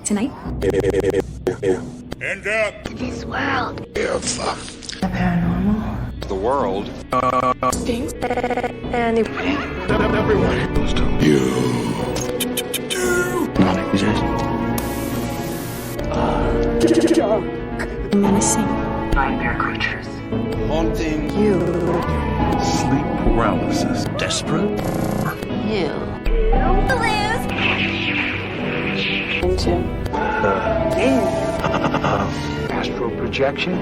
Tonight? Hands up! This world. The paranormal. The world. Things. And Everyone goes to Not exist. Menacing. nightmare creatures. Haunting. You. sleep paralysis. Desperate. You. Into. Astral projection.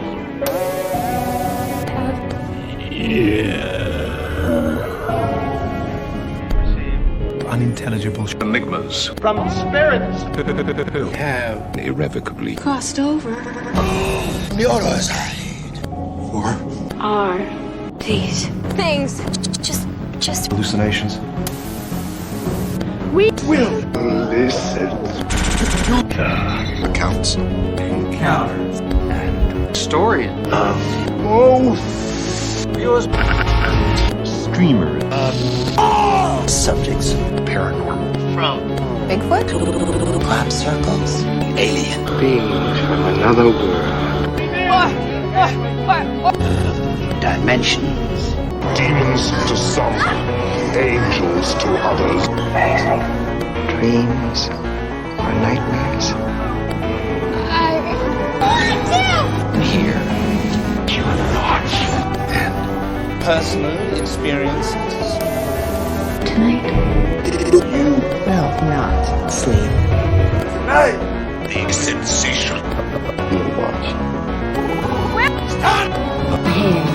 Unintelligible enigmas. From spirits. Have irrevocably Crossed over. the other side. Or Are these things just Hallucinations. we will listen. Accounts. Encounters. And story. Yours. Streamer. Subjects. Paranormal. From Bigfoot? Crop circles. alien. Beings from another world. Dimensions. Demons to some, angels to others. Dreams or nightmares. Here. Human thoughts. And personal experiences. Tonight. You Will not sleep. The sensation. You watch. Here.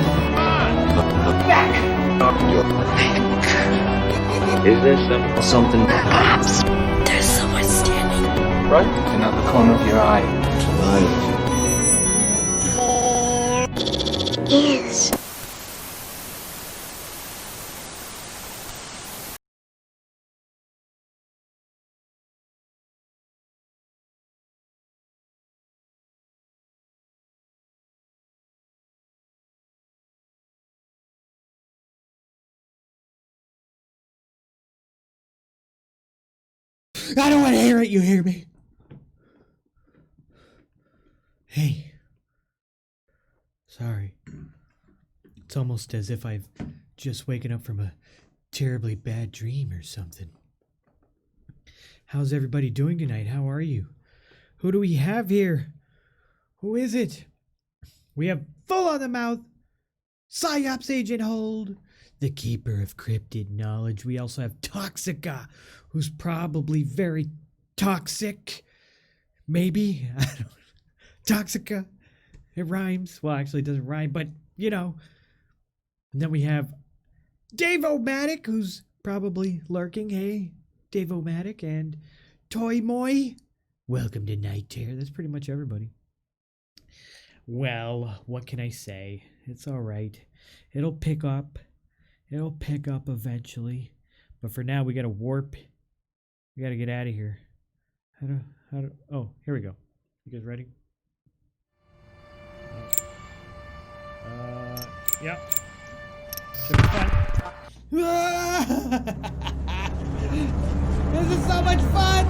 Is there something There's someone standing. right in the corner of your eye. is. I don't want to hear it, you hear me? Hey. Sorry. It's almost as if I've just waken up from a terribly bad dream or something. How's everybody doing tonight? How are you? Who do we have here? Who is it? We have Full on the Mouth, Psyops Agent Hold, the Keeper of Cryptid Knowledge. We also have Toxica, who's probably very toxic. Maybe. I don't know. Toxica. It rhymes. Well, actually, it doesn't rhyme, but you know. And then we have Dave-O-Matic, who's probably lurking. Hey, Dave-O-Matic, and Toy Moy. Welcome to Night Terror. That's pretty much everybody. Well, what can I say? It's all right. It'll pick up. It'll pick up eventually. But for now, we got to warp. We got to get out of here. Oh, here we go. You guys ready? Yep. Should be fun. This is so much fun!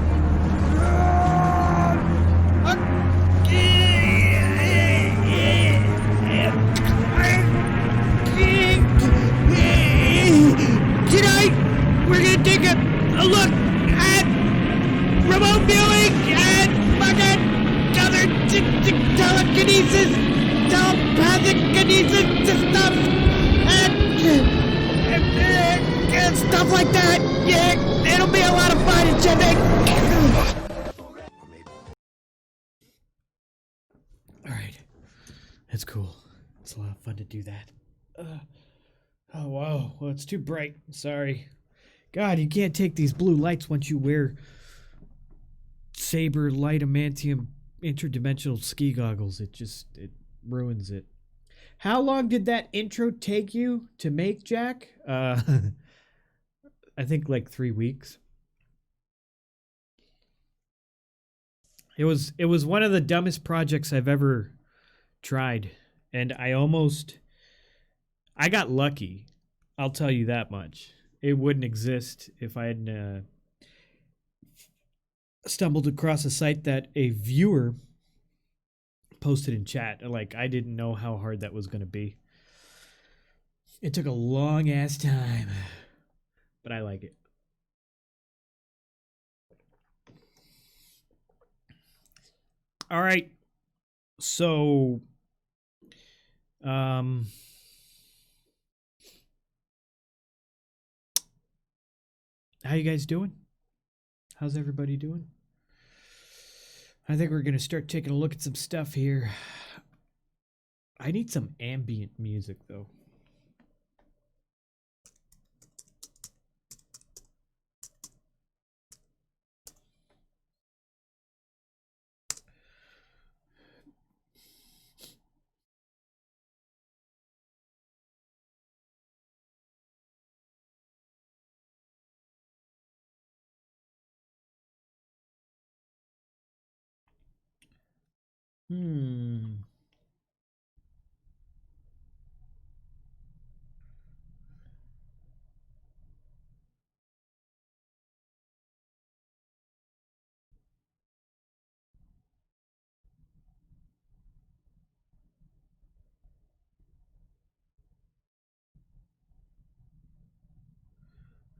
Tonight, we're gonna take a look at remote viewing and fucking other telekinesis, telepathic kinesis stuff, and stuff like that. Yeah, it'll be a lot of fun, I think. All right, that's cool. It's a lot of fun to do that. Oh, wow. Well, it's too bright. Sorry. God, you can't take these blue lights once you wear saber light adamantium interdimensional ski goggles. It ruins it. How long did that intro take you to make, Jack? I think like 3 weeks. It was one of the dumbest projects I've ever tried, and I got lucky. I'll tell you that much. It wouldn't exist if I hadn't stumbled across a site that a viewer posted in chat. Like, I didn't know how hard that was going to be. It took a long ass time, but I like it. All right. So, how you guys doing? How's everybody doing? I think we're going to start taking a look at some stuff here. I need some ambient music, though.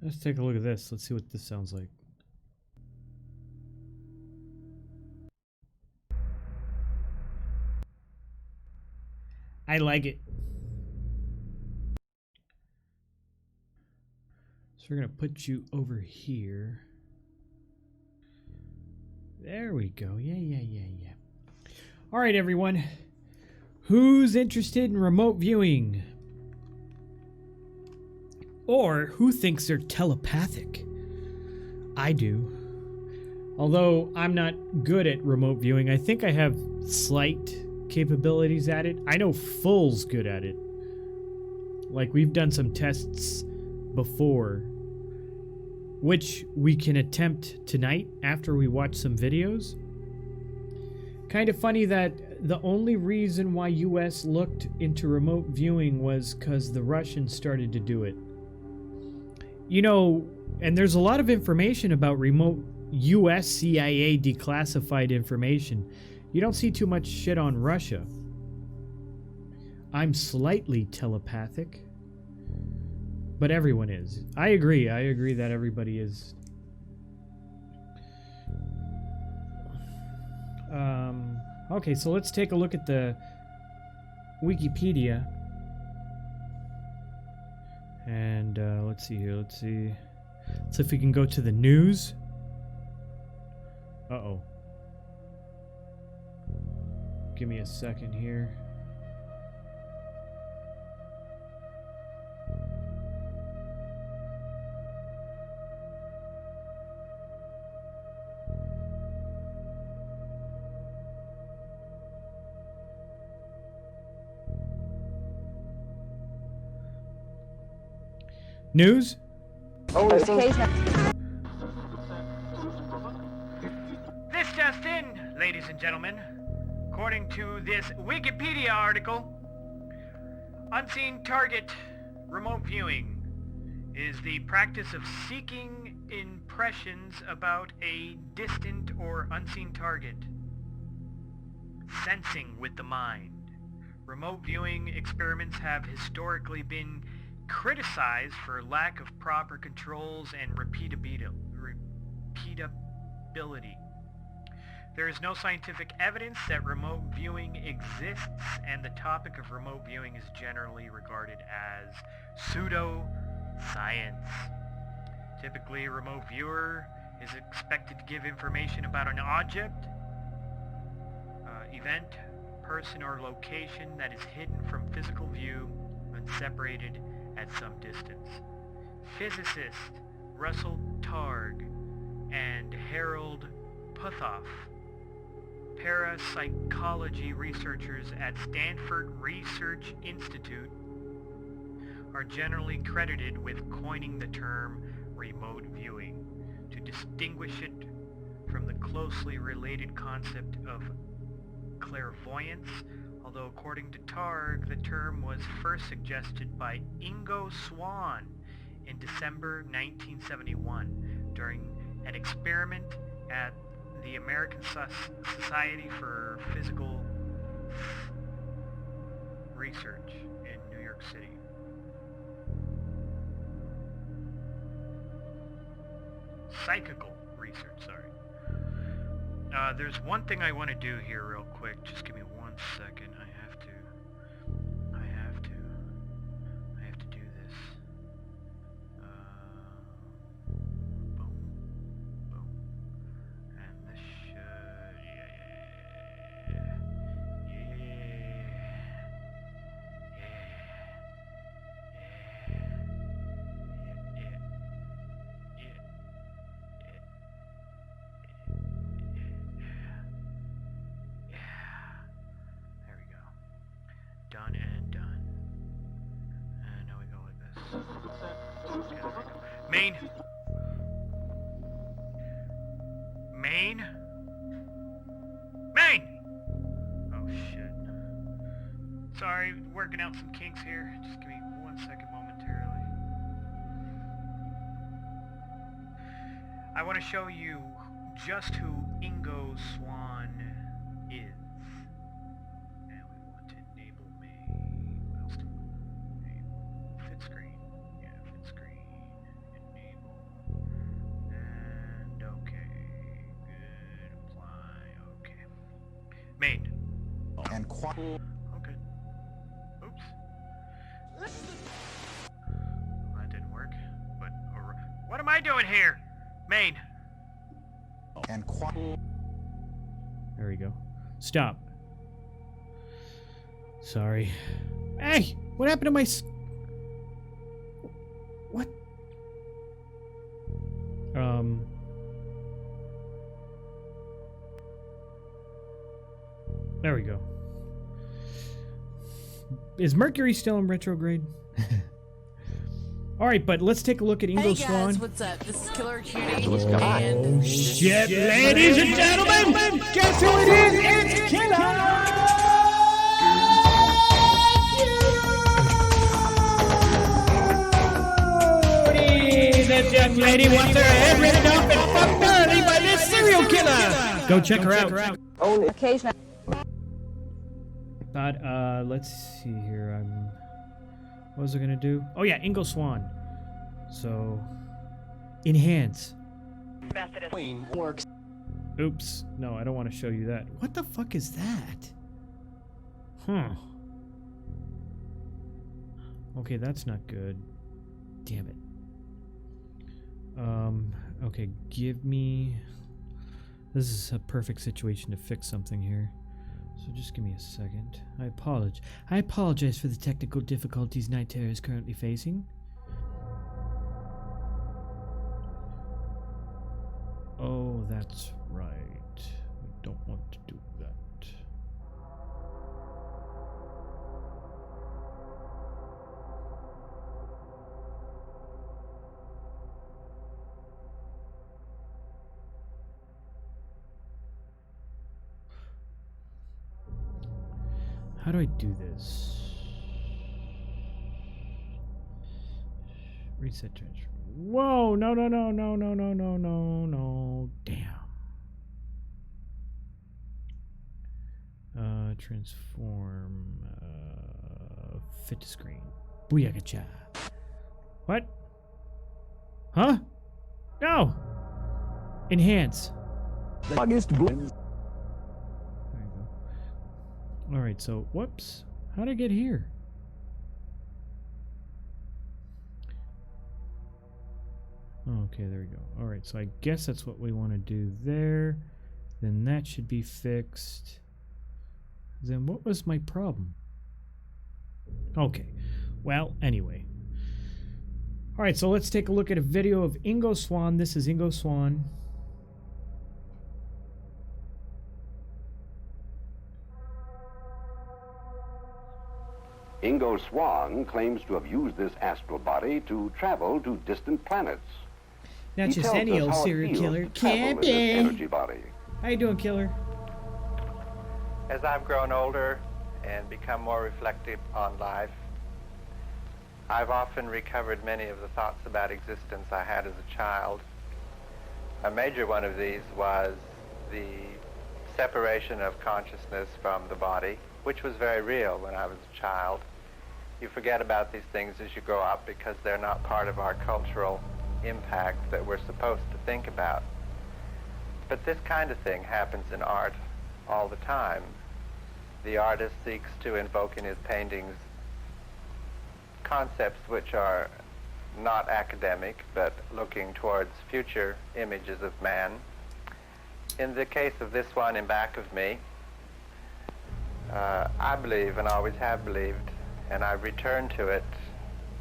Let's take a look at this. Let's see what this sounds like. I like it. So we're going to put you over here. There we go. Yeah. All right, everyone. Who's interested in remote viewing? Or who thinks they're telepathic? I do. Although I'm not good at remote viewing, I think I have slight capabilities at it. I know Full's good at it. Like, we've done some tests before, which we can attempt tonight after we watch some videos. Kind of funny that the only reason why US looked into remote viewing was because the Russians started to do it. You know, and there's a lot of information about remote US CIA declassified information. You don't see too much shit on Russia. I'm slightly telepathic, but everyone is. I agree that everybody is. Okay, so let's take a look at the Wikipedia. And let's see here. Let's see if we can go to the news. Uh-oh. Give me a second here. News? This just in, ladies and gentlemen. According to this Wikipedia article, unseen target remote viewing is the practice of seeking impressions about a distant or unseen target. Sensing with the mind. Remote viewing experiments have historically been criticized for lack of proper controls and repeatability. There is no scientific evidence that remote viewing exists, and the topic of remote viewing is generally regarded as pseudo-science. Typically, a remote viewer is expected to give information about an object, event, person, or location that is hidden from physical view and separated at some distance. Physicist Russell Targ and Harold Puthoff, parapsychology researchers at Stanford Research Institute, are generally credited with coining the term remote viewing to distinguish it from the closely related concept of clairvoyance, although according to Targ, the term was first suggested by Ingo Swann in December 1971 during an experiment at the American Society for Physical Research in New York City. Psychical research, sorry. There's one thing I want to do here real quick. Just give me 1 second. I have to do this. Boom. Boom. And this should... There we go. Done and done. And now we go like this. Okay, there we go. Main! Main! Main! Oh shit. Sorry, working out some kinks here. Just give me 1 second momentarily. I want to show you just who Ingo Swan is. And we want to enable Main. What else do we want? Enable. Fit screen. Yeah, fit screen. Enable. And okay. Good. Apply. Okay. Main. And Okay. Oops. Well, that didn't work. But what am I doing here? Main. and There we go. Stop. Sorry. Hey! What happened to my What? There we go. Is Mercury still in retrograde? All right, but let's take a look at Ingo Hey guys, Swan. what's up? This is Killer Cutie. Oh shit, ladies and gentlemen! Guess who it is? It's Killer! That young lady wants her head ripped off and fucked early by this serial killer! Go check her out. Only occasionally. But, let's see here. What was I gonna do? Oh yeah, Ingo Swan. So, enhance. Works. Oops. No, I don't want to show you that. What the fuck is that? Huh. Okay, that's not good. Damn it. Okay, give me... This is a perfect situation to fix something here. So just give me a second. I apologize for the technical difficulties Night Terror is currently facing. Oh, that's right. I don't want to do that. How do I do this? Reset transfer. Whoa! No! Damn. Transform. Fit to screen. Booyakacha. What? Huh? No! Enhance. August There you go. Alright, so, whoops. How'd I get here? Okay, there we go. Alright, so I guess that's what we want to do there. Then that should be fixed. Then what was my problem? Okay. Well, anyway. Alright, so let's take a look at a video of Ingo Swan. This is Ingo Swan. Ingo Swan claims to have used this astral body to travel to distant planets. Not He just tells any us old how it serial feels killer. to travel in this Campy! energy body. How you doing, killer? As I've grown older and become more reflective on life, I've often recovered many of the thoughts about existence I had as a child. A major one of these was the separation of consciousness from the body, which was very real when I was a child. You forget about these things as you grow up because they're not part of our cultural impact that we're supposed to think about. But this kind of thing happens in art all the time. The artist seeks to invoke in his paintings concepts which are not academic, but looking towards future images of man. In the case of this one in back of me, I believe, and always have believed, and I've returned to it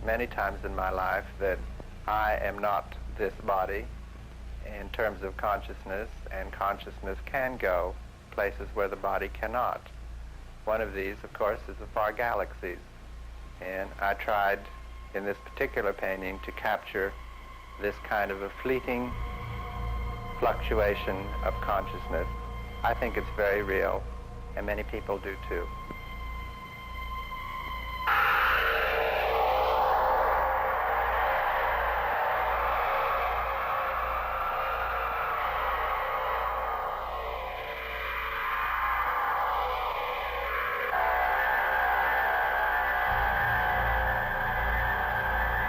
many times in my life, that I am not this body in terms of consciousness, and consciousness can go places where the body cannot. One of these, of course, is the far galaxies. And I tried in this particular painting to capture this kind of a fleeting fluctuation of consciousness. I think it's very real, and many people do too.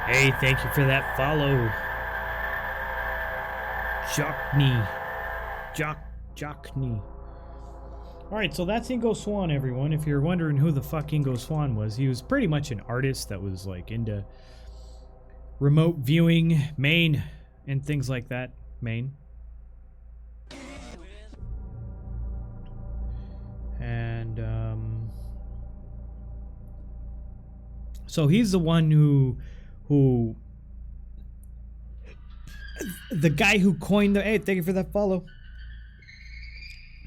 Hey, thank you for that follow. Jockney. Alright, so that's Ingo Swann, everyone. If you're wondering who the fuck Ingo Swann was, he was pretty much an artist that was like into remote viewing, Maine, and things like that. Maine. And, so he's the one who the guy who coined the, hey, thank you for that follow.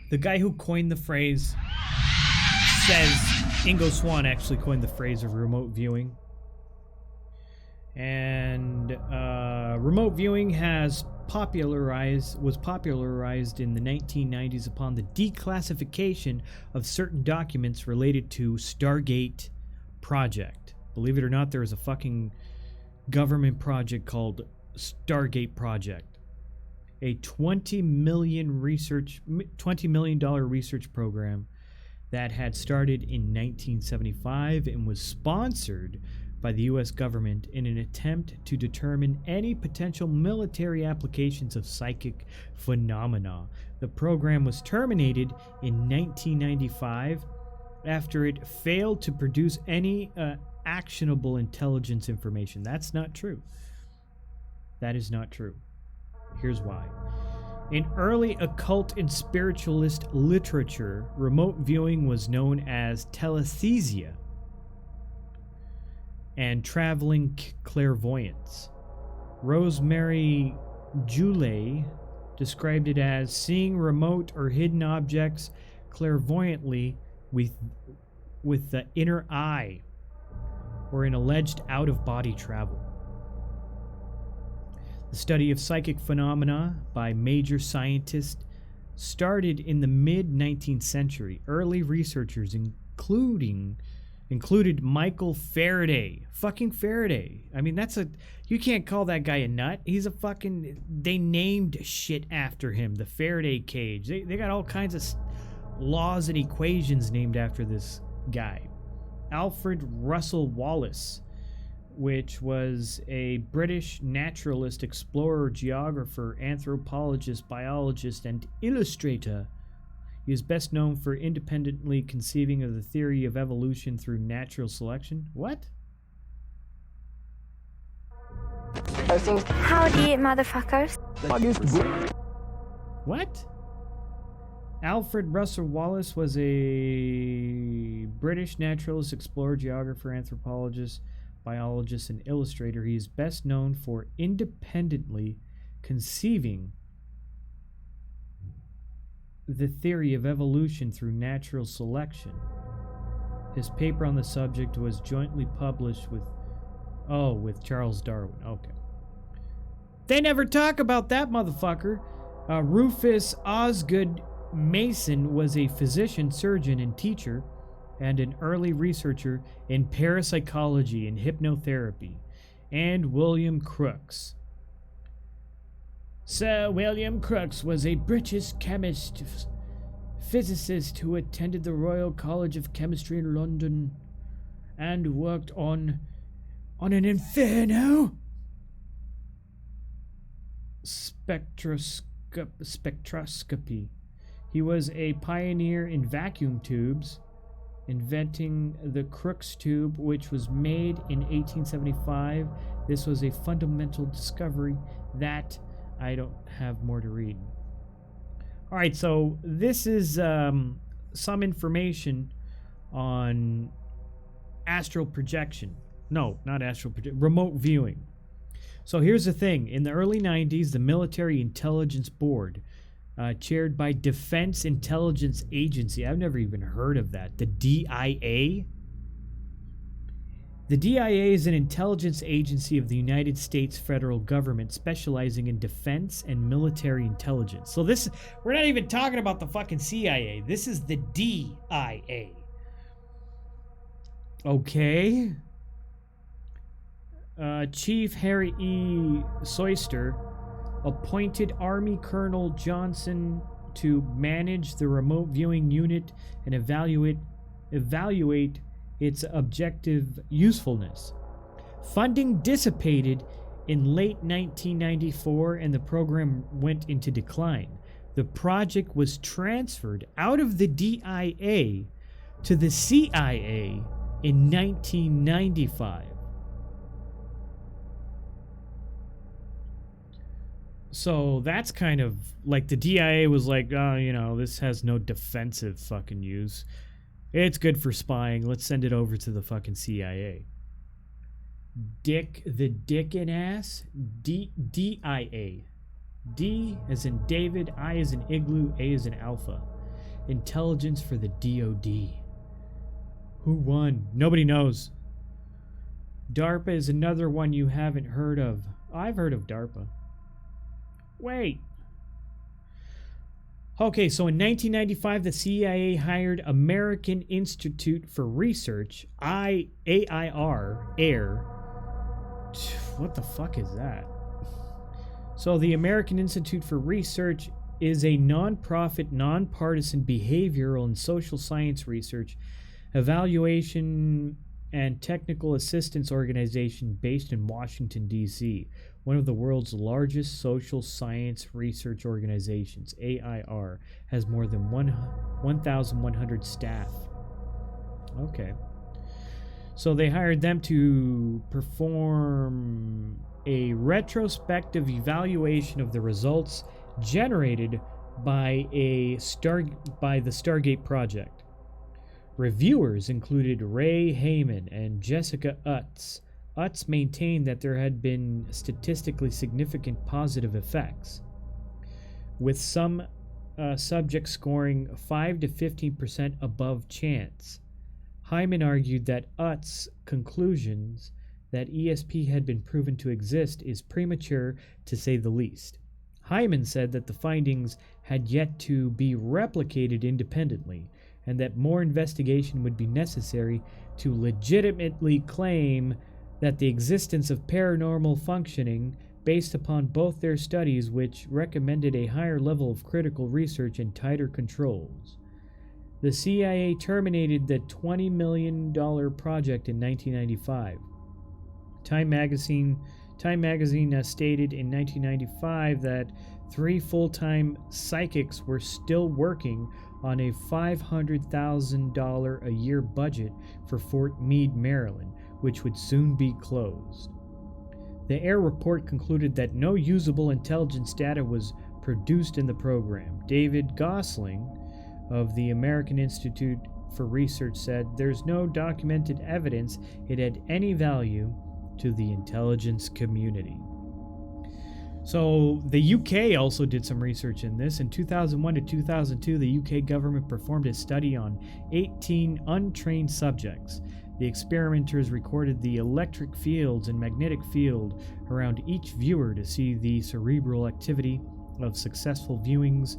The guy who coined the phrase says Ingo Swann actually coined the phrase of remote viewing. And remote viewing was popularized in the 1990s upon the declassification of certain documents related to Stargate project. Believe it or not, there is a fucking government project called Stargate Project, a $20 million research program that had started in 1975 and was sponsored by the U.S. government in an attempt to determine any potential military applications of psychic phenomena. The program was terminated in 1995 after it failed to produce any actionable intelligence information. That's not true. That is not true. Here's why. In early occult and spiritualist literature, remote viewing was known as telesthesia and traveling clairvoyance. Rosemary Joulay described it as seeing remote or hidden objects clairvoyantly with the inner eye, or in alleged out-of-body travel. The study of psychic phenomena by major scientists started in the mid-19th century. Early researchers included Michael Faraday. Fucking Faraday. I mean, you can't call that guy a nut. He's a fucking, they named shit after him. The Faraday cage. They got all kinds of laws and equations named after this guy. Alfred Russel Wallace, which was a British naturalist, explorer, geographer, anthropologist, biologist, and illustrator. He is best known for independently conceiving of the theory of evolution through natural selection. What? Howdy, motherfuckers. What? Alfred Russel Wallace was a British naturalist, explorer, geographer, anthropologist, biologist, and illustrator. He is best known for independently conceiving the theory of evolution through natural selection. His paper on the subject was jointly published with Charles Darwin. Okay. They never talk about that motherfucker. Rufus Osgood Mason was a physician, surgeon, and teacher, and an early researcher in parapsychology and hypnotherapy. And William Crookes Sir William Crookes was a British chemist, physicist who attended the Royal College of Chemistry in London and worked on an inferno spectroscopy. He was a pioneer in vacuum tubes, inventing the Crookes tube, which was made in 1875. This was a fundamental discovery that I don't have more to read. All right, so this is some information on astral projection. No, not astral projection, remote viewing. So here's the thing. In the early 90s, the Military Intelligence Board, chaired by Defense Intelligence Agency, I've never even heard of that, the DIA. The DIA is an intelligence agency of the United States federal government specializing in defense and military intelligence. So this, we're not even talking about the fucking CIA. This is the DIA. Okay. Chief Harry E. Soyster appointed Army Colonel Johnson to manage the remote viewing unit and evaluate its objective usefulness. Funding dissipated in late 1994 and the program went into decline. The project was transferred out of the DIA to the CIA in 1995. So that's kind of like the DIA was like, oh, you know, this has no defensive fucking use. It's good for spying. Let's send it over to the fucking CIA. Dick the Dickin' ass. DIA. D as in David, I as in Igloo, A as in Alpha. Intelligence for the DOD. Who won? Nobody knows. DARPA is another one you haven't heard of. I've heard of DARPA. Wait. Okay, so in 1995, the CIA hired American Institute for Research, AIR. What the fuck is that? So the American Institute for Research is a non-profit, non-partisan behavioral and social science research, evaluation, and technical assistance organization based in Washington, D.C., one of the world's largest social science research organizations. AIR has more than 1,100 staff. Okay. So they hired them to perform a retrospective evaluation of the results generated by the Stargate project. Reviewers included Ray Heyman and Jessica Utz. Utz maintained that there had been statistically significant positive effects, with some subjects scoring 5 to 15% above chance. Hyman argued that Utz's conclusions that ESP had been proven to exist is premature, to say the least. Hyman said that the findings had yet to be replicated independently, and that more investigation would be necessary to legitimately claim that the existence of paranormal functioning, based upon both their studies, which recommended a higher level of critical research and tighter controls. The CIA terminated the $20 million project in 1995. Time magazine stated in 1995 that 3 full-time psychics were still working on a $500,000 a year budget for Fort Meade, Maryland, which would soon be closed. The AIR report concluded that no usable intelligence data was produced in the program. David Gosling of the American Institute for Research said, "There's no documented evidence it had any value to the intelligence community." So the UK also did some research in this. In 2001 to 2002, the UK government performed a study on 18 untrained subjects. The experimenters recorded the electric fields and magnetic field around each viewer to see the cerebral activity of successful viewings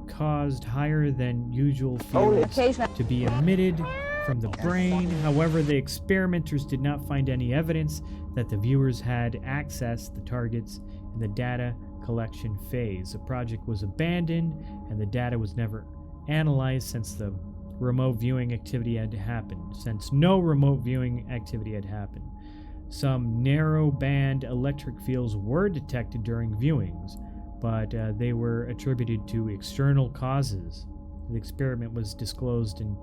caused higher than usual fields to be emitted from the brain. However, the experimenters did not find any evidence that the viewers had accessed the targets in the data collection phase. The project was abandoned, and the data was never analyzed since the remote viewing activity had happened. Since no remote viewing activity had happened. Some narrow band electric fields were detected during viewings, but they were attributed to external causes. The experiment was disclosed in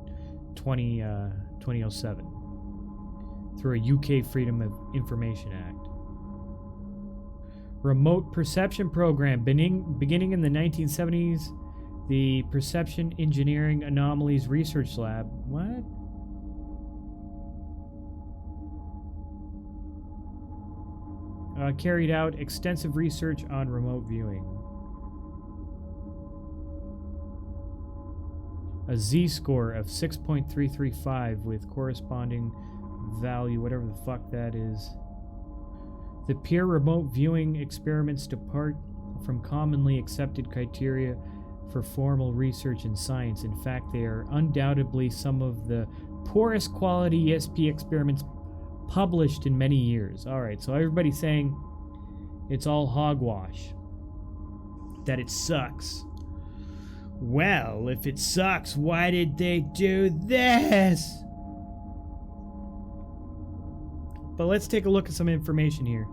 2007 through a UK Freedom of Information Act. Remote perception program beginning in the 1970s. The Perception Engineering Anomalies Research Lab. What? Carried out extensive research on remote viewing. A Z-score of 6.335 with corresponding value, whatever the fuck that is. The peer remote viewing experiments depart from commonly accepted criteria for formal research in science. In fact, they are undoubtedly some of the poorest quality ESP experiments published in many years. Alright, so everybody's saying it's all hogwash. That it sucks. Well, if it sucks, why did they do this? But let's take a look at some information here.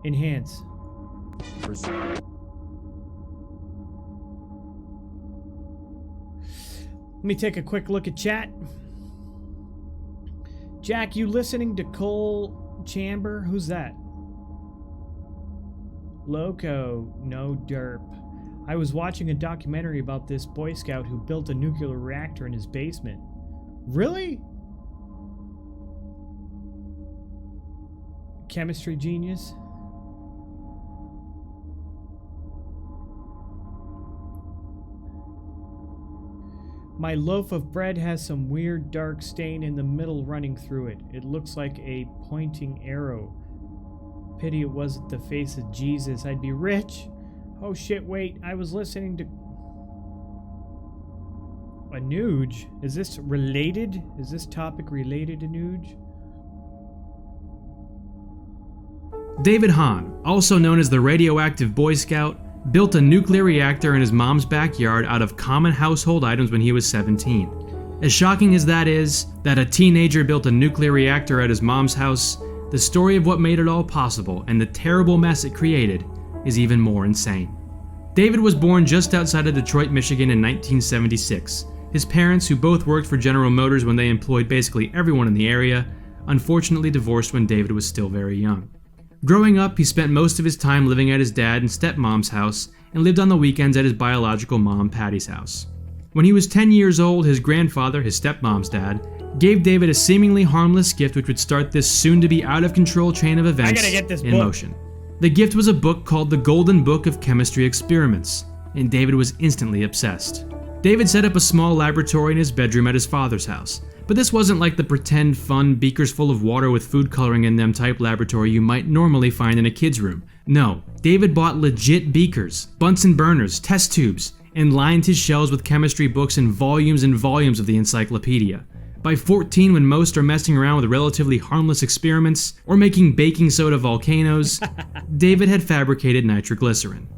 Enhance. Let me take a quick look at chat. Jack, you listening to Cole Chamber? Who's that? Loco, no derp. I was watching a documentary about this Boy Scout who built a nuclear reactor in his basement. Really? Chemistry genius? My loaf of bread has some weird dark stain in the middle running through it. It looks like a pointing arrow. Pity it wasn't the face of Jesus. I'd be rich. Oh shit, wait. I was listening to... Anuj? Is this related? Is this topic related to Anuj? David Hahn, also known as the radioactive Boy Scout, built a nuclear reactor in his mom's backyard out of common household items when he was 17. As shocking as that is, that a teenager built a nuclear reactor at his mom's house, the story of what made it all possible and the terrible mess it created is even more insane. David was born just outside of Detroit, Michigan in 1976. His parents, who both worked for General Motors when they employed basically everyone in the area, unfortunately divorced when David was still very young. Growing up, he spent most of his time living at his dad and stepmom's house and lived on the weekends at his biological mom, Patty's house. When he was 10 years old, his grandfather, his stepmom's dad, gave David a seemingly harmless gift which would start this soon-to-be out-of-control chain of events in motion. The gift was a book called The Golden Book of Chemistry Experiments, and David was instantly obsessed. David set up a small laboratory in his bedroom at his father's house, but this wasn't like the pretend fun beakers full of water with food coloring in them type laboratory you might normally find in a kid's room. No, David bought legit beakers, Bunsen burners, test tubes, and lined his shelves with chemistry books and volumes of the encyclopedia. By 14, when most are messing around with relatively harmless experiments or making baking soda volcanoes, David had fabricated nitroglycerin.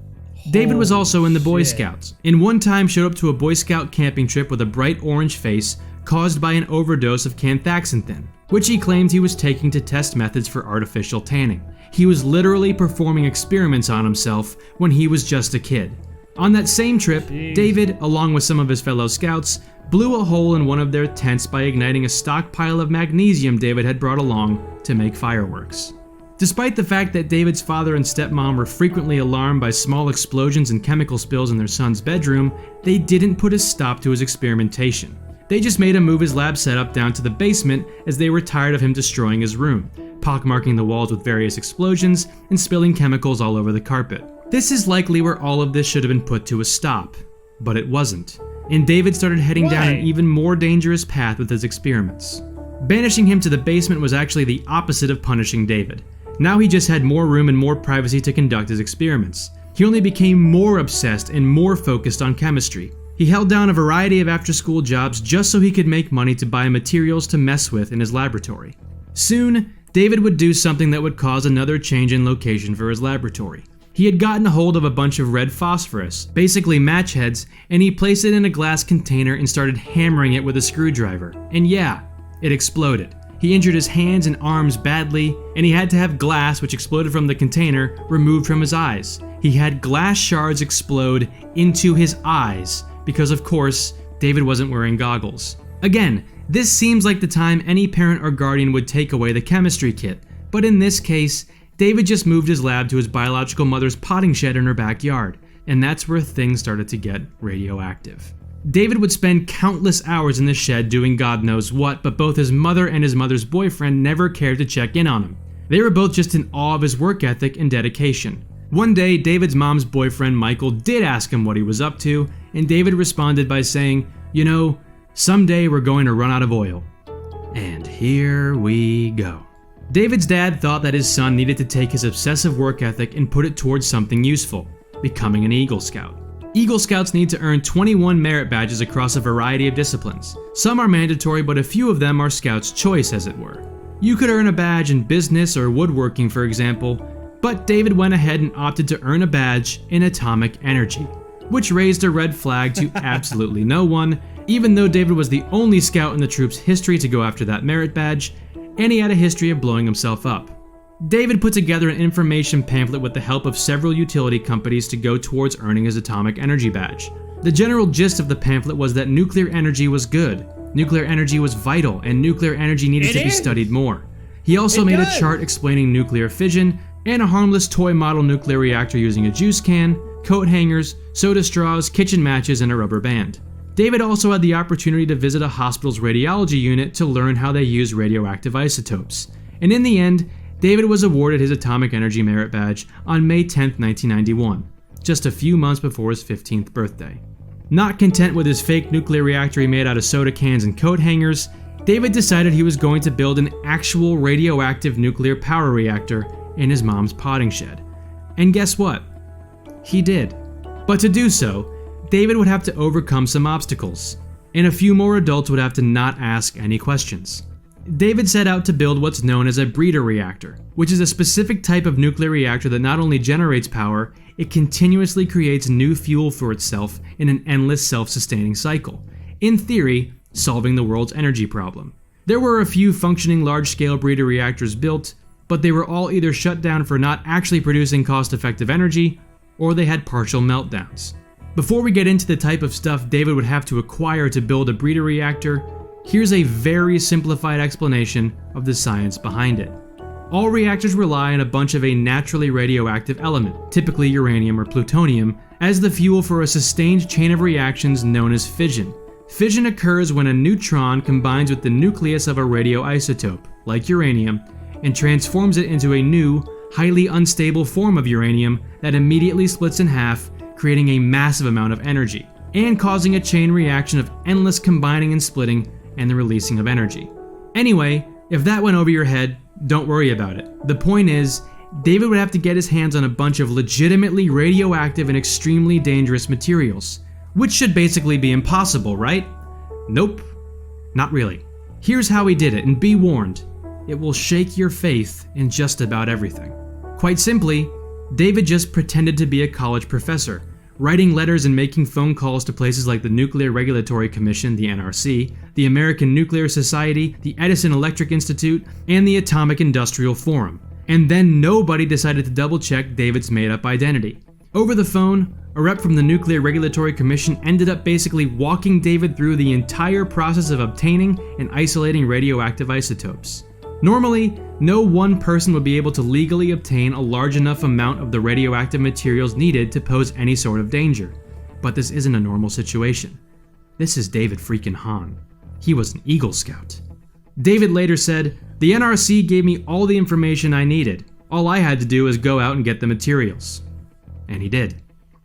David was also in the Boy Scouts, and one time showed up to a Boy Scout camping trip with a bright orange face caused by an overdose of canthaxanthin, which he claimed he was taking to test methods for artificial tanning. He was literally performing experiments on himself when he was just a kid. On that same trip, David, along with some of his fellow scouts, blew a hole in one of their tents by igniting a stockpile of magnesium David had brought along to make fireworks. Despite the fact that David's father and stepmom were frequently alarmed by small explosions and chemical spills in their son's bedroom, they didn't put a stop to his experimentation. They just made him move his lab setup down to the basement as they were tired of him destroying his room, pockmarking the walls with various explosions and spilling chemicals all over the carpet. This is likely where all of this should have been put to a stop, but it wasn't, and David started heading down an even more dangerous path with his experiments. Banishing him to the basement was actually the opposite of punishing David. Now he just had more room and more privacy to conduct his experiments. He only became more obsessed and more focused on chemistry. He held down a variety of after-school jobs just so he could make money to buy materials to mess with in his laboratory. Soon, David would do something that would cause another change in location for his laboratory. He had gotten a hold of a bunch of red phosphorus, basically match heads, and he placed it in a glass container and started hammering it with a screwdriver. And yeah, it exploded. He injured his hands and arms badly, and he had to have glass, which exploded from the container, removed from his eyes. He had glass shards explode into his eyes, because of course, David wasn't wearing goggles. Again, this seems like the time any parent or guardian would take away the chemistry kit, but in this case, David just moved his lab to his biological mother's potting shed in her backyard, and that's where things started to get radioactive. David would spend countless hours in the shed doing God knows what, but both his mother and his mother's boyfriend never cared to check in on him. They were both just in awe of his work ethic and dedication. One day, David's mom's boyfriend Michael did ask him what he was up to, and David responded by saying, "You know, someday we're going to run out of oil." And here we go. David's dad thought that his son needed to take his obsessive work ethic and put it towards something useful, becoming an Eagle Scout. Eagle Scouts need to earn 21 merit badges across a variety of disciplines. Some are mandatory, but a few of them are Scouts' choice, as it were. You could earn a badge in business or woodworking, for example, but David went ahead and opted to earn a badge in atomic energy, which raised a red flag to absolutely no one, even though David was the only Scout in the troop's history to go after that merit badge, and he had a history of blowing himself up. David put together an information pamphlet with the help of several utility companies to go towards earning his atomic energy badge. The general gist of the pamphlet was that nuclear energy was good, nuclear energy was vital, and nuclear energy needed to be studied more. He also made a chart explaining nuclear fission, and a harmless toy model nuclear reactor using a juice can, coat hangers, soda straws, kitchen matches, and a rubber band. David also had the opportunity to visit a hospital's radiology unit to learn how they use radioactive isotopes. And in the end, David was awarded his Atomic Energy Merit Badge on May 10, 1991, just a few months before his 15th birthday. Not content with his fake nuclear reactor he made out of soda cans and coat hangers, David decided he was going to build an actual radioactive nuclear power reactor in his mom's potting shed. And guess what? He did. But to do so, David would have to overcome some obstacles, and a few more adults would have to not ask any questions. David set out to build what's known as a breeder reactor, which is a specific type of nuclear reactor that not only generates power, it continuously creates new fuel for itself in an endless self-sustaining cycle, in theory, solving the world's energy problem. There were a few functioning large-scale breeder reactors built, but they were all either shut down for not actually producing cost-effective energy, or they had partial meltdowns. Before we get into the type of stuff David would have to acquire to build a breeder reactor, here's a very simplified explanation of the science behind it. All reactors rely on a bunch of a naturally radioactive element, typically uranium or plutonium, as the fuel for a sustained chain of reactions known as fission. Fission occurs when a neutron combines with the nucleus of a radioisotope, like uranium, and transforms it into a new, highly unstable form of uranium that immediately splits in half, creating a massive amount of energy, and causing a chain reaction of endless combining and splitting and the releasing of energy. Anyway, if that went over your head, don't worry about it. The point is, David would have to get his hands on a bunch of legitimately radioactive and extremely dangerous materials, which should basically be impossible, right? Nope, not really. Here's how he did it, and be warned, it will shake your faith in just about everything. Quite simply, David just pretended to be a college professor, writing letters and making phone calls to places like the Nuclear Regulatory Commission, the NRC, the American Nuclear Society, the Edison Electric Institute, and the Atomic Industrial Forum. And then nobody decided to double-check David's made-up identity. Over the phone, a rep from the Nuclear Regulatory Commission ended up basically walking David through the entire process of obtaining and isolating radioactive isotopes. Normally, no one person would be able to legally obtain a large enough amount of the radioactive materials needed to pose any sort of danger. But this isn't a normal situation. This is David freaking Hahn. He was an Eagle Scout. David later said, "The NRC gave me all the information I needed. All I had to do was go out and get the materials." And he did.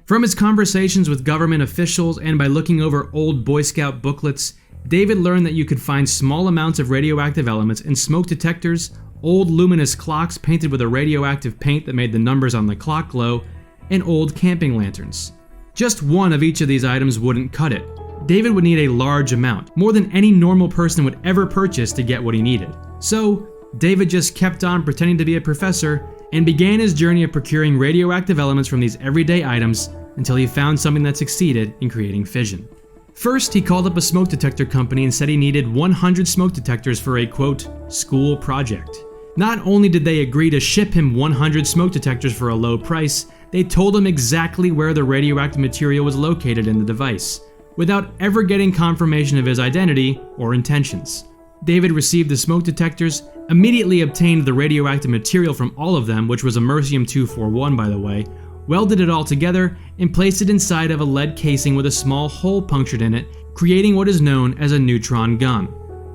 From his conversations with government officials and by looking over old Boy Scout booklets, David learned that you could find small amounts of radioactive elements in smoke detectors, old luminous clocks painted with a radioactive paint that made the numbers on the clock glow, and old camping lanterns. Just one of each of these items wouldn't cut it. David would need a large amount, more than any normal person would ever purchase to get what he needed. So, David just kept on pretending to be a professor and began his journey of procuring radioactive elements from these everyday items until he found something that succeeded in creating fission. First, he called up a smoke detector company and said he needed 100 smoke detectors for a, quote, school project. Not only did they agree to ship him 100 smoke detectors for a low price, they told him exactly where the radioactive material was located in the device, without ever getting confirmation of his identity or intentions. David received the smoke detectors, immediately obtained the radioactive material from all of them, which was americium-241 by the way, welded it all together, and placed it inside of a lead casing with a small hole punctured in it, creating what is known as a neutron gun,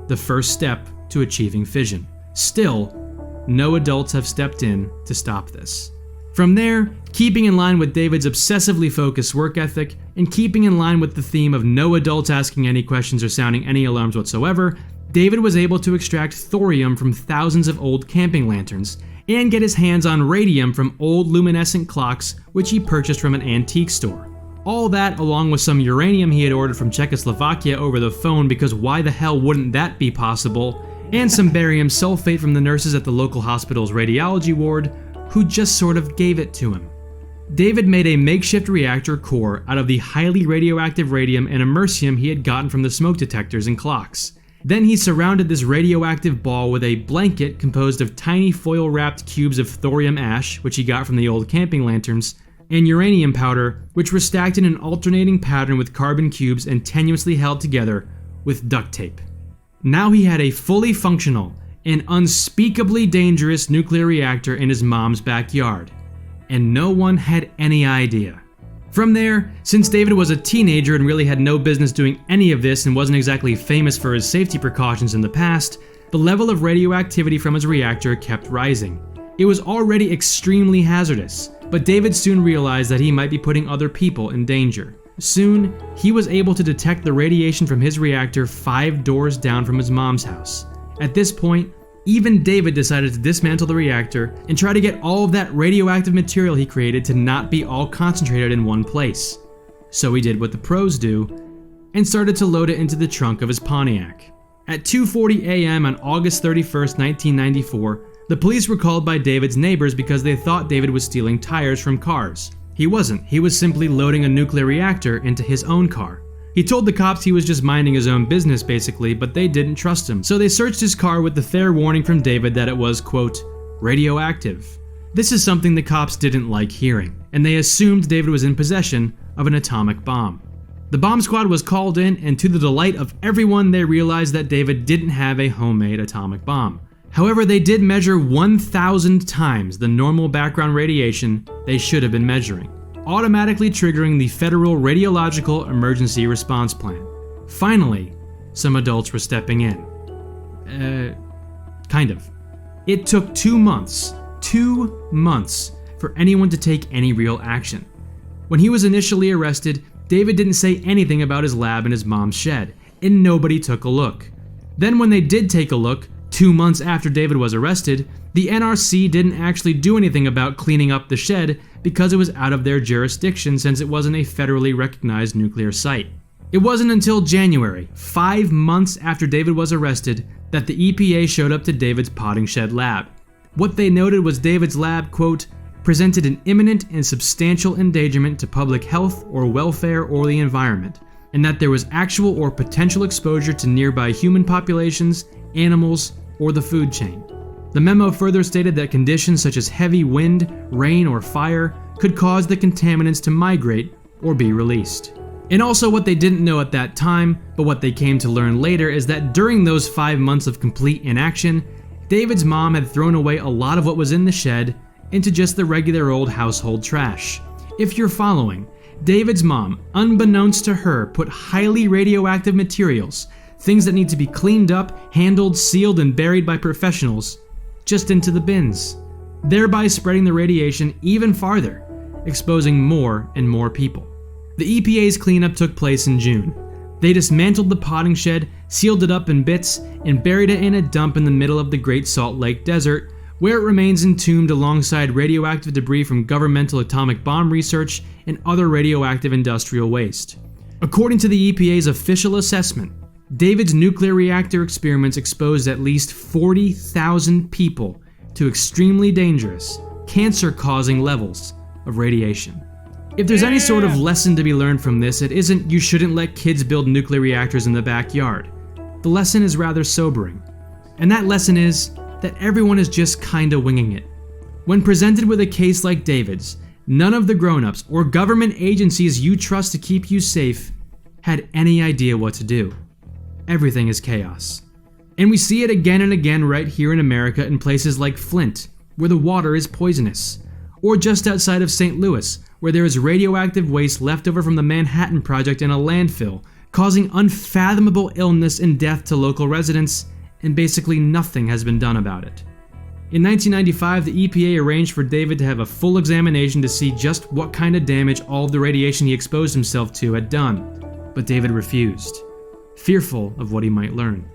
the first step to achieving fission. Still, no adults have stepped in to stop this. From there, keeping in line with David's obsessively focused work ethic, and keeping in line with the theme of no adults asking any questions or sounding any alarms whatsoever, David was able to extract thorium from thousands of old camping lanterns, and get his hands on radium from old luminescent clocks which he purchased from an antique store. All that along with some uranium he had ordered from Czechoslovakia over the phone, because why the hell wouldn't that be possible, and some barium sulfate from the nurses at the local hospital's radiology ward, who just sort of gave it to him. David made a makeshift reactor core out of the highly radioactive radium and americium he had gotten from the smoke detectors and clocks. Then he surrounded this radioactive ball with a blanket composed of tiny foil-wrapped cubes of thorium ash, which he got from the old camping lanterns, and uranium powder, which were stacked in an alternating pattern with carbon cubes and tenuously held together with duct tape. Now he had a fully functional and unspeakably dangerous nuclear reactor in his mom's backyard, and no one had any idea. From there, since David was a teenager and really had no business doing any of this and wasn't exactly famous for his safety precautions in the past, the level of radioactivity from his reactor kept rising. It was already extremely hazardous, but David soon realized that he might be putting other people in danger. Soon, he was able to detect the radiation from his reactor 5 doors down from his mom's house. At this point, even David decided to dismantle the reactor and try to get all of that radioactive material he created to not be all concentrated in one place. So he did what the pros do and started to load it into the trunk of his Pontiac. At 2:40 a.m. on August 31st, 1994, the police were called by David's neighbors because they thought David was stealing tires from cars. He wasn't. He was simply loading a nuclear reactor into his own car. He told the cops he was just minding his own business basically, but they didn't trust him, so they searched his car with the fair warning from David that it was, quote, radioactive. This is something the cops didn't like hearing, and they assumed David was in possession of an atomic bomb. The bomb squad was called in, and to the delight of everyone, they realized that David didn't have a homemade atomic bomb. However, they did measure 1,000 times the normal background radiation they should have been measuring, automatically triggering the Federal Radiological Emergency Response Plan. Finally, some adults were stepping in. Kind of. It took 2 months for anyone to take any real action. When he was initially arrested, David didn't say anything about his lab in his mom's shed, and nobody took a look. Then when they did take a look, 2 months after David was arrested, the NRC didn't actually do anything about cleaning up the shed because it was out of their jurisdiction since it wasn't a federally recognized nuclear site. It wasn't until January, 5 months after David was arrested, that the EPA showed up to David's potting shed lab. What they noted was David's lab, quote, presented an imminent and substantial endangerment to public health or welfare or the environment, and that there was actual or potential exposure to nearby human populations, animals, or the food chain. The memo further stated that conditions such as heavy wind, rain, or fire could cause the contaminants to migrate or be released. And also what they didn't know at that time, but what they came to learn later, is that during those 5 months of complete inaction, David's mom had thrown away a lot of what was in the shed into just the regular old household trash. If you're following, David's mom, unbeknownst to her, put highly radioactive materials, things that need to be cleaned up, handled, sealed, and buried by professionals, just into the bins, thereby spreading the radiation even farther, exposing more and more people. The EPA's cleanup took place in June. They dismantled the potting shed, sealed it up in bits, and buried it in a dump in the middle of the Great Salt Lake Desert, where it remains entombed alongside radioactive debris from governmental atomic bomb research and other radioactive industrial waste. According to the EPA's official assessment, David's nuclear reactor experiments exposed at least 40,000 people to extremely dangerous, cancer-causing levels of radiation. If there's any sort of lesson to be learned from this, it isn't you shouldn't let kids build nuclear reactors in the backyard. The lesson is rather sobering. And that lesson is that everyone is just kinda winging it. When presented with a case like David's, none of the grown-ups or government agencies you trust to keep you safe had any idea what to do. Everything is chaos. And we see it again and again right here in America in places like Flint, where the water is poisonous, or just outside of St. Louis, where there is radioactive waste left over from the Manhattan Project in a landfill, causing unfathomable illness and death to local residents, and basically nothing has been done about it. In 1995, the EPA arranged for David to have a full examination to see just what kind of damage all of the radiation he exposed himself to had done, but David refused, fearful of what he might learn.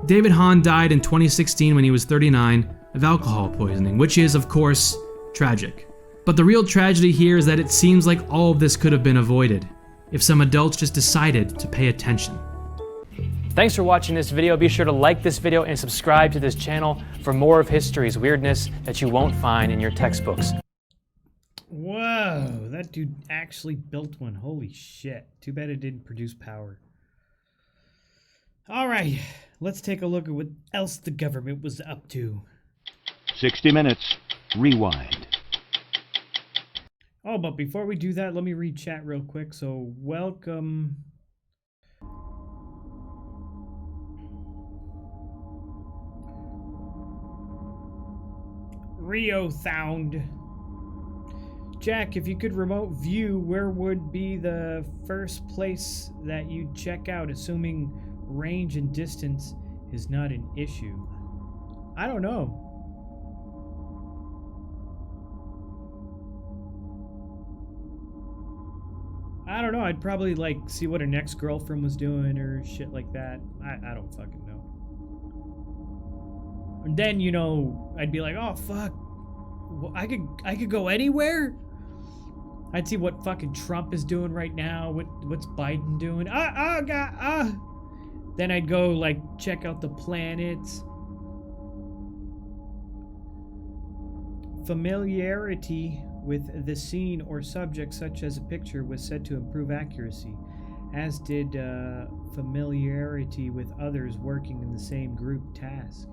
David Hahn died in 2016 when he was 39 of alcohol poisoning, which is, of course, tragic. But the real tragedy here is that it seems like all of this could have been avoided if some adults just decided to pay attention. Thanks for watching this video. Be sure to like this video and subscribe to this channel for more of history's weirdness that you won't find in your textbooks. Whoa, that dude actually built one. Holy shit. Too bad it didn't produce power. All right, let's take a look at what else the government was up to. 60 minutes. Rewind. Oh, but before we do that, let me read chat real quick. So, welcome. Rio Sound. Jack, if you could remote view, where would be the first place that you'd check out, assuming range and distance is not an issue? I don't know. I don't know. I'd probably like see what her next girlfriend was doing or shit like that. I don't fucking know. And then, you know, I'd be like, oh fuck, well, I could go anywhere. I'd see what fucking Trump is doing right now. What's Biden doing? Then I'd go like check out the planets. Familiarity with the scene or subject, such as a picture, was said to improve accuracy, as did familiarity with others working in the same group task.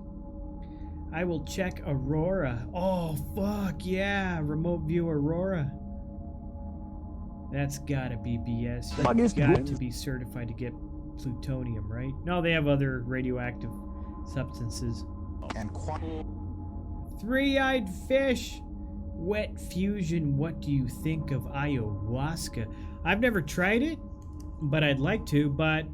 I will check Aurora. Oh, fuck yeah. Remote view Aurora. That's gotta be BS. You've got to be certified to get plutonium, right? No, they have other radioactive substances. And three-eyed fish. Wet fusion. What do you think of ayahuasca? I've never tried it, but I'd like to. But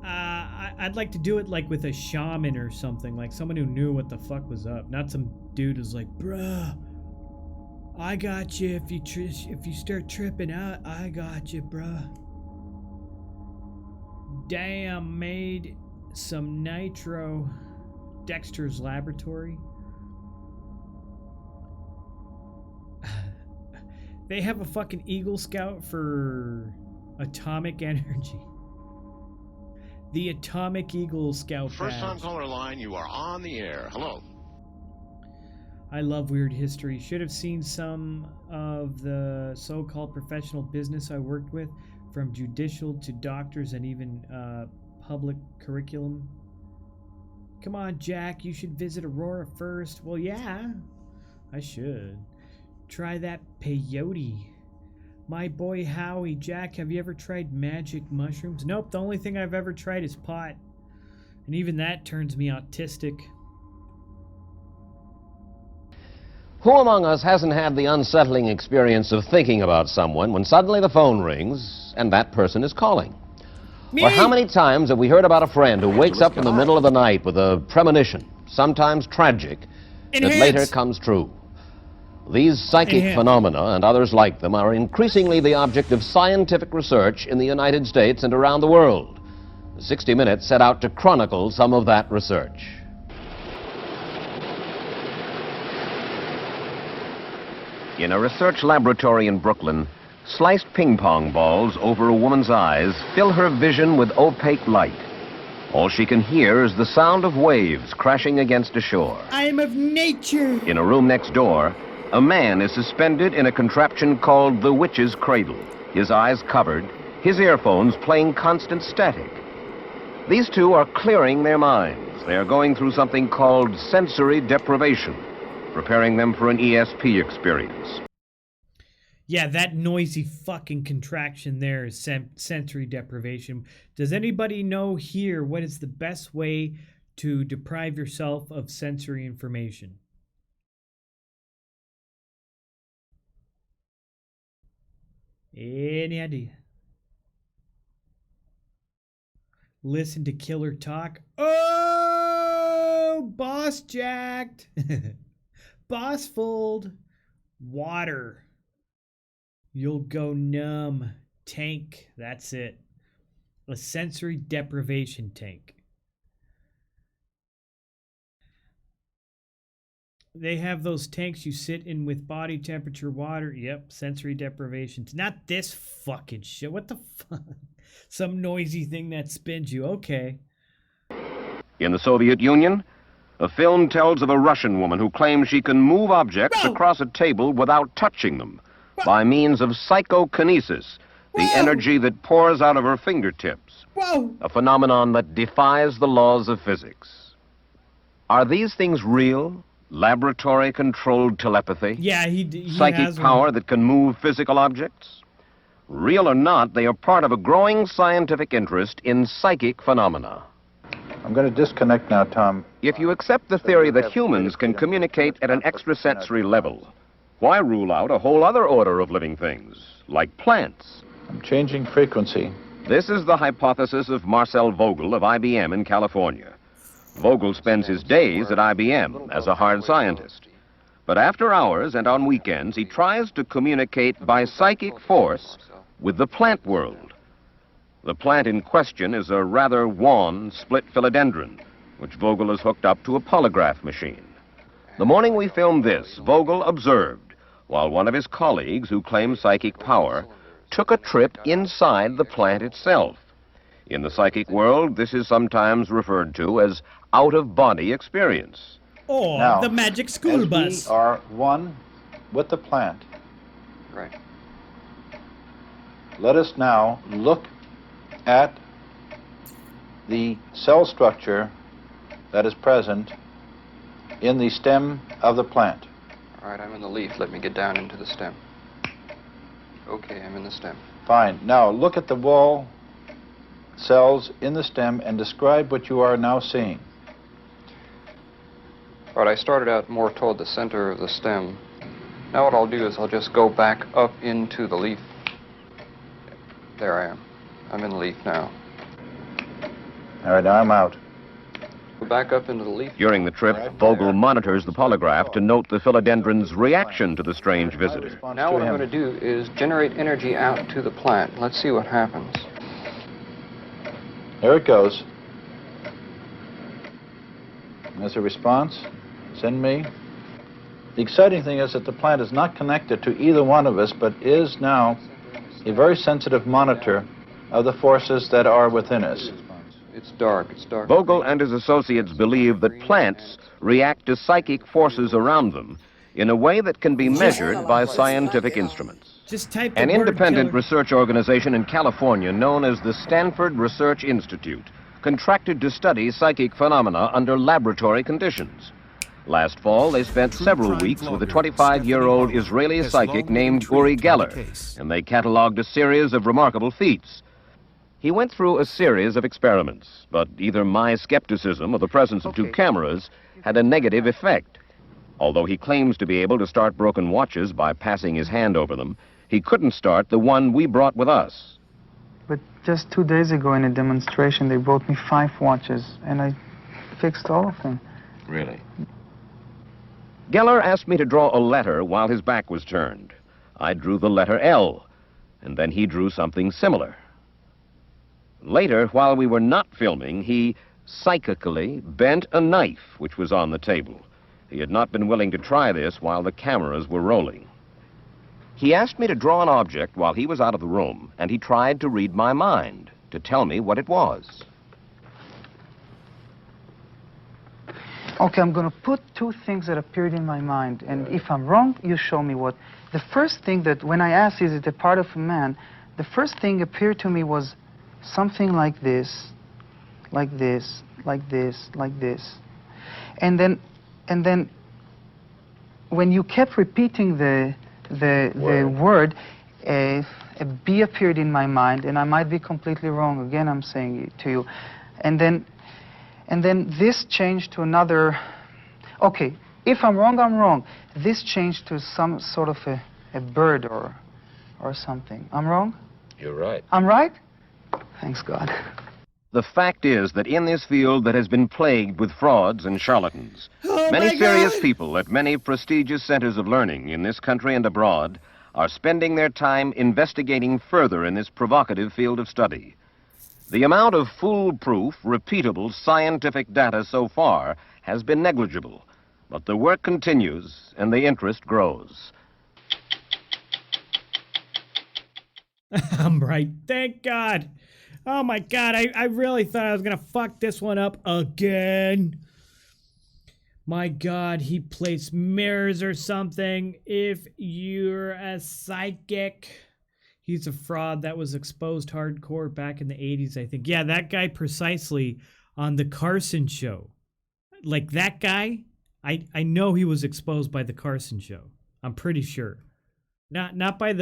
I'd like to do it like with a shaman or something, like someone who knew what the fuck was up, not some dude who's like, bruh, I got you. If you start tripping out, I got you, bruh. Damn, made some nitro. Dexter's Laboratory. They have a fucking Eagle Scout for atomic energy. The Atomic Eagle Scout First time badge. caller line, you are on the air. Hello. I love weird history. Should have seen some of the so-called professional business I worked with, from judicial to doctors and even public curriculum. Come on, Jack, you should visit Aurora first. Well, yeah, I should. Try that peyote. My boy Howie. Jack, have you ever tried magic mushrooms? Nope, the only thing I've ever tried is pot. And even that turns me autistic. Who among us hasn't had the unsettling experience of thinking about someone when suddenly the phone rings and that person is calling? Me? Or how many times have we heard about a friend who wakes up in the middle of the night with a premonition, sometimes tragic, that later comes true? These psychic phenomena and others like them are increasingly the object of scientific research in the United States and around the world. 60 Minutes set out to chronicle some of that research. In a research laboratory in Brooklyn, sliced ping pong balls over a woman's eyes fill her vision with opaque light. All she can hear is the sound of waves crashing against a shore. I am of nature. In a room next door, a man is suspended in a contraption called the Witch's Cradle, his eyes covered, his earphones playing constant static. These two are clearing their minds. They are going through something called sensory deprivation, preparing them for an ESP experience. Yeah, that noisy fucking contraction there is sensory deprivation. Does anybody know here what is the best way to deprive yourself of sensory information? Any idea? Listen to killer talk. Oh, boss jacked. Boss fold. Water. You'll go numb. Tank. That's it. A sensory deprivation tank. They have those tanks you sit in with body temperature water. Yep, sensory deprivation. Not this fucking shit. What the fuck? Some noisy thing that spins you. Okay. In the Soviet Union, a film tells of a Russian woman who claims she can move objects across a table without touching them by means of psychokinesis, the energy that pours out of her fingertips, a phenomenon that defies the laws of physics. Are these things real? Laboratory-controlled telepathy? Yeah, he psychic has power one. that can move physical objects? Real or not, they are part of a growing scientific interest in psychic phenomena. I'm going to disconnect now, Tom. If you accept the theory that humans can communicate at an extrasensory level, why rule out a whole other order of living things, like plants? I'm changing frequency. This is the hypothesis of Marcel Vogel of IBM in California. Vogel spends his days at IBM as a hard scientist. But after hours and on weekends, he tries to communicate by psychic force with the plant world. The plant in question is a rather wan split philodendron, which Vogel has hooked up to a polygraph machine. The morning we filmed this, Vogel observed, while one of his colleagues, who claims psychic power, took a trip inside the plant itself. In the psychic world, this is sometimes referred to as out-of-body experience. Or Now, the magic school bus. We are one with the plant. Right. Let us now look at the cell structure that is present in the stem of the plant. All right, I'm in the leaf. Let me get down into the stem. Okay, I'm in the stem. Fine. Now look at the wall cells in the stem and describe what you are now seeing. All right, I started out more toward the center of the stem. Now what I'll do is I'll just go back up into the leaf. There I am. I'm in the leaf now. All right, now I'm out. Go back up into the leaf. During the trip, Vogel monitors the polygraph to note the philodendron's reaction to the strange visitor. Now what I'm going to do is generate energy out to the plant. Let's see what happens. There it goes. As a response, send me. The exciting thing is that the plant is not connected to either one of us, but is now a very sensitive monitor of the forces that are within us. It's dark. It's dark. Vogel and his associates believe that plants react to psychic forces around them in a way that can be measured by scientific instruments. Just type the An word independent killer. research organization in California known as the Stanford Research Institute contracted to study psychic phenomena under laboratory conditions. Last fall, they spent several weeks with a 25-year-old Israeli psychic named Uri Geller, and they cataloged a series of remarkable feats. He went through a series of experiments, but either my skepticism or the presence of two cameras had a negative effect. Although he claims to be able to start broken watches by passing his hand over them, he couldn't start the one we brought with us. But just 2 days ago in a demonstration, they brought me 5 watches, and I fixed all of them. Really? Geller asked me to draw a letter while his back was turned. I drew the letter L, and then he drew something similar. Later, while we were not filming, he psychically bent a knife which was on the table. He had not been willing to try this while the cameras were rolling. He asked me to draw an object while he was out of the room, and he tried to read my mind, to tell me what it was. Okay, I'm going to put two things that appeared in my mind, and if I'm wrong, you show me what. The first thing that, when I asked, is it a part of a man, the first thing appeared to me was something like this, like this, like this, like this. And then when you kept repeating the word, a bee appeared in my mind, and I might be completely wrong. Again, I'm saying it to you. And then this changed to another. Okay, if I'm wrong, I'm wrong. This changed to some sort of a bird or something. I'm wrong? You're right. I'm right? Thanks God. The fact is that in this field that has been plagued with frauds and charlatans, many serious people at many prestigious centers of learning in this country and abroad are spending their time investigating further in this provocative field of study. The amount of foolproof, repeatable scientific data so far has been negligible, but the work continues and the interest grows. I'm right. Thank God. Oh my God, I really thought I was gonna fuck this one up again. My God, he placed mirrors or something. If you're a psychic, he's a fraud that was exposed hardcore back in the 80s, I think. Yeah, that guy precisely on the Carson show. Like that guy, I know he was exposed by the Carson show. I'm pretty sure. Not by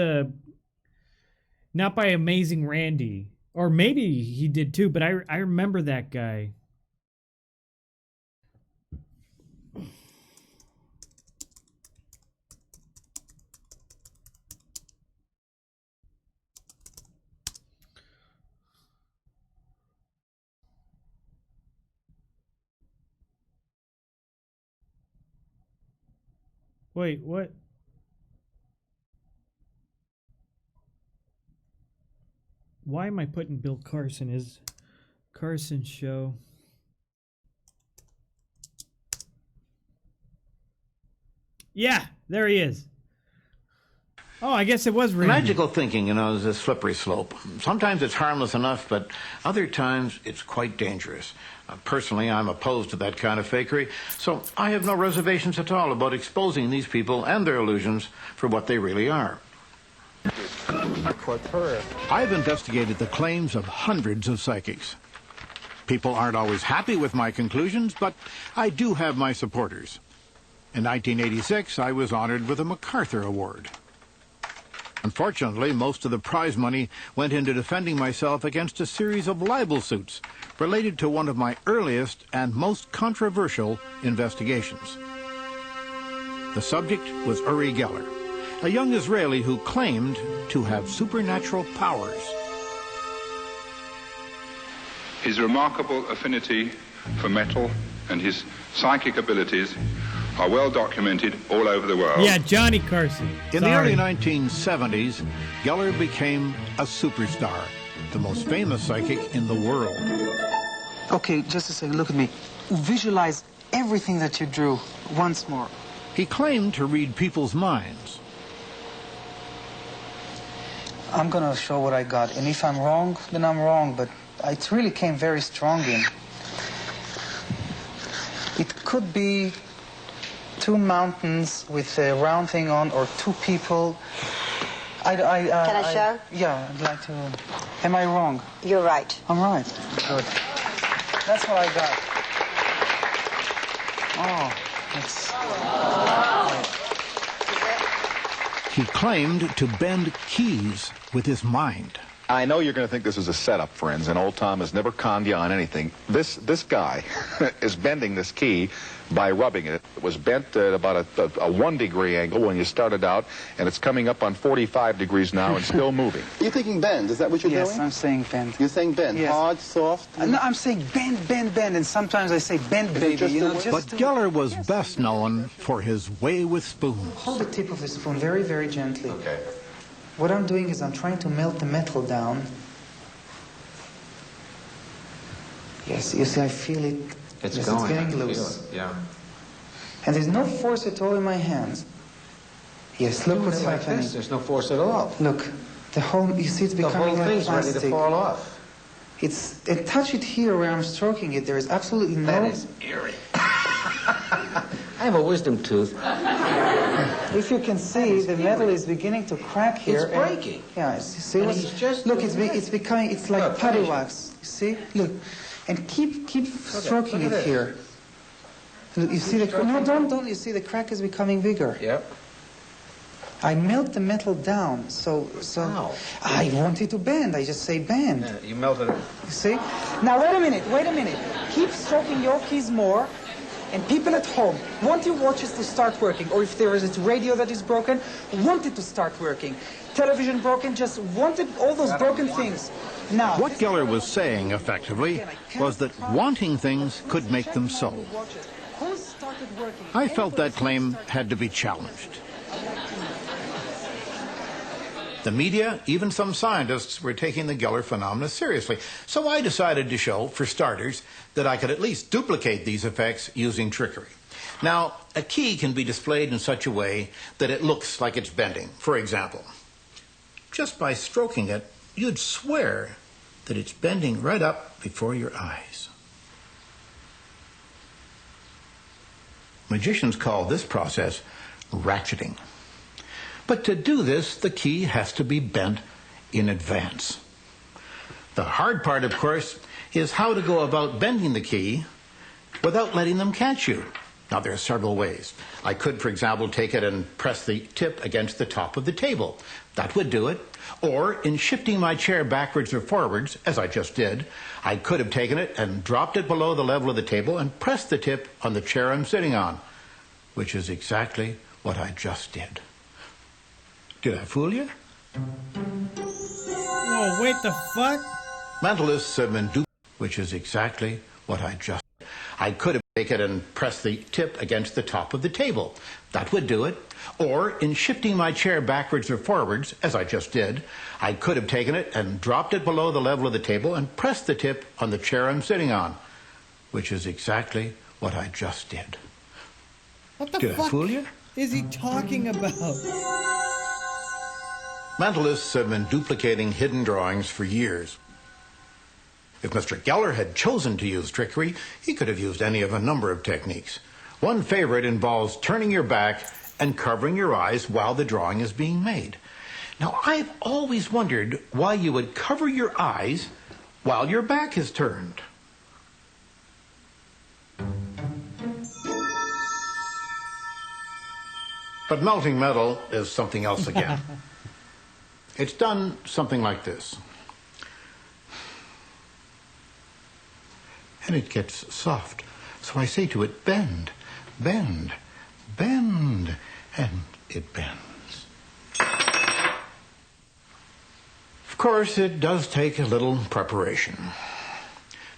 Amazing Randy. Or maybe he did too, but I remember that guy. Wait, what? Why am I putting Bill Carson? His Carson show. Yeah, there he is. Oh, I guess it was Randy. Magical thinking, you know, is a slippery slope. Sometimes it's harmless enough, but other times it's quite dangerous. Personally, I'm opposed to that kind of fakery, so I have no reservations at all about exposing these people and their illusions for what they really are. I've investigated the claims of hundreds of psychics. People aren't always happy with my conclusions, but I do have my supporters. In 1986, I was honored with a MacArthur Award. Unfortunately, most of the prize money went into defending myself against a series of libel suits related to one of my earliest and most controversial investigations. The subject was Uri Geller, a young Israeli who claimed to have supernatural powers. His remarkable affinity for metal and his psychic abilities are well documented all over the world. Yeah, Johnny Carson. In the early 1970s, Geller became a superstar, the most famous psychic in the world. Okay, just a second, look at me. Visualize everything that you drew once more. He claimed to read people's minds. I'm gonna show what I got, and if I'm wrong, then I'm wrong, but it really came very strong in. It could be two mountains with a round thing on, or two people. Can I show? Yeah, I'd like to. Am I wrong? You're right. I'm right. Good. That's what I got. Oh, it's... He claimed to bend keys with his mind. I know you're going to think this is a setup, friends, and old Tom has never conned you on anything. This guy is bending this key by rubbing it. It was bent at about a 1 degree angle when you started out, and it's coming up on 45 degrees now and still moving. You're thinking bend, is that what you're doing? Yes, I'm saying bend. You're saying bend, yes. Hard, soft? No, I'm saying bend, bend, bend, and sometimes I say bend, baby. You know, but Geller was best known for his way with spoons. Hold the tip of the spoon very, very gently. Okay. What I'm doing is I'm trying to melt the metal down. Yes, you see, I feel it. It's getting loose. Yeah. And there's no force at all in my hands. Yes, look what's like happening. this, there's no force at all. Look, the whole, you see it's becoming like thing's plastic. ready to fall off. It's, and touch it here where I'm stroking it. There is absolutely no... That is eerie. I have a wisdom tooth. If you can see, the metal is beginning to crack here. It's breaking. Yeah, see, And he's just look, it's becoming, it's like putty wax. You see? Look, and keep stroking look at it here. Look, you see the no, don't. You see the crack is becoming bigger. Yep. I melt the metal down, so Ow. I want it to bend. I just say bend. Yeah, you melted it. You see? Now wait a minute. Keep stroking your keys more. And people at home want your watches to start working, or if there is a radio that is broken, want it to start working. Television broken, just wanted all those broken things. Now, what Geller was saying, effectively, was that wanting things could make them so. I felt that claim had to be challenged. The media, even some scientists, were taking the Geller phenomena seriously. So I decided to show, for starters, that I could at least duplicate these effects using trickery. Now, a key can be displayed in such a way that it looks like it's bending. For example, just by stroking it, you'd swear that it's bending right up before your eyes. Magicians call this process ratcheting. But to do this, the key has to be bent in advance. The hard part, of course, is how to go about bending the key without letting them catch you. Now, there are several ways. I could, for example, take it and press the tip against the top of the table. That would do it. Or, in shifting my chair backwards or forwards, as I just did, I could have taken it and dropped it below the level of the table and pressed the tip on the chair I'm sitting on, which is exactly what I just did. Did I fool you? Whoa, wait, the fuck? Mentalists have been duped, which is exactly what I just did. I could have taken it and pressed the tip against the top of the table. That would do it. Or, in shifting my chair backwards or forwards, as I just did, I could have taken it and dropped it below the level of the table and pressed the tip on the chair I'm sitting on, which is exactly what I just did. What the Did fuck I fool you? is he talking about? Mentalists have been duplicating hidden drawings for years. If Mr. Geller had chosen to use trickery, he could have used any of a number of techniques. One favorite involves turning your back and covering your eyes while the drawing is being made. Now, I've always wondered why you would cover your eyes while your back is turned. But melting metal is something else again. It's done something like this. And it gets soft. So I say to it, bend, bend, bend, and it bends. Of course, it does take a little preparation. In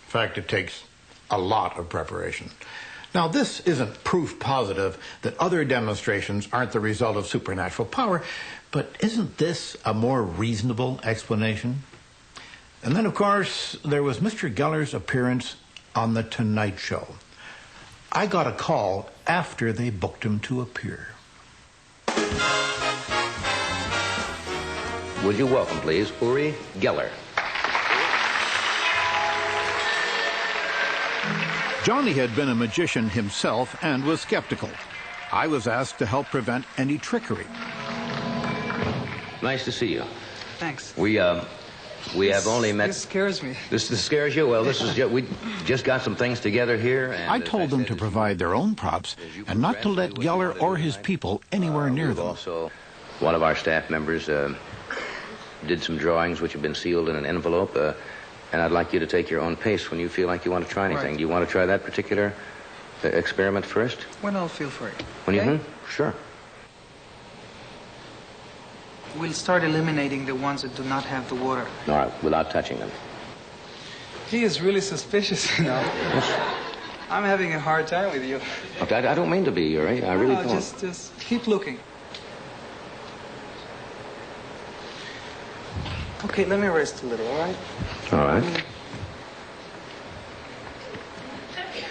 fact, it takes a lot of preparation. Now, this isn't proof positive that other demonstrations aren't the result of supernatural power, but isn't this a more reasonable explanation? And then, of course, there was Mr. Geller's appearance on The Tonight Show. I got a call after they booked him to appear. Would you welcome, please, Uri Geller. Johnny had been a magician himself and was skeptical. I was asked to help prevent any trickery. Nice to see you. Thanks. We have only met... This scares me. This scares you? Well, this is we just got some things together here. And I told them to provide their own props and not to let Geller or his people anywhere near them. Also, one of our staff members did some drawings which have been sealed in an envelope, and I'd like you to take your own pace when you feel like you want to try anything. Right. Do you want to try that particular experiment first? When I'll feel free. When okay? you... Sure. We'll start eliminating the ones that do not have the water. All right, without touching them. He is really suspicious, you know. Yes. I'm having a hard time with you. Okay, I don't mean to be, Uri. I really don't. Just keep looking. Okay, let me rest a little, all right? All right.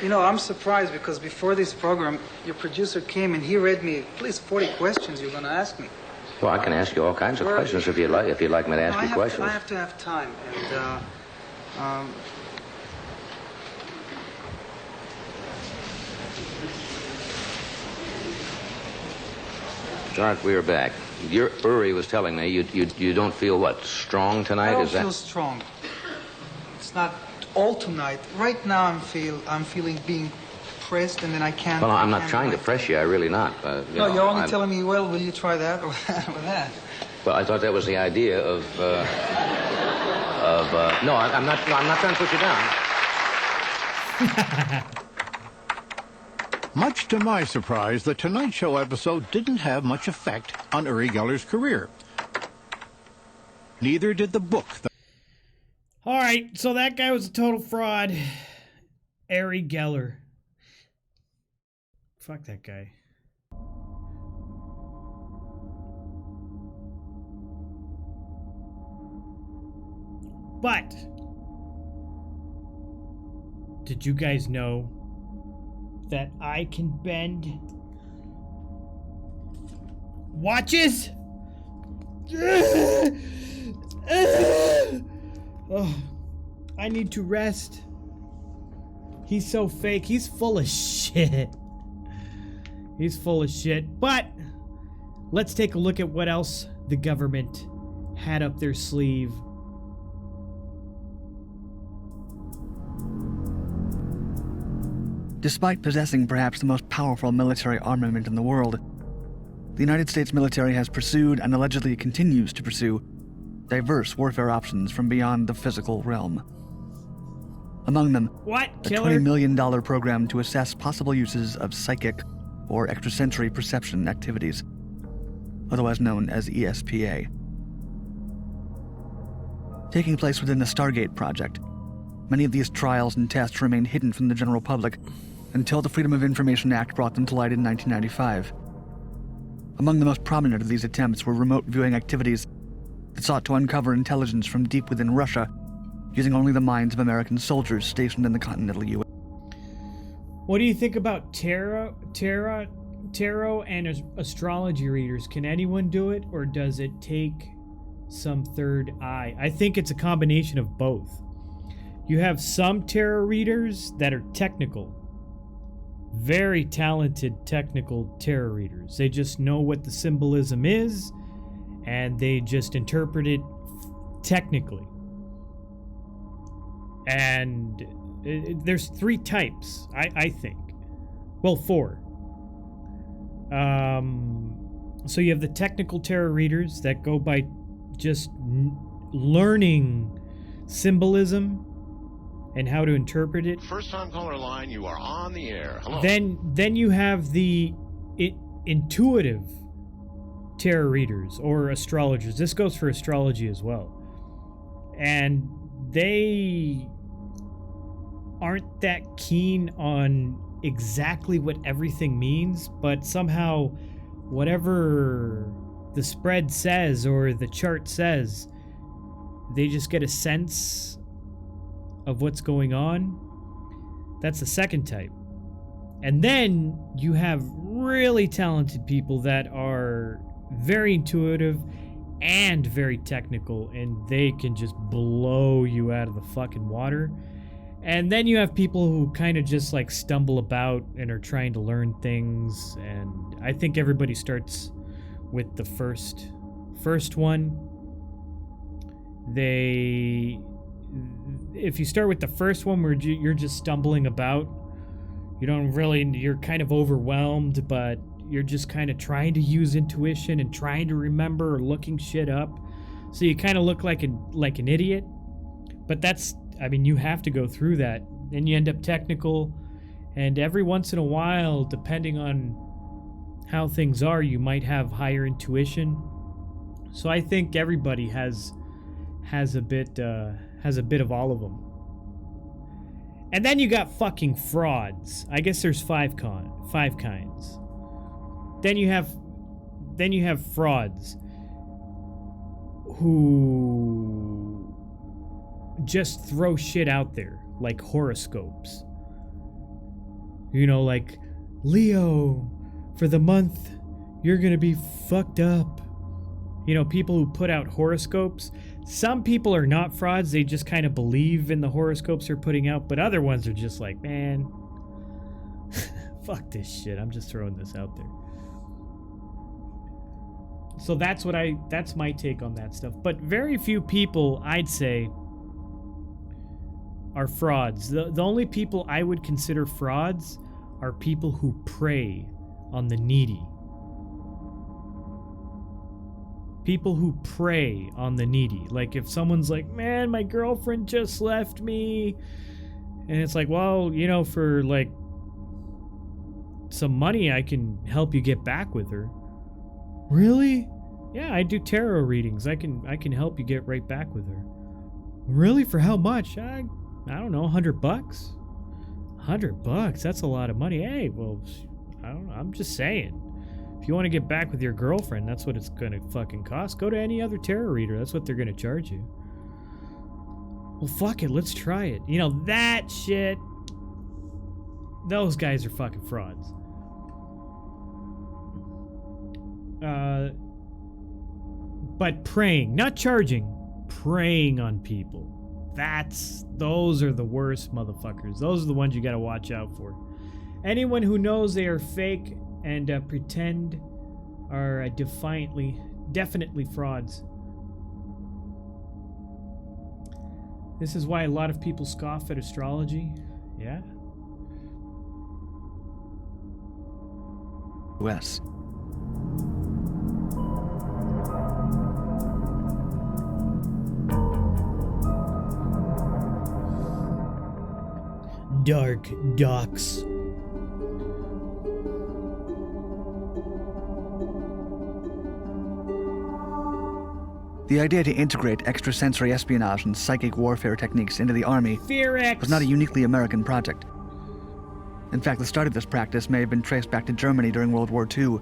You know, I'm surprised because before this program, your producer came and he read me at least 40 questions you're going to ask me. Well, I can ask you all kinds of questions if you'd like me to ask you questions. I have to have time. And, Stark, we are back. Uri was telling me you don't feel, what, strong tonight? I don't feel strong. It's not all tonight. Right now I'm feeling being pressed and then I can't... Well, I'm not trying to press you. I really not. You're only telling me, well, will you try that or that? Well, I thought that was the idea of no, I'm not trying to put you down. Much to my surprise, the Tonight Show episode didn't have much effect on Uri Geller's career. Neither did the book. All right, so that guy was a total fraud. Uri Geller. Fuck that guy. But did you guys know that I can bend watches? Oh, I need to rest. He's so fake. He's full of shit. He's full of shit. But let's take a look at what else the government had up their sleeve. Despite possessing perhaps the most powerful military armament in the world, the United States military has pursued and allegedly continues to pursue diverse warfare options from beyond the physical realm. Among them, a $20 million program to assess possible uses of psychic or extrasensory perception activities, otherwise known as ESPA. Taking place within the Stargate project, many of these trials and tests remained hidden from the general public until the Freedom of Information Act brought them to light in 1995. Among the most prominent of these attempts were remote viewing activities that sought to uncover intelligence from deep within Russia, using only the minds of American soldiers stationed in the continental U.S. What do you think about tarot and astrology readers? Can anyone do it, or does it take some third eye? I think it's a combination of both. You have some tarot readers that are technical, very talented technical tarot readers. They just know what the symbolism is, and they just interpret it technically. And there's 3 types, I think. Well, 4. So you have the technical tarot readers that go by just learning symbolism and how to interpret it. First time caller line, you are on the air. Hello. Then you have the intuitive tarot readers or astrologers. This goes for astrology as well. And they aren't that keen on exactly what everything means, but somehow whatever the spread says or the chart says, they just get a sense of what's going on. That's the second type. And then you have really talented people that are very intuitive and very technical, and they can just blow you out of the fucking water. And then you have people who kind of just like stumble about and are trying to learn things, and I think everybody starts with the first one. If you start with the first one where you're just stumbling about, you're kind of overwhelmed, but you're just kind of trying to use intuition and trying to remember or looking shit up. So you kind of look like an idiot. But you have to go through that. Then you end up technical, and every once in a while, depending on how things are, you might have higher intuition. So I think everybody has a bit of all of them. And then you got fucking frauds. I guess there's 5 kinds. Then you have frauds who just throw shit out there like horoscopes. You know, like, Leo, for the month, you're gonna be fucked up. You know, people who put out horoscopes. Some people are not frauds, they just kind of believe in the horoscopes they're putting out, but other ones are just like, man, fuck this shit, I'm just throwing this out there. So that's my take on that stuff. But very few people, I'd say, are frauds. The only people I would consider frauds are people who prey on the needy. People who prey on the needy. Like if someone's like, man, my girlfriend just left me. And it's like, well, you know, for like some money, I can help you get back with her. Really? Yeah, I do tarot readings. I can help you get right back with her. Really? For how much? I don't know, $100? $100? That's a lot of money. Hey, well, I don't know. I'm just saying. If you want to get back with your girlfriend, that's what it's gonna fucking cost. Go to any other tarot reader. That's what they're gonna charge you. Well, fuck it. Let's try it. You know, that shit. Those guys are fucking frauds. But preying, not charging, preying on people. Those are the worst motherfuckers. Those are the ones you gotta watch out for. Anyone who knows they are fake and pretend are definitely frauds. This is why a lot of people scoff at astrology. Yeah. US. Dark Docks. The idea to integrate extrasensory espionage and psychic warfare techniques into the Army was not a uniquely American project. In fact, the start of this practice may have been traced back to Germany during World War II,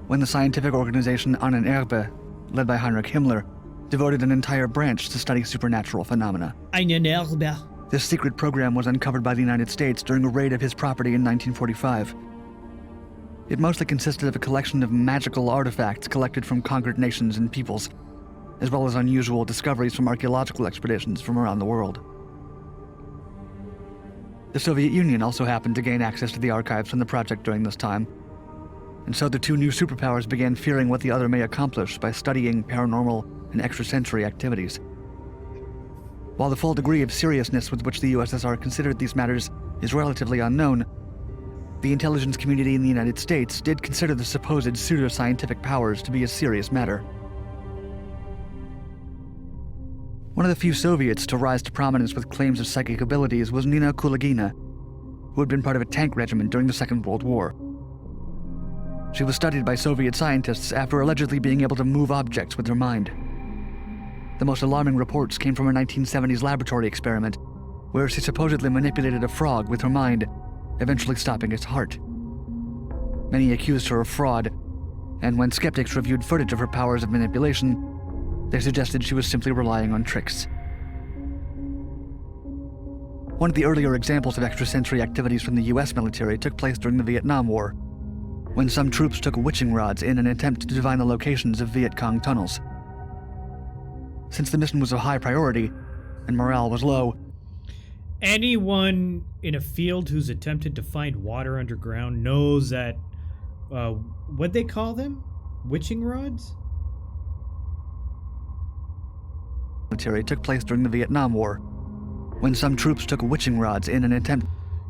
when the scientific organization Ahnenerbe, led by Heinrich Himmler, devoted an entire branch to study supernatural phenomena. Ahnenerbe. This secret program was uncovered by the United States during a raid of his property in 1945. It mostly consisted of a collection of magical artifacts collected from conquered nations and peoples, as well as unusual discoveries from archaeological expeditions from around the world. The Soviet Union also happened to gain access to the archives from the project during this time, and so the two new superpowers began fearing what the other may accomplish by studying paranormal and extrasensory activities. While the full degree of seriousness with which the USSR considered these matters is relatively unknown, the intelligence community in the United States did consider the supposed pseudoscientific powers to be a serious matter. One of the few Soviets to rise to prominence with claims of psychic abilities was Nina Kulagina, who had been part of a tank regiment during the Second World War. She was studied by Soviet scientists after allegedly being able to move objects with her mind. The most alarming reports came from a 1970s laboratory experiment, where she supposedly manipulated a frog with her mind, eventually stopping its heart. Many accused her of fraud, and when skeptics reviewed footage of her powers of manipulation, they suggested she was simply relying on tricks. One of the earlier examples of extrasensory activities from the US military took place during the Vietnam War, when some troops took witching rods in an attempt to divine the locations of Viet Cong tunnels. Since the mission was of high priority, and morale was low, anyone in a field who's attempted to find water underground knows that, what'd they call them? Witching rods? Military took place during the Vietnam War, when some troops took witching rods in an attempt.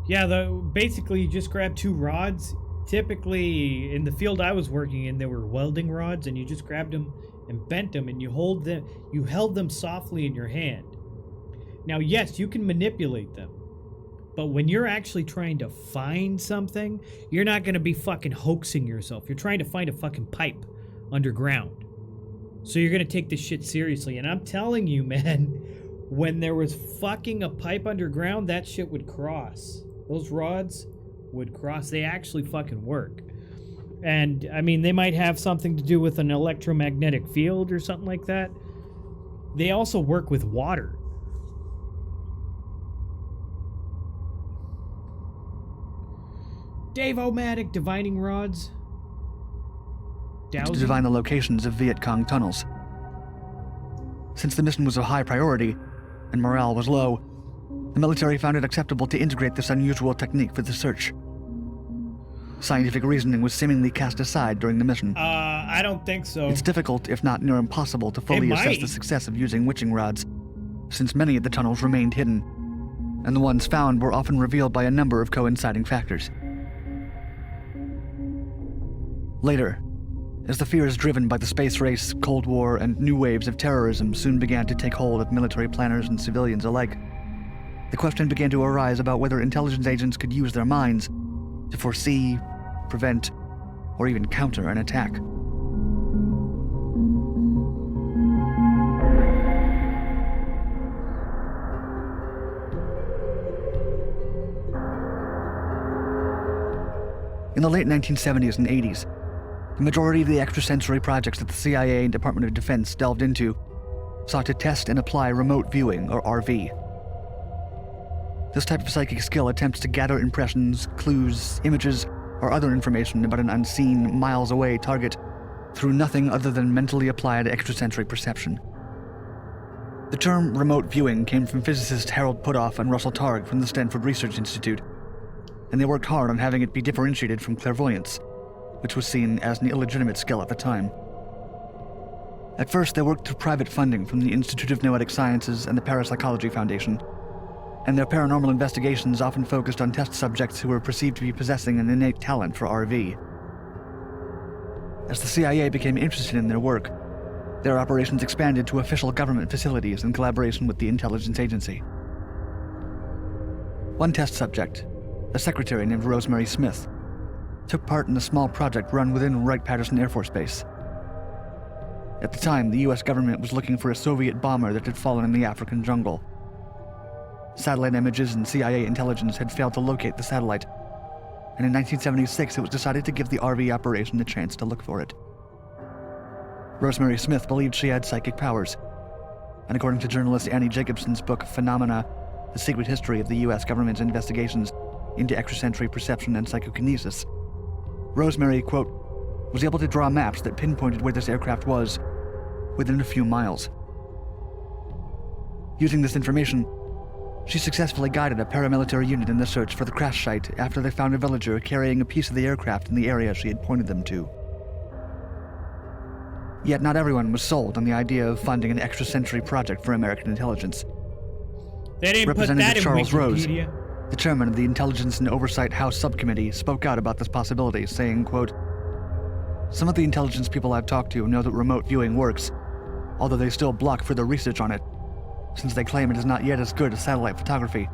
Yeah, basically you just grab two rods. Typically, in the field I was working in, there were welding rods, and you just grabbed them and bent them, and you held them softly in your hand. Now, yes, you can manipulate them, but when you're actually trying to find something, you're not going to be fucking hoaxing yourself. You're trying to find a fucking pipe underground. So you're going to take this shit seriously. And I'm telling you, man, when there was fucking a pipe underground, that shit would cross. Those rods would cross. They actually fucking work. And, I mean, they might have something to do with an electromagnetic field or something like that. They also work with water. Dave-O-Matic divining rods. To Dowsing. divine the locations of Viet Cong tunnels. Since the mission was of high priority and morale was low, the military found it acceptable to integrate this unusual technique for the search. Scientific reasoning was seemingly cast aside during the mission. I don't think so. It's difficult, if not near impossible, to fully assess the success of using witching rods, since many of the tunnels remained hidden, and the ones found were often revealed by a number of coinciding factors. Later, as the fears driven by the space race, Cold War, and new waves of terrorism soon began to take hold of military planners and civilians alike, the question began to arise about whether intelligence agents could use their minds to foresee, prevent, or even counter an attack. In the late 1970s and 80s, the majority of the extrasensory projects that the CIA and Department of Defense delved into sought to test and apply remote viewing, or RV. This type of psychic skill attempts to gather impressions, clues, images, or other information about an unseen, miles-away target through nothing other than mentally applied extrasensory perception. The term remote viewing came from physicists Harold Puthoff and Russell Targ from the Stanford Research Institute, and they worked hard on having it be differentiated from clairvoyance, which was seen as an illegitimate skill at the time. At first, they worked through private funding from the Institute of Noetic Sciences and the Parapsychology Foundation, and their paranormal investigations often focused on test subjects who were perceived to be possessing an innate talent for RV. As the CIA became interested in their work, their operations expanded to official government facilities in collaboration with the intelligence agency. One test subject, a secretary named Rosemary Smith, took part in a small project run within Wright-Patterson Air Force Base. At the time, the US government was looking for a Soviet bomber that had fallen in the African jungle. Satellite images and CIA intelligence had failed to locate the satellite, and in 1976 it was decided to give the RV operation a chance to look for it. Rosemary Smith believed she had psychic powers, and according to journalist Annie Jacobson's book Phenomena, The Secret History of the US Government's Investigations into Extrasensory Perception and Psychokinesis, Rosemary, quote, was able to draw maps that pinpointed where this aircraft was within a few miles. Using this information, she successfully guided a paramilitary unit in the search for the crash site after they found a villager carrying a piece of the aircraft in the area she had pointed them to. Yet not everyone was sold on the idea of funding an extrasensory project for American intelligence. They didn't put that Representative in Charles Rose, Wikipedia. the chairman of the Intelligence and Oversight House Subcommittee, spoke out about this possibility, saying, quote, "Some of the intelligence people I've talked to know that remote viewing works, although they still block further research on it, since they claim it is not yet as good as satellite photography.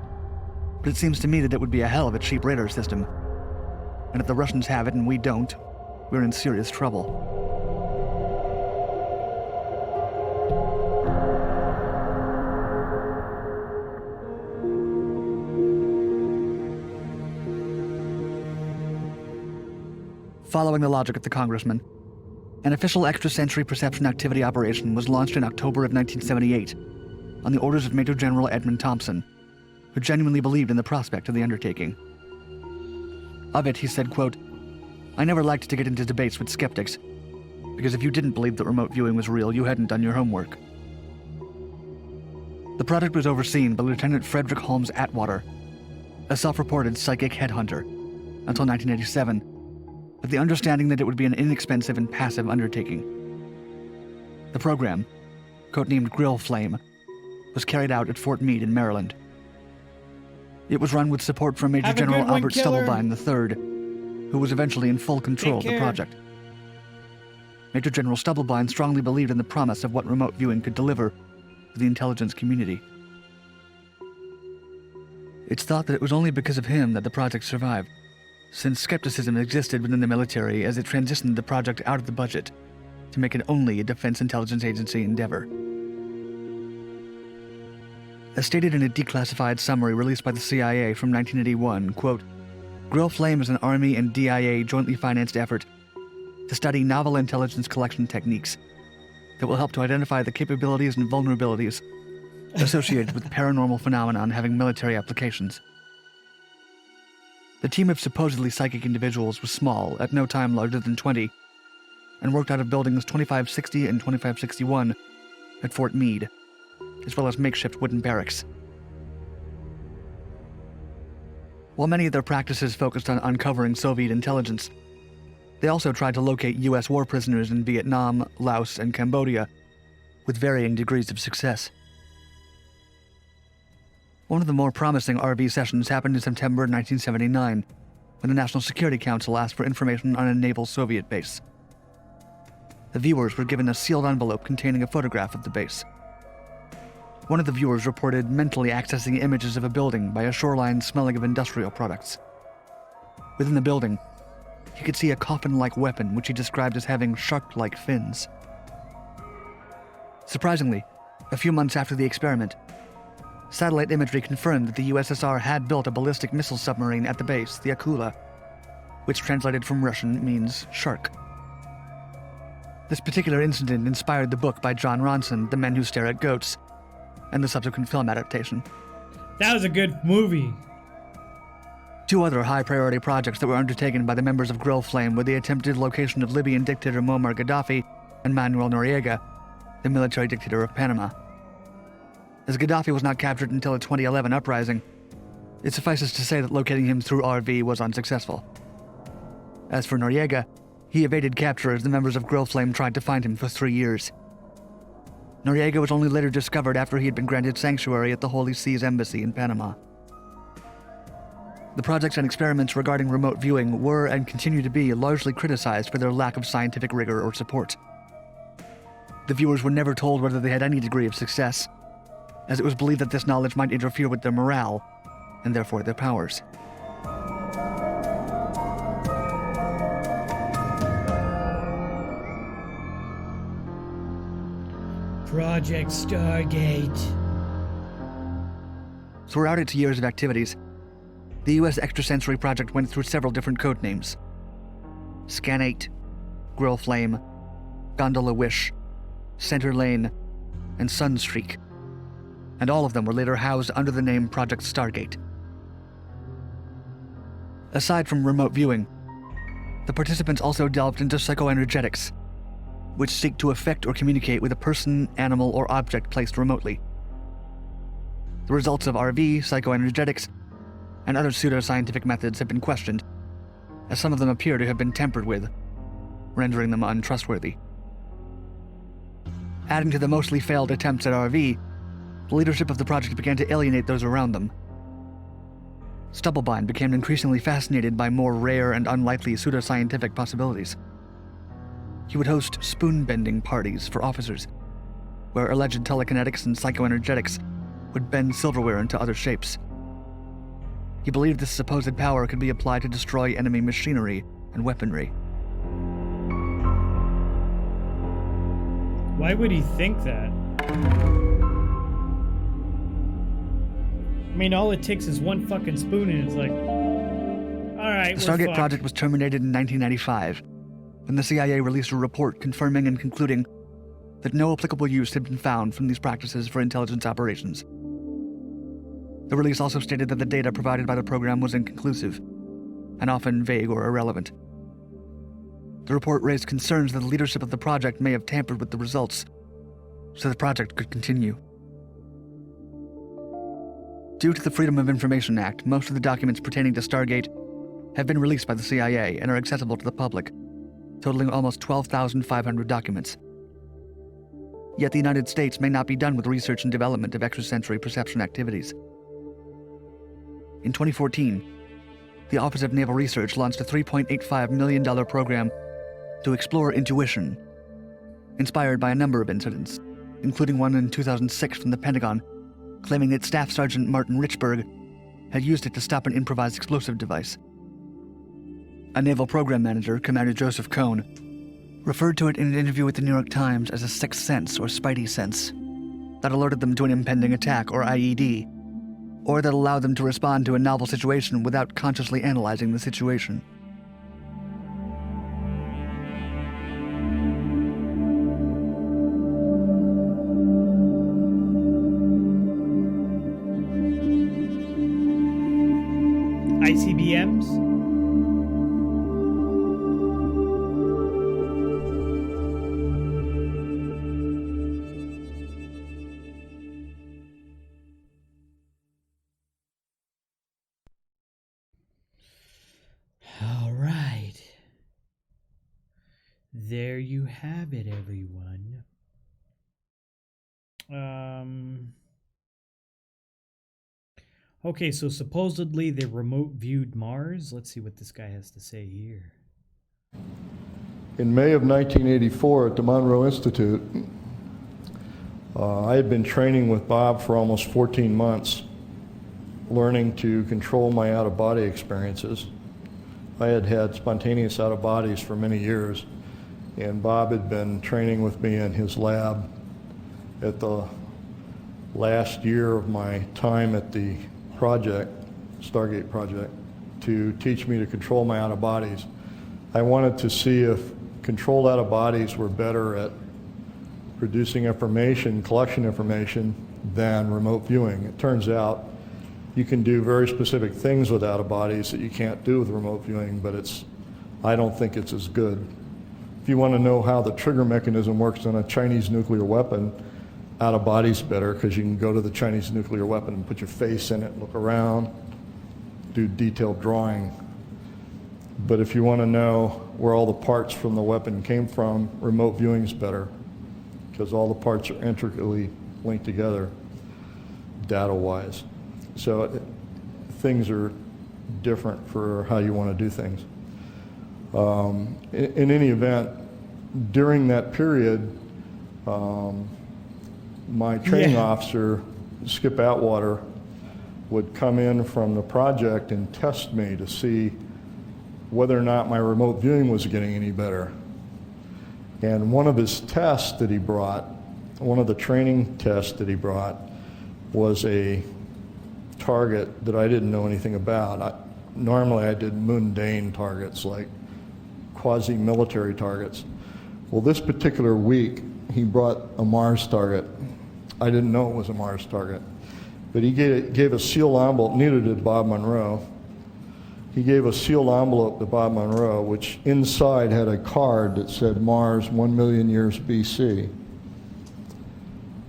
But it seems to me that it would be a hell of a cheap radar system. And if the Russians have it and we don't, we're in serious trouble." Following the logic of the congressman, an official extrasensory perception activity operation was launched in October of 1978 on the orders of Major General Edmund Thompson, who genuinely believed in the prospect of the undertaking. Of it, he said, quote, "I never liked to get into debates with skeptics, because if you didn't believe that remote viewing was real, you hadn't done your homework." The project was overseen by Lieutenant Frederick Holmes Atwater, a self-reported psychic headhunter, until 1987, with the understanding that it would be an inexpensive and passive undertaking. The program, codenamed Grill Flame, was carried out at Fort Meade in Maryland. It was run with support from Major General Albert Stubblebine III, who was eventually in full control of the project. Major General Stubblebine strongly believed in the promise of what remote viewing could deliver to the intelligence community. It's thought that it was only because of him that the project survived, since skepticism existed within the military as it transitioned the project out of the budget to make it only a Defense Intelligence Agency endeavor. As stated in a declassified summary released by the CIA from 1981, quote, "Grill Flame is an Army and DIA jointly financed effort to study novel intelligence collection techniques that will help to identify the capabilities and vulnerabilities associated with paranormal phenomenon having military applications." The team of supposedly psychic individuals was small, at no time larger than 20, and worked out of buildings 2560 and 2561 at Fort Meade, as well as makeshift wooden barracks. While many of their practices focused on uncovering Soviet intelligence, they also tried to locate U.S. war prisoners in Vietnam, Laos, and Cambodia, with varying degrees of success. One of the more promising RV sessions happened in September 1979, when the National Security Council asked for information on a naval Soviet base. The viewers were given a sealed envelope containing a photograph of the base. One of the viewers reported mentally accessing images of a building by a shoreline smelling of industrial products. Within the building, he could see a coffin-like weapon which he described as having shark-like fins. Surprisingly, a few months after the experiment, satellite imagery confirmed that the USSR had built a ballistic missile submarine at the base, the Akula, which translated from Russian means shark. This particular incident inspired the book by John Ronson, The Men Who Stare at Goats, and the subsequent film adaptation. That was a good movie. Two other high-priority projects that were undertaken by the members of Grill Flame were the attempted location of Libyan dictator Muammar Gaddafi and Manuel Noriega, the military dictator of Panama. As Gaddafi was not captured until the 2011 uprising, it suffices to say that locating him through RV was unsuccessful. As for Noriega, he evaded capture as the members of Grill Flame tried to find him for 3 years. Noriega was only later discovered after he had been granted sanctuary at the Holy See's embassy in Panama. The projects and experiments regarding remote viewing were and continue to be largely criticized for their lack of scientific rigor or support. The viewers were never told whether they had any degree of success, as it was believed that this knowledge might interfere with their morale, and therefore their powers. Project Stargate. Throughout its years of activities, the U.S. Extrasensory Project went through several different code names: Scan 8, Grill Flame, Gondola Wish, Center Lane, and Sunstreak, and all of them were later housed under the name Project Stargate. Aside from remote viewing, the participants also delved into psychoenergetics, which seek to affect or communicate with a person, animal, or object placed remotely. The results of RV, psychoenergetics, and other pseudoscientific methods have been questioned, as some of them appear to have been tampered with, rendering them untrustworthy. Adding to the mostly failed attempts at RV, the leadership of the project began to alienate those around them. Stubblebine became increasingly fascinated by more rare and unlikely pseudoscientific possibilities. He would host spoon-bending parties for officers, where alleged telekinetics and psychoenergetics would bend silverware into other shapes. He believed this supposed power could be applied to destroy enemy machinery and weaponry. Why would he think that? I mean, all it takes is one fucking spoon and it's like, alright, the Stargate project was terminated in 1995, when the CIA released a report confirming and concluding that no applicable use had been found from these practices for intelligence operations. The release also stated that the data provided by the program was inconclusive, and often vague or irrelevant. The report raised concerns that the leadership of the project may have tampered with the results, so the project could continue. Due to the Freedom of Information Act, most of the documents pertaining to Stargate have been released by the CIA and are accessible to the public, totaling almost 12,500 documents. Yet the United States may not be done with research and development of extrasensory perception activities. In 2014, the Office of Naval Research launched a $3.85 million program to explore intuition, inspired by a number of incidents, including one in 2006 from the Pentagon, claiming that Staff Sergeant Martin Richburg had used it to stop an improvised explosive device. A naval program manager, Commander Joseph Cohn, referred to it in an interview with the New York Times as a sixth sense or spidey sense that alerted them to an impending attack or IED, or that allowed them to respond to a novel situation without consciously analyzing the situation. I ICBMs? All right. There you have it, everyone. Okay, so supposedly they remote viewed Mars. Let's see what this guy has to say here. In May of 1984 at the Monroe Institute, I had been training with Bob for almost 14 months, learning to control my out-of-body experiences. I had had spontaneous out-of-bodies for many years, and Bob had been training with me in his lab at the last year of my time at the project, Stargate project, to teach me to control my out-of-bodies. I wanted to see if controlled out-of-bodies were better at producing information, collection information, than remote viewing. It turns out you can do very specific things with out-of-bodies that you can't do with remote viewing, but I don't think it's as good. If you want to know how the trigger mechanism works on a Chinese nuclear weapon, out-of-body's better, because you can go to the Chinese nuclear weapon and put your face in it, look around, do detailed drawing. But if you want to know where all the parts from the weapon came from, remote viewing's better, because all the parts are intricately linked together, data-wise. So things are different for how you want to do things. In any event, during that period, my training officer, Skip Atwater, would come in from the project and test me to see whether or not my remote viewing was getting any better. And one of his tests that he brought, one of the training tests that he brought, was a target that I didn't know anything about. Normally I did mundane targets, like quasi-military targets. Well, this particular week, he brought a Mars target. I didn't know it was a Mars target, but he gave a sealed envelope, neither did Bob Monroe. He gave a sealed envelope to Bob Monroe, which inside had a card that said Mars 1 million years BC.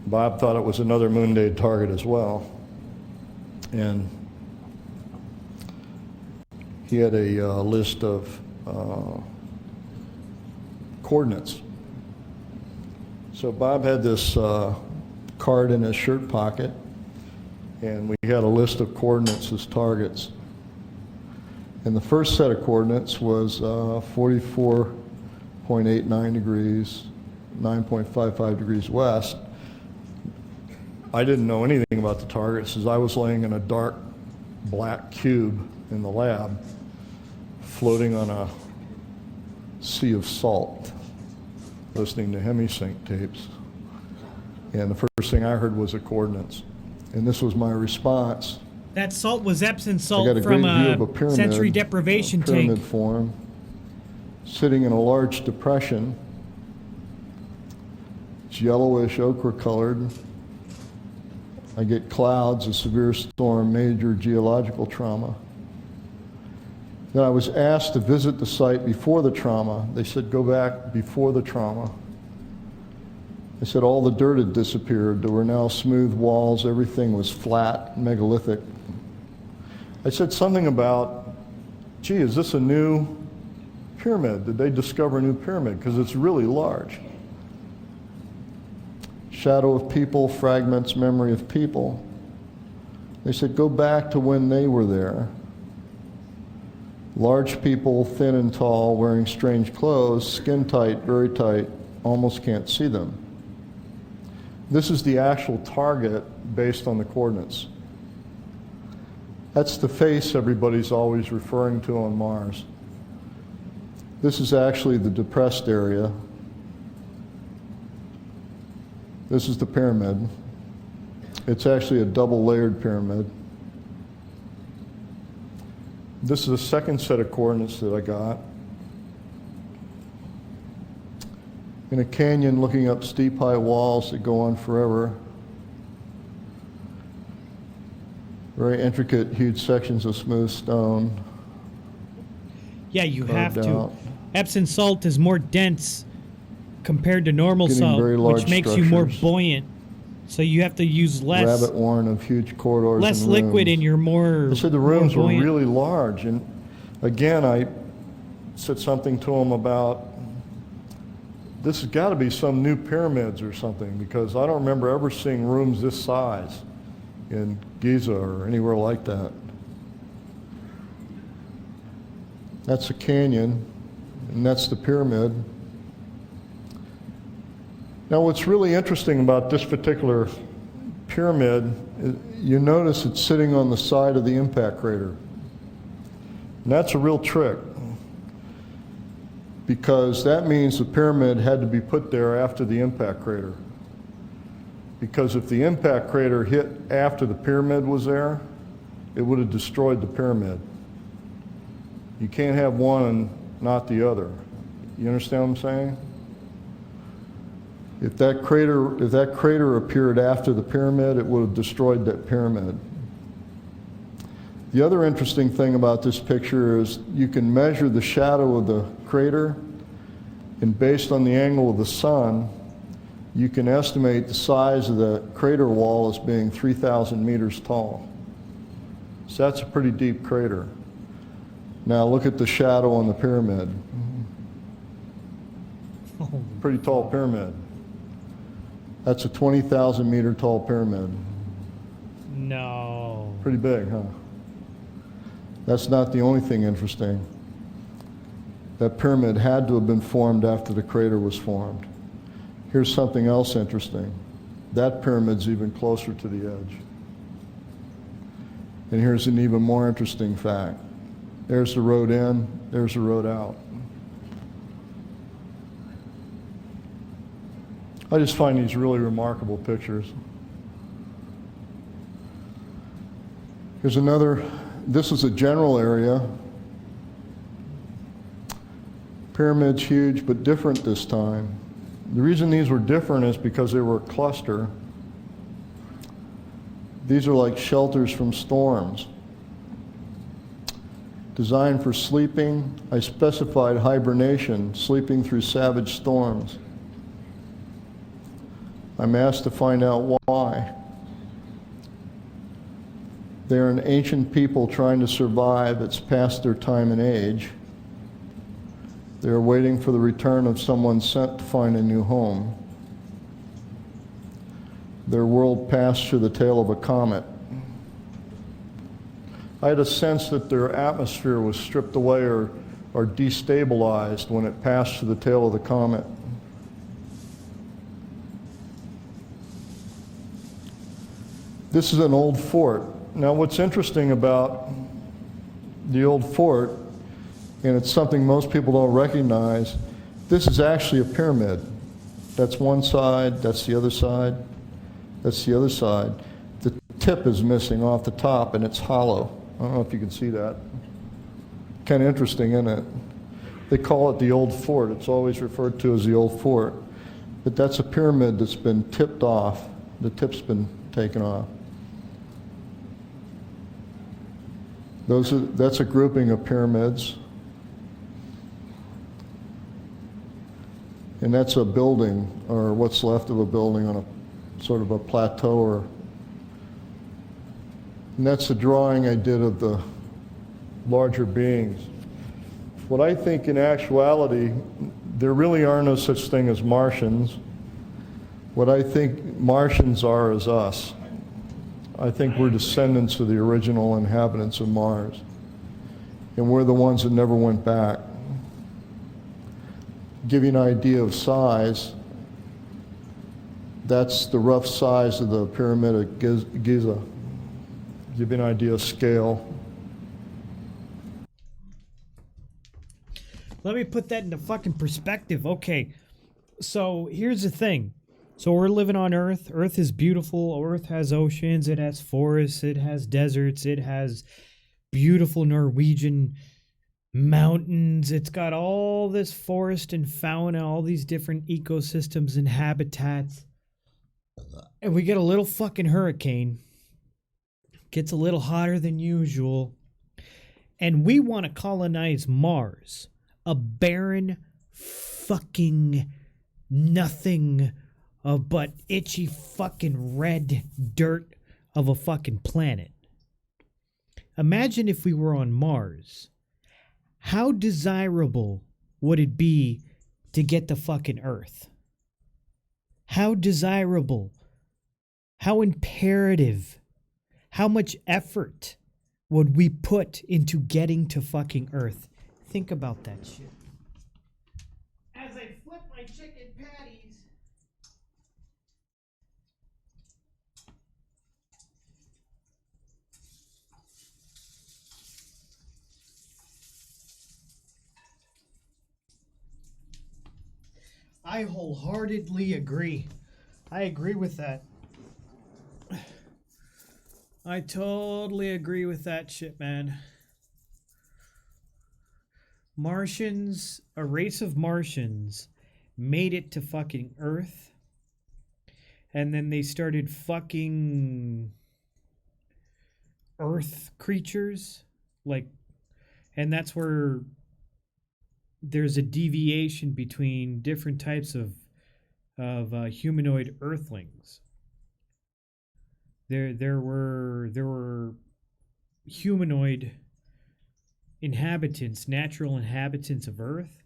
Bob thought it was another moon-day target as well. And he had a list of coordinates. So Bob had this card in his shirt pocket, and we had a list of coordinates as targets. And the first set of coordinates was 44.89 degrees, 9.55 degrees west. I didn't know anything about the targets, as I was laying in a dark black cube in the lab, floating on a sea of salt, listening to hemisync tapes. And the first thing I heard was the coordinates. And this was my response. That salt was Epsom salt I got a from great view of a a pyramid, sensory deprivation pyramid tank. form, sitting in a large depression. It's yellowish, ochre colored. I get clouds, a severe storm, major geological trauma. Then I was asked to visit the site before the trauma. They said, go back before the trauma. I said all the dirt had disappeared. There were now smooth walls. Everything was flat, megalithic. I said something about, gee, is this a new pyramid? Did they discover a new pyramid? Because it's really large. Shadow of people, fragments, memory of people. They said, go back to when they were there. Large people, thin and tall, wearing strange clothes, skin tight, very tight, almost can't see them. This is the actual target based on the coordinates. That's the face everybody's always referring to on Mars. This is actually the depressed area. This is the pyramid. It's actually a double-layered pyramid. This is a second set of coordinates that I got. In a canyon looking up steep, high walls that go on forever. Very intricate, huge sections of smooth stone. Yeah, you have carved to. out. Epsom salt is more dense compared to normal Getting salt, very large which makes you more structures. buoyant. So you have to use less Rabbit warren of huge corridors less and liquid rooms. and you're more. They said the more rooms were buoyant. really large, and again, I said something to them about this has got to be some new pyramids or something, because I don't remember ever seeing rooms this size in Giza or anywhere like that. That's a canyon, and that's the pyramid. Now, what's really interesting about this particular pyramid is you notice it's sitting on the side of the impact crater. And that's a real trick, because that means the pyramid had to be put there after the impact crater. Because if the impact crater hit after the pyramid was there, it would have destroyed the pyramid. You can't have one and not the other. You understand what I'm saying? If that crater appeared after the pyramid, it would have destroyed that pyramid. The other interesting thing about this picture is you can measure the shadow of the crater, and based on the angle of the sun, you can estimate the size of the crater wall as being 3,000 meters tall. So that's a pretty deep crater. Now look at the shadow on the pyramid. Pretty tall pyramid. That's a 20,000 meter tall pyramid. No. Pretty big, huh? That's not the only thing interesting. That pyramid had to have been formed after the crater was formed. Here's something else interesting. That pyramid's even closer to the edge. And here's an even more interesting fact. There's the road in, there's the road out. I just find these really remarkable pictures. Here's another, this is a general area. Pyramid's huge, but different this time. The reason these were different is because they were a cluster. These are like shelters from storms. Designed for sleeping, I specified hibernation, sleeping through savage storms. I'm asked to find out why. They're an ancient people trying to survive. It's past their time and age. They're waiting for the return of someone sent to find a new home. Their world passed through the tail of a comet. I had a sense that their atmosphere was stripped away or destabilized when it passed through the tail of the comet. This is an old fort. Now, what's interesting about the old fort, and it's something most people don't recognize, this is actually a pyramid. That's one side, that's the other side, that's the other side. The tip is missing off the top and it's hollow. I don't know if you can see that. Kind of interesting, isn't it? They call it the old fort. It's always referred to as the old fort. But that's a pyramid that's been tipped off. The tip's been taken off. That's a grouping of pyramids. And that's a building, or what's left of a building on a sort of a plateau. And that's the drawing I did of the larger beings. What I think in actuality, there really are no such thing as Martians. What I think Martians are is us. I think we're descendants of the original inhabitants of Mars. And we're the ones that never went back. Give you an idea of size, that's the rough size of the pyramid of Giza. Give you an idea of scale. Let me put that into fucking perspective. Okay, so here's the thing. So we're living on Earth. Earth is beautiful. Earth has oceans. It has forests. It has deserts. It has beautiful Norwegian mountains. It's got all this forest and fauna, all these different ecosystems and habitats. And we get a little fucking hurricane Gets a little hotter than usual. And we want to colonize Mars. A barren fucking nothing but itchy fucking red dirt of a fucking planet. Imagine if we were on Mars. How desirable would it be to get to fucking Earth? How desirable, how imperative, how much effort would we put into getting to fucking Earth? Think about that shit. As I flip my chicken patties. I wholeheartedly agree. I agree with that. I totally agree with that shit, man. Martians, a race of Martians, made it to fucking Earth. And then they started fucking Earth creatures. And that's where there's a deviation between different types of humanoid Earthlings. There were humanoid inhabitants, natural inhabitants of Earth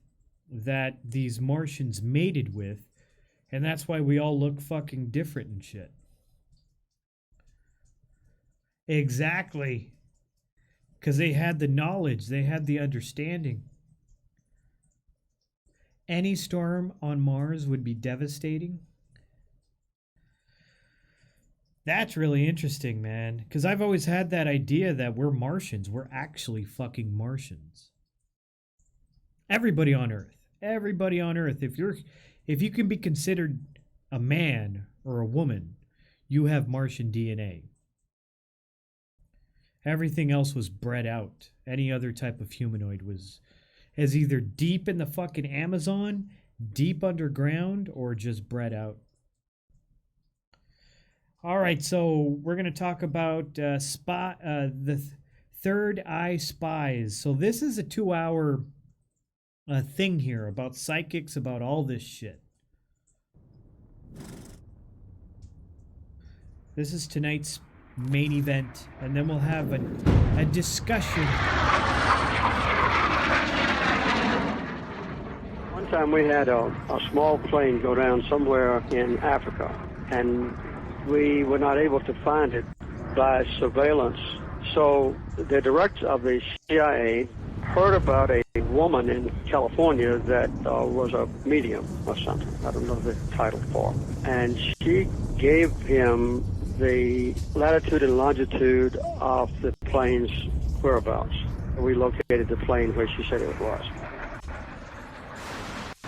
that these Martians mated with, and that's why we all look fucking different and shit. Exactly. Because they had the knowledge, they had the understanding. Any storm on Mars would be devastating. That's really interesting, man. Because I've always had that idea that we're Martians. We're actually fucking Martians. Everybody on Earth. Everybody on Earth. If you can be considered a man or a woman, you have Martian DNA. Everything else was bred out. Any other type of humanoid was either deep in the fucking Amazon, deep underground, or just bred out. All right, so we're going to talk about the Third Eye Spies. So this is a 2-hour thing here about psychics, about all this shit. This is tonight's main event, and then we'll have a discussion. One time we had a small plane go down somewhere in Africa, and we were not able to find it by surveillance. So the director of the CIA heard about a woman in California that was a medium or something. I don't know the title for. And she gave him the latitude and longitude of the plane's whereabouts. We located the plane where she said it was.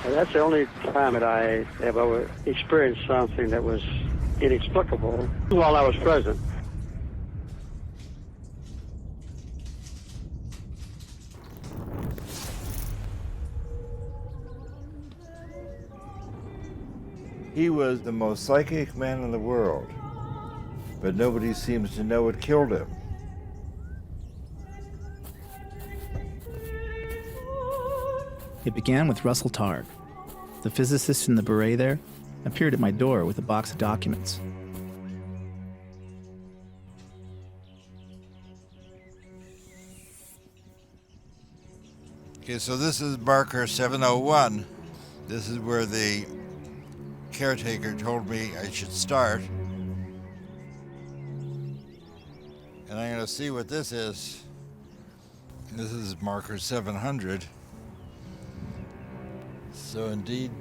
And that's the only time that I have ever experienced something that was inexplicable while I was present. He was the most psychic man in the world, but nobody seems to know what killed him. It began with Russell Targ. The physicist in the beret there appeared at my door with a box of documents. Okay, so this is marker 701. This is where the caretaker told me I should start. And I'm going to see what this is. This is marker 700. So indeed,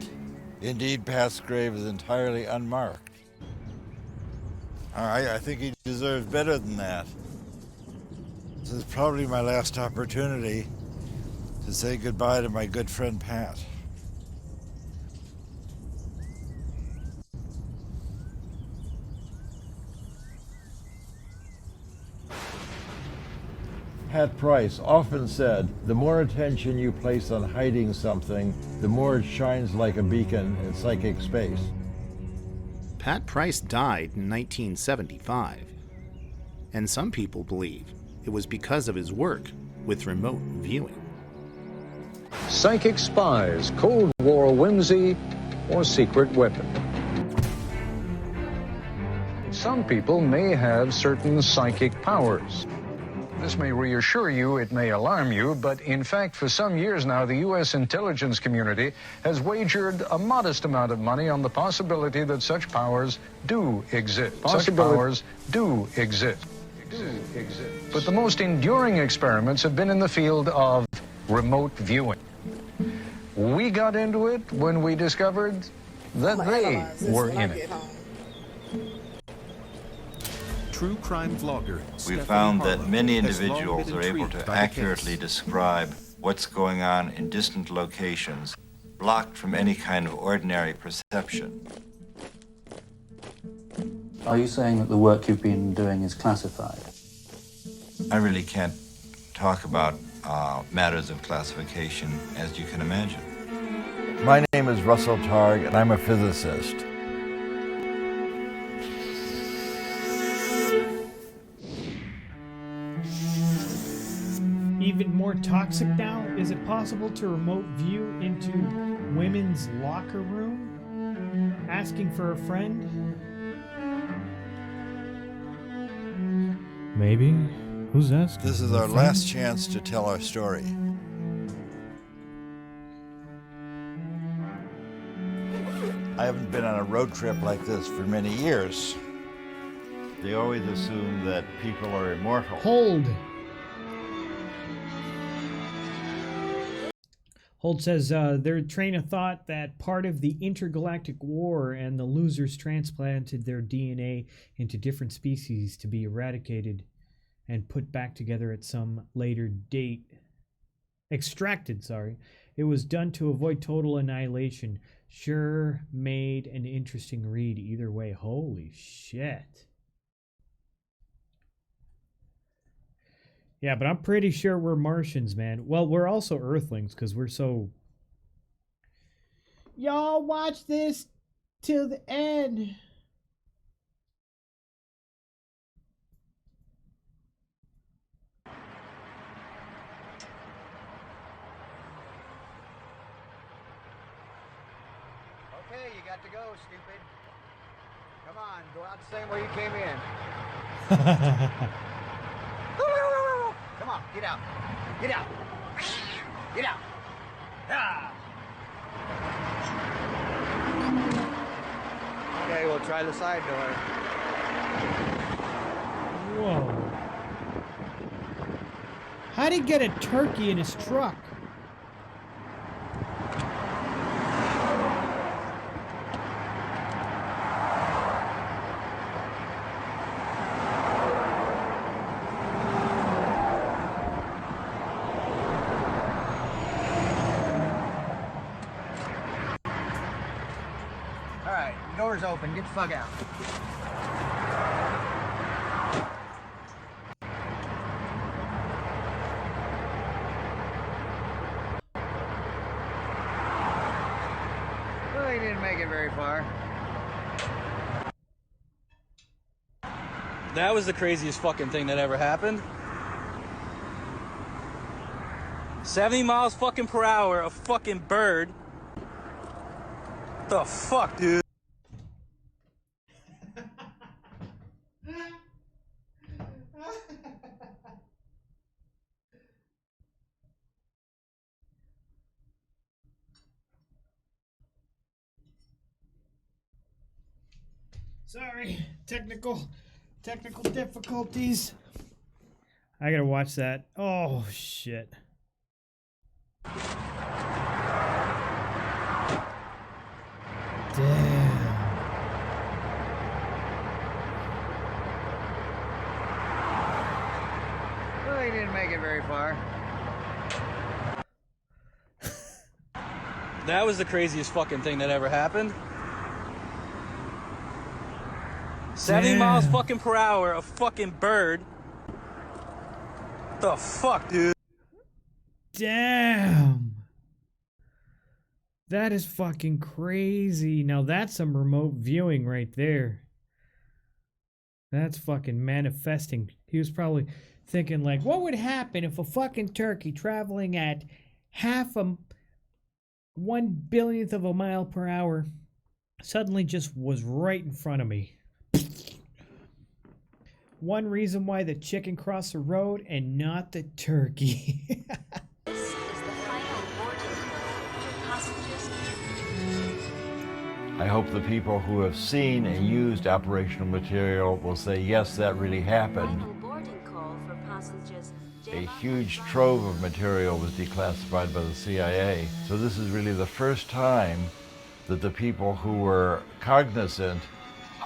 Pat's grave is entirely unmarked. All right, I think he deserves better than that. This is probably my last opportunity to say goodbye to my good friend Pat. Pat Price often said, the more attention you place on hiding something, the more it shines like a beacon in psychic space. Pat Price died in 1975. and some people believe it was because of his work with remote viewing. Psychic spies, Cold War whimsy, or secret weapon. Some people may have certain psychic powers. This may reassure you, it may alarm you, but in fact, for some years now, the U.S. intelligence community has wagered a modest amount of money on the possibility that such powers do exist. Such powers do exist. But the most enduring experiments have been in the field of remote viewing. We got into it when we discovered that they were in it. True crime vlogger. We found that many individuals are able to accurately describe what's going on in distant locations, blocked from any kind of ordinary perception. Are you saying that the work you've been doing is classified? I really can't talk about matters of classification, as you can imagine. My name is Russell Targ, and I'm a physicist. Even more toxic now? Is it possible to remote view into women's locker room? Asking for a friend? Maybe. Who's asking? This is our last chance to tell our story. I haven't been on a road trip like this for many years. They always assume that people are immortal. Hold. Hold says their train of thought that part of the intergalactic war and the losers transplanted their DNA into different species to be eradicated and put back together at some later date. Extracted, sorry. It was done to avoid total annihilation. Sure made an interesting read either way. Holy shit. Yeah, but I'm pretty sure we're Martians, man. Well, we're also Earthlings because we're so... Y'all watch this till the end. Okay, you got to go, stupid. Come on, go out the same way you came in. Come on, get out. Get out. Get out. Ah. Okay, we'll try the side door. Whoa. How'd he get a turkey in his truck? Door's open. Get the fuck out. Well, he didn't make it very far. That was the craziest fucking thing that ever happened. 70 miles fucking per hour, a fucking bird. The fuck, dude? Sorry, technical difficulties. I gotta watch that. Oh shit. Damn. Well, he didn't make it very far. That was the craziest fucking thing that ever happened. 70 miles fucking per hour, a fucking bird. The fuck, dude? Damn. That is fucking crazy. Now that's some remote viewing right there. That's fucking manifesting. He was probably thinking like, what would happen if a fucking turkey traveling at 1/1000th of a mile per hour suddenly just was right in front of me. One reason why the chicken crossed the road and not the turkey. I hope the people who have seen and used operational material will say, yes, that really happened. A huge trove of material was declassified by the CIA. So this is really the first time that the people who were cognizant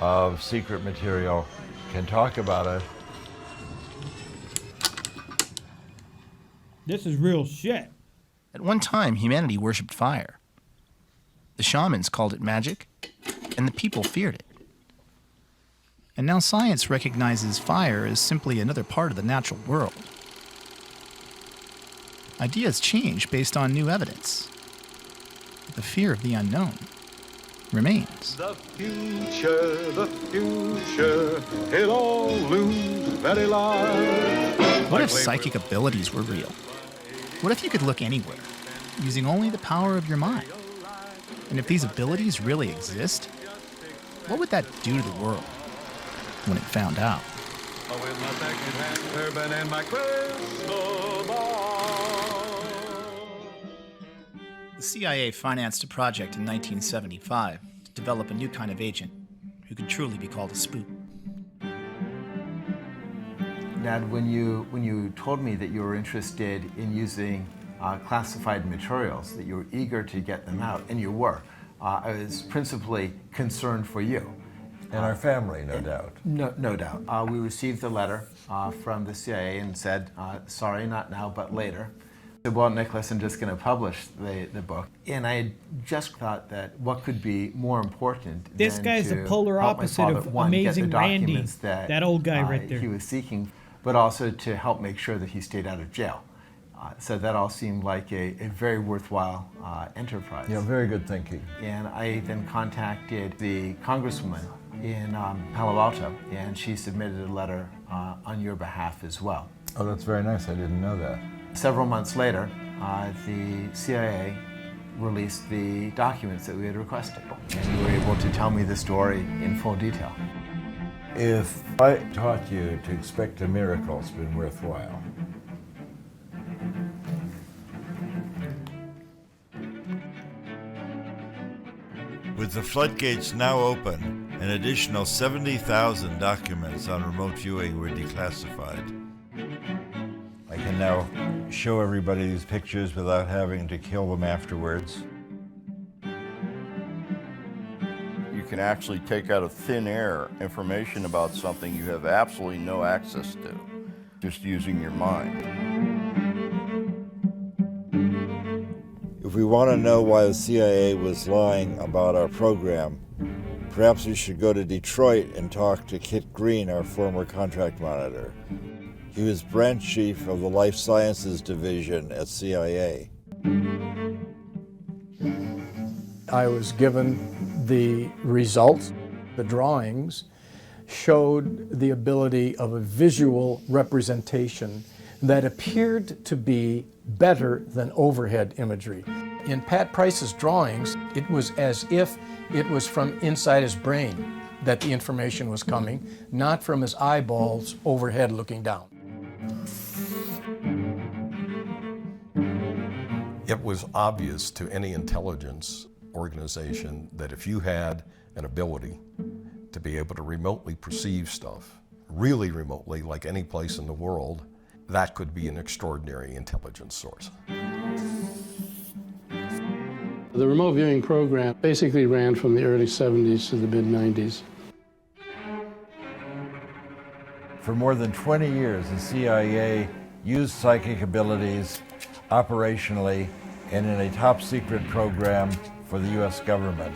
of secret material can talk about it. This is real shit. At one time, humanity worshipped fire. The shamans called it magic, and the people feared it. And now science recognizes fire as simply another part of the natural world. Ideas change based on new evidence. But the fear of the unknown remains. The future, it all looms very large. What if psychic abilities were real? What if you could look anywhere, using only the power of your mind? And if these abilities really exist, what would that do to the world when it found out? With my second-hand turban and my crystal ball. The CIA financed a project in 1975 to develop a new kind of agent who could truly be called a spook. Dad, when you told me that you were interested in using classified materials, that you were eager to get them out, and you were, I was principally concerned for you. And our family, no doubt. No doubt. We received a letter from the CIA and said, sorry, not now, but later. Well, Nicholas, I'm just going to publish the book. And I just thought that what could be more important This than guy's to the polar help my opposite father, of one, get the Amazing Randy, documents that old guy right there. he was seeking, but also to help make sure that he stayed out of jail. So that all seemed like a very worthwhile enterprise. Yeah, very good thinking. And I then contacted the congresswoman in Palo Alto, and she submitted a letter on your behalf as well. Oh, that's very nice. I didn't know that. Several months later, the CIA released the documents that we had requested, and you were able to tell me the story in full detail. If I taught you to expect a miracle, it's been worthwhile. With the floodgates now open, an additional 70,000 documents on remote viewing were declassified. I can now show everybody these pictures without having to kill them afterwards. You can actually take out of thin air information about something you have absolutely no access to, just using your mind. If we want to know why the CIA was lying about our program, perhaps we should go to Detroit and talk to Kit Green, our former contract monitor. He was branch chief of the Life Sciences Division at CIA. I was given the results. The drawings showed the ability of a visual representation that appeared to be better than overhead imagery. In Pat Price's drawings, it was as if it was from inside his brain that the information was coming, not from his eyeballs overhead looking down. It was obvious to any intelligence organization that if you had an ability to be able to remotely perceive stuff, really remotely, like any place in the world, that could be an extraordinary intelligence source. The remote viewing program basically ran from the early 70s to the mid-90s. For more than 20 years, the CIA used psychic abilities operationally and in a top secret program for the US government.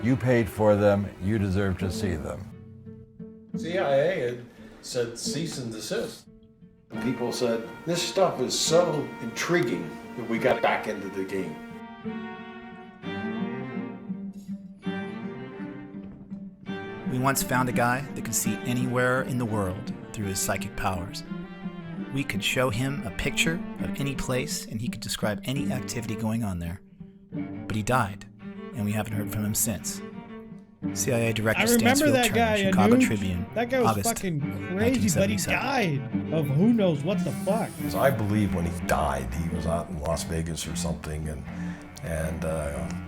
You paid for them, you deserve to see them. CIA had said cease and desist. People said, this stuff is so intriguing that we got back into the game. once found a guy that could see anywhere in the world through his psychic powers. We could show him a picture of any place and he could describe any activity going on there. But he died, and we haven't heard from him since. CIA Director I remember Stansfield that Turner, guy, Chicago Anuj. Tribune, That guy was August fucking crazy, but he 1977. died of who knows what the fuck. So I believe when he died, he was out in Las Vegas or something, and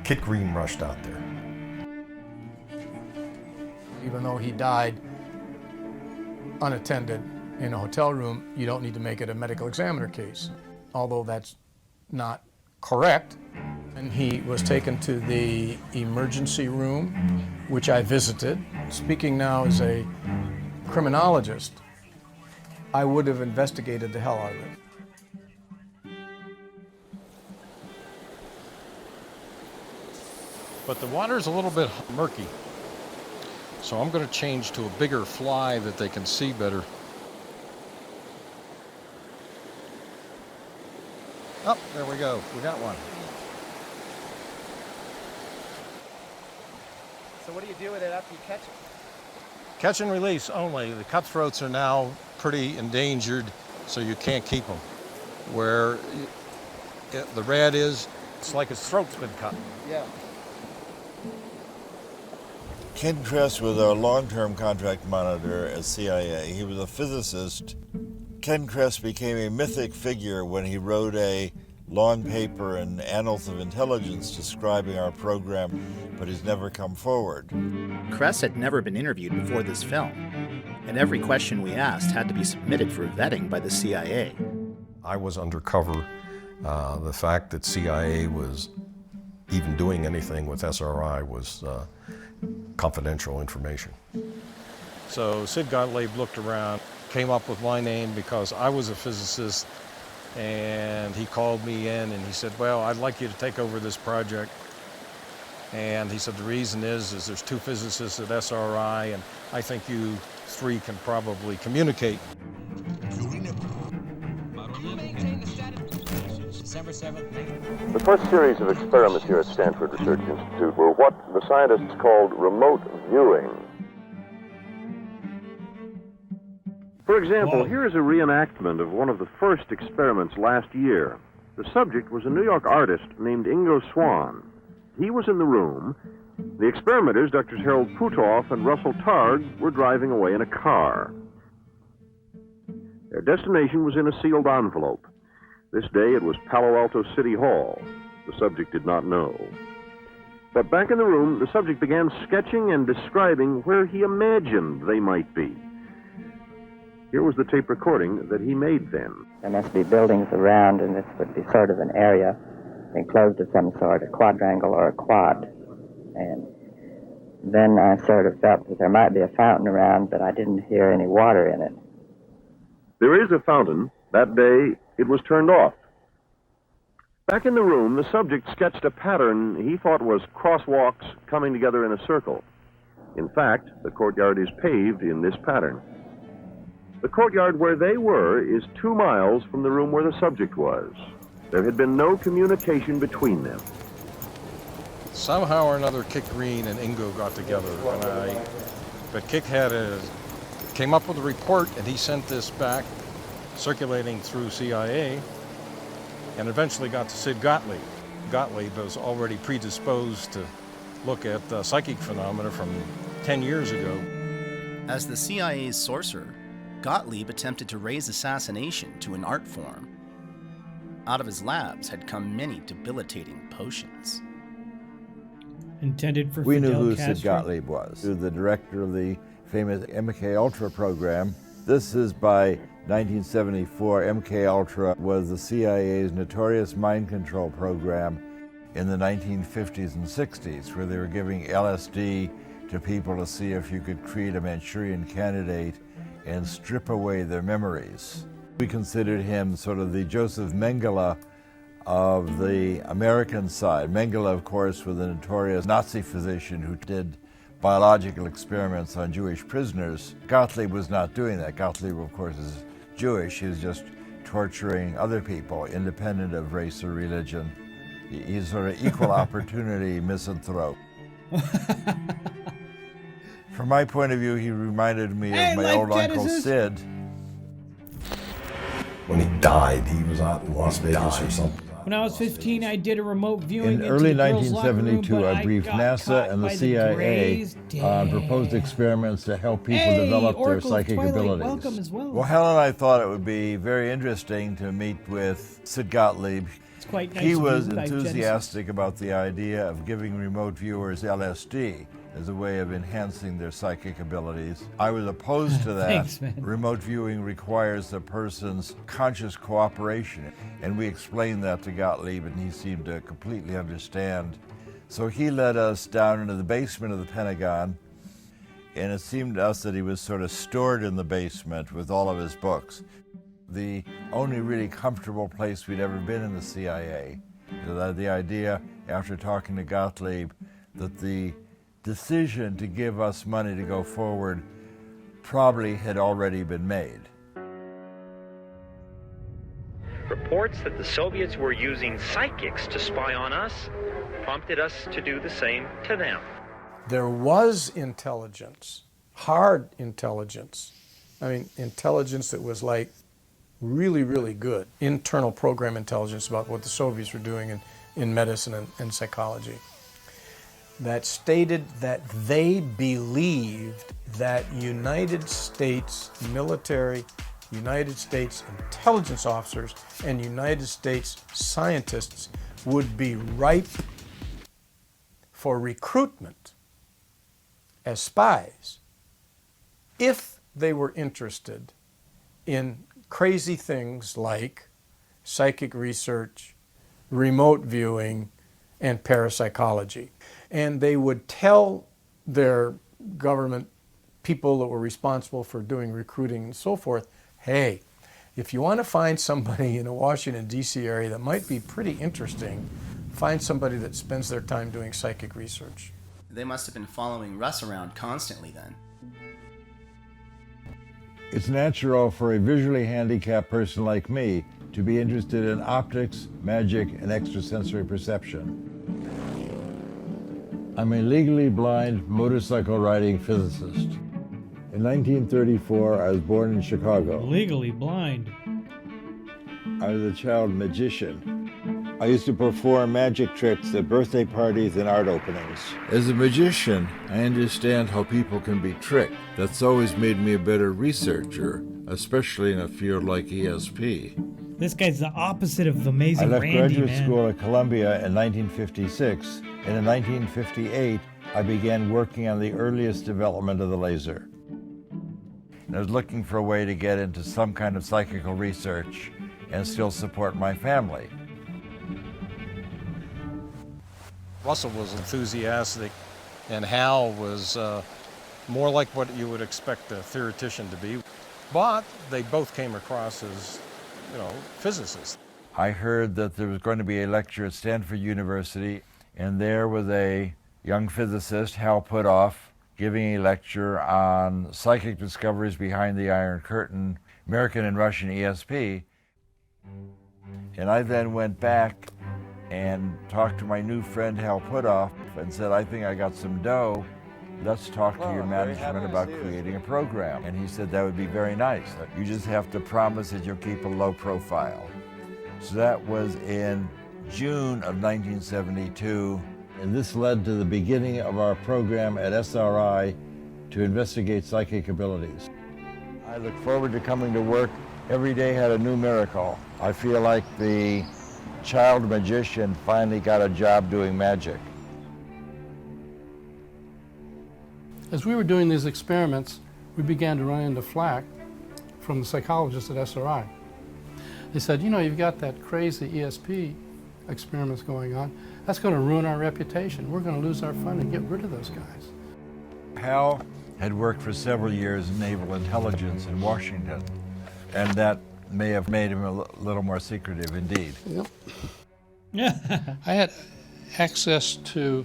Kit Green rushed out there. Even though he died unattended in a hotel room, you don't need to make it a medical examiner case, although that's not correct. And he was taken to the emergency room, which I visited. Speaking now as a criminologist, I would have investigated the hell out of it. But the water's a little bit murky. So I'm going to change to a bigger fly that they can see better. Oh, there we go. We got one. So what do you do with it after you catch it? Catch and release only. The cutthroats are now pretty endangered, so you can't keep them. Where the red is, it's like his throat's been cut. Yeah. Ken Kress was our long-term contract monitor at CIA. He was a physicist. Ken Kress became a mythic figure when he wrote a long paper in Annals of Intelligence describing our program, but he's never come forward. Kress had never been interviewed before this film, and every question we asked had to be submitted for vetting by the CIA. I was undercover. The fact that CIA was even doing anything with SRI was confidential information. So Sid Gottlieb looked around, came up with my name because I was a physicist, and he called me in and he said, well, I'd like you to take over this project. And he said, the reason is there's two physicists at SRI, and I think you three can probably communicate. The first series of experiments here at Stanford Research Institute were what the scientists called remote viewing. For example, here is a reenactment of one of the first experiments last year. The subject was a New York artist named Ingo Swann. He was in the room. The experimenters, Drs. Harold Putoff and Russell Targ, were driving away in a car. Their destination was in a sealed envelope. This day it was Palo Alto City Hall. The subject did not know. But back in the room, the subject began sketching and describing where he imagined they might be. Here was the tape recording that he made then. There must be buildings around, and this would be sort of an area enclosed of some sort, a quadrangle or a quad. And then I sort of felt that there might be a fountain around, but I didn't hear any water in it. There is a fountain. That day, it was turned off. Back in the room, the subject sketched a pattern he thought was crosswalks coming together in a circle. In fact, the courtyard is paved in this pattern. The courtyard where they were is 2 miles from the room where the subject was. There had been no communication between them. Somehow or another, Kit Green and Ingo got together, but Kit came up with a report, and he sent this back, circulating through CIA, and eventually got to Sid Gottlieb. Gottlieb was already predisposed to look at psychic phenomena from 10 years ago. As the CIA's sorcerer, Gottlieb attempted to raise assassination to an art form. Out of his labs had come many debilitating potions. Intended for We knew Fidel who Castro. Sid Gottlieb was, the director of the famous MK Ultra program. This is by 1974. MK Ultra was the CIA's notorious mind control program in the 1950s and 60s, where they were giving LSD to people to see if you could create a Manchurian candidate and strip away their memories. We considered him sort of the Joseph Mengele of the American side. Mengele, of course, was a notorious Nazi physician who did biological experiments on Jewish prisoners. Gottlieb was not doing that. Gottlieb, of course, is Jewish. He was just torturing other people, independent of race or religion. He's sort of equal opportunity misanthrope. From my point of view, he reminded me of my old Uncle Sid. When he died, he was out in Las Vegas or something. When I was 15, I did a remote viewing In into early the girls' locker room, 1972, but I briefed got NASA caught and the by CIA Greys. on proposed experiments to help people Hey, develop their Oracle of psychic Twilight, abilities. welcome as well. Well, Helen and I thought it would be very interesting to meet with Sid Gottlieb. It's quite nice He of was you, Life enthusiastic about the idea of giving remote viewers LSD as a way of enhancing their psychic abilities. I was opposed to that. Thanks, man. Remote viewing requires the person's conscious cooperation, and we explained that to Gottlieb, and he seemed to completely understand. So he led us down into the basement of the Pentagon, and it seemed to us that he was sort of stored in the basement with all of his books. The only really comfortable place we'd ever been in the CIA. The idea, after talking to Gottlieb, that the decision to give us money to go forward probably had already been made. Reports that the Soviets were using psychics to spy on us prompted us to do the same to them. There was intelligence, hard intelligence. I mean, intelligence that was like really, really good. Internal program intelligence about what the Soviets were doing in medicine and psychology. That stated that they believed that United States military, United States intelligence officers, and United States scientists would be ripe for recruitment as spies if they were interested in crazy things like psychic research, remote viewing, and parapsychology. And they would tell their government people that were responsible for doing recruiting and so forth, hey, if you want to find somebody in the Washington, D.C. area that might be pretty interesting, find somebody that spends their time doing psychic research. They must have been following Russ around constantly then. It's natural for a visually handicapped person like me to be interested in optics, magic, and extrasensory perception. I'm a legally blind motorcycle riding physicist. In 1934, I was born in Chicago. Legally blind. I was a child magician. I used to perform magic tricks at birthday parties and art openings. As a magician, I understand how people can be tricked. That's always made me a better researcher, especially in a field like ESP. This guy's the opposite of amazing I left Randy, graduate man. school at Columbia in 1956, and in 1958, I began working on the earliest development of the laser. I was looking for a way to get into some kind of psychical research and still support my family. Russell was enthusiastic, and Hal was more like what you would expect a theoretician to be. But they both came across as, physicists. I heard that there was going to be a lecture at Stanford University, and there was a young physicist, Hal Puthoff, giving a lecture on psychic discoveries behind the Iron Curtain, American and Russian ESP. And I then went back and talked to my new friend Hal Puthoff and said, I think I got some dough. Let's talk to your management about creating a program. And he said, that would be very nice. You just have to promise that you'll keep a low profile. So that was in June of 1972. And this led to the beginning of our program at SRI to investigate psychic abilities. I look forward to coming to work. Every day had a new miracle. I feel like the child magician finally got a job doing magic. As we were doing these experiments, we began to run into flack from the psychologists at SRI. They said, you've got that crazy ESP experiments going on. That's going to ruin our reputation. We're going to lose our fund and get rid of those guys. Hal had worked for several years in naval intelligence in Washington, and that may have made him a little more secretive indeed. Yep. I had access to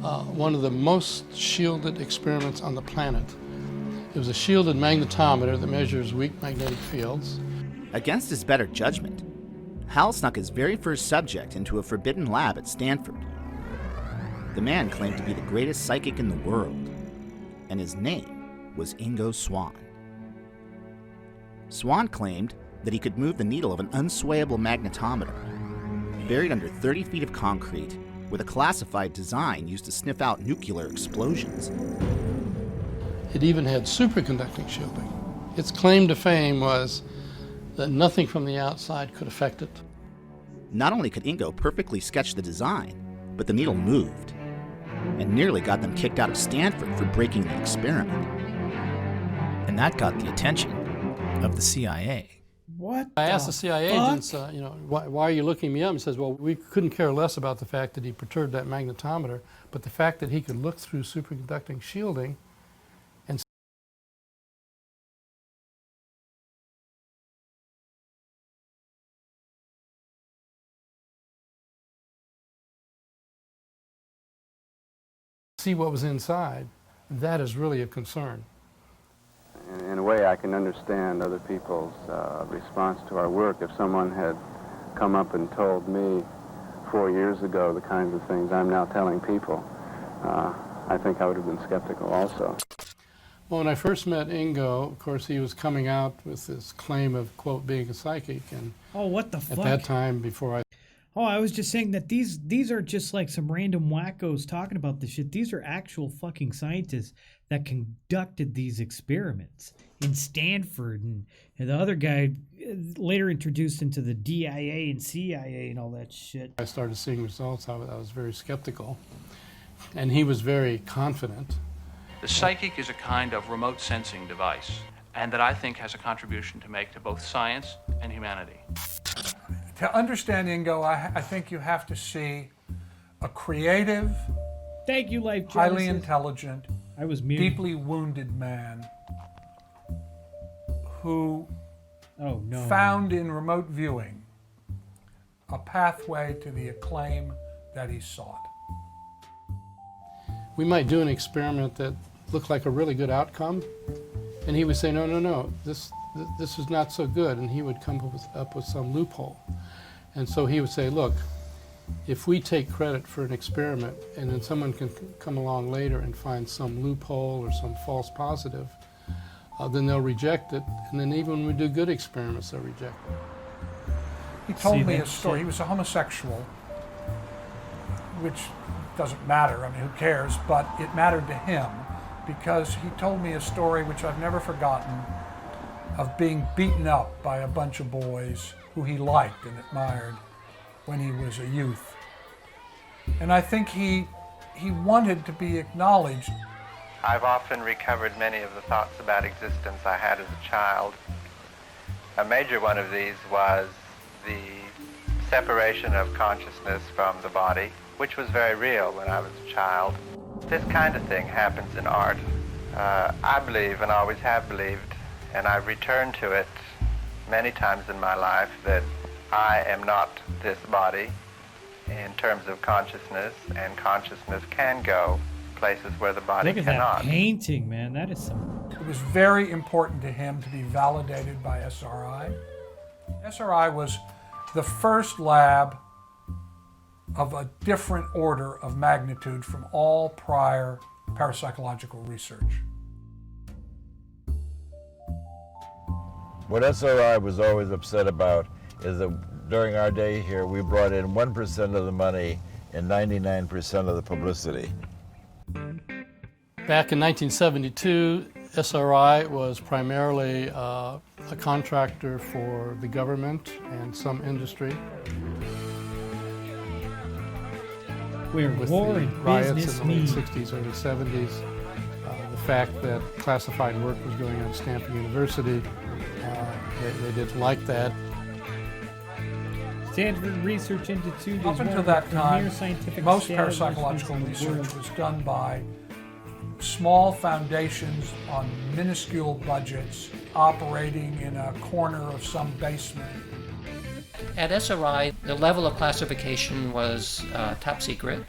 one of the most shielded experiments on the planet. It was a shielded magnetometer that measures weak magnetic fields. Against his better judgment, Hal snuck his very first subject into a forbidden lab at Stanford. The man claimed to be the greatest psychic in the world. and his name was Ingo Swann. Swann claimed that he could move the needle of an unswayable magnetometer, buried under 30 feet of concrete, with a classified design used to sniff out nuclear explosions. It even had superconducting shielding. Its claim to fame was that nothing from the outside could affect it. Not only could Ingo perfectly sketch the design, but the needle moved, and nearly got them kicked out of Stanford for breaking the experiment. And that got the attention of the CIA. What? I asked the CIA agents, why are you looking me up? He says, well, we couldn't care less about the fact that he perturbed that magnetometer, but the fact that he could look through superconducting shielding and see what was inside, that is really a concern. In a way, I can understand other people's response to our work. If someone had come up and told me 4 years ago the kinds of things I'm now telling people, I think I would have been skeptical also. Well, when I first met Ingo, of course, he was coming out with this claim of, quote, being a psychic. And oh, what the fuck? At that time, before I... Oh, I was just saying that these are just like some random wackos talking about this shit. These are actual fucking scientists that conducted these experiments in Stanford, and the other guy later introduced into the DIA and CIA and all that shit. I started seeing results. I was very skeptical, and he was very confident. The psychic is a kind of remote sensing device, and that I think has a contribution to make to both science and humanity. To understand Ingo, I think you have to see a creative, thank you, Life highly intelligent, I was muted. deeply wounded man who no. found in remote viewing a pathway to the acclaim that he sought. We might do an experiment that looked like a really good outcome, and he would say, no, this is not so good, and he would come up with some loophole. And so he would say, look, if we take credit for an experiment and then someone can come along later and find some loophole or some false positive, then they'll reject it. And then even when we do good experiments, they'll reject it. He told me a story. He was a homosexual, which doesn't matter. I mean, who cares? But it mattered to him because he told me a story which I've never forgotten of being beaten up by a bunch of boys who he liked and admired when he was a youth. And I think he wanted to be acknowledged. I've often recovered many of the thoughts about existence I had as a child. A major one of these was the separation of consciousness from the body, which was very real when I was a child. This kind of thing happens in art. I believe, and always have believed, and I've returned to it many times in my life, that I am not this body in terms of consciousness, and consciousness can go places where the body cannot. Look at that painting, man. That is some... It was very important to him to be validated by SRI. SRI was the first lab of a different order of magnitude from all prior parapsychological research. What SRI was always upset about is that during our day here, we brought in 1% of the money and 99% of the publicity. Back in 1972, SRI was primarily a contractor for the government and some industry. Where with war the and riots business in the late meet. 60s, early 70s, the fact that classified work was going on at Stanford University, they didn't like that. Stanford Research Institute Up is until one that of the time, premier scientific most establishments parapsychological in the research world. was done by small foundations on minuscule budgets operating in a corner of some basement. At SRI, the level of classification was top secret.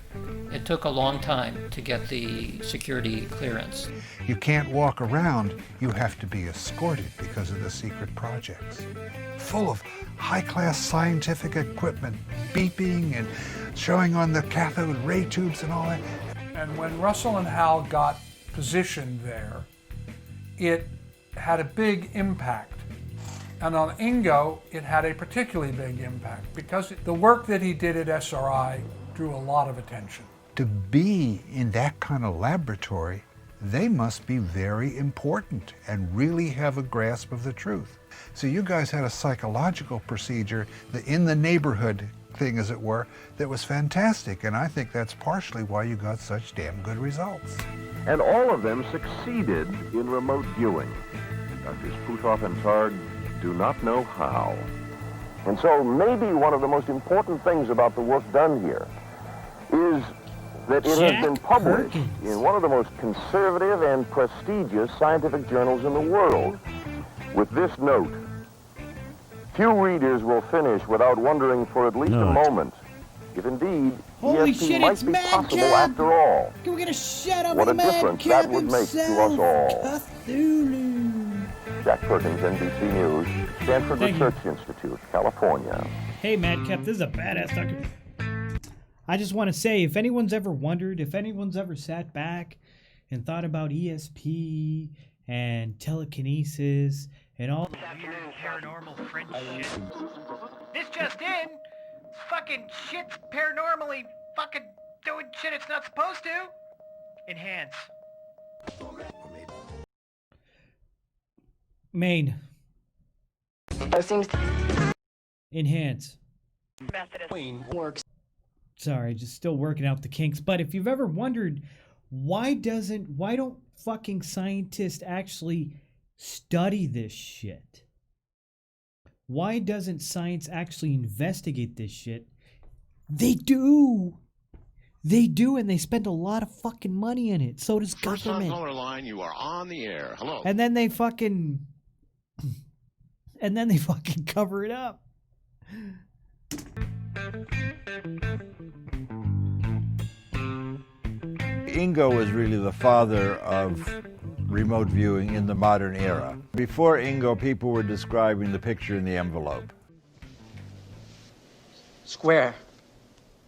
It took a long time to get the security clearance. You can't walk around, you have to be escorted because of the secret projects. Full of high-class scientific equipment, beeping and showing on the cathode ray tubes and all that. And when Russell and Hal got positioned there, it had a big impact. And on Ingo, it had a particularly big impact because the work that he did at SRI drew a lot of attention. To be in that kind of laboratory, they must be very important and really have a grasp of the truth. So you guys had a psychological procedure that in the neighborhood thing, as it were, that was fantastic, and I think that's partially why you got such damn good results. And all of them succeeded in remote viewing. Drs. Puthoff and Targ do not know how. And so maybe one of the most important things about the work done here is that it has been published in one of the most conservative and prestigious scientific journals in the world, with this note: few readers will finish without wondering for at least a moment if indeed Holy ESP shit, might it's be Mad possible Cab! after all. Can we get a shout out What for a the Mad difference Cab that would make to us all. Cthulhu. Jack Perkins, NBC News, Stanford Thank you. Research Institute, California. Hey, Madcap, this is a badass documentary. I just want to say, if anyone's ever wondered, if anyone's ever sat back and thought about ESP and telekinesis and all paranormal French shit. This just in, fucking shit's paranormally fucking doing shit it's not supposed to. Enhance. Maine. Enhance. Works. Sorry, just still working out the kinks. But if you've ever wondered, why don't fucking scientists actually study this shit? Why doesn't science actually investigate this shit? They do. They do, and they spend a lot of fucking money in it. So does First on government. caller line, you are on the air. Hello. And then they fucking cover it up. Ingo was really the father of remote viewing in the modern era. Before Ingo, people were describing the picture in the envelope. Square.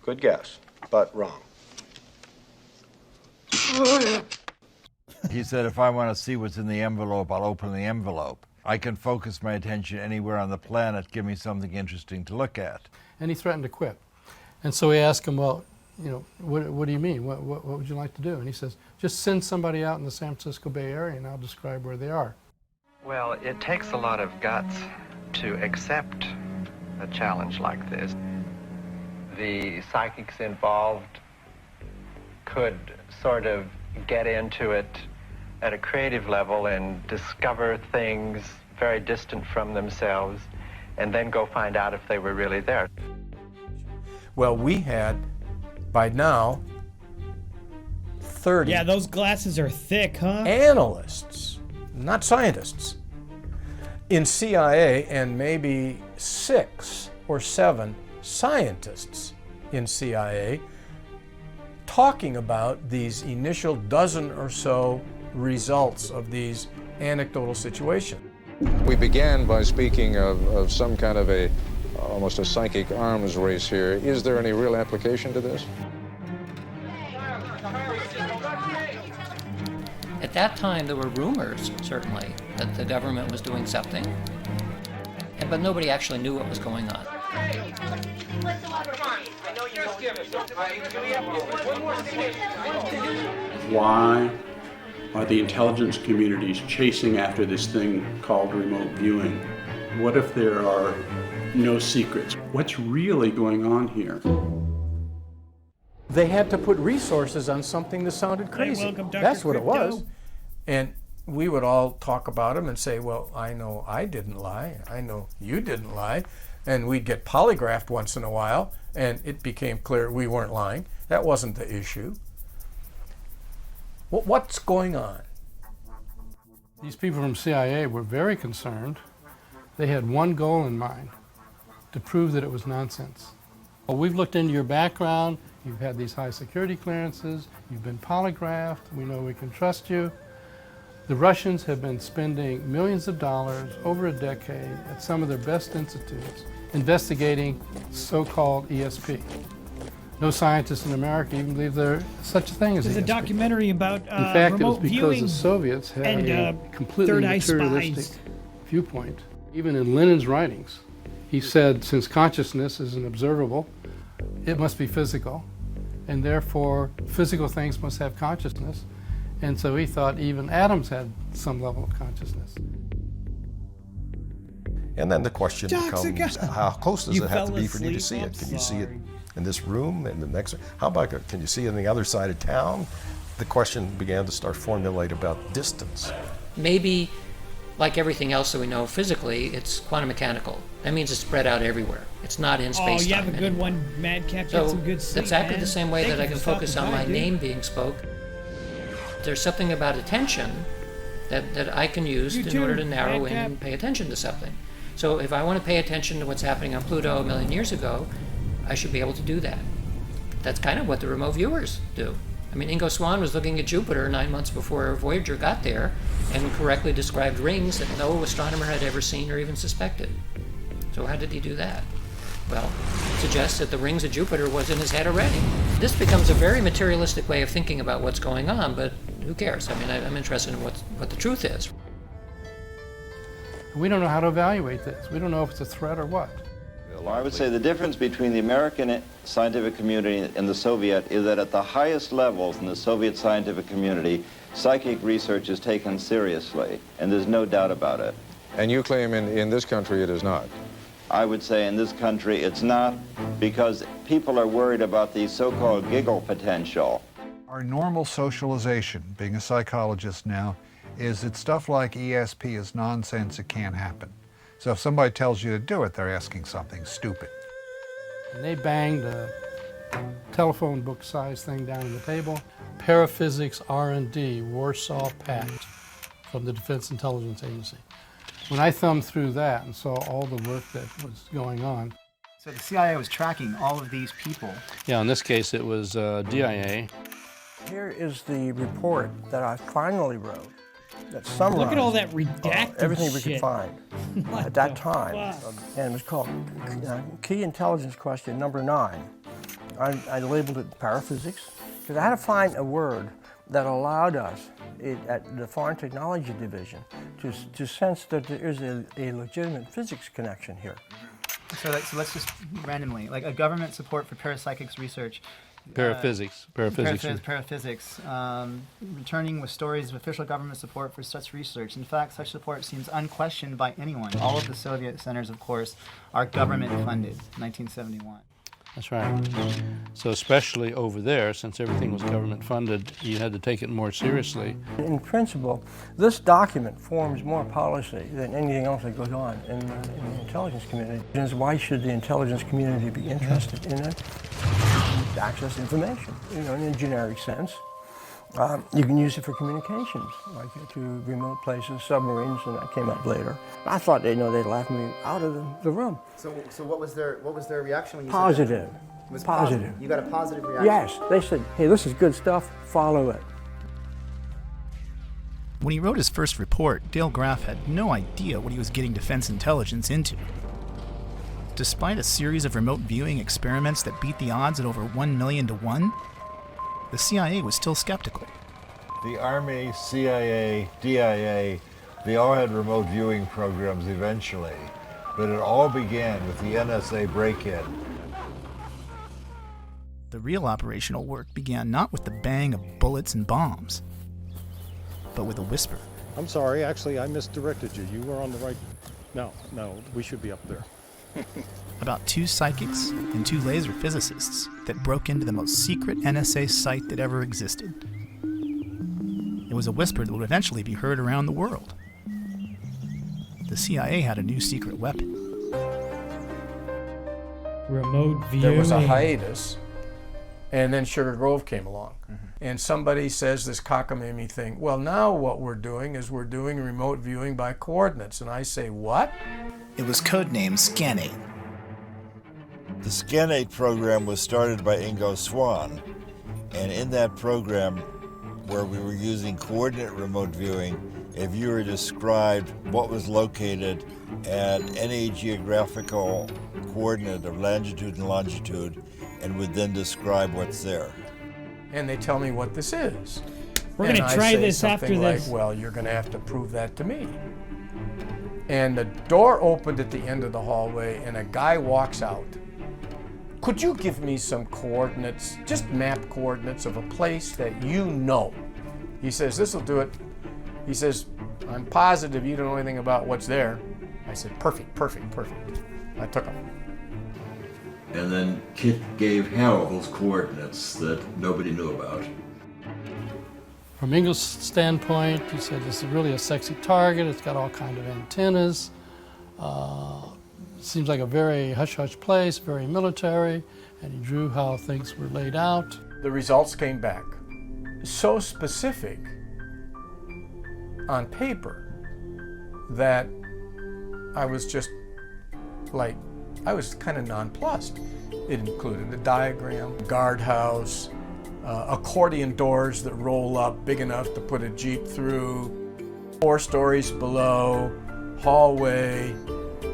Good guess, but wrong. He said, if I want to see what's in the envelope, I'll open the envelope. I can focus my attention anywhere on the planet, give me something interesting to look at. And he threatened to quit. And so we asked him, well, you know, what do you mean? What would you like to do? And he says, just send somebody out in the San Francisco Bay Area and I'll describe where they are. Well, it takes a lot of guts to accept a challenge like this. The psychics involved could sort of get into it at a creative level and discover things very distant from themselves and then go find out if they were really there. Well, we had, by now, 30 Yeah, those glasses are thick, huh? analysts, not scientists, in CIA, and maybe 6 or 7 scientists in CIA talking about these initial dozen or so results of these anecdotal situations. We began by speaking of some kind of almost a psychic arms race here. Is there any real application to this? At that time, there were rumors, certainly, that the government was doing something, but nobody actually knew what was going on. Why are the intelligence communities chasing after this thing called remote viewing? What if there are no secrets? What's really going on here? They had to put resources on something that sounded crazy. welcome, Dr. That's what it Crypto. was. And we would all talk about them and say, well, I know I didn't lie. I know you didn't lie. And we'd get polygraphed once in a while, and it became clear we weren't lying. That wasn't the issue. What's going on? These people from CIA were very concerned. They had one goal in mind, to prove that it was nonsense. Well, we've looked into your background. You've had these high security clearances. You've been polygraphed. We know we can trust you. The Russians have been spending millions of dollars over a decade at some of their best institutes investigating so-called ESP. No scientists in America even believe there's such a thing as There's a ESP. documentary about In fact, it was remote because viewing the Soviets had and a completely third eye materialistic spies. viewpoint. Even in Lenin's writings, he said, since consciousness isn't observable, it must be physical, and therefore physical things must have consciousness. And so he thought even atoms had some level of consciousness. And then the question becomes, how close does You it have to fell be for you to asleep? see it? I'm Can you see it sorry. in this room, in the next? How about, can you see it on the other side of town? The question began to start formulate about distance. Maybe, like everything else that we know physically, it's quantum mechanical. That means it's spread out everywhere. It's not in space-time. Oh, you have a good anymore. one, Madcap. Get So some good sleep, exactly man. the same way Thank that you I for can focus stopping on by, my dude. name being spoke. There's something about attention that I can use You in too, order to narrow in Madcap. and pay attention to something. So if I want to pay attention to what's happening on Pluto a million years ago, I should be able to do that. That's kind of what the remote viewers do. I mean, Ingo Swann was looking at Jupiter 9 months before Voyager got there and correctly described rings that no astronomer had ever seen or even suspected. So how did he do that? Well, it suggests that the rings of Jupiter was in his head already. This becomes a very materialistic way of thinking about what's going on, but who cares? I mean, I'm interested in what the truth is. We don't know how to evaluate this. We don't know if it's a threat or what. Well, I would say the difference between the American scientific community and the Soviet is that at the highest levels in the Soviet scientific community, psychic research is taken seriously, and there's no doubt about it. And you claim in this country it is not? I would say in this country it's not, because people are worried about the so-called giggle potential. Our normal socialization, being a psychologist now, is that stuff like ESP is nonsense, it can't happen. So if somebody tells you to do it, they're asking something stupid. And they banged a telephone book size thing down on the table. Paraphysics R&D, Warsaw Pact from the Defense Intelligence Agency. When I thumbed through that and saw all the work that was going on. So the CIA was tracking all of these people. Yeah, in this case it was DIA. Here is the report that I finally wrote that summarized Look at all that redacted everything we shit. could find What at that the time. fuck? And it was called Key Intelligence Question number 9. I labeled it paraphysics because I had to find a word that allowed us at the Foreign Technology Division to sense that there is a legitimate physics connection here. So let's just randomly, like a government support for parapsychics research. Paraphysics. Paraphysics. Returning with stories of official government support for such research. In fact, such support seems unquestioned by anyone. All of the Soviet centers, of course, are government funded. 1971. That's right. So especially over there, since everything was government funded, you had to take it more seriously. In principle, this document forms more policy than anything else that goes on in the intelligence community. Why should the intelligence community be interested in it? To access information, in a generic sense. You can use it for communications, like to remote places, submarines, and that came up later. I thought they'd laugh me out of the room. So what was their reaction when you Positive. said that? It was Positive. You got a positive reaction? Yes, they said, hey, this is good stuff, follow it. When he wrote his first report, Dale Graff had no idea what he was getting defense intelligence into. Despite a series of remote viewing experiments that beat the odds at over 1 million to 1, the CIA was still skeptical. The Army, CIA, DIA, they all had remote viewing programs eventually, but it all began with the NSA break-in. The real operational work began not with the bang of bullets and bombs, but with a whisper. I'm sorry, actually I misdirected you. You were on the right. No, we should be up there. About 2 psychics and 2 laser physicists that broke into the most secret NSA site that ever existed. It was a whisper that would eventually be heard around the world. The CIA had a new secret weapon. Remote viewing. There was a hiatus, and then Sugar Grove came along. And somebody says this cockamamie thing, well, now what we're doing is we're doing remote viewing by coordinates. And I say, what? It was codenamed Scanate. The Scanate program was started by Ingo Swann, and in that program, where we were using coordinate remote viewing, a viewer described what was located at any geographical coordinate of latitude and longitude, and would then describe what's there. And they tell me what this is. We're going to try this after this. Well, you're going to have to prove that to me. And the door opened at the end of the hallway, and a guy walks out. Could you give me some coordinates, just map coordinates of a place that you know? He says, this will do it. He says, I'm positive you don't know anything about what's there. I said, perfect, perfect, perfect. I took him. And then Kit gave Hal those coordinates that nobody knew about. From Ingalls' standpoint, he said this is really a sexy target. It's got all kinds of antennas. Seems like a very hush-hush place, very military, and he drew how things were laid out. The results came back so specific on paper that I was just like, I was kind of nonplussed. It included a diagram, guardhouse, accordion doors that roll up big enough to put a Jeep through, 4 stories below, hallway,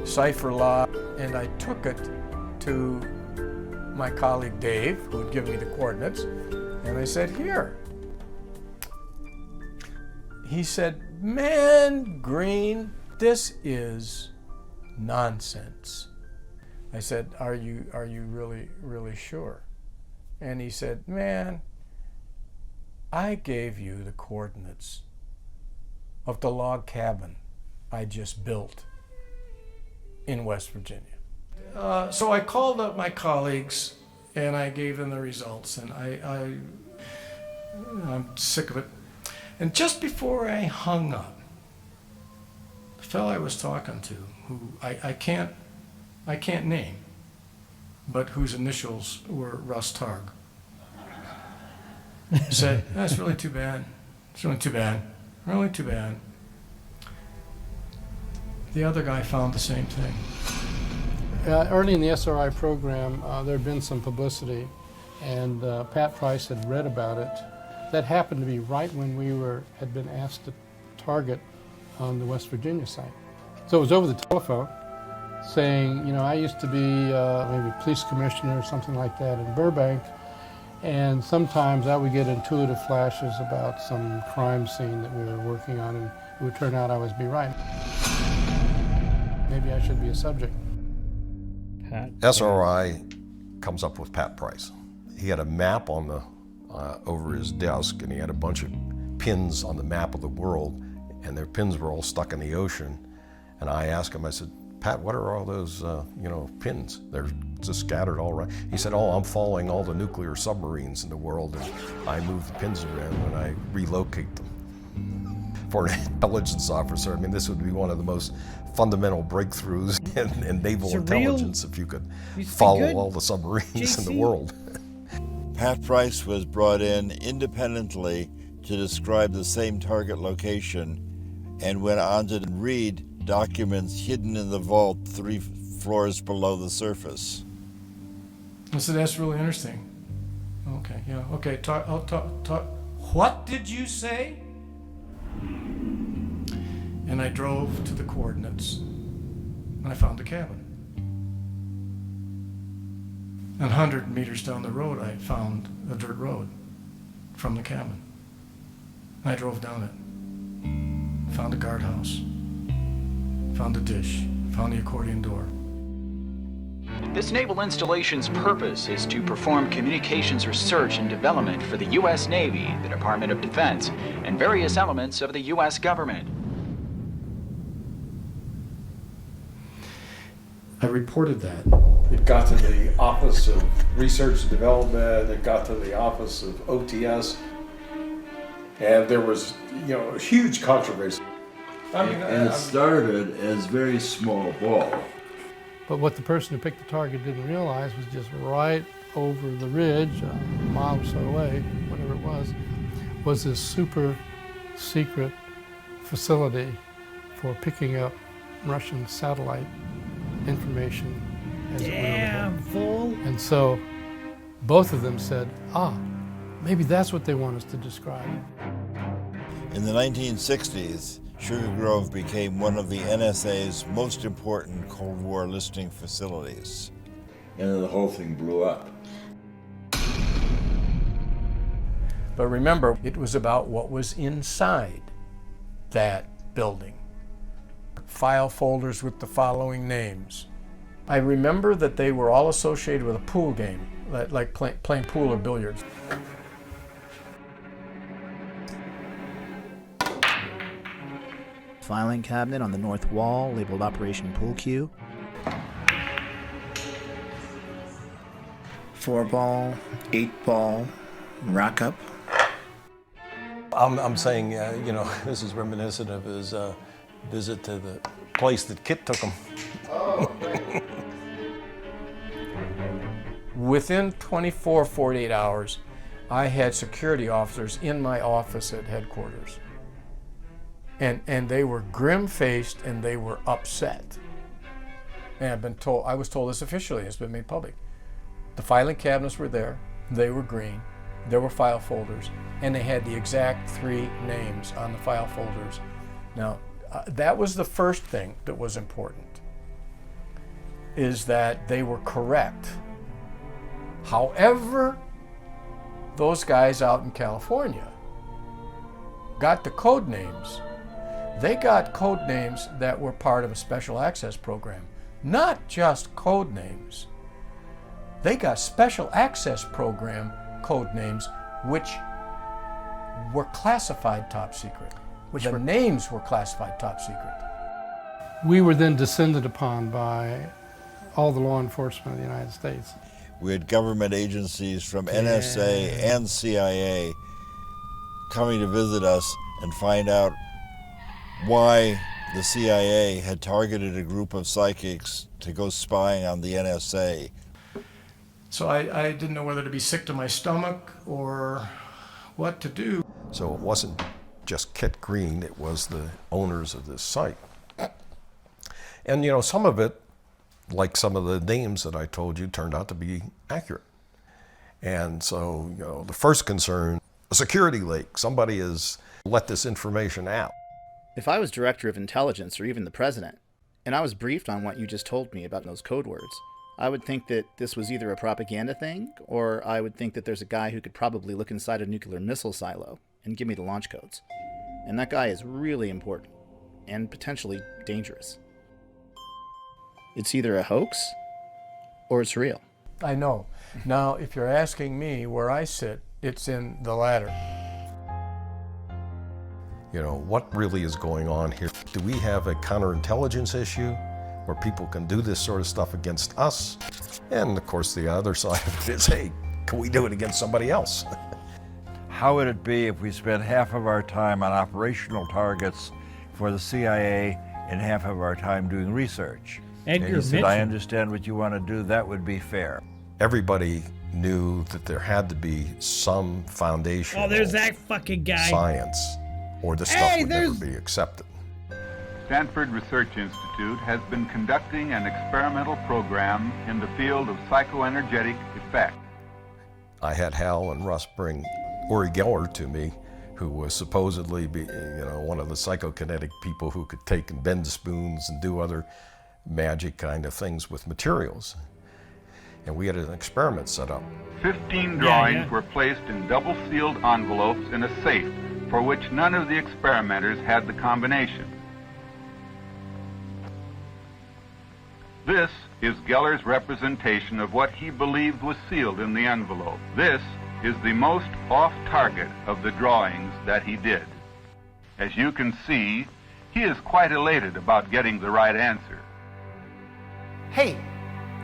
cipher lock, and I took it to my colleague Dave, who had given me the coordinates, and I said, here. He said, man, Green, this is nonsense. I said, are you really sure? And he said, man, I gave you the coordinates of the log cabin I just built in West Virginia. So I called up my colleagues and I gave them the results, and I'm sick of it. And just before I hung up, the fellow I was talking to, who I can't name, but whose initials were Russ Targ, said, that's really too bad. It's really too bad. Really too bad. The other guy found the same thing. Early in the SRI program, there had been some publicity, and Pat Price had read about it. That happened to be right when we had been asked to target on the West Virginia site. So it was over the telephone, saying, you know, I used to be maybe police commissioner or something like that in Burbank, and sometimes I would get intuitive flashes about some crime scene that we were working on, and it would turn out I was be right. Maybe I should be a subject. SRI comes up with Pat Price. He had a map on the over his desk, and he had a bunch of pins on the map of the world, and their pins were all stuck in the ocean. And I asked him, I said, Pat, what are all those, pins? They're just scattered all around. He said, oh, I'm following all the nuclear submarines in the world, and I move the pins around and I relocate them. For an intelligence officer, I mean, this would be one of the most fundamental breakthroughs in naval intelligence if you could follow all the submarines in the world. Pat Price was brought in independently to describe the same target location and went on to read documents hidden in the vault 3 floors below the surface. I said, that's really interesting. Okay, yeah, okay, I'll talk. What did you say? And I drove to the coordinates, and I found the cabin. 100 meters down the road, I found a dirt road from the cabin. I drove down it, found the guardhouse, found the dish, found the accordion door. This naval installation's purpose is to perform communications research and development for the U.S. Navy, the Department of Defense, and various elements of the U.S. government. I reported that. It got to the Office of Research and Development, it got to the Office of OTS, and there was, a huge controversy. And it started as very small ball. But what the person who picked the target didn't realize was just right over the ridge, a mile or so away, whatever it was this super secret facility for picking up Russian satellite information as it went full. And so both of them said, maybe that's what they want us to describe. In the 1960s, Sugar Grove became one of the NSA's most important Cold War listening facilities. And then the whole thing blew up. But remember, it was about what was inside that building. File folders with the following names. I remember that they were all associated with a pool game, like playing pool or billiards. Filing cabinet on the north wall labeled Operation Pool Cue. 4-ball, 8-ball, rack up. I'm saying, this is reminiscent of his visit to the place that Kit took him. Within 24, 48 hours, I had security officers in my office at headquarters. And they were grim-faced and they were upset. And I was told this officially, it's been made public. The filing cabinets were there, they were green, there were file folders, and they had the exact 3 names on the file folders. Now, that was the first thing that was important, is that they were correct. However, those guys out in California got the code names. They got code names that were part of a special access program, not just code names. They got special access program code names which were classified top secret. The names were classified top secret. We were then descended upon by all the law enforcement of the United States. We had government agencies from NSA and CIA coming to visit us and find out why the CIA had targeted a group of psychics to go spying on the NSA. So I didn't know whether to be sick to my stomach or what to do. So it wasn't just Kit Green, it was the owners of this site. And some of it, like some of the names that I told you, turned out to be accurate. And so, the first concern, a security leak. Somebody has let this information out. If I was director of intelligence or even the president, and I was briefed on what you just told me about those code words, I would think that this was either a propaganda thing, or I would think that there's a guy who could probably look inside a nuclear missile silo and give me the launch codes. And that guy is really important, and potentially dangerous. It's either a hoax, or it's real. I know. Now, if you're asking me where I sit, it's in the latter. What really is going on here? Do we have a counterintelligence issue where people can do this sort of stuff against us? And of course, the other side of it is, hey, can we do it against somebody else? How would it be if we spent half of our time on operational targets for the CIA and half of our time doing research? And he said, I understand what you want to do, that would be fair. Everybody knew that there had to be some foundation. Oh, there's that fucking guy. Science, or the stuff would never be accepted. Stanford Research Institute has been conducting an experimental program in the field of psychoenergetic effect. I had Hal and Russ bring Uri Geller to me, who was supposedly one of the psychokinetic people who could take and bend spoons and do other magic kind of things with materials. And we had an experiment set up. 15 drawings were placed in double-sealed envelopes in a safe for which none of the experimenters had the combination. This is Geller's representation of what he believed was sealed in the envelope. This is the most off-target of the drawings that he did. As you can see, he is quite elated about getting the right answer. Hey,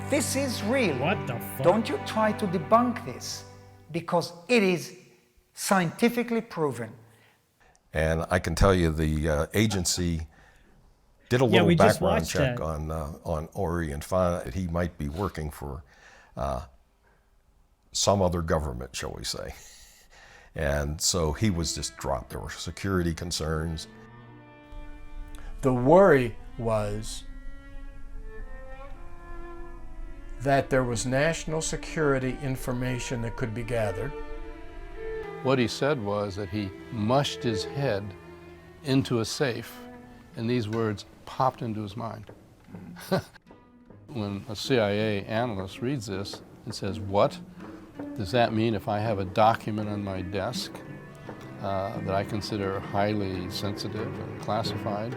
this is real. What the fuck? Don't you try to debunk this, because it is scientifically proven. And I can tell you the agency did a little background check on Ori and found that he might be working for some other government, shall we say. And so he was just dropped. There were security concerns. The worry was that there was national security information that could be gathered. What he said was that he mushed his head into a safe, and these words popped into his mind. When a CIA analyst reads this and says, what? Does that mean if I have a document on my desk that I consider highly sensitive and classified,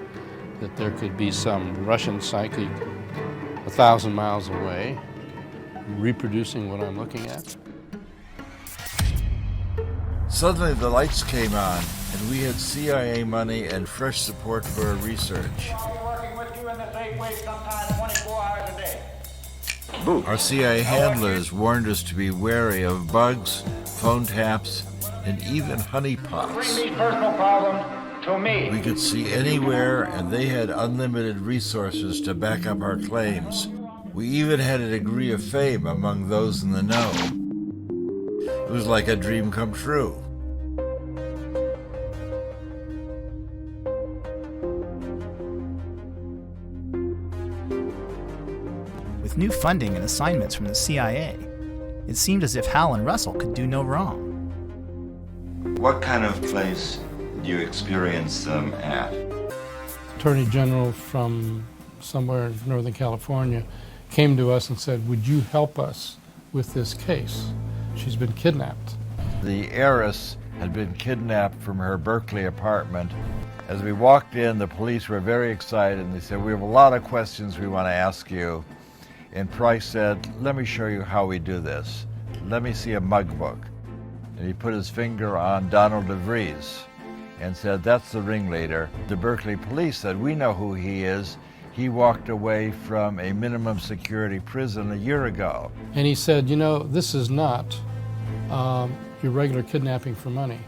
that there could be some Russian psychic 1,000 miles away reproducing what I'm looking at? Suddenly the lights came on, and we had CIA money and fresh support for our research. Our CIA handlers warned us to be wary of bugs, phone taps, and even honeypots. Bring these personal problems to me. We could see anywhere, and they had unlimited resources to back up our claims. We even had a degree of fame among those in the know. It was like a dream come true. With new funding and assignments from the CIA, it seemed as if Hal and Russell could do no wrong. What kind of place do you experience them at? Attorney General from somewhere in Northern California came to us and said, would you help us with this case? She's been kidnapped. The heiress had been kidnapped from her Berkeley apartment. As we walked in, the police were very excited, and they said, we have a lot of questions we want to ask you. And Price said, let me show you how we do this. Let me see a mug book. And he put his finger on Donald DeVries and said, that's the ringleader. The Berkeley police said, we know who he is. He walked away from a minimum security prison a year ago. And he said, you know, this is not your regular kidnapping for money.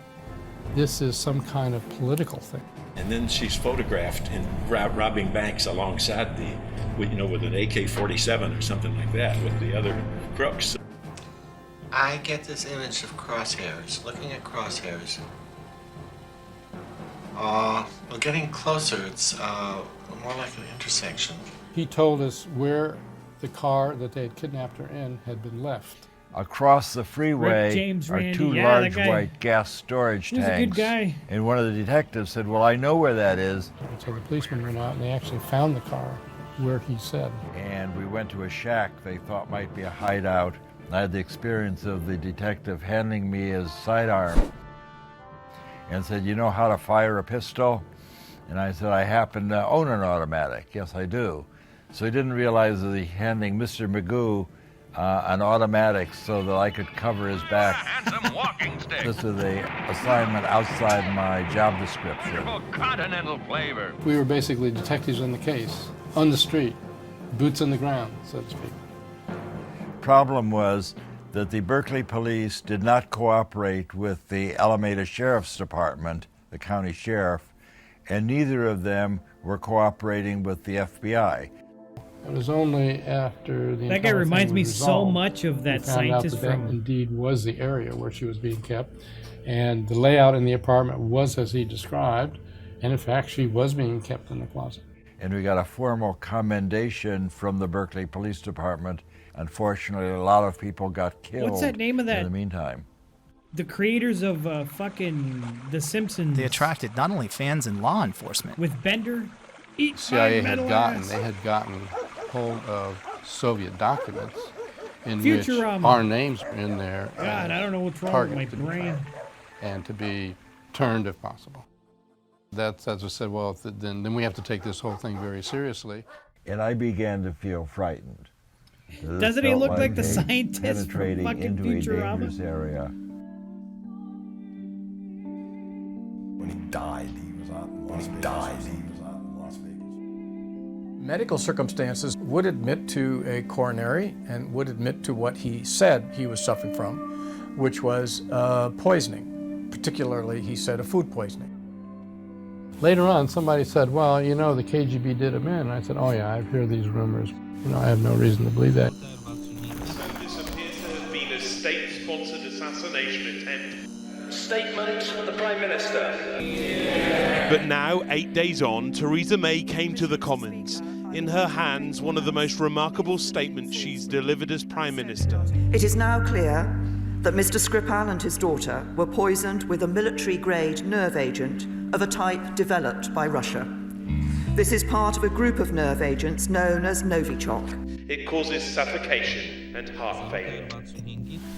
This is some kind of political thing. And then she's photographed in robbing banks alongside with an AK-47 or something like that with the other crooks. I get this image of crosshairs, looking at crosshairs. Well, getting closer, it's more like an intersection. He told us where the car that they had kidnapped her in had been left. Across the freeway James are Randi. two Yeah, large that guy. white gas storage He's tanks. a good guy. And one of the detectives said, well, I know where that is. So the policemen went out and they actually found the car where he said. And we went to a shack they thought might be a hideout. I had the experience of the detective handing me his sidearm and said, you know how to fire a pistol? And I said, I happen to own an automatic. Yes, I do. So he didn't realize that he handing Mr. Magoo an automatic so that I could cover his back. This is the assignment outside my job description. Continental flavor. We were basically detectives on the case, on the street, boots on the ground, so to speak. Problem was that the Berkeley police did not cooperate with the Alameda Sheriff's Department, the county sheriff, and neither of them were cooperating with the FBI. It was only after the That guy entire reminds thing me was so resolved, much of that we found out scientist that from- that indeed was the area where she was being kept, and the layout in the apartment was as he described, and in fact she was being kept in the closet. And we got a formal commendation from the Berkeley Police Department. Unfortunately, a lot of people got killed. What's that name of that? In the meantime. The creators of fucking The Simpsons. They attracted not only fans and law enforcement. With Bender. Eat CIA my had metal gotten, ass. they had gotten hold of Soviet documents in Futurama. which our names were in there. God, I don't know what's wrong with my target to be brain. found and to be turned if possible. That's as I said, well, then we have to take this whole thing very seriously. And I began to feel frightened. This Doesn't he felt look like the a scientist from penetrating fucking into Futurama? a dangerous area. When he died, he was out in Las Vegas. Medical circumstances would admit to a coronary and would admit to what he said he was suffering from, which was poisoning. Particularly, he said, a food poisoning. Later on, somebody said, well, you know, the KGB did him in. And I said, oh yeah, I've heard these rumors. You know, I have no reason to believe that. This appears to have been a state-sponsored assassination attempt. Statement from the Prime Minister. But now, 8 days on, Theresa May came to the Commons. In her hands, one of the most remarkable statements she's delivered as Prime Minister. It is now clear that Mr. Skripal and his daughter were poisoned with a military-grade nerve agent of a type developed by Russia. This is part of a group of nerve agents known as Novichok. It causes suffocation and heart failure.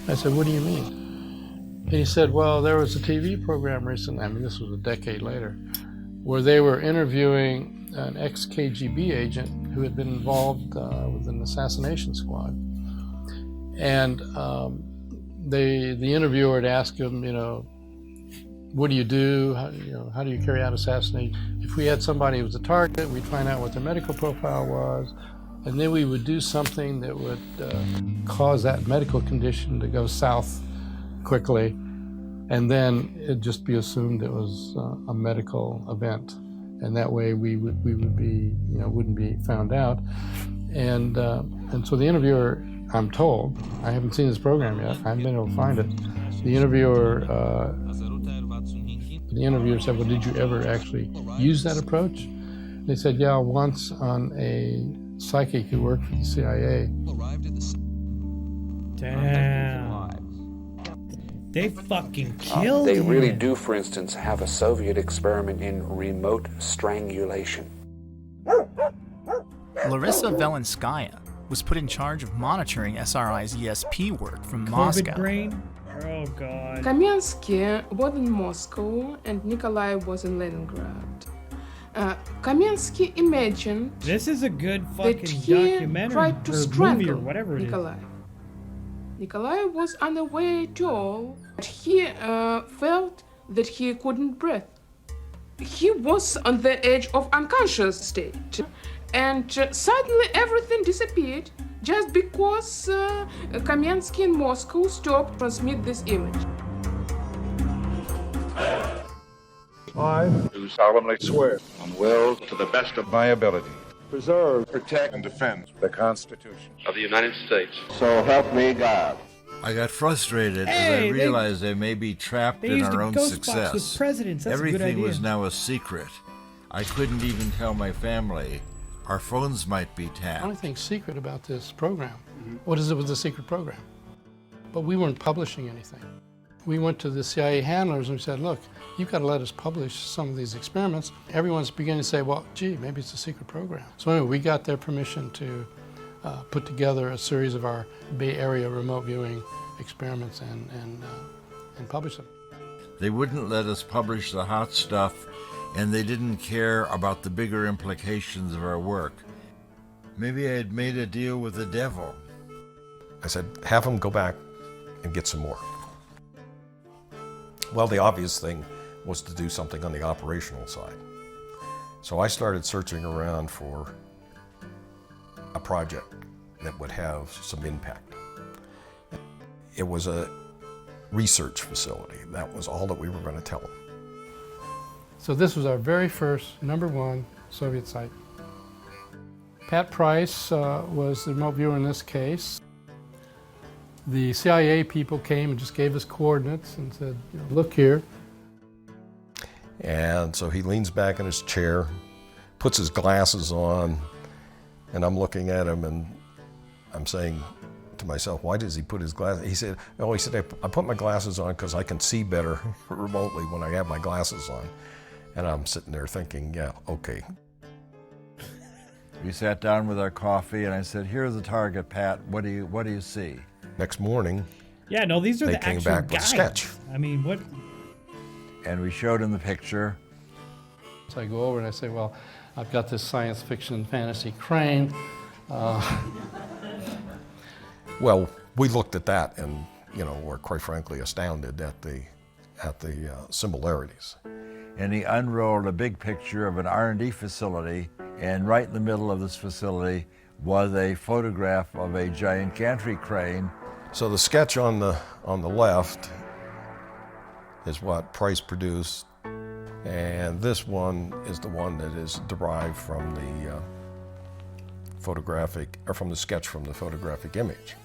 I said, what do you mean? And he said, well, there was a TV program recently, I mean, this was a decade later, where they were interviewing an ex-KGB agent who had been involved with an assassination squad. And the interviewer had asked him, you know, what do you do? How do you carry out assassination? If we had somebody who was a target, we'd find out what their medical profile was, and then we would do something that would cause that medical condition to go south quickly, and then it'd just be assumed it was a medical event, and that way we would be, you know, wouldn't be found out. And so the interviewer, I'm told, I haven't seen this program yet, I haven't been able to find it. The interviewer said, well, did you ever actually use that approach? They said, yeah, once on a psychic who worked for the CIA. Damn. They fucking killed They him. really do, for instance, have a Soviet experiment in remote strangulation. Larissa Velenskaya was put in charge of monitoring SRI's ESP work from Moscow. Brain? Oh, God. Kamensky was in Moscow and Nikolai was in Leningrad. Kamensky imagined this is a good that fucking he documentary tried to or movie strangle or whatever it Nikolai. Nikolai was unaware at all. He felt that he couldn't breathe. He was on the edge of unconscious state. And suddenly everything disappeared just because Kamensky in Moscow stopped transmit this image. I do solemnly swear and will, to the best of my ability, preserve, protect, and defend the Constitution of the United States. So help me God. I got frustrated as Hey, I realized they may be trapped they in used our a own ghost box success. with presidents. That's a good Everything idea. was now a secret. I couldn't even tell my family. Our phones might be The tapped. only thing secret about this program, what is it with the secret program? But we weren't publishing anything. We went to the CIA handlers and we said, look, you've got to let us publish some of these experiments. Everyone's beginning to say, well, gee, maybe it's a secret program. So anyway, we got their permission to put together a series of our Bay Area remote viewing experiments and publish them. They wouldn't let us publish the hot stuff, and they didn't care about the bigger implications of our work. Maybe I had made a deal with the devil. I said, have them go back and get some more. Well, the obvious thing was to do something on the operational side. So I started searching around for a project that would have some impact. It was a research facility. That was all that we were going to tell them. So this was our very first #1 Soviet site. Pat Price was the remote viewer in this case. The CIA people came and just gave us coordinates and said, you know, look here. And so he leans back in his chair, puts his glasses on, and I'm looking at him and I'm saying to myself, why does he put his glasses? He said, I put my glasses on because I can see better remotely when I have my glasses on. And I'm sitting there thinking, yeah, okay. We sat down with our coffee and I said, here's the target, Pat. What do you see? Next morning, yeah, no, these are they the came actual back with a guys. sketch. I mean, what? And we showed him the picture. So I go over and I say, well, I've got this science fiction fantasy crane. Well, we looked at that and, you know, were quite frankly astounded at the similarities. And he unrolled a big picture of an R&D facility, and right in the middle of this facility was a photograph of a giant gantry crane. So the sketch on the left is what Price produced, and this one is the one that is derived from the from the sketch from the photographic image.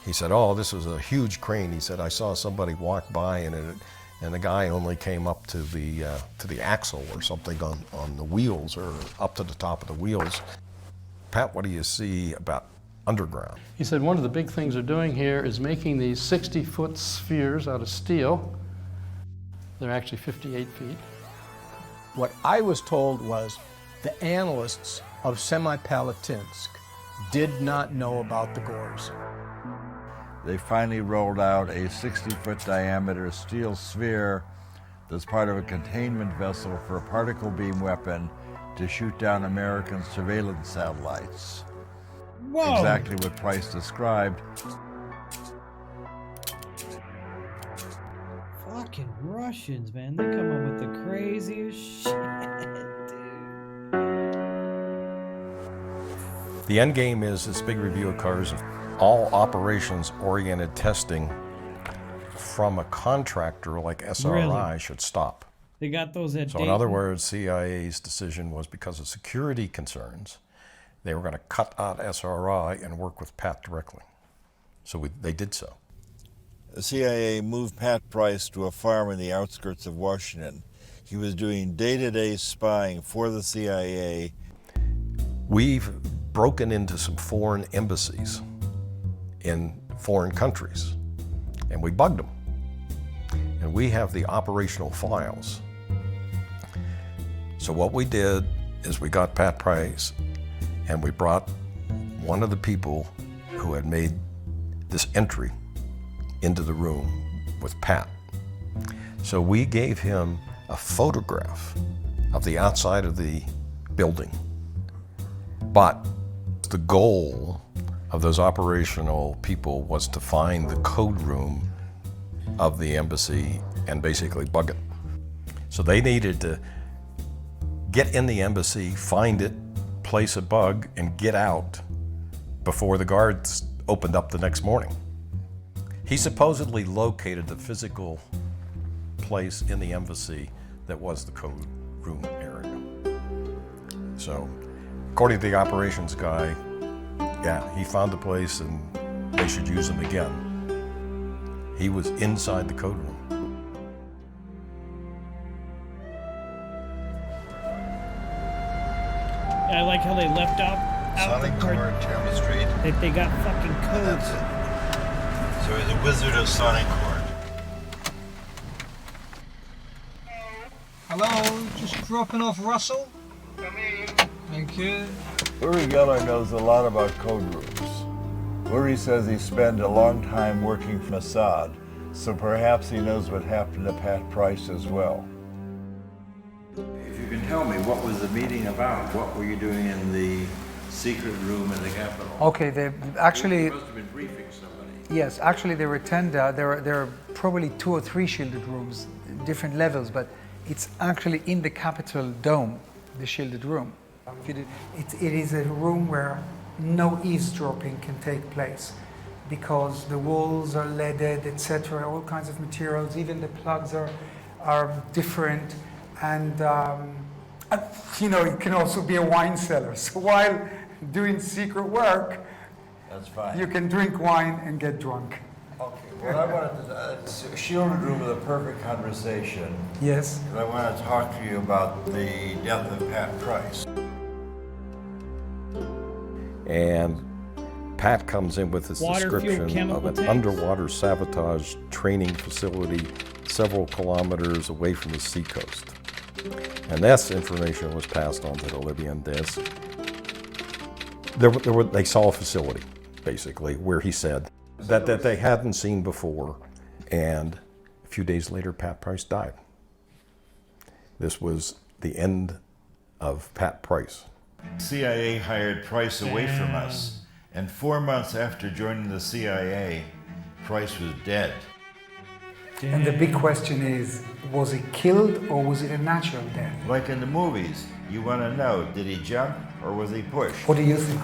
He said, oh, this was a huge crane. He said, I saw somebody walk by and the guy only came up to the axle or something on the wheels, or up to the top of the wheels. Pat, what do you see about underground? He said one of the big things they're doing here is making these 60-foot spheres out of steel. They're actually 58 feet. What I was told was the analysts of Semipalatinsk did not know about the gores. they finally rolled out a 60-foot diameter steel sphere that's part of a containment vessel for a particle beam weapon to shoot down American surveillance satellites. Whoa. Exactly what Price described. Fucking Russians, man. They come up with the craziest shit, dude. The end game is this big review occurs of all operations-oriented testing from a contractor like SRI should stop. They got those at So Dayton. in other words, CIA's decision was because of security concerns, they were going to cut out SRI and work with Pat directly. So they did so. The CIA moved Pat Price to a farm in the outskirts of Washington. He was doing day-to-day spying for the CIA. We've broken into some foreign embassies in foreign countries, and we bugged them. And we have the operational files. So what we did is we got Pat Price, and we brought one of the people who had made this entry into the room with Pat. So we gave him a photograph of the outside of the building. But the goal of those operational people was to find the code room of the embassy and basically bug it. So they needed to get in the embassy, find it, place a bug, and get out before the guards opened up the next morning. He supposedly located the physical place in the embassy that was the code room area. So, according to the operations guy, yeah, he found the place and they should use him again. He was inside the code room. I like how they left out Sonic the part Cord, Chandler Street. that they got fucking codes. So he's a wizard of Sonic Cord. Hello, just dropping off Russell. Thank you. Uri Geller knows a lot about code rooms. Uri says he spent a long time working for Mossad, so perhaps he knows what happened to Pat Price as well. If you can tell me, what was the meeting about? What were you doing in the secret room in the Capitol? Okay, they actually... You must have been briefing somebody. Yes, actually there were 10, there are probably 2 or 3 shielded rooms, different levels, but it's actually in the Capitol dome, the shielded room. It is a room where no eavesdropping can take place because the walls are leaded, etc., all kinds of materials, even the plugs are different, and you know, it can also be a wine cellar. So while doing secret work, that's fine. You can drink wine and get drunk. Okay, well I wanted to, it's a shielded room with a perfect conversation. Yes. And I want to talk to you about the death of Pat Price. And Pat comes in with this description of an underwater sabotage training facility several kilometers away from the seacoast. And this information was passed on to the Libyan desk. They saw a facility, basically, where he said that they hadn't seen before. And a few days later, Pat Price died. This was the end of Pat Price. CIA hired Price away from us, and 4 months after joining the CIA, Price was dead. And the big question is, was he killed or was it a natural death? Like in the movies, you want to know, did he jump or was he pushed? What do you think?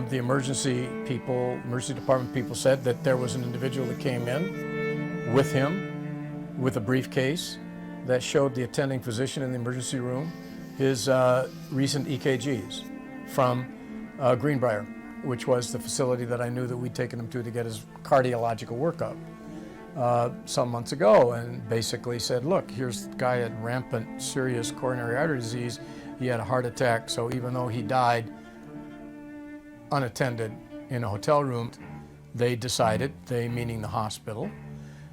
The emergency department people said that there was an individual that came in with him with a briefcase that showed the attending physician in the emergency room his recent EKGs from Greenbrier, which was the facility that I knew that we'd taken him to get his cardiological workup some months ago, and basically said, look, here's the guy had rampant serious coronary artery disease. He had a heart attack, so even though he died unattended in a hotel room, they decided, they meaning the hospital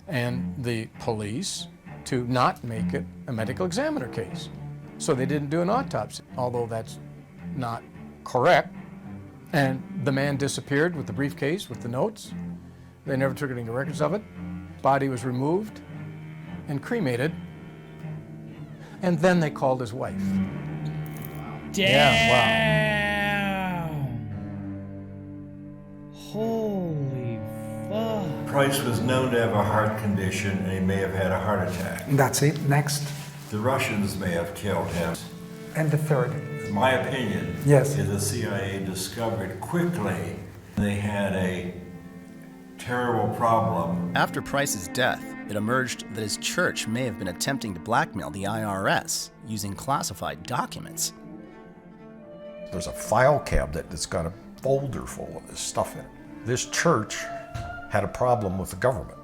and the police, to not make it a medical examiner case. So they didn't do an autopsy, although that's not correct. And the man disappeared with the briefcase, with the notes. They never took any records of it. Body was removed and cremated. And then they called his wife. Damn. Yeah, wow. Holy fuck. Price was known to have a heart condition and he may have had a heart attack. That's it. Next. The Russians may have killed him. And the third. In my opinion, yes, is the CIA discovered quickly they had a terrible problem. After Price's death, it emerged that his church may have been attempting to blackmail the IRS using classified documents. There's a file cabinet that's got a folder full of this stuff in it. This church had a problem with the government.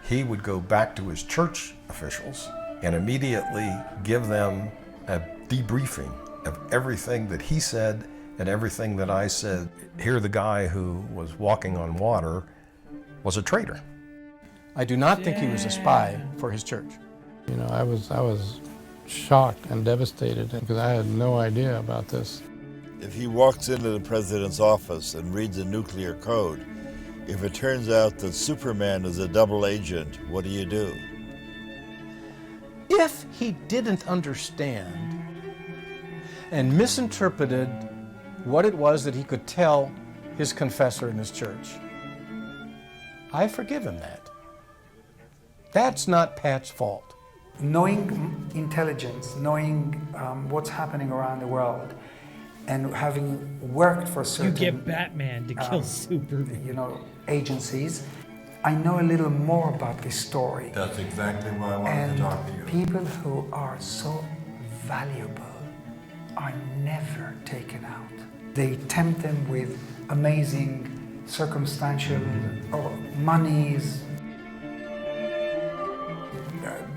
He would go back to his church officials and immediately give them a debriefing of everything that he said and everything that I said. Here, the guy who was walking on water was a traitor. I do not think he was a spy for his church. You know, I was shocked and devastated because I had no idea about this. If he walks into the president's office and reads a nuclear code, if it turns out that Superman is a double agent, what do you do? If he didn't understand and misinterpreted what it was that he could tell his confessor in his church, I forgive him that. That's not Pat's fault. Knowing intelligence, knowing what's happening around the world, and having worked for certain... You get Batman to kill Superman. You know, agencies. I know a little more about this story. That's exactly why I wanted to talk to you. People who are so valuable are never taken out. They tempt them with amazing circumstantial or monies,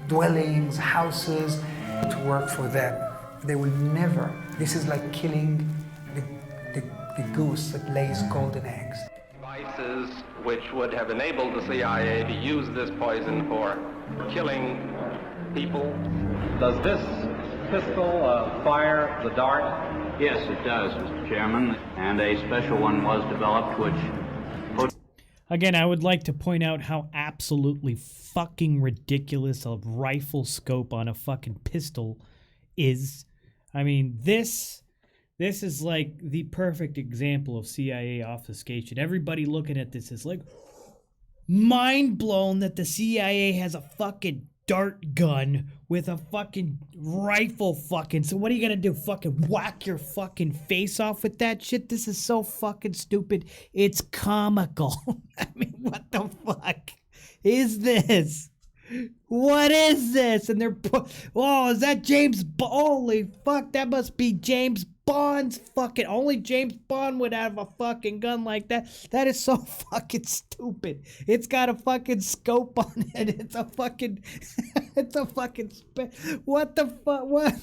dwellings, houses to work for them. They will never. This is like killing the goose that lays golden eggs. Devices which would have enabled the CIA to use this poison for killing people. Does this pistol fire the dart? Yes, it does, Mr. Chairman, and a special one was developed which... Again, I would like to point out how absolutely fucking ridiculous a rifle scope on a fucking pistol is. I mean, this is like the perfect example of CIA obfuscation. Everybody looking at this is like mind blown that the CIA has a fucking dart gun with a fucking rifle fucking. So what are you gonna do? Fucking whack your fucking face off with that shit? This is so fucking stupid. It's comical. I mean, what the fuck is this? What is this? And they're oh, is that James holy fuck, that must be James Bond's fucking, only James Bond would have a fucking gun like that. That is so fucking stupid. It's got a fucking scope on it. It's a fucking it's a fucking what the fuck, what?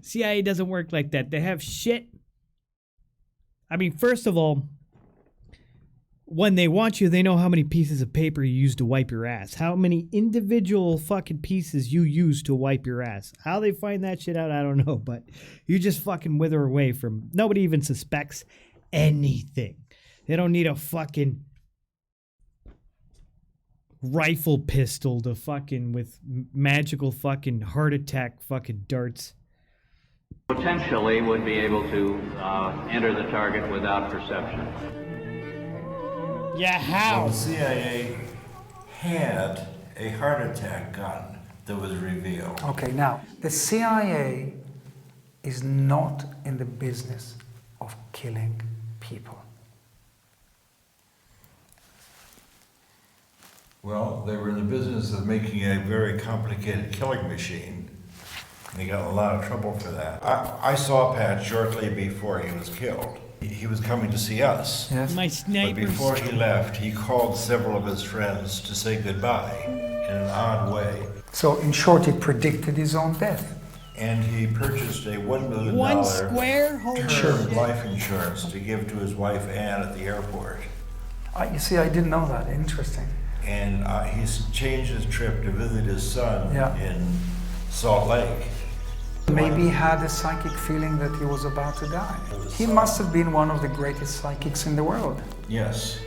CIA doesn't work like that. They have shit. I mean, first of all, when they want you, they know how many pieces of paper you use to wipe your ass. How many individual fucking pieces you use to wipe your ass. How they find that shit out, I don't know. But you just fucking wither away from... Nobody even suspects anything. They don't need a fucking rifle pistol to fucking... with magical fucking heart attack fucking darts. Potentially would be able to enter the target without perception. Yeah, how? Well, the CIA had a heart attack gun that was revealed. Okay, now, the CIA is not in the business of killing people. Well, they were in the business of making a very complicated killing machine. They got in a lot of trouble for that. I saw Pat shortly before he was killed. He was coming to see us. Yes. My snipers. But before he left, he called several of his friends to say goodbye in an odd way. So, in short, he predicted his own death. And he purchased a $1 million One square? Holy term shit. life insurance to give to his wife Ann at the airport. You see, I didn't know that. Interesting. And he's changed his trip to visit his son Yeah. in Salt Lake. Maybe he had a psychic feeling that he was about to die. He must have been one of the greatest psychics in the world. Yes.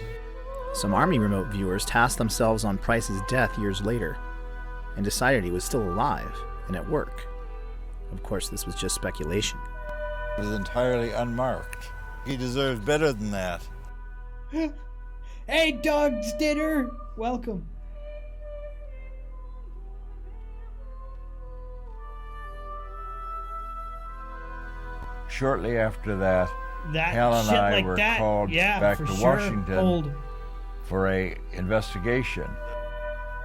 Some Army remote viewers tasked themselves on Price's death years later and decided he was still alive and at work. Of course, this was just speculation. It was entirely unmarked. He deserves better than that. Hey, Dog's Dinner! Welcome. Shortly after that, That Hal and shit I like were that, called yeah, back for to sure. Washington Old. for a investigation.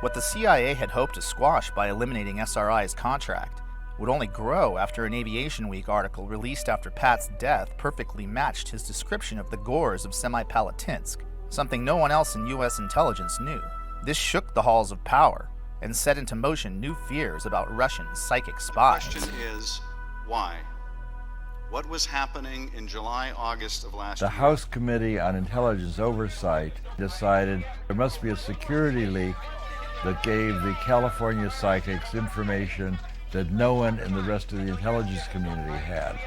What the CIA had hoped to squash by eliminating SRI's contract would only grow after an Aviation Week article released after Pat's death perfectly matched his description of the gores of Semipalatinsk, something no one else in U.S. intelligence knew. This shook the halls of power and set into motion new fears about Russian psychic spies. The question is, why? What was happening in July, August of last The year? House Committee on Intelligence Oversight decided there must be a security leak that gave the California psychics information that no one in the rest of the intelligence community had.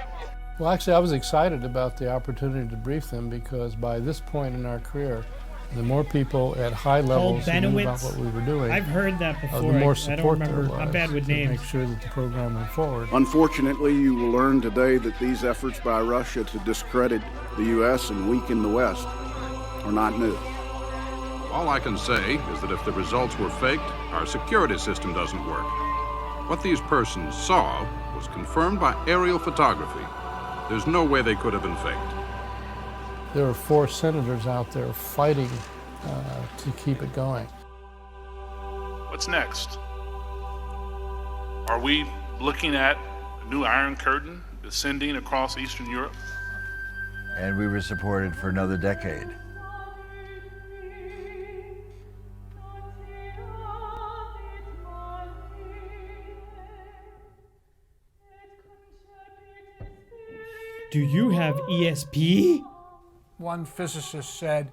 Well, actually, I was excited about the opportunity to brief them because by this point in our career, the more people at high levels who knew about what we were doing, I've heard that before. the more I don't support there remember. was I'm bad with to names. make sure that the program went forward. Unfortunately, you will learn today that these efforts by Russia to discredit the U.S. and weaken the West are not new. All I can say is that if the results were faked, our security system doesn't work. What these persons saw was confirmed by aerial photography. There's no way they could have been faked. There are 4 senators out there fighting to keep it going. What's next? Are we looking at a new Iron Curtain descending across Eastern Europe? And we were supported for another decade. Do you have ESP? One physicist said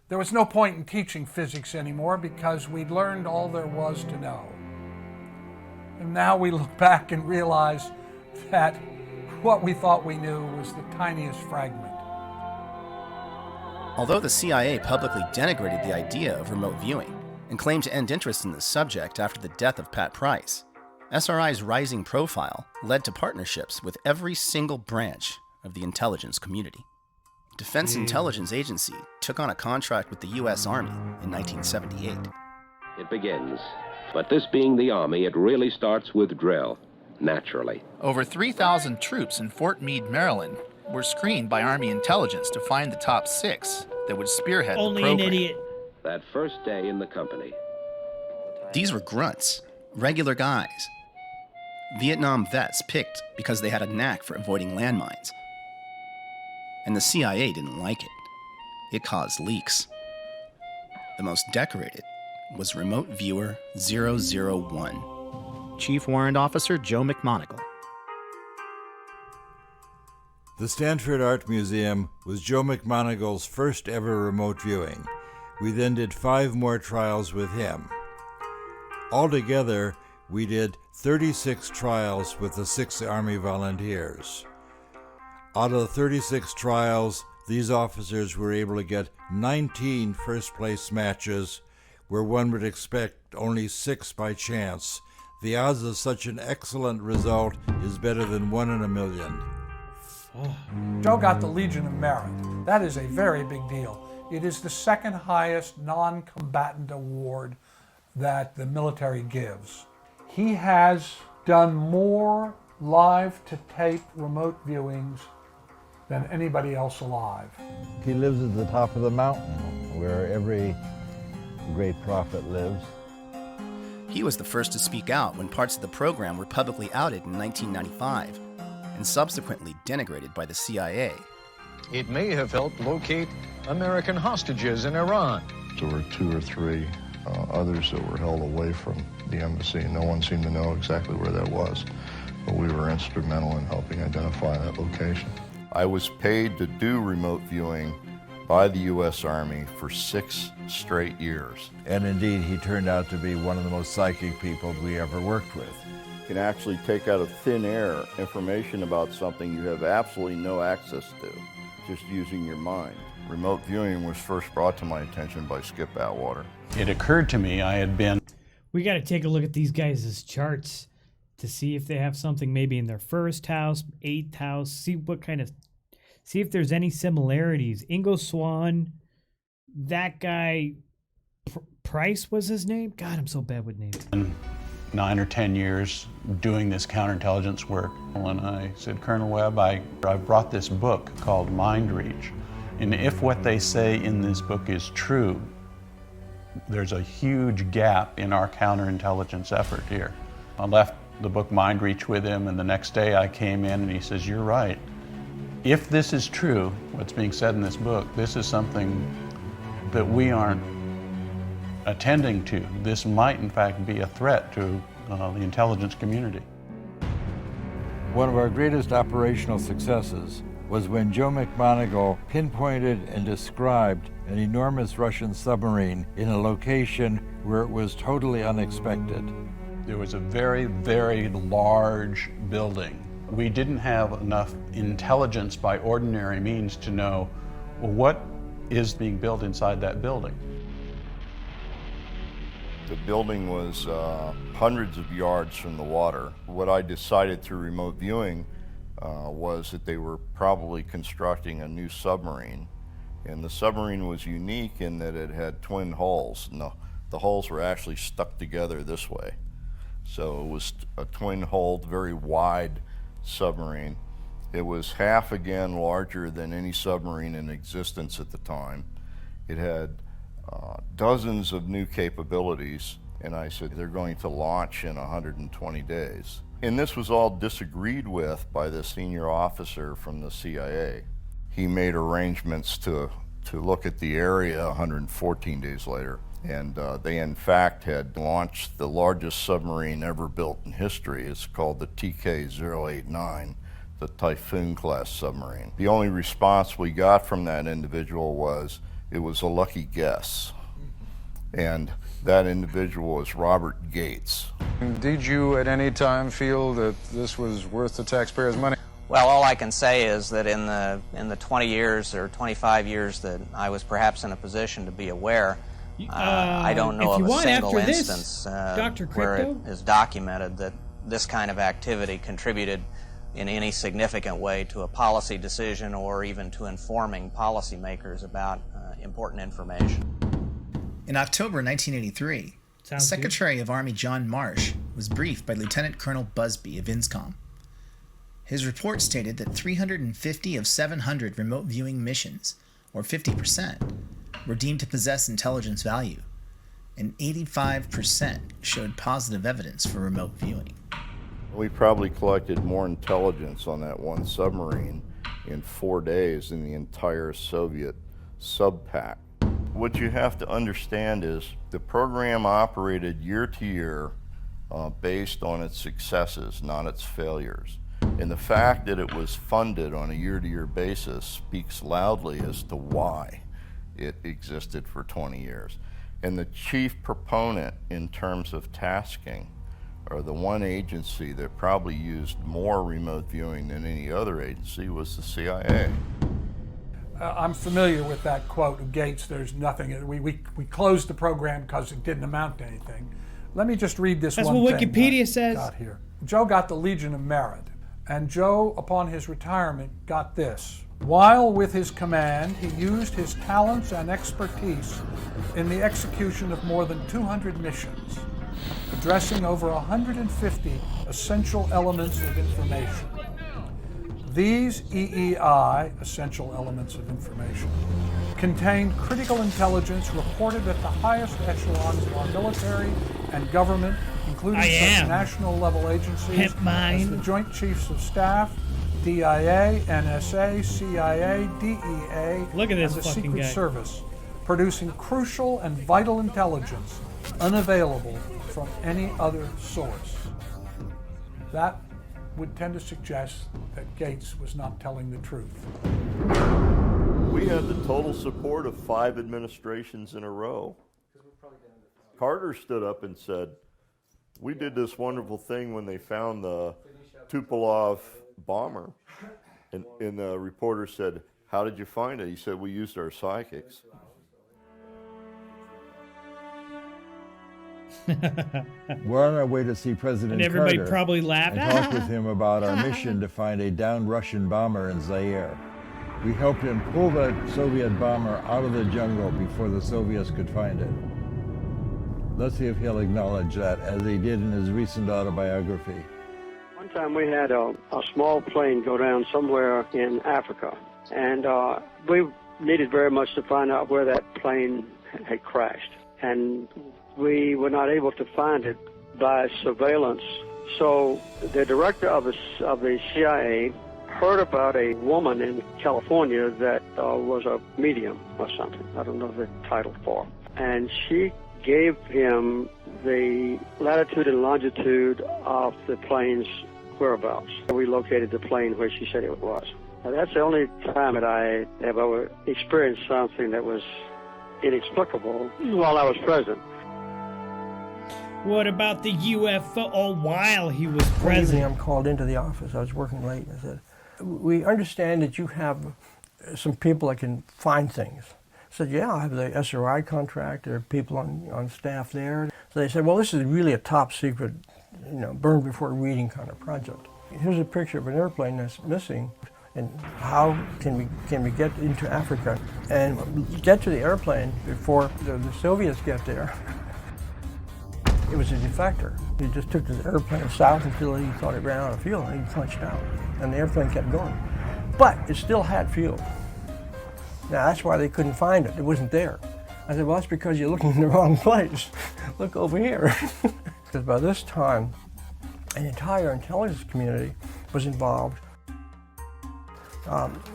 there was no point in teaching physics anymore because we'd learned all there was to know. And now we look back and realize that what we thought we knew was the tiniest fragment. Although the CIA publicly denigrated the idea of remote viewing and claimed to end interest in the subject after the death of Pat Price, SRI's rising profile led to partnerships with every single branch of the intelligence community. Defense Intelligence Agency took on a contract with the U.S. Army in 1978. It begins. But this being the Army, it really starts with drill, naturally. Over 3,000 troops in Fort Meade, Maryland, were screened by Army intelligence to find the top 6 that would spearhead the program. Only an idiot. That first day in the company. These were grunts, regular guys. Vietnam vets picked because they had a knack for avoiding landmines. And the CIA didn't like it. It caused leaks. The most decorated was Remote Viewer 001, Chief Warrant Officer Joe McMonagle. The Stanford Art Museum was Joe McMonagle's first ever remote viewing. We then did 5 more trials with him. Altogether, we did 36 trials with the 6 Army volunteers. Out of the 36 trials, these officers were able to get 19 first-place matches, where one would expect only 6 by chance. The odds of such an excellent result is better than 1 in a million. Joe got the Legion of Merit. That is a very big deal. It is the second highest non-combatant award that the military gives. He has done more live-to-tape remote viewings than anybody else alive. He lives at the top of the mountain, where every great prophet lives. He was the first to speak out when parts of the program were publicly outed in 1995 and subsequently denigrated by the CIA. It may have helped locate American hostages in Iran. There were 2 or 3 others that were held away from the embassy. No one seemed to know exactly where that was, but we were instrumental in helping identify that location. I was paid to do remote viewing by the U.S. Army for 6 straight years. And indeed, he turned out to be one of the most psychic people we ever worked with. You can actually take out of thin air information about something you have absolutely no access to, just using your mind. Remote viewing was first brought to my attention by Skip Atwater. It occurred to me I had been... We got to take a look at these guys' charts to see if they have something maybe in their first house, 8th house, see if there's any similarities. Ingo Swann, that guy, Price was his name? God, I'm so bad with names. 9 or 10 years doing this counterintelligence work. And I said, Colonel Webb, I brought this book called Mind Reach. And if what they say in this book is true, there's a huge gap in our counterintelligence effort here. I left the book Mind Reach with him, and the next day I came in and he says, you're right. If this is true, what's being said in this book, this is something that we aren't attending to. This might in fact be a threat to the intelligence community. One of our greatest operational successes was when Joe McMoneagle pinpointed and described an enormous Russian submarine in a location where it was totally unexpected. There was a very, very large building. We didn't have enough intelligence by ordinary means to know, well, what is being built inside that building? The building was hundreds of yards from the water. What I decided through remote viewing was that they were probably constructing a new submarine. And the submarine was unique in that it had twin hulls. No, the hulls were actually stuck together this way. So it was a twin-hulled, very wide submarine. It was half again larger than any submarine in existence at the time. It had dozens of new capabilities, and I said they're going to launch in 120 days. And this was all disagreed with by the senior officer from the CIA. He made arrangements to look at the area 114 days later. And they in fact had launched the largest submarine ever built in history. It's called the TK-089, the Typhoon class submarine. The only response we got from that individual was, it was a lucky guess. And that individual was Robert Gates. Did you at any time feel that this was worth the taxpayers' money? Well, all I can say is that in the 20 years or 25 years that I was perhaps in a position to be aware, I don't know of a single instance where it is documented that this kind of activity contributed in any significant way to a policy decision or even to informing policymakers about important information. In October 1983, Secretary of Army John Marsh was briefed by Lieutenant Colonel Busby of INSCOM. His report stated that 350 of 700 remote viewing missions, or 50%, were deemed to possess intelligence value, and 85% showed positive evidence for remote viewing. We probably collected more intelligence on that one submarine in 4 days than the entire Soviet sub-pack. What you have to understand is the program operated year to year based on its successes, not its failures. And the fact that it was funded on a year-to-year basis speaks loudly as to why it existed for 20 years. And the chief proponent in terms of tasking, or the one agency that probably used more remote viewing than any other agency, was the CIA. I'm familiar with that quote of Gates, there's nothing, we closed the program because it didn't amount to anything. Let me just read this one thing. That's what Wikipedia says. Got here. Joe got the Legion of Merit, and Joe, upon his retirement, got this. While with his command, he used his talents and expertise in the execution of more than 200 missions, addressing over 150 essential elements of information. These EEI, essential elements of information, contained critical intelligence reported at the highest echelons of our military and government, including such national-level agencies as the Joint Chiefs of Staff, DIA, NSA, CIA, DEA, Look at this and the fucking Secret guy. Service, producing crucial and vital intelligence unavailable from any other source. That would tend to suggest that Gates was not telling the truth. We had the total support of 5 administrations in a row. Carter stood up and said, we did this wonderful thing when they found the Tupolev bomber. And the reporter said, how did you find it? He said, we used our psychics. We're on our way to see President And everybody Carter probably laughed. and talk with him about our mission to find a downed Russian bomber in Zaire. We helped him pull the Soviet bomber out of the jungle before the Soviets could find it. Let's see if he'll acknowledge that, as he did in his recent autobiography. One time we had a small plane go down somewhere in Africa, and we needed very much to find out where that plane had crashed. And we were not able to find it by surveillance. So the director of the CIA heard about a woman in California that was a medium or something. I don't know the title for. And she gave him the latitude and longitude of the plane's whereabouts. We located the plane where she said it was. Now, that's the only time that I have ever experienced something that was inexplicable while I was president. What about the UFO while he was One evening, president? I'm called into the office. I was working late. I said, we understand that you have some people that can find things. I said, yeah, I have the SRI contract. There are people on staff there. So they said, well, this is really a top secret, burn before reading kind of project. Here's a picture of an airplane that's missing, and how can we get into Africa and get to the airplane before the Soviets get there? It was a defector. He just took the airplane south until he thought it ran out of fuel, and he punched out, and the airplane kept going. But it still had fuel. Now, that's why they couldn't find it. It wasn't there. I said, well, that's because you're looking in the wrong place. Look over here. Because by this time, an entire intelligence community was involved.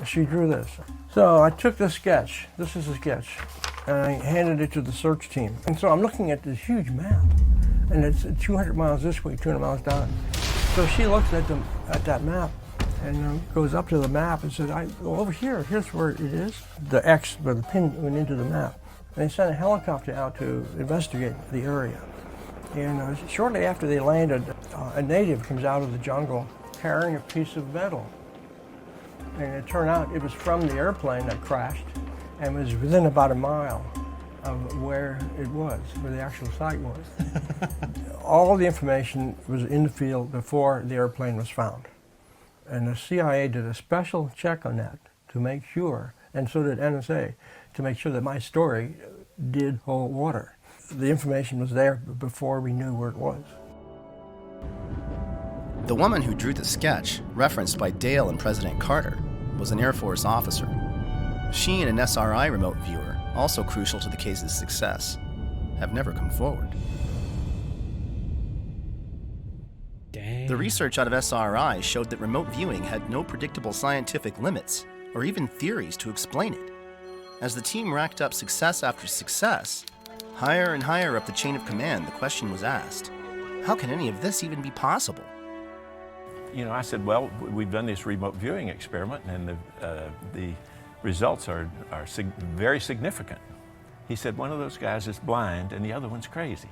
She drew this. So I took the sketch. This is a sketch. And I handed it to the search team. And so I'm looking at this huge map. And it's 200 miles this way, 200 miles down. So she looks at that map and goes up to the map and says, well, over here, here's where it is. The X, where the pin went into the map. And they sent a helicopter out to investigate the area. And shortly after they landed, a native comes out of the jungle carrying a piece of metal. And it turned out it was from the airplane that crashed and was within about a mile of where it was, where the actual site was. All the information was in the field before the airplane was found. And the CIA did a special check on that to make sure, and so did NSA, to make sure that my story did hold water. The information was there before we knew where it was. The woman who drew the sketch, referenced by Dale and President Carter, was an Air Force officer. She and an SRI remote viewer, also crucial to the case's success, have never come forward. Dang. The research out of SRI showed that remote viewing had no predictable scientific limits or even theories to explain it. As the team racked up success after success, higher and higher up the chain of command, the question was asked, how can any of this even be possible? I said, well, we've done this remote viewing experiment, and the results are very significant. He said, one of those guys is blind and the other one's crazy.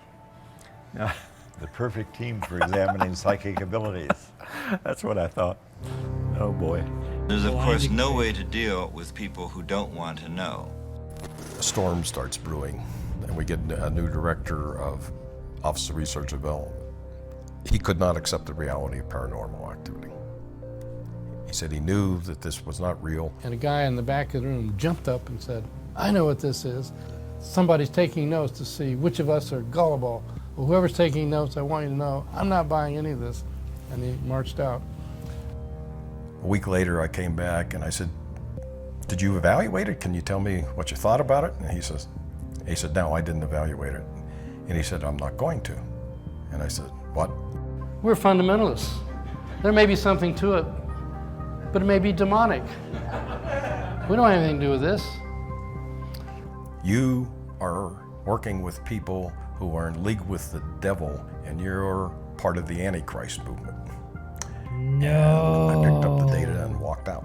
Now, the perfect team for examining psychic abilities. That's what I thought. Oh boy. There's of course no way to deal with people who don't want to know. A storm starts brewing, and we get a new director of Office of Research Development. He could not accept the reality of paranormal activity. He said he knew that this was not real. And a guy in the back of the room jumped up and said, I know what this is. Somebody's taking notes to see which of us are gullible. Well, whoever's taking notes, I want you to know, I'm not buying any of this. And he marched out. A week later, I came back and I said, did you evaluate it? Can you tell me what you thought about it? And he said, no, I didn't evaluate it. And he said, I'm not going to. And I said, what? We're fundamentalists. There may be something to it, but it may be demonic. We don't have anything to do with this. You are working with people who are in league with the devil, and you're part of the Antichrist movement. No. And I picked up the data and walked out.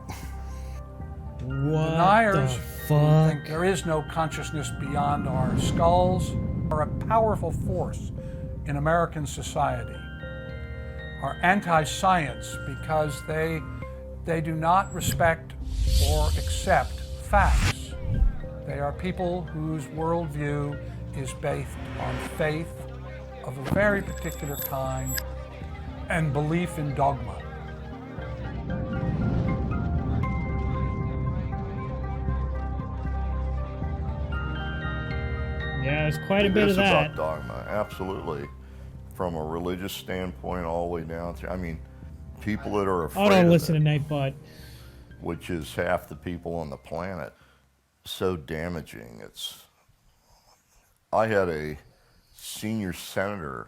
Deniers the who fuck? think there is no consciousness beyond our skulls are a powerful force in American society. Are anti-science because they do not respect or accept facts. They are people whose worldview is based on faith of a very particular kind and belief in dogma. Yeah, there's quite a bit of It's that. about dogma, absolutely. From a religious standpoint all the way down to, I mean, people that are afraid Don't of listen it, to Nightbot. which is half the people on the planet, so damaging. I had a senior senator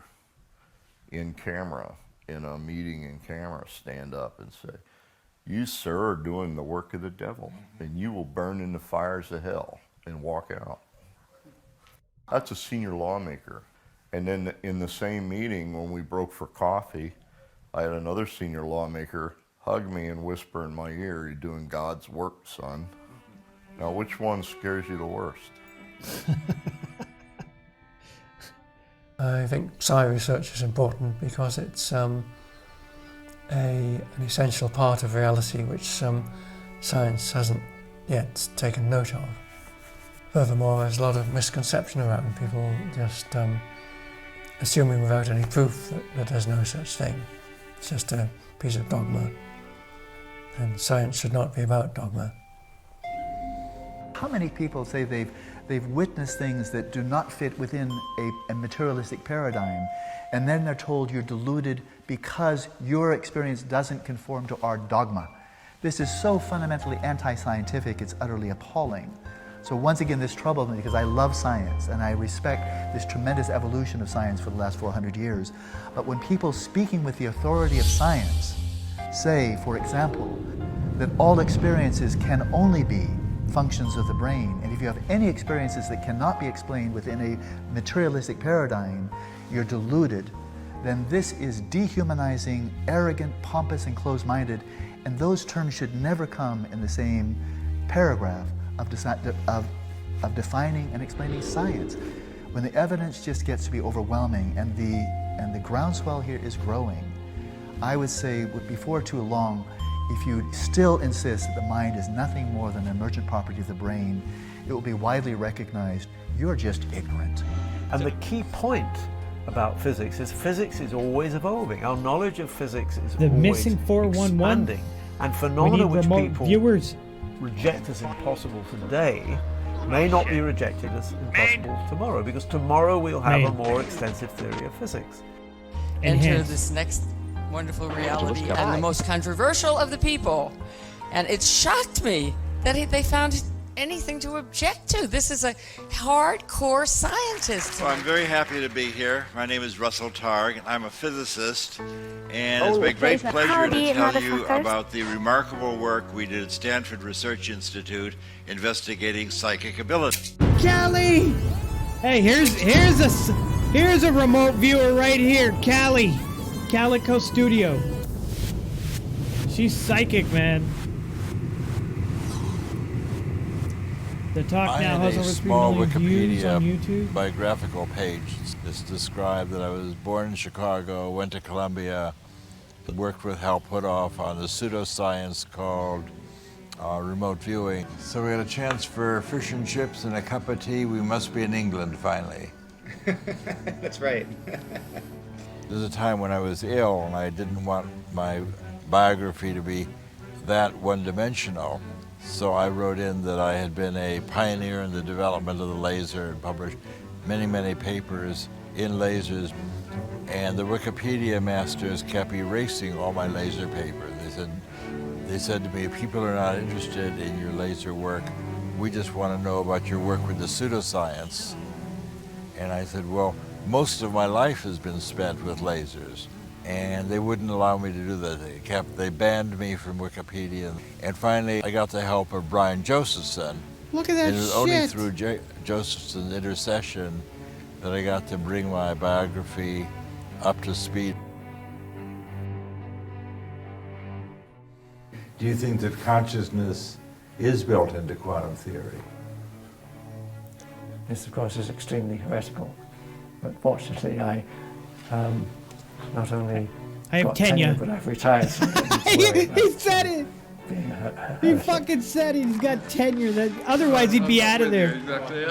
in camera, in a meeting in camera, stand up and say, "You, sir, are doing the work of the devil, and you will burn in the fires of hell," and walk out. That's a senior lawmaker. And then in the same meeting, when we broke for coffee, I had another senior lawmaker hug me and whisper in my ear, "You're doing God's work, son." Now, which one scares you the worst? I think psi research is important because it's an essential part of reality which science hasn't yet taken note of. Furthermore, there's a lot of misconception around people just assuming without any proof that there's no such thing. It's just a piece of dogma, and science should not be about dogma. How many people say they've witnessed things that do not fit within a materialistic paradigm, and then they're told you're deluded because your experience doesn't conform to our dogma? This is so fundamentally anti-scientific, it's utterly appalling. So once again, this troubled me because I love science and I respect this tremendous evolution of science for the last 400 years. But when people speaking with the authority of science say, for example, that all experiences can only be functions of the brain, and if you have any experiences that cannot be explained within a materialistic paradigm, you're deluded, then this is dehumanizing, arrogant, pompous, and closed-minded, and those terms should never come in the same paragraph of defining and explaining science. When the evidence just gets to be overwhelming and the groundswell here is growing, I would say before too long, if you still insist that the mind is nothing more than an emergent property of the brain, it will be widely recognized you're just ignorant. And the key point about physics is always evolving. Our knowledge of physics is The always missing 411. expanding. And phenomena We need which remote people viewers. reject as impossible today may not be rejected as impossible tomorrow, because tomorrow we'll have a more extensive theory of physics. Enter this next wonderful reality and the most controversial of the people. And it shocked me that they found anything to object to. This is a hardcore scientist. Well, I'm very happy to be here. My name is Russell Targ. I'm a physicist, and it's my great pleasure to tell you about the remarkable work we did at Stanford Research Institute investigating psychic ability. Callie! Hey, here's a remote viewer right here, Callie. Calico Studio. She's psychic, man. The Talk Now has over 3 million views on YouTube. Biographical page. It's described that I was born in Chicago, went to Columbia, worked with Hal Puthoff on the pseudoscience called remote viewing. So we had a chance for fish and chips and a cup of tea. We must be in England finally. That's right. There's a time when I was ill and I didn't want my biography to be that one-dimensional. So I wrote in that I had been a pioneer in the development of the laser and published many, many papers in lasers. And the Wikipedia masters kept erasing all my laser papers. They said to me, people are not interested in your laser work. We just want to know about your work with the pseudoscience. And I said, well, most of my life has been spent with lasers. And they wouldn't allow me to do that. They banned me from Wikipedia. And finally, I got the help of Brian Josephson. Look at that shit. And it was only through Josephson's intercession that I got to bring my biography up to speed. Do you think that consciousness is built into quantum theory. This, of course, is extremely heretical, but fortunately I not only I have tenure, but I've retired. So he said it! He fucking said it. He's got tenure. That otherwise he'd be out of there. Exactly.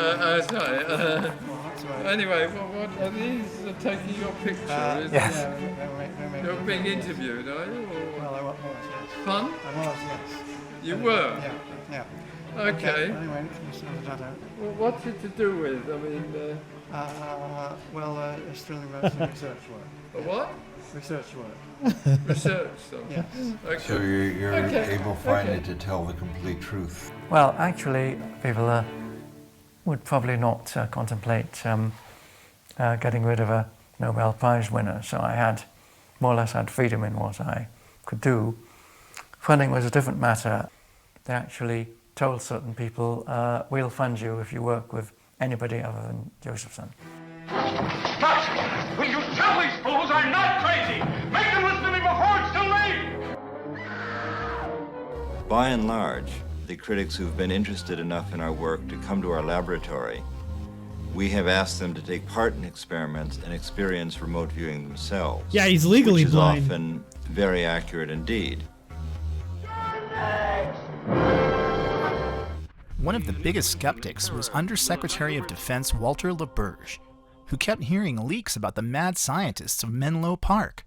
Sorry. Anyway, what are these taking your picture? Yes. You're being interviewed, are you? Well, I was, yes. Fun? I was, yes. You were? Yeah. Okay. Anyway, that out. Well, what's it to do with? I mean, it's really research work. What? Research work. Research stuff. Yes. Okay. So you're Okay. able finally to tell the complete truth. Well, actually, people would probably not contemplate getting rid of a Nobel Prize winner. So I had more or less had freedom in what I could do. Funding was a different matter. They actually told certain people, we'll fund you if you work with anybody other than Josephson. But will you tell these fools I'm not crazy? Make them listen to me before it's too late! By and large, the critics who've been interested enough in our work to come to our laboratory, we have asked them to take part in experiments and experience remote viewing themselves. Yeah, he's legally which is blind. Often very accurate indeed. One of the biggest skeptics was Undersecretary of Defense Walter LaBerge, who kept hearing leaks about the mad scientists of Menlo Park.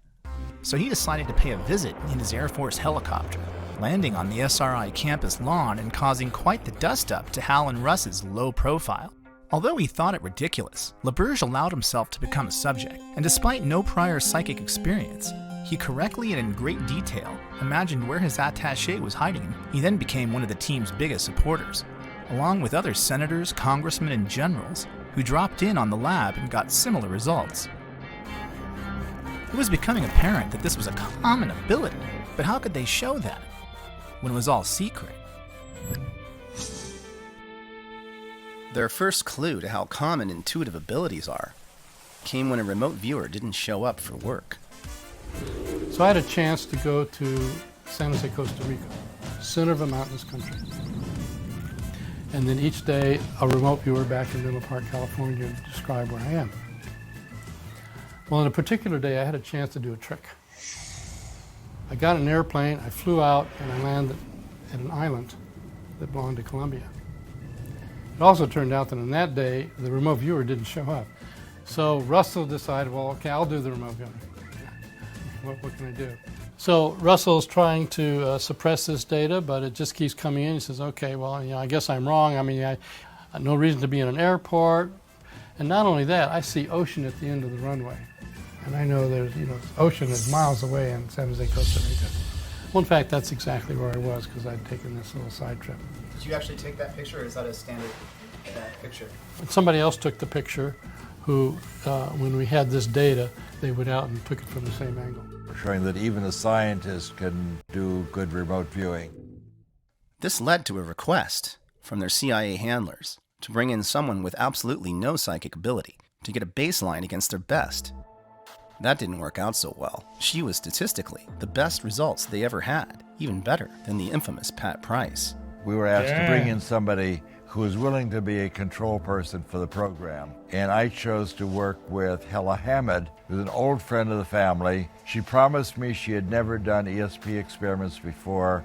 So he decided to pay a visit in his Air Force helicopter, landing on the SRI campus lawn and causing quite the dust-up to Hal and Russ's low profile. Although he thought it ridiculous, LaBerge allowed himself to become a subject, and despite no prior psychic experience, he correctly and in great detail imagined where his attaché was hiding. He then became one of the team's biggest supporters, along with other senators, congressmen, and generals who dropped in on the lab and got similar results. It was becoming apparent that this was a common ability, but how could they show that when it was all secret? Their first clue to how common intuitive abilities are came when a remote viewer didn't show up for work. So I had a chance to go to San Jose, Costa Rica, center of a mountainous country. And then each day, a remote viewer back in Menlo Park, California, would describe where I am. Well, on a particular day, I had a chance to do a trick. I got an airplane, I flew out, and I landed at an island that belonged to Colombia. It also turned out that on that day, the remote viewer didn't show up. So Russell decided, well, okay, I'll do the remote viewing. What can I do? So Russell's trying to suppress this data, but it just keeps coming in. He says, okay, well, I guess I'm wrong. I mean, no reason to be in an airport. And not only that, I see ocean at the end of the runway. And I know there's, ocean is miles away in San Jose, Costa Rica. Well, in fact, that's exactly where I was because I'd taken this little side trip. Did you actually take that picture, or is that a standard picture? Somebody else took the picture who, when we had this data, they went out and took it from the same angle. Showing that even a scientist can do good remote viewing. This led to a request from their CIA handlers to bring in someone with absolutely no psychic ability to get a baseline against their best. That didn't work out so well. She was statistically the best results they ever had, even better than the infamous Pat Price. We were asked to bring in somebody who was willing to be a control person for the program. And I chose to work with Hella Hamid, who's an old friend of the family. She promised me she had never done ESP experiments before,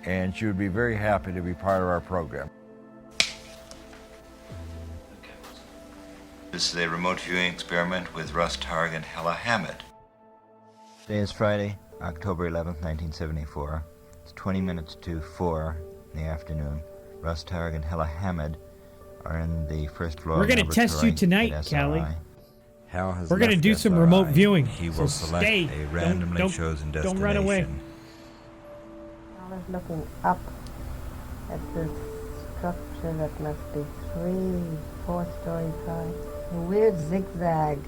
and she would be very happy to be part of our program. This is a remote viewing experiment with Russ Targ and Hella Hamid. Today is Friday, October 11th, 1974. It's 20 minutes to 4 in the afternoon. Russ Targ and Hella Hamid are in the first floor. We're going to test you tonight, Callie. We're going to do some remote viewing. He will select a randomly chosen destination. Don't run away. I was looking up at this structure that must be 3-4 stories high. A weird zigzag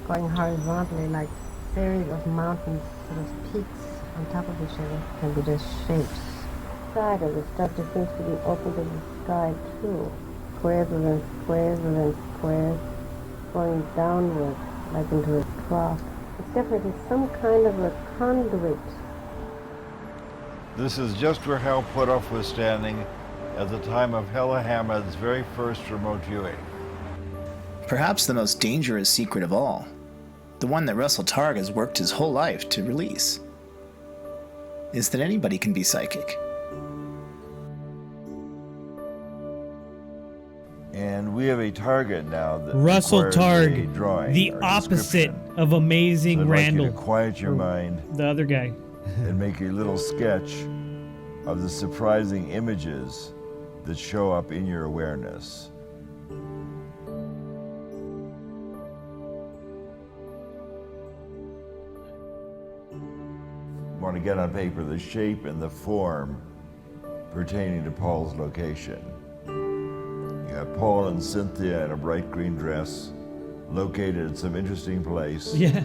going horizontally like a series of mountains, sort of peaks on top of each other, can be just shapes. The side of the structure seems to be open to the sky too. Squares within squares within squares, going downward like into a trough. It's definitely some kind of a conduit. This is just where Hal Puthoff was standing at the time of Hella Hamed's very first remote viewing. Perhaps the most dangerous secret of all, the one that Russell Targ has worked his whole life to release, is that anybody can be psychic. And we have a target now that Russell requires a Targ, drawing the or opposite description. of Amazing So I'd Randall. like you to quiet your Or mind. The other guy. And make a little sketch of the surprising images that show up in your awareness. You want to get on paper the shape and the form pertaining to Paul's location. You have Paul and Cynthia in a bright green dress, located at some interesting place. Yeah.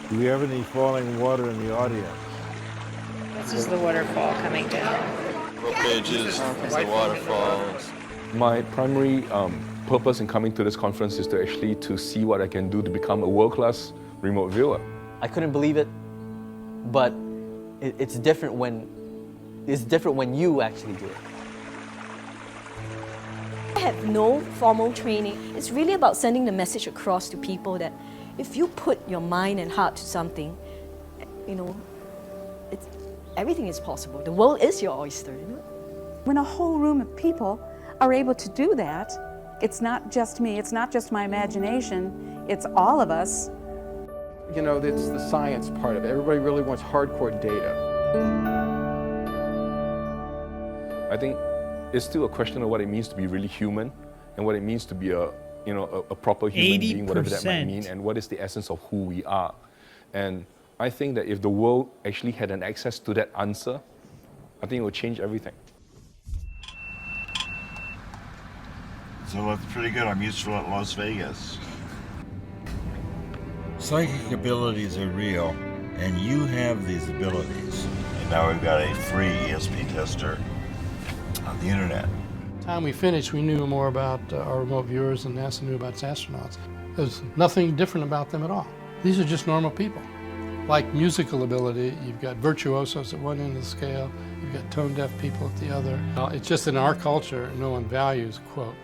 Do we have any falling water in the audience? This is the waterfall coming down. What pages, the waterfalls. My primary purpose in coming to this conference is to actually to see what I can do to become a world-class remote viewer. I couldn't believe it, but it's different when you actually do it. I have no formal training. It's really about sending the message across to people that if you put your mind and heart to something, everything is possible. The world is your oyster. When a whole room of people are able to do that, it's not just me, it's not just my imagination, it's all of us. It's the science part of it. Everybody really wants hardcore data. I think it's still a question of what it means to be really human and what it means to be a proper human being, whatever that might mean, and what is the essence of who we are. And I think that if the world actually had an access to that answer, I think it would change everything. So that's pretty good. I'm useful at Las Vegas. Psychic abilities are real, and you have these abilities. And now we've got a free ESP tester on the internet. By the time we finished, we knew more about our remote viewers than NASA knew about its astronauts. There's nothing different about them at all. These are just normal people. Like musical ability, you've got virtuosos at one end of the scale, you've got tone-deaf people at the other. It's just in our culture, no one values, quote,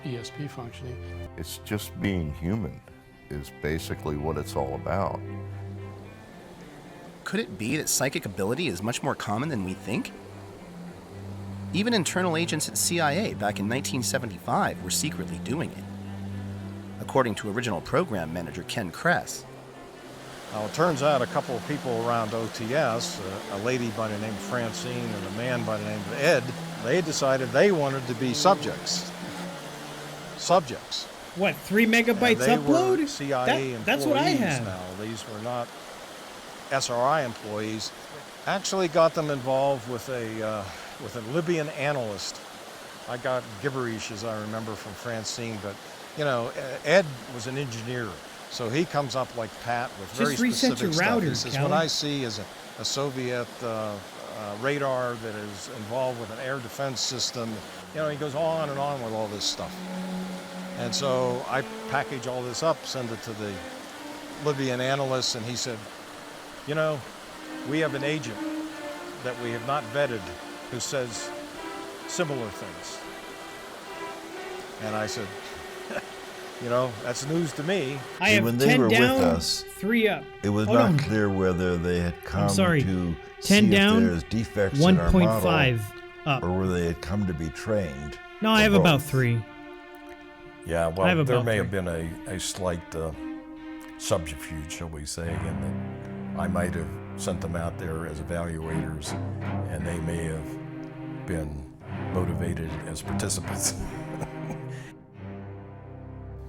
ESP functioning. It's just being human is basically what it's all about. Could it be that psychic ability is much more common than we think? Even internal agents at CIA back in 1975 were secretly doing it, according to original program manager Ken Kress. Now, it turns out a couple of people around OTS, a lady by the name of Francine and a man by the name of Ed, they decided they wanted to be subjects. What, 3 megabytes they upload? Were CIA that's what I have. Now. These were not SRI employees. Actually got them involved with a Libyan analyst. I got gibberish, as I remember, from Francine, but Ed was an engineer, so he comes up like Pat with very specific stuff. He says, what I see is a Soviet radar that is involved with an air defense system. He goes on and on with all this stuff. And so I package all this up, send it to the Libyan analyst, and he said, we have an agent that we have not vetted who says similar things. And I said, that's news to me. I have when 10 they were down, with us, 3 up. it was Hold not on. clear whether they had come to 10 see down, if there's defects in our 1.5 model, up. or whether they had come to be trained. No, I have both. about 3. Yeah, I have well, there about may 3. have been a slight subterfuge, shall we say, in that I might have sent them out there as evaluators, and they may have been motivated as participants.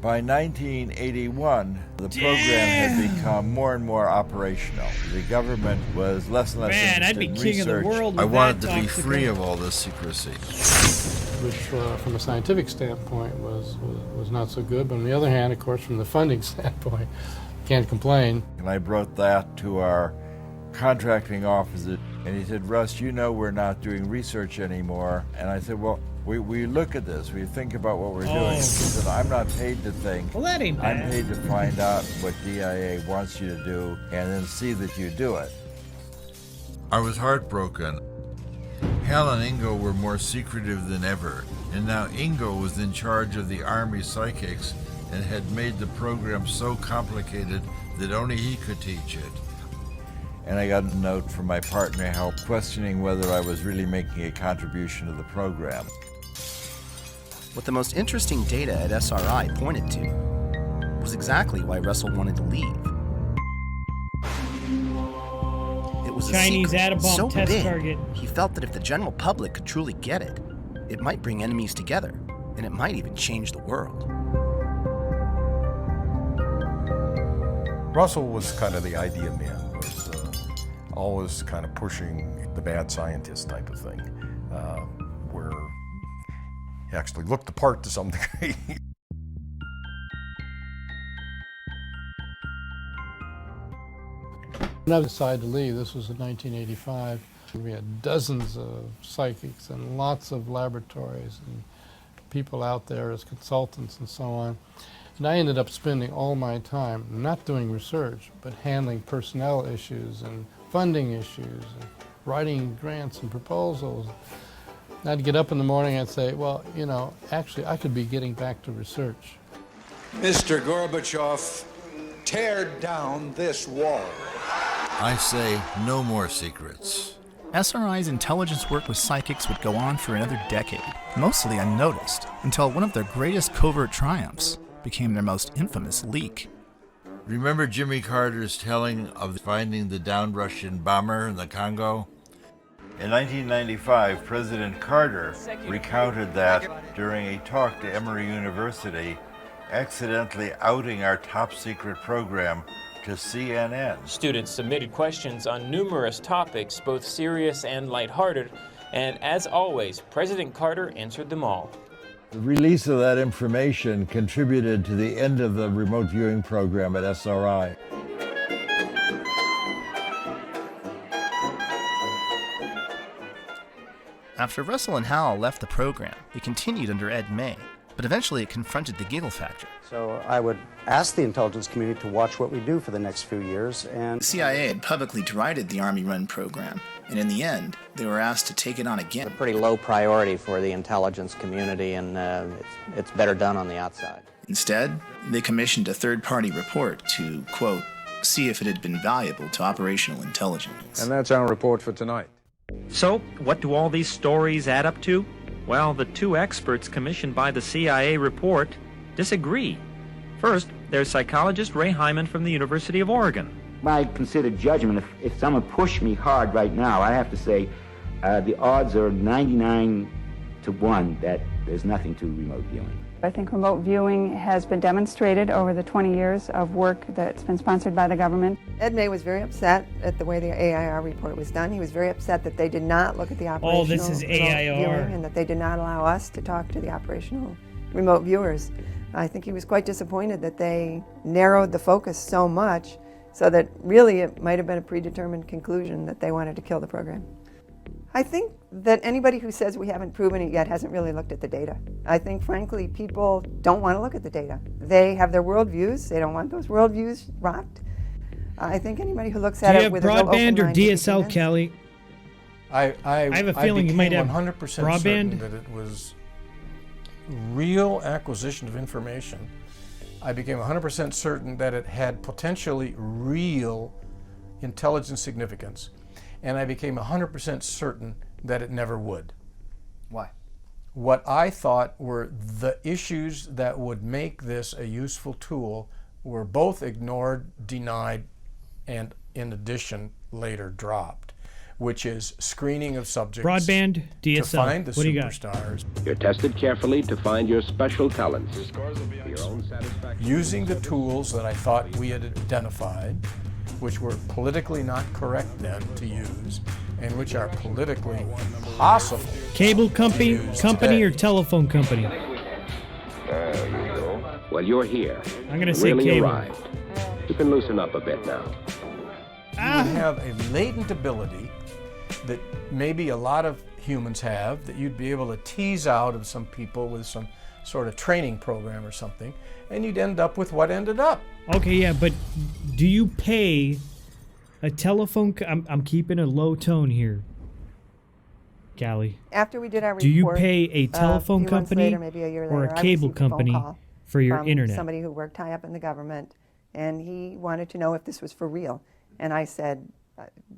By 1981, the program had become more and more operational. The government was less and less Man, interested I'd be in king of the research. world I with wanted that to be toxic free waste. of all this secrecy. Which, from a scientific standpoint, was not so good. But on the other hand, of course, from the funding standpoint, can't complain. And I brought that to our contracting office And he said, Russ, you know we're not doing research anymore. And I said, well, we look at this. We think about what we're doing. He said, I'm not paid to think. Well, that ain't bad. I'm paid to find out what DIA wants you to do and then see that you do it. I was heartbroken. Hal and Ingo were more secretive than ever. And now Ingo was in charge of the Army psychics and had made the program so complicated that only he could teach it. And I got a note from my partner, Hal, questioning whether I was really making a contribution to the program. What the most interesting data at SRI pointed to was exactly why Russell wanted to leave. It was Chinese a secret atom bomb so test big, target. he felt that if the general public could truly get it, it might bring enemies together, and it might even change the world. Russell was kind of the idea man, was always kind of pushing the bad scientist type of thing, where he actually looked the part to some degree. When I decided to leave, this was in 1985, we had dozens of psychics and lots of laboratories and people out there as consultants and so on. And I ended up spending all my time not doing research, but handling personnel issues and funding issues and writing grants and proposals. And I'd get up in the morning and say, well, you know, actually I could be getting back to research. Mr. Gorbachev, tear down this wall. I say no more secrets. SRI's intelligence work with psychics would go on for another decade, mostly unnoticed, until one of their greatest covert triumphs became their most infamous leak. Remember Jimmy Carter's telling of finding the downed Russian bomber in the Congo? In 1995, President Carter recounted that during a talk to Emory University, accidentally outing our top secret program to CNN. Students submitted questions on numerous topics, both serious and lighthearted, and as always, President Carter answered them all. The release of that information contributed to the end of the remote viewing program at SRI. After Russell and Hal left the program, it continued under Ed May, but eventually it confronted the giggle factor. So I would ask the intelligence community to watch what we do for the next few years. And the CIA had publicly derided the Army-run program, and in the end, they were asked to take it on again. It's a pretty low priority for the intelligence community, and it's better done on the outside. Instead, they commissioned a third-party report to, quote, see if it had been valuable to operational intelligence. And that's our report for tonight. So, what do all these stories add up to? Well, the two experts commissioned by the CIA report disagree. First, there's psychologist Ray Hyman from the University of Oregon. My considered judgment, if someone pushed me hard right now, I have to say the odds are 99 to 1 that there's nothing to remote viewing. I think remote viewing has been demonstrated over the 20 years of work that's been sponsored by the government. Ed May was very upset at the way the AIR report was done. He was very upset that they did not look at the operational this is AIR. viewing and that they did not allow us to talk to the operational remote viewers. I think he was quite disappointed that they narrowed the focus so much so that really it might have been a predetermined conclusion that they wanted to kill the program. I think that anybody who says we haven't proven it yet hasn't really looked at the data. I think, frankly, people don't want to look at the data. They have their worldviews. They don't want those worldviews rocked. I think anybody who looks at it with a real open mind... Do you have broadband or DSL, Kelly? I have a feeling you might have 100% certain broadband. that it was real acquisition of information. I became 100% certain that it had potentially real intelligence significance. And I became 100% certain that it never would. Why? What I thought were the issues that would make this a useful tool were both ignored, denied, and in addition later dropped, which is screening of subjects, broadband, DSL. to find the What do you got? superstars, You're tested carefully to find your special talents. For your own satisfaction. using the tools that I thought we had identified, which were politically not correct then to use, and which are politically impossible. Cable company today. or telephone company? There you go. Well, you're here. I'm gonna say really cable. arrived. You can loosen up a bit now. You would have a latent ability that maybe a lot of humans have, that you'd be able to tease out of some people with some sort of training program or something, and you'd end up with what ended up. Okay, yeah, but do you pay a telephone... I'm keeping a low tone here, Callie. After we did our report, do you pay a telephone few months company later, maybe a year or later, a I cable received a phone company call for your from internet? somebody who worked high up in the government, and he wanted to know if this was for real. And I said,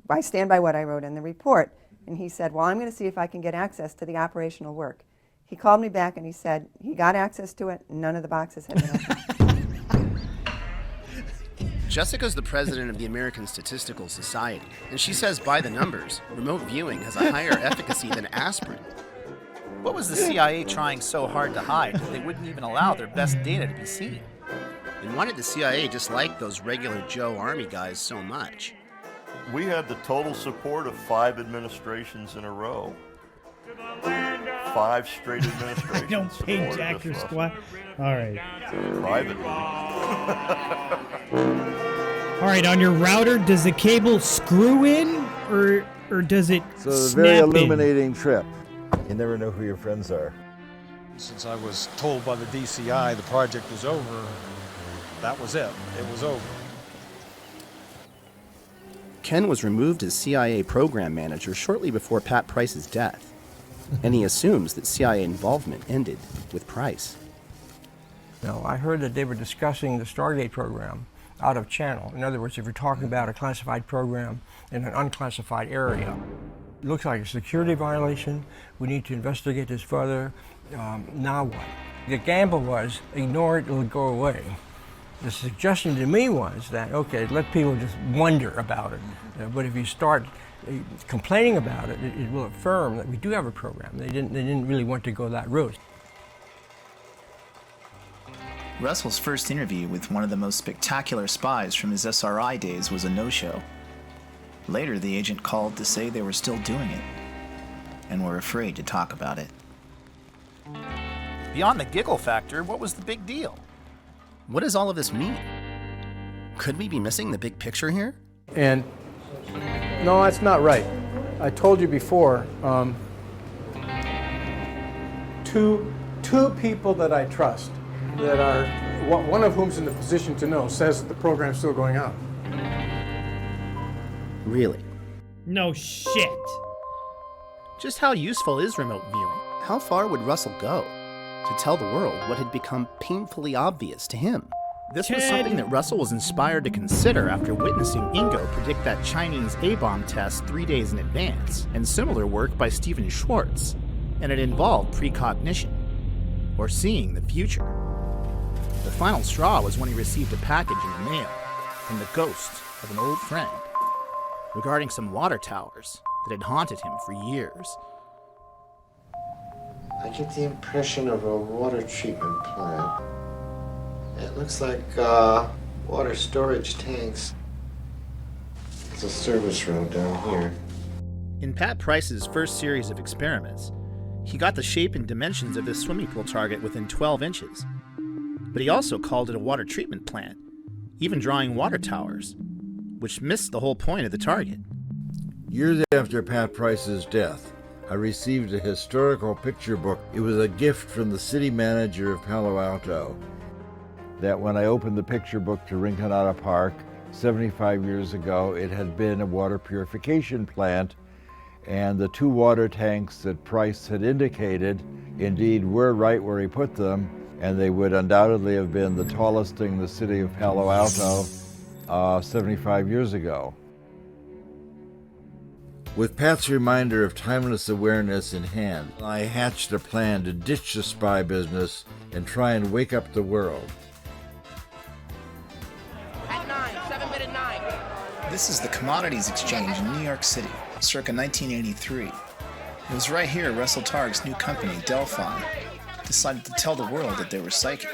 I stand by what I wrote in the report. And he said, well, I'm going to see if I can get access to the operational work. He called me back and he said he got access to it. None of the boxes had been opened. Jessica's the president of the American Statistical Society, and she says by the numbers, remote viewing has a higher efficacy than aspirin. What was the CIA trying so hard to hide that they wouldn't even allow their best data to be seen? And why did the CIA dislike those regular Joe Army guys so much? We had the total support of 5 administrations in a row. 5 straight administrations. I don't pay jack or squat. All right. Privately. All right, on your router, does the cable screw in or does it So it's a snap very in? illuminating trip. You never know who your friends are. Since I was told by the DCI the project was over, that was it. It was over. Ken was removed as CIA program manager shortly before Pat Price's death, and he assumes that CIA involvement ended with Price. No, I heard that they were discussing the Stargate program out of channel. In other words, if you're talking about a classified program in an unclassified area, it looks like a security violation. We need to investigate this further. Now what? The gamble was ignore it, it'll go away. The suggestion to me was that, okay, let people just wonder about it. But if you start complaining about it, it will affirm that we do have a program. They didn't really want to go that route. Russell's first interview with one of the most spectacular spies from his SRI days was a no-show. Later, the agent called to say they were still doing it, and were afraid to talk about it. Beyond the giggle factor, what was the big deal? What does all of this mean? Could we be missing the big picture here? And no, that's not right. I told you before, two people that I trust, that are, one of whom's in the position to know, says that the program's still going on. Really? No shit. Just how useful is remote viewing? How far would Russell go to tell the world what had become painfully obvious to him? This was something that Russell was inspired to consider after witnessing Ingo predict that Chinese A-bomb test 3 days in advance, and similar work by Stephen Schwartz, and it involved precognition, or seeing the future. The final straw was when he received a package in the mail from the ghost of an old friend regarding some water towers that had haunted him for years. I get the impression of a water treatment plant. It looks like water storage tanks. There's a service road down here. In Pat Price's first series of experiments, he got the shape and dimensions of this swimming pool target within 12 inches. But he also called it a water treatment plant, even drawing water towers, which missed the whole point of the target. Years after Pat Price's death, I received a historical picture book. It was a gift from the city manager of Palo Alto. That when I opened the picture book to Rinconada Park 75 years ago, it had been a water purification plant, and the 2 water tanks that Price had indicated indeed were right where he put them, and they would undoubtedly have been the tallest thing in the city of Palo Alto 75 years ago. With Pat's reminder of timeless awareness in hand, I hatched a plan to ditch the spy business and try and wake up the world. At 9. This is the Commodities Exchange in New York City, circa 1983. It was right here Russell Targ's new company, Delphi, decided to tell the world that they were psychic.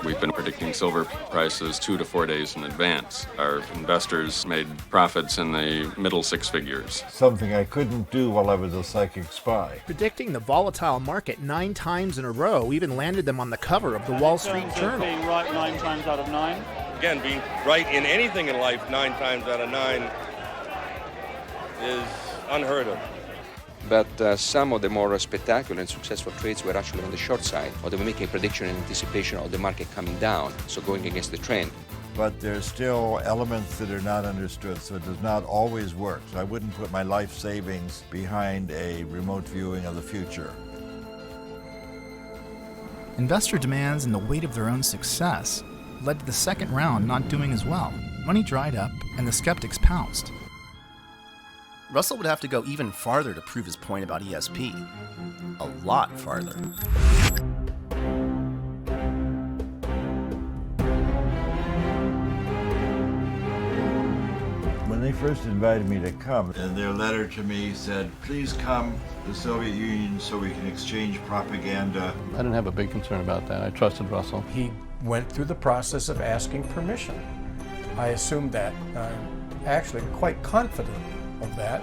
We've been predicting silver prices 2 to 4 days in advance. Our investors made profits in the middle 6 figures. Something I couldn't do while I was a psychic spy. Predicting the volatile market 9 times in a row even landed them on the cover of the Wall Street Journal. Being right 9 times out of 9. Again, being right in anything in life 9 times out of 9 is unheard of. But some of the more spectacular and successful trades were actually on the short side, or they were making a prediction in anticipation of the market coming down, so going against the trend. But there's still elements that are not understood, so it does not always work. So I wouldn't put my life savings behind a remote viewing of the future. Investor demands and the weight of their own success led to the second round not doing as well. Money dried up, and the skeptics pounced. Russell would have to go even farther to prove his point about ESP. A lot farther. When they first invited me to come, and their letter to me said, please come to the Soviet Union so we can exchange propaganda. I didn't have a big concern about that. I trusted Russell. He went through the process of asking permission. I assumed that. I'm actually quite confident of that,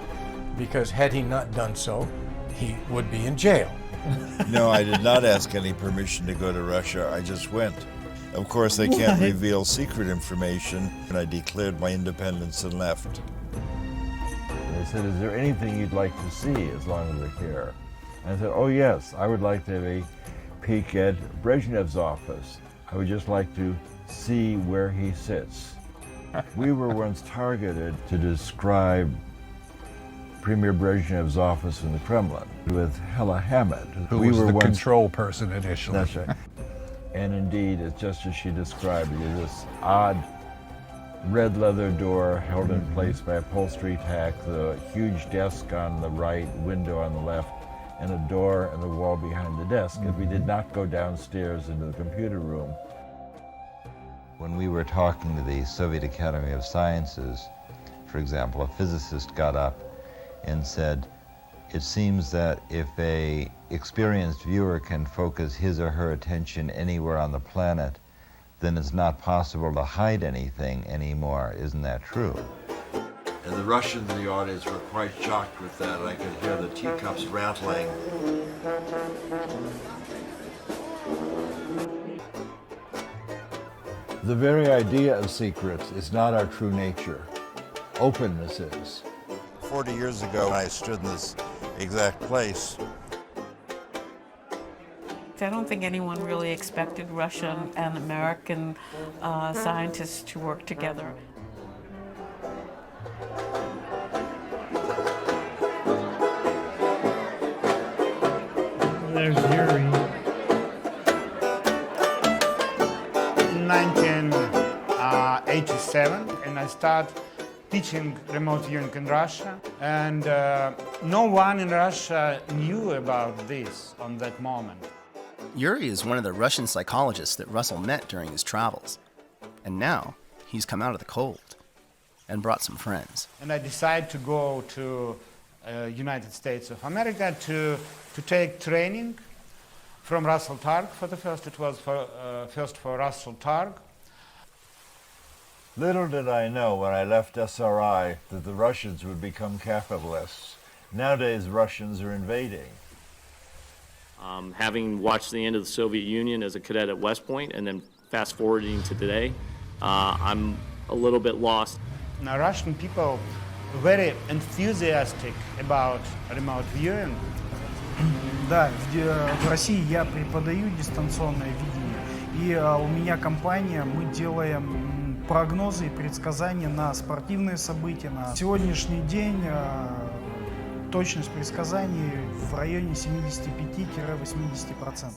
because had he not done so, he would be in jail. No, I did not ask any permission to go to Russia. I just went. Of course, they can't reveal secret information, and I declared my independence and left. They said, is there anything you'd like to see as long as we're here? And I said, oh yes, I would like to have a peek at Brezhnev's office. I would just like to see where he sits. We were once targeted to describe Premier Brezhnev's office in the Kremlin with Hella Hamid. Who was the control person initially. That's right. And indeed, it's just as she described it, this odd red leather door held in place by upholstery tack, the huge desk on the right, window on the left, and a door in the wall behind the desk, and we did not go downstairs into the computer room. When we were talking to the Soviet Academy of Sciences, for example, a physicist got up and said, it seems that if a experienced viewer can focus his or her attention anywhere on the planet, then it's not possible to hide anything anymore. Isn't that true? And the Russians in the audience were quite shocked with that. I could hear the teacups rattling. The very idea of secrets is not our true nature. Openness is. 40 years ago, I stood in this exact place. I don't think anyone really expected Russian and American scientists to work together. There's Yuri. In 1987, and I started teaching remote viewing in Russia, and no one in Russia knew about this on that moment. Yuri is one of the Russian psychologists that Russell met during his travels. And now, he's come out of the cold and brought some friends. And I decided to go to United States of America to take training from Russell Targ for the first. It was first for Russell Targ. Little did I know when I left SRI that the Russians would become capitalists. Nowadays, Russians are invading. Having watched the end of the Soviet Union as a cadet at West Point and then fast forwarding to today, I'm a little bit lost. Now, Russian people are very enthusiastic about remote viewing. Да, в России я преподаю дистанционное видение, и у меня компания, мы делаем прогнозы и предсказания на спортивные события. На сегодняшний день точность предсказаний в районе 75-80%.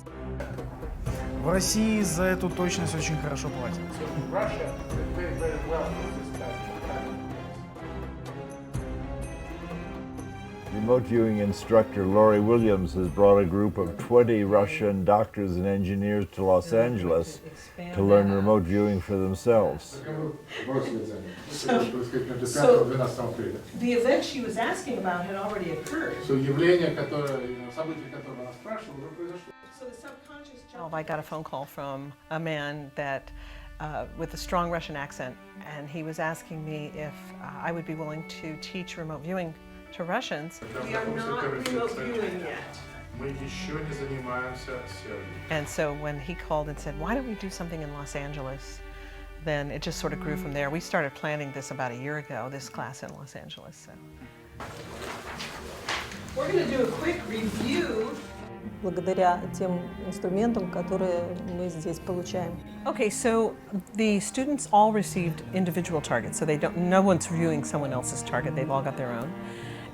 В России за эту точность очень хорошо платят. Remote viewing instructor Laurie Williams has brought a group of 20 Russian doctors and engineers to Los Angeles to learn remote viewing for themselves. So the event she was asking about had already occurred. So the subconscious. I got a phone call from a man that with a strong Russian accent, and he was asking me if I would be willing to teach remote viewing to Russians. We are not remote viewing yet. And so when he called and said, why don't we do something in Los Angeles, then it just sort of grew from there. We started planning this about a year ago, this class in Los Angeles. So We're going to do a quick review. Благодаря тем инструментам, которые мы здесь получаем. Okay, so the students all received individual targets, so no one's viewing someone else's target, they've all got their own.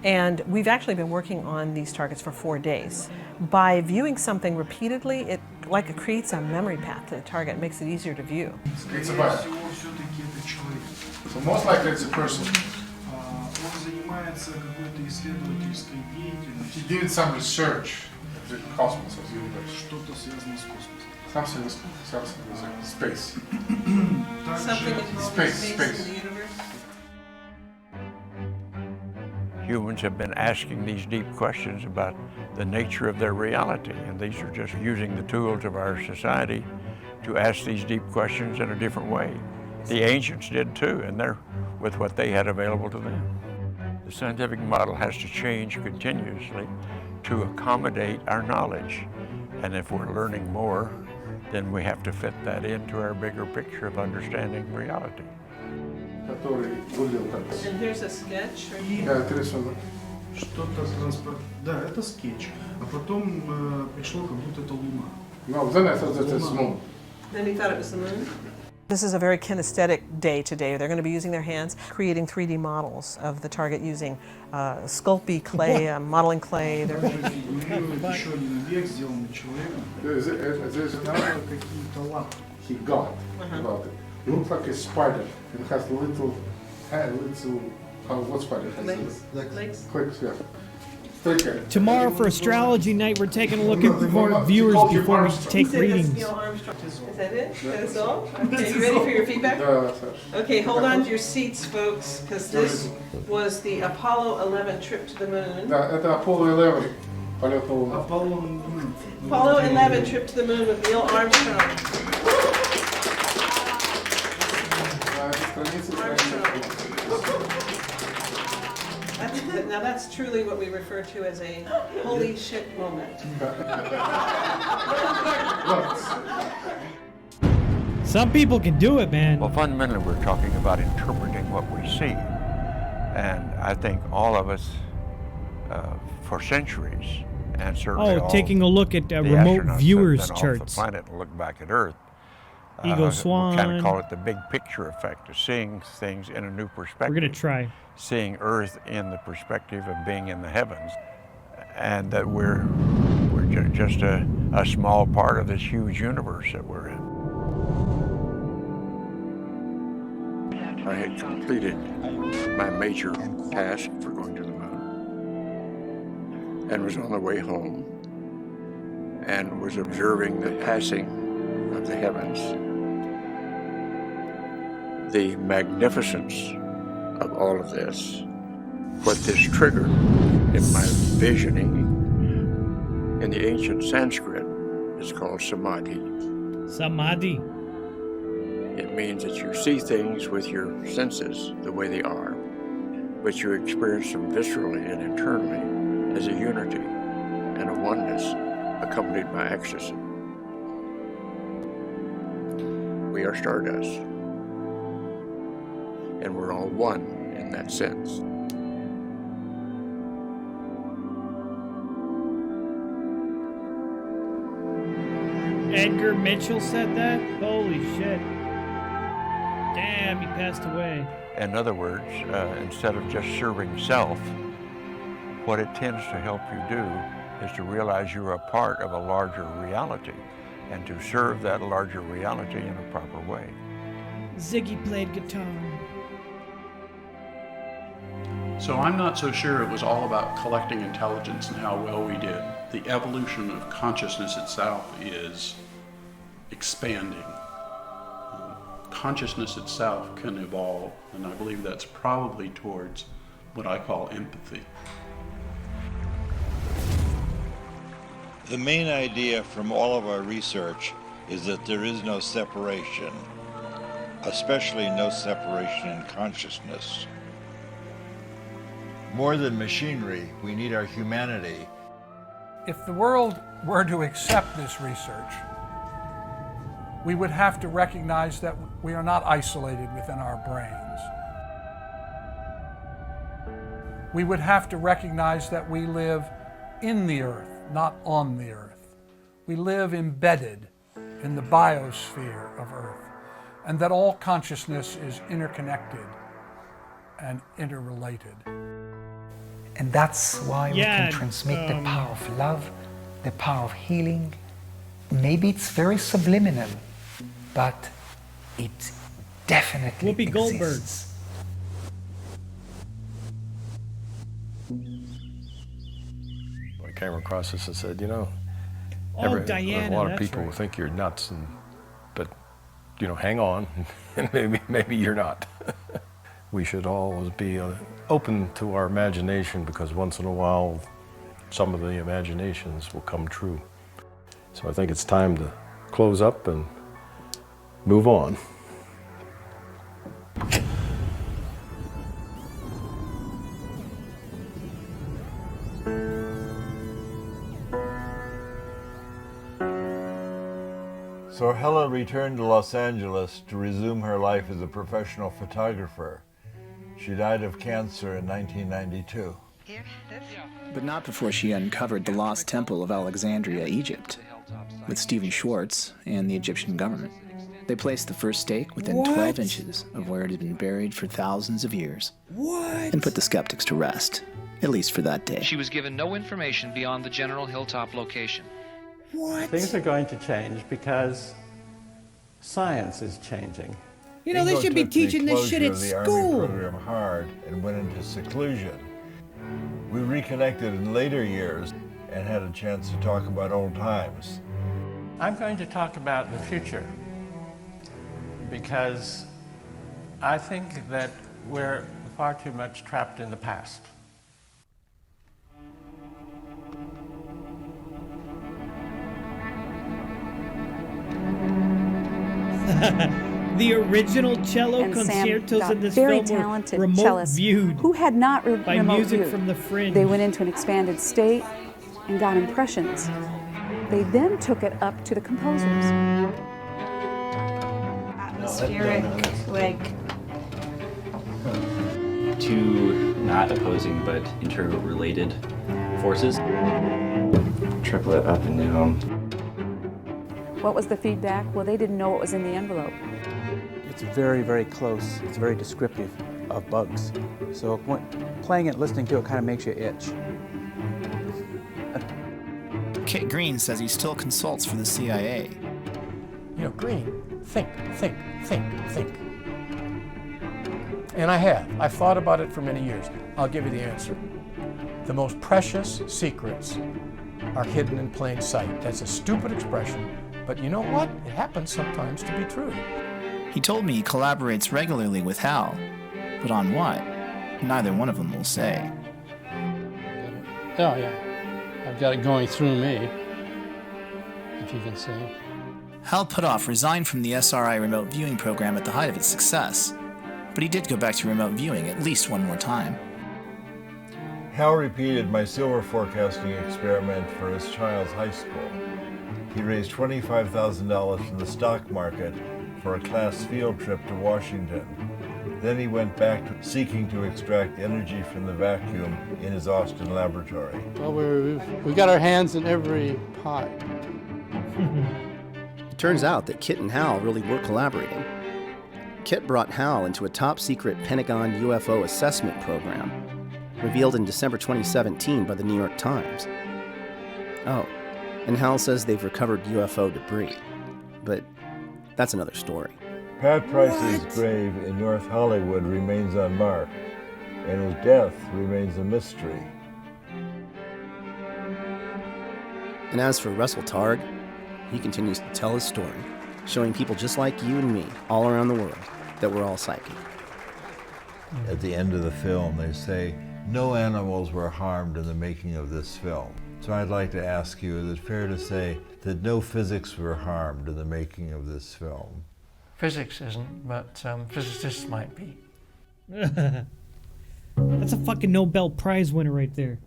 And we've actually been working on these targets for 4 days. By viewing something repeatedly, it creates a memory path to the target, it makes it easier to view. It's a body. So most likely it's a person. He did some research of the cosmos, as you something with space. Something involving space in the universe. Humans have been asking these deep questions about the nature of their reality, and these are just using the tools of our society to ask these deep questions in a different way. The ancients did too, and they're with what they had available to them. The scientific model has to change continuously to accommodate our knowledge, and if we're learning more, then we have to fit that into our bigger picture of understanding reality. And here's a sketch. Что-то транспорт. Да, это скетч. А потом пришло, как будто это Луна. No, then I thought that it's moon. Then he thought it was the moon. This is a very kinesthetic day today. They're going to be using their hands, creating 3D models of the target using Sculpey clay, modeling clay. They're Еще один объект, сделанный человеком. There's another he got about it. It looks like a spider. It has little what spider has? Legs. Clicks, yeah. Tomorrow for astrology night, we're taking a look at more viewers before we take readings. Is that it? That's all? Okay, you ready for your feedback? Okay, hold on to your seats, folks, because this was the Apollo 11 trip to the moon. Это Apollo 11. Apollo 11 trip to the moon with Neil Armstrong. Now that's truly what we refer to as a holy shit moment. Some people can do it, man. Well, fundamentally, we're talking about interpreting what we see. And I think all of us, for centuries, and certainly taking a look at remote viewers charts. Off the planet and look back at Earth. Eagle Swan. We kind of call it the big picture effect of seeing things in a new perspective. We're going to try. Seeing Earth in the perspective of being in the heavens, and that we're just a small part of this huge universe that we're in. I had completed my major task for going to the moon and was on the way home and was observing the passing of the heavens. The magnificence of all of this, what this triggered in my visioning in the ancient Sanskrit is called samadhi. Samadhi. It means that you see things with your senses the way they are, but you experience them viscerally and internally as a unity and a oneness accompanied by ecstasy. We are stardust, and we're all one in that sense. Edgar Mitchell said that? Holy shit. Damn, he passed away. In other words, instead of just serving self, what it tends to help you do is to realize you're a part of a larger reality and to serve that larger reality in a proper way. Ziggy played guitar. So I'm not so sure it was all about collecting intelligence and how well we did. The evolution of consciousness itself is expanding. Consciousness itself can evolve, and I believe that's probably towards what I call empathy. The main idea from all of our research is that there is no separation, especially no separation in consciousness. More than machinery, we need our humanity. If the world were to accept this research, we would have to recognize that we are not isolated within our brains. We would have to recognize that we live in the earth, not on the earth. We live embedded in the biosphere of earth, and that all consciousness is interconnected and interrelated. And that's why we can transmit the power of love, the power of healing. Maybe it's very subliminal, but it definitely Whoopi Goldberg. exists. I came across this and said, you know, Diana, a lot of that's people right. will think you're nuts, but you know, hang on, and maybe you're not. We should always be open to our imagination, because once in a while, some of the imaginations will come true. So I think it's time to close up and move on. So Helen returned to Los Angeles to resume her life as a professional photographer. She died of cancer in 1992. But not before she uncovered the lost temple of Alexandria, Egypt, with Stephen Schwartz and the Egyptian government. They placed the first stake within 12 inches of where it had been buried for thousands of years. And put the skeptics to rest, at least for that day. She was given no information beyond the general hilltop location. Things are going to change because science is changing. You know, they should be teaching this shit at the school. Army program hard and went into seclusion. We reconnected in later years and had a chance to talk about old times. I'm going to talk about the future because I think that we're far too much trapped in the past. The original cello And Sam concertos got in this very film were talented remote cellists viewed who had not by remote music viewed. from the fringe. They went into an expanded state and got impressions. They then took it up to the composers. Atmospheric, like Two not opposing but interrelated forces. Triplet up and down. What was the feedback? Well, they didn't know what was in the envelope. It's very, very close. It's very descriptive of bugs. So playing it, listening to it kind of makes you itch. Kit Green says he still consults for the CIA. You know, Green, think. And I have. I've thought about it for many years. I'll give you the answer. The most precious secrets are hidden in plain sight. That's a stupid expression, but you know what? It happens sometimes to be true. He told me he collaborates regularly with Hal, but on what? Neither one of them will say. Oh, yeah. I've got it going through me, if you can see. Hal Puthoff resigned from the SRI remote viewing program at the height of its success, but he did go back to remote viewing at least one more time. Hal repeated my silver forecasting experiment for his child's high school. He raised $25,000 from the stock market for a class field trip to Washington. Then he went back to seeking to extract energy from the vacuum in his Austin laboratory. Well, we've got our hands in every pot. It turns out that Kit and Hal really were collaborating. Kit brought Hal into a top-secret Pentagon UFO assessment program, revealed in December 2017 by the New York Times. Oh, and Hal says they've recovered UFO debris. But that's another story. Pat Price's grave in North Hollywood remains unmarked, and his death remains a mystery. And as for Russell Targ, he continues to tell his story, showing people just like you and me all around the world that we're all psychic. At the end of the film, they say, no animals were harmed in the making of this film. So I'd like to ask you, is it fair to say that no physics were harmed in the making of this film? Physics isn't, but physicists might be. That's a fucking Nobel Prize winner right there.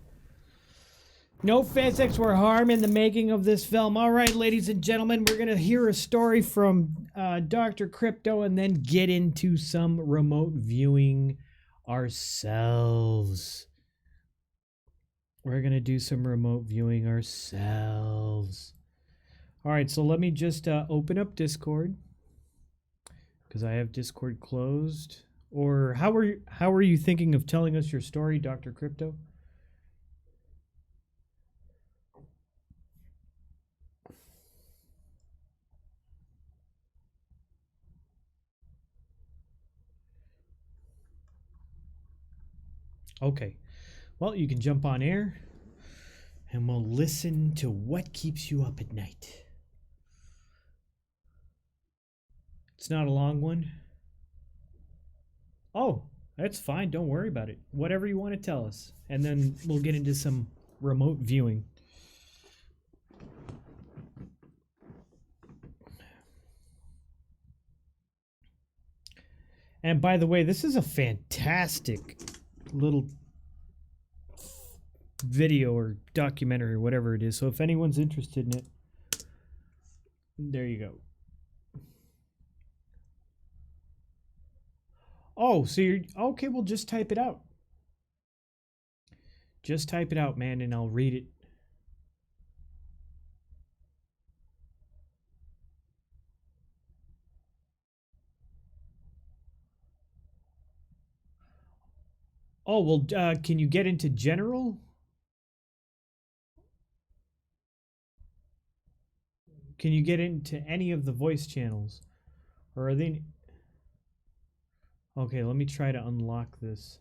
No physics were harmed in the making of this film. All right, ladies and gentlemen, we're going to hear a story from Dr. Crypto and then get into some remote viewing ourselves. We're going to do some remote viewing ourselves. All right, so let me just open up Discord because I have Discord closed. Or how are you thinking of telling us your story, Dr. Crypto? Okay. Well, you can jump on air and we'll listen to what keeps you up at night. It's not a long one. Oh, that's fine. Don't worry about it. Whatever you want to tell us. And then we'll get into some remote viewing. And by the way, this is a fantastic little video or documentary or whatever it is. So if anyone's interested in it, there you go. Oh, so you're okay. Well, just type it out. Just type it out, man, and I'll read it. Oh, well, can you get into general? Can you get into any of the voice channels? Or are they... Okay, let me try to unlock this.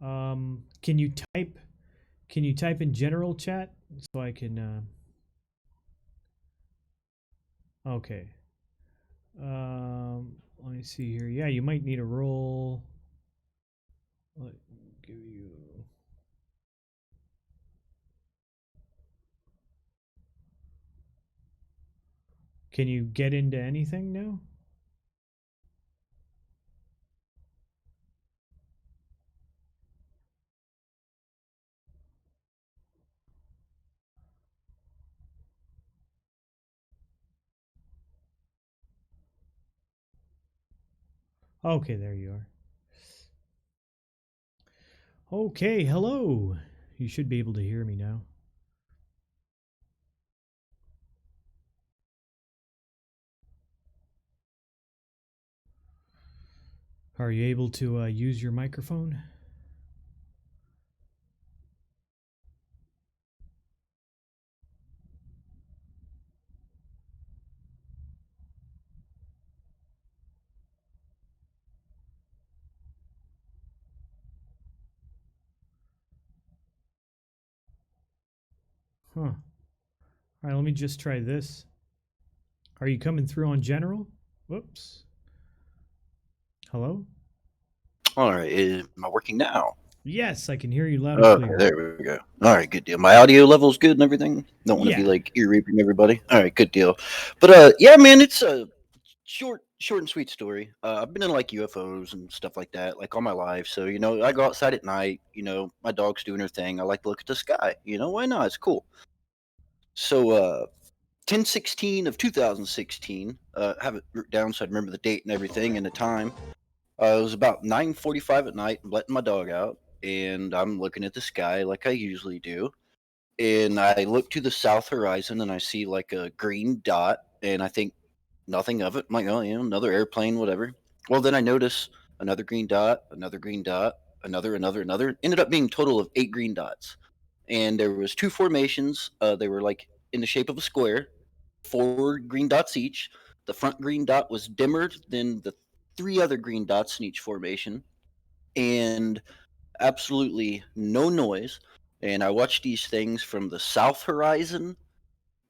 Can you type in general chat so I can okay. Let me see here. Yeah, you might need a roll. Let give you Can you get into anything now? Okay, there you are. Okay, hello. You should be able to hear me now. Are you able to use your microphone? Huh. All right, let me just try this. Are you coming through on general? Whoops. Hello? All right, am I working now? Yes, I can hear you loud and Okay, clear. there we go. All right, good deal. My audio level's good and everything. Don't want to be Yeah. like ear raping everybody. All right, good deal. But yeah, man, it's a short and sweet story. I've been in like UFOs and stuff like that, like all my life. So I go outside at night. My dog's doing her thing. I like to look at the sky. Why not? It's cool. So 10/16 of 2016. Have it written down so I remember the date and everything and the time. It was about 9:45 at night. I'm letting my dog out, and I'm looking at the sky like I usually do. And I look to the south horizon, and I see like a green dot, and I think nothing of it. I'm like, oh, another airplane, whatever. Well, then I notice another green dot, another green dot, another. Ended up being a total of 8 green dots, and there was 2 formations. They were like in the shape of a square, 4 green dots each. The front green dot was dimmer than the 3 other green dots in each formation, and absolutely no noise. And I watched these things from the south horizon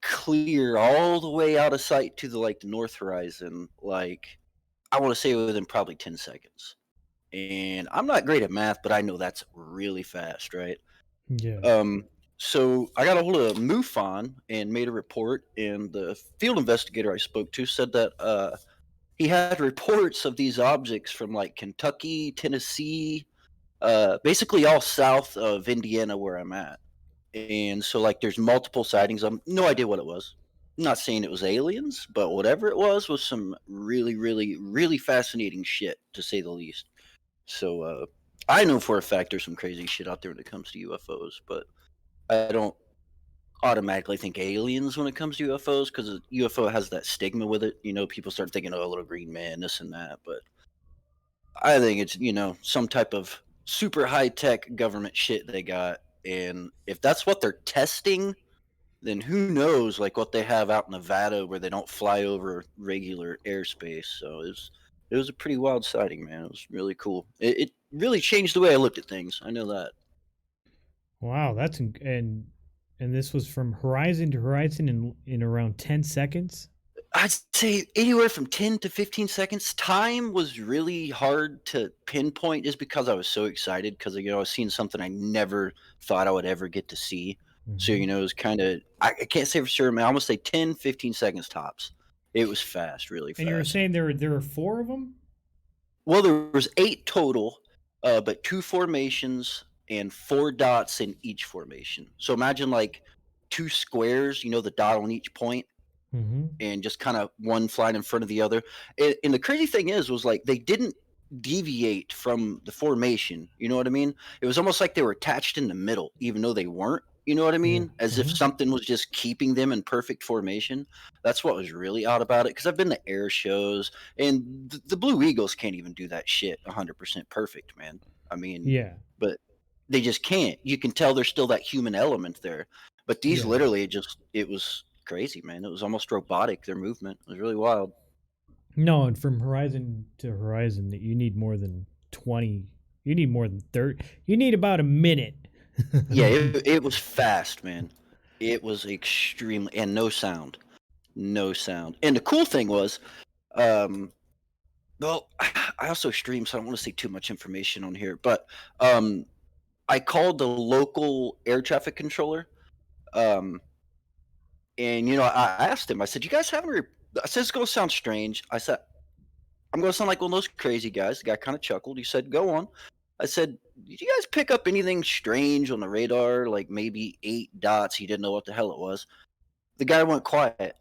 clear all the way out of sight to the north horizon. Like, I want to say within probably 10 seconds. And I'm not great at math, but I know that's really fast, right? Yeah. So I got a hold of MUFON and made a report, and the field investigator I spoke to said that he had reports of these objects from like Kentucky, Tennessee, basically all south of Indiana where I'm at. And so there's multiple sightings. I'm no idea what it was. I'm not saying it was aliens, but whatever it was some really, really, really fascinating shit to say the least. So I know for a fact there's some crazy shit out there when it comes to UFOs, but I don't automatically think aliens when it comes to UFOs because UFO has that stigma with it. You know, people start thinking, oh, a little green man, this and that. But I think it's, some type of super high tech government shit they got. And if that's what they're testing, then who knows, like what they have out in Nevada where they don't fly over regular airspace. So it was a pretty wild sighting, man. It was really cool. It really changed the way I looked at things. I know that. Wow, and this was from horizon to horizon in around 10 seconds. I'd say anywhere from 10 to 15 seconds. Time was really hard to pinpoint just because I was so excited because, I was seeing something I never thought I would ever get to see. So, it was kind of, I can't say for sure, man. I almost say 10, 15 seconds tops. It was fast, really fast. And you were saying there are 4 of them? Well, there was 8 total, but 2 formations and 4 dots in each formation. So imagine like 2 squares, the dot on each point and just kind of one flying in front of the other. And the crazy thing was like they didn't deviate from the formation. You know what I mean? It was almost like they were attached in the middle, even though they weren't. You know what I mean? As if something was just keeping them in perfect formation. That's what was really odd about it. Because I've been to air shows, and the Blue Eagles can't even do that shit 100% perfect, man. I mean, yeah, but they just can't. You can tell there's still that human element there. But these literally it was crazy, man. It was almost robotic, their movement. It was really wild. No, and from horizon to horizon, that you need more than 20. You need more than 30. You need about a minute. Yeah, it was fast, man. It was extremely, and no sound. No sound. And the cool thing was, well, I also stream, so I don't want to say too much information on here, but I called the local air traffic controller, and I asked him. I said, "You guys have any?" I said, "It's gonna sound strange." I said, "I'm gonna sound like one of those crazy guys." The guy kind of chuckled. He said, "Go on." I said, "Did you guys pick up anything strange on the radar? Like maybe 8 dots? He didn't know what the hell it was." The guy went quiet.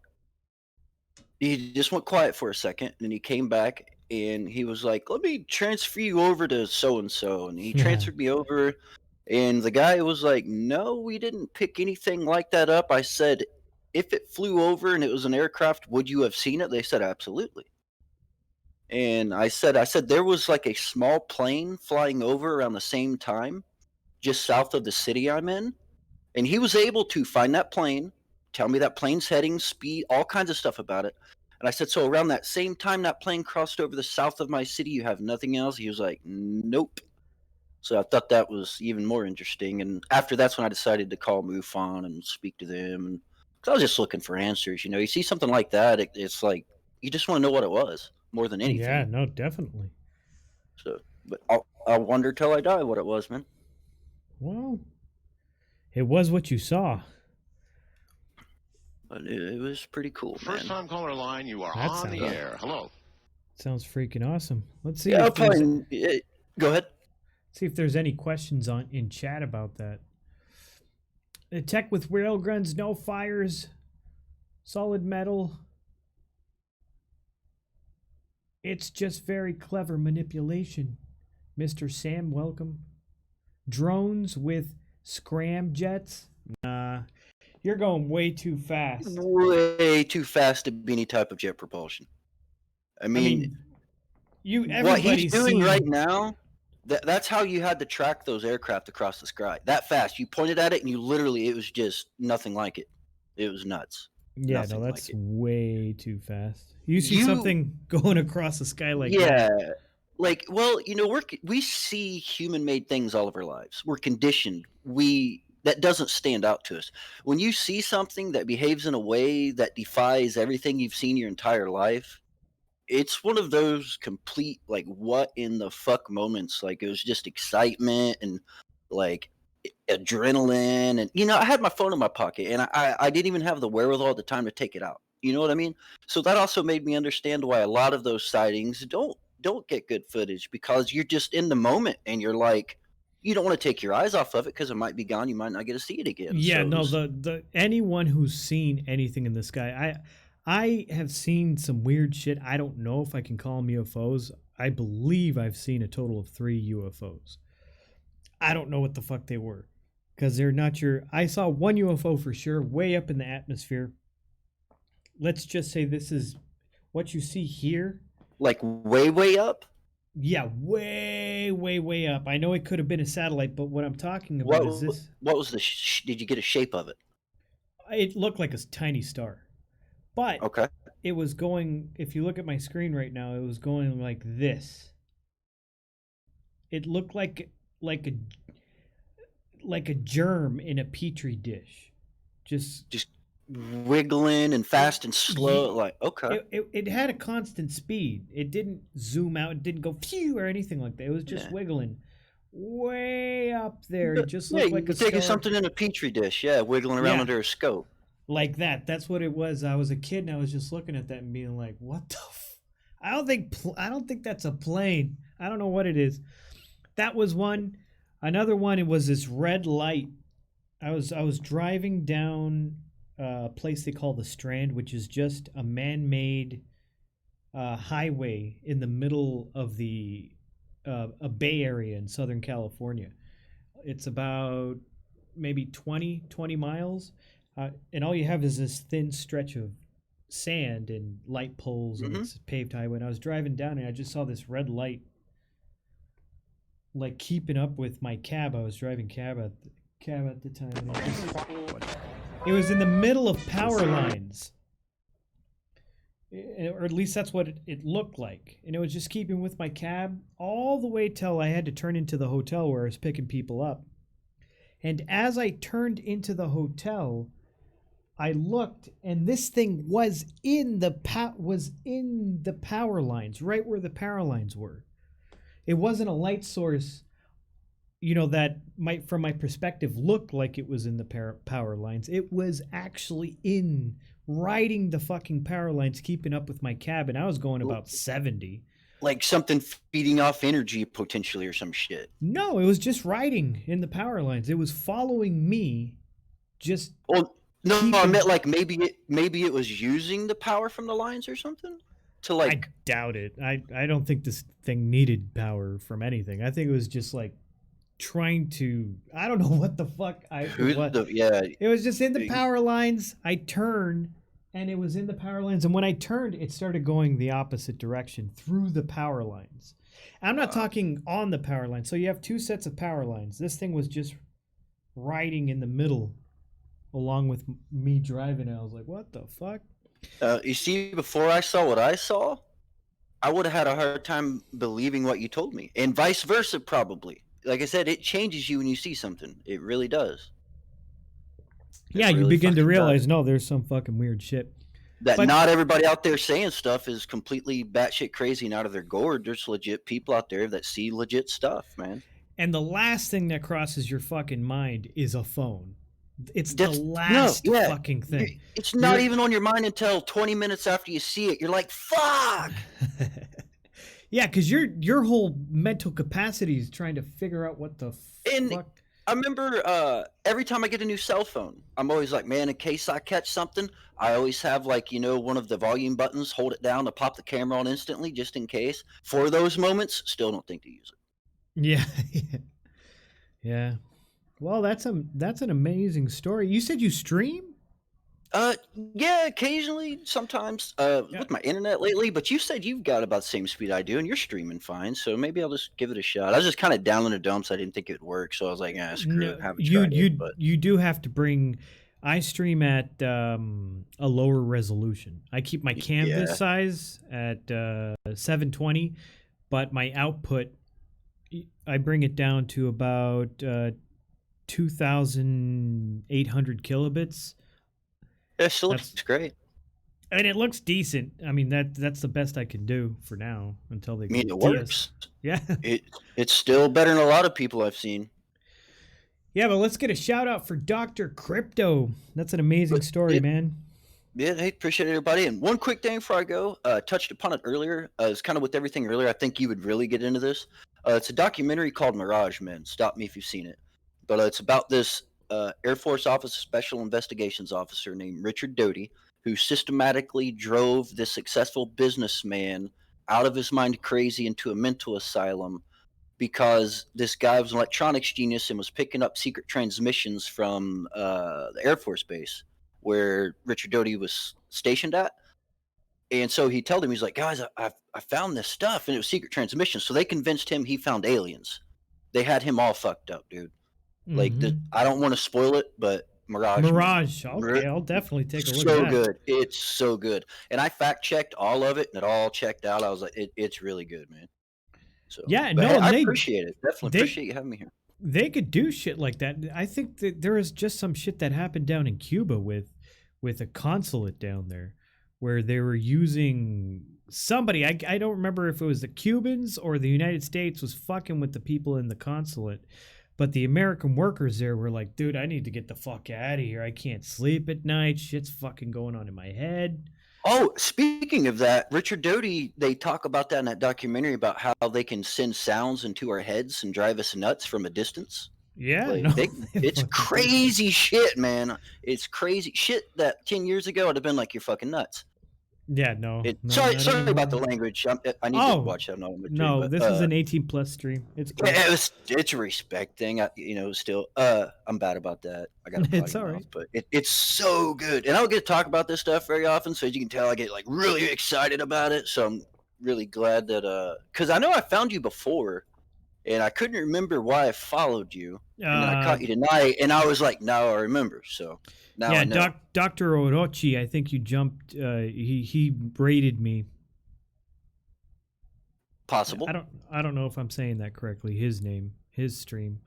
He just went quiet for a second, and then he came back and he was like, "Let me transfer you over to so and so." And he transferred me over, and the guy was like, "No, we didn't pick anything like that up." I said, "If it flew over and it was an aircraft, would you have seen it?" They said, "Absolutely." And I said there was like a small plane flying over around the same time, just south of the city I'm in, and he was able to find that plane, tell me that plane's heading, speed, all kinds of stuff about it. And I said, "So around that same time that plane crossed over the south of my city, you have nothing else?" He was like, "Nope." So I thought that was even more interesting. And after that's when I decided to call MUFON and speak to them. And 'cause I was just looking for answers. You see something like that, it's like you just want to know what it was more than anything. Yeah, no, definitely. So, but I'll wonder till I die what it was, man. Well, it was what you saw. But it was pretty cool, man. First time caller line, you are That on the sounds- air. Hello. Sounds freaking awesome. Let's see. Yeah, if there's- go ahead. See if there's any questions in chat about that. The tech with railguns, no fires, solid metal. It's just very clever manipulation. Mr. Sam, welcome. Drones with scramjets? Nah, you're going way too fast. Way too fast to be any type of jet propulsion. I mean what everybody's he's doing seen- right now, that's how you had to track those aircraft across the sky. That fast. You pointed at it and it was just nothing like it. It was nuts. Yeah, Nothing no, that's like it. way too fast. You see something going across the sky like yeah. that? Like, well, we see human-made things all of our lives. We're conditioned. That doesn't stand out to us. When you see something that behaves in a way that defies everything you've seen your entire life, it's one of those complete, like, what in the fuck moments. Like, it was just excitement and, like, adrenaline. And, I had my phone in my pocket, and I didn't even have the wherewithal at the time to take it out. You know what I mean? So that also made me understand why a lot of those sightings don't get good footage, because you're just in the moment, and you're like, you don't want to take your eyes off of it because it might be gone. You might not get to see it again. Yeah, So no, the anyone who's seen anything in the sky, I have seen some weird shit. I don't know if I can call them UFOs. I believe I've seen a total of 3 UFOs. I don't know what the fuck they were, because they're not your. I saw one UFO for sure, way up in the atmosphere. Let's just say this is what you see here. Like way up? Yeah, way up. I know it could have been a satellite, but what I'm talking about is this. What was did you get a shape of it? It looked like a tiny star, but okay, it was going. If you look at my screen right now, it was going like this. It looked like a germ in a petri dish, just wiggling and fast and slow. Like okay, it had a constant speed. It didn't zoom out. It didn't go phew or anything like that. It was just wiggling way up there. It just looked like you're taking something in a petri dish, wiggling around under a scope. Like that. That's what it was. I was a kid and I was just looking at that and being like, "What the? I don't think that's a plane. I don't know what it is." That was one. Another one. It was this red light. I was driving down a place they call the Strand, which is just a man-made highway in the middle of a Bay Area in Southern California. It's about maybe 20 miles. And all you have is this thin stretch of sand and light poles, and it's a paved highway. And I was driving down and I just saw this red light, like keeping up with my cab. I was driving cab at the time. And it was in the middle of power lines, or at least that's what it looked like. And it was just keeping with my cab all the way till I had to turn into the hotel where I was picking people up. And as I turned into the hotel, I looked, and this thing was in the power lines, right where the power lines were. It wasn't a light source, that might, from my perspective, look like it was in the power lines. It was actually riding the fucking power lines, keeping up with my cab, and I was going about 70. Like something feeding off energy potentially or some shit. No, it was just riding in the power lines. It was following me. Just no, I meant like maybe it was using the power from the lines or something to like. I doubt it. I don't think this thing needed power from anything. I think it was just like trying to. I don't know what the fuck It was just in the power lines. I turned. And it was in the power lines. And when I turned, it started going the opposite direction through the power lines. I'm not talking on the power line. So you have two sets of power lines. This thing was just riding in the middle along with me driving. I was like, what the fuck? You see, before I saw what I saw, I would have had a hard time believing what you told me. And vice versa, probably. Like I said, it changes you when you see something. It really does. Yeah, you begin to realize, no, there's some fucking weird shit. But not everybody out there saying stuff is completely batshit crazy and out of their gourd. There's legit people out there that see legit stuff, man. And the last thing that crosses your fucking mind is a phone. It's the last fucking thing. It's not even on your mind until 20 minutes after you see it. You're like, fuck! Yeah, because your whole mental capacity is trying to figure out what the fuck. I remember every time I get a new cell phone, I'm always like, man, in case I catch something, I always have like, one of the volume buttons, hold it down to pop the camera on instantly, just in case. For those moments, still don't think to use it. Yeah. Yeah. Well, that's an amazing story. You said you stream? Yeah, occasionally, sometimes, with my internet lately, but you said you've got about the same speed I do, and you're streaming fine, so maybe I'll just give it a shot. I was just kind of down in the dumps. I didn't think it would work, so I was like, screw it, haven't tried it. But you do have to bring. I stream at a lower resolution. I keep my canvas size at 720, but my output, I bring it down to about 2,800 kilobits. It still looks great. And it looks decent. I mean, that's the best I can do for now until they. I mean, it works. Yeah. It's still better than a lot of people I've seen. Yeah, but let's get a shout out for Dr. Crypto. That's an amazing story, man. Yeah, hey, appreciate it, everybody. And one quick thing before I go, touched upon it earlier. It's kind of with everything earlier. I think you would really get into this. It's a documentary called Mirage Men. Stop me if you've seen it. But it's about this Air Force Office Special Investigations Officer named Richard Doty, who systematically drove this successful businessman out of his mind crazy into a mental asylum because this guy was an electronics genius and was picking up secret transmissions from the Air Force Base where Richard Doty was stationed at. And so he told him, he's like, guys, I found this stuff, and it was secret transmissions. So they convinced him he found aliens. They had him all fucked up, dude. Like, I don't want to spoil it, but Mirage. Mirage. Okay, I'll definitely take a look at So that. good. It's so good. And I fact checked all of it, and it all checked out. I was like, it's really good, man. So Yeah, but no, hey, I they appreciate it. Definitely appreciate you having me here. They could do shit like that. I think that there is just some shit that happened down in Cuba with a consulate down there, where they were using somebody. I don't remember if it was the Cubans or the United States was fucking with the people in the consulate. But the American workers there were like, dude, I need to get the fuck out of here. I can't sleep at night. Shit's fucking going on in my head. Oh, speaking of that, Richard Doty, they talk about that in that documentary about how they can send sounds into our heads and drive us nuts from a distance. Yeah, Like, no, it's crazy shit, man. It's crazy shit that 10 years ago I'd have been like, you're fucking nuts. Yeah, no. Sorry about the language. I need to watch that. No, this is an 18+ stream. It's cool. Yeah, it's a respect thing. Still, I'm bad about that. I got a It's potty all mouth, right. but it's so good. And I don't get to talk about this stuff very often, so as you can tell, I get like really excited about it. So I'm really glad that because I know I found you before, and I couldn't remember why I followed you, and then I caught you tonight, and I was like, now I remember. So now I know. Dr. Orochi, I think you jumped. He raided me. Possible. I don't know if I'm saying that correctly. His name, his stream,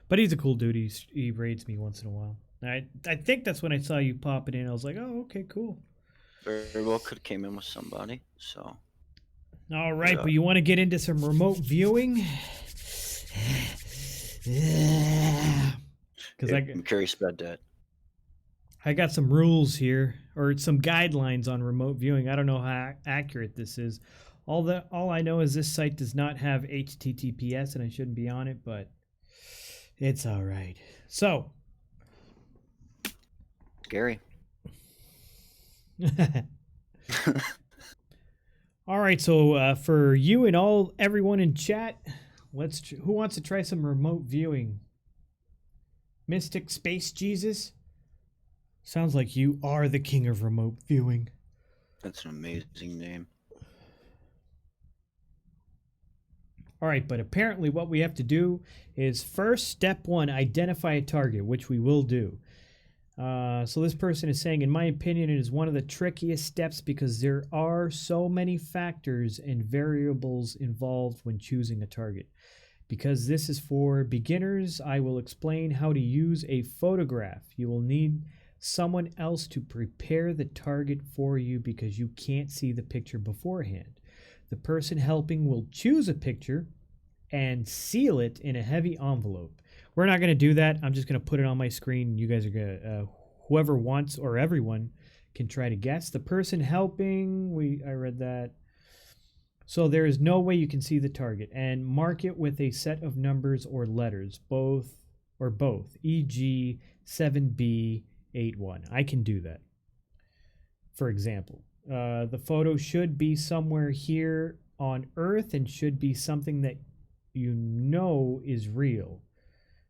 but he's a cool dude. He raids me once in a while. I think that's when I saw you popping in. I was like, oh, okay, cool. Very well could have came in with somebody. So. All right, but you want to get into some remote viewing? Because I'm curious about that. I got some rules here, or some guidelines on remote viewing. I don't know how accurate this is. All I know is this site does not have HTTPS, and I shouldn't be on it, but it's all right. So, scary. All right, so for you and everyone in chat, who wants to try some remote viewing? Mystic Space Jesus? Sounds like you are the king of remote viewing. That's an amazing name. All right, but apparently what we have to do is first, step 1, identify a target, which we will do. So this person is saying, in my opinion, it is one of the trickiest steps because there are so many factors and variables involved when choosing a target. Because this is for beginners, I will explain how to use a photograph. You will need someone else to prepare the target for you because you can't see the picture beforehand. The person helping will choose a picture and seal it in a heavy envelope. We're not going to do that. I'm just going to put it on my screen. You guys are going to, whoever wants or everyone can try to guess. The person helping, I read that. So there is no way you can see the target, and mark it with a set of numbers or letters, both, e.g. 7B81. I can do that. For example, the photo should be somewhere here on Earth and should be something that you know is real.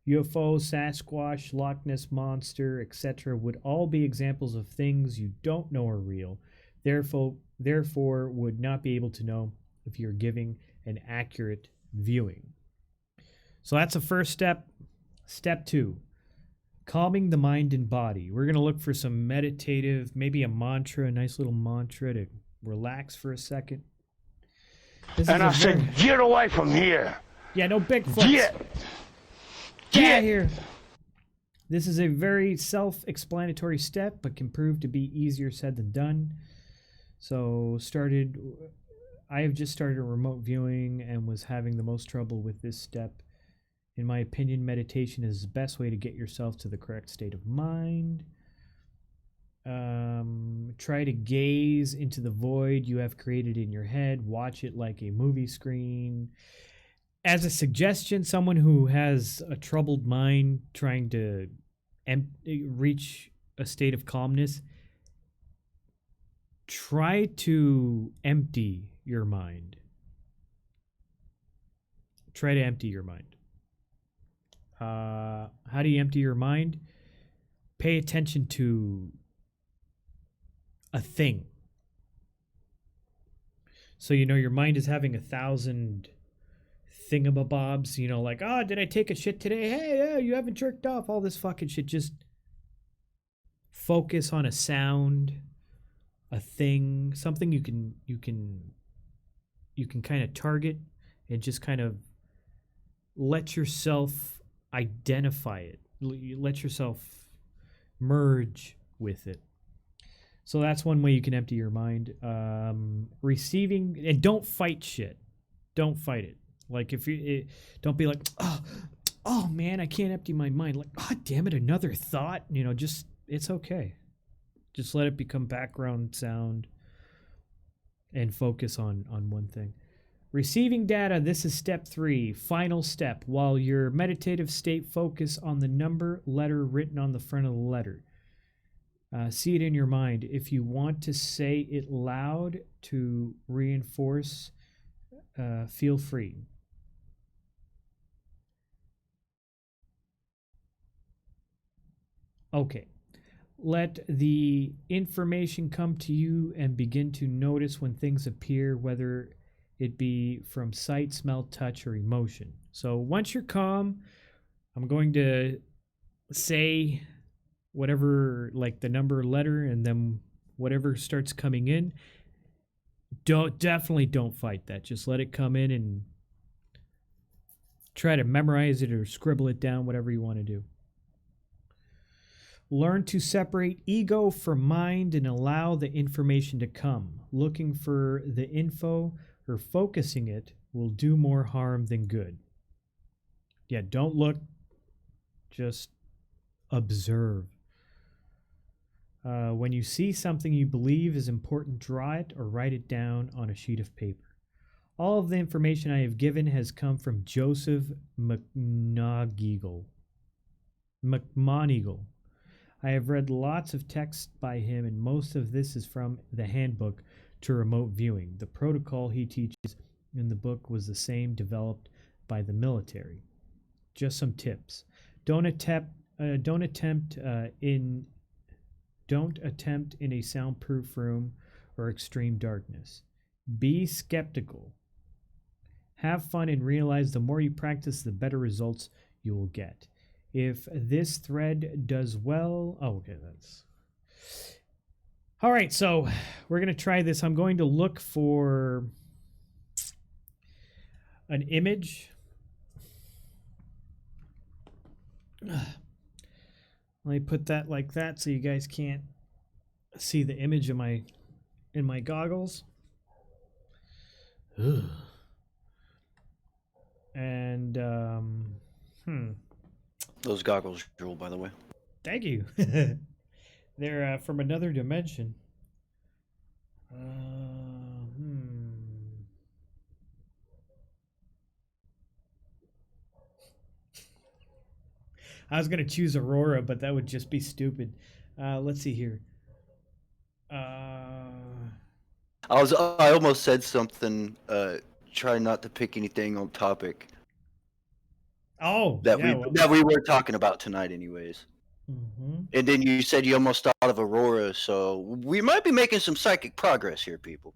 UFO, Sasquatch, Loch Ness Monster, etc. would all be examples of things you don't know are real, therefore would not be able to know if you're giving an accurate viewing. So that's the first step. Step 2, calming the mind and body. We're going to look for some meditative, maybe a mantra, a nice little mantra to relax for a second. And I said, get away from here. Yeah, no Bigfoot. Get out of here. This is a very self-explanatory step, but can prove to be easier said than done. So I have just started a remote viewing and was having the most trouble with this step. In my opinion, meditation is the best way to get yourself to the correct state of mind. Try to gaze into the void you have created in your head. Watch it like a movie screen. As a suggestion, someone who has a troubled mind trying to reach a state of calmness, try to empty your mind. Try to empty your mind. How do you empty your mind? Pay attention to a thing. So, your mind is having 1,000 thingamabobs, like, oh, did I take a shit today? Hey, yeah, you haven't jerked off, all this fucking shit. Just focus on a sound, a thing, something you can kind of target and just kind of let yourself identify it. Let yourself merge with it. So that's one way you can empty your mind. Receiving, and don't fight shit. Don't fight it. Like don't be like, oh man, I can't empty my mind. Like, oh damn it, another thought. Just it's okay. Just let it become background sound and focus on one thing. Receiving data, this is step 3, final step. While your meditative state, focus on the number, letter written on the front of the letter. See it in your mind. If you want to say it loud to reinforce, feel free. Okay. Let the information come to you and begin to notice when things appear, whether it be from sight, smell, touch, or emotion. So once you're calm, I'm going to say whatever, like the number, letter, and then whatever starts coming in. Definitely don't fight that. Just let it come in and try to memorize it or scribble it down, whatever you want to do. Learn to separate ego from mind and allow the information to come. Looking for the info or focusing it will do more harm than good. Yeah, don't look, just observe. When you see something you believe is important, draw it or write it down on a sheet of paper. All of the information I have given has come from Joseph McMoneagle. I have read lots of texts by him, and most of this is from the handbook to remote viewing. The protocol he teaches in the book was the same developed by the military. Just some tips. Don't attempt in a soundproof room or extreme darkness. Be skeptical. Have fun and realize the more you practice, the better results you will get. If this thread does well... Oh, okay, that's... All right, so we're going to try this. I'm going to look for an image. Let me put that like that so you guys can't see the image in my goggles. Ugh. And, Those goggles rule, by the way. Thank you. They're from another dimension. I was going to choose Aurora, but that would just be stupid. Let's see here. I almost said something, try not to pick anything on topic. Oh, that yeah, we were talking about tonight, anyways. Mm-hmm. And then you said you almost thought of Aurora, so we might be making some psychic progress here, people.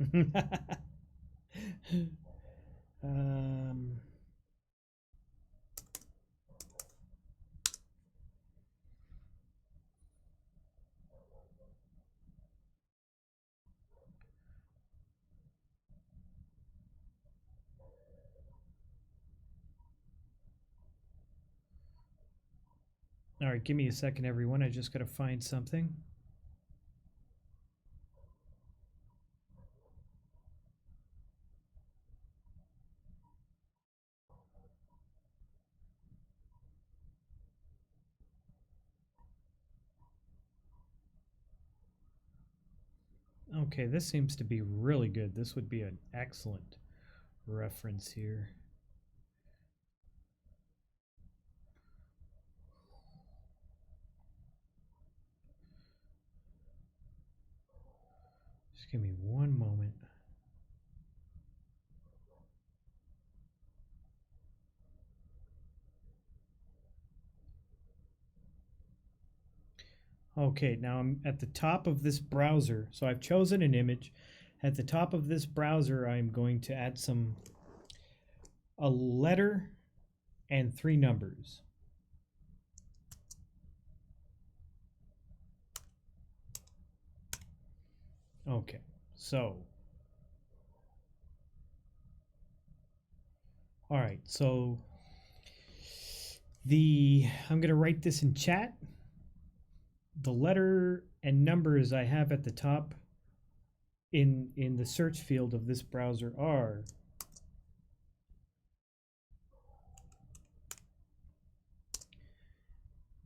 All right, give me a second, everyone. I just got to find something. Okay, this seems to be really good. This would be an excellent reference here. Just give me one moment. Okay, now I'm at the top of this browser. So I've chosen an image. At the top of this browser, I'm going to add a letter and 3 numbers. Okay, so all right, so I'm going to write this in chat. The letter and numbers I have at the top in the search field of this browser are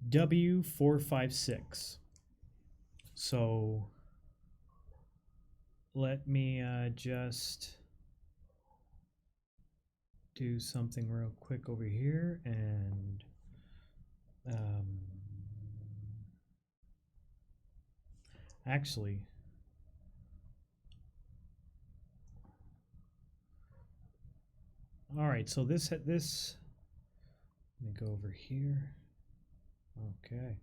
W456. So let me just do something real quick over here and actually all right, so this let me go over here. Okay,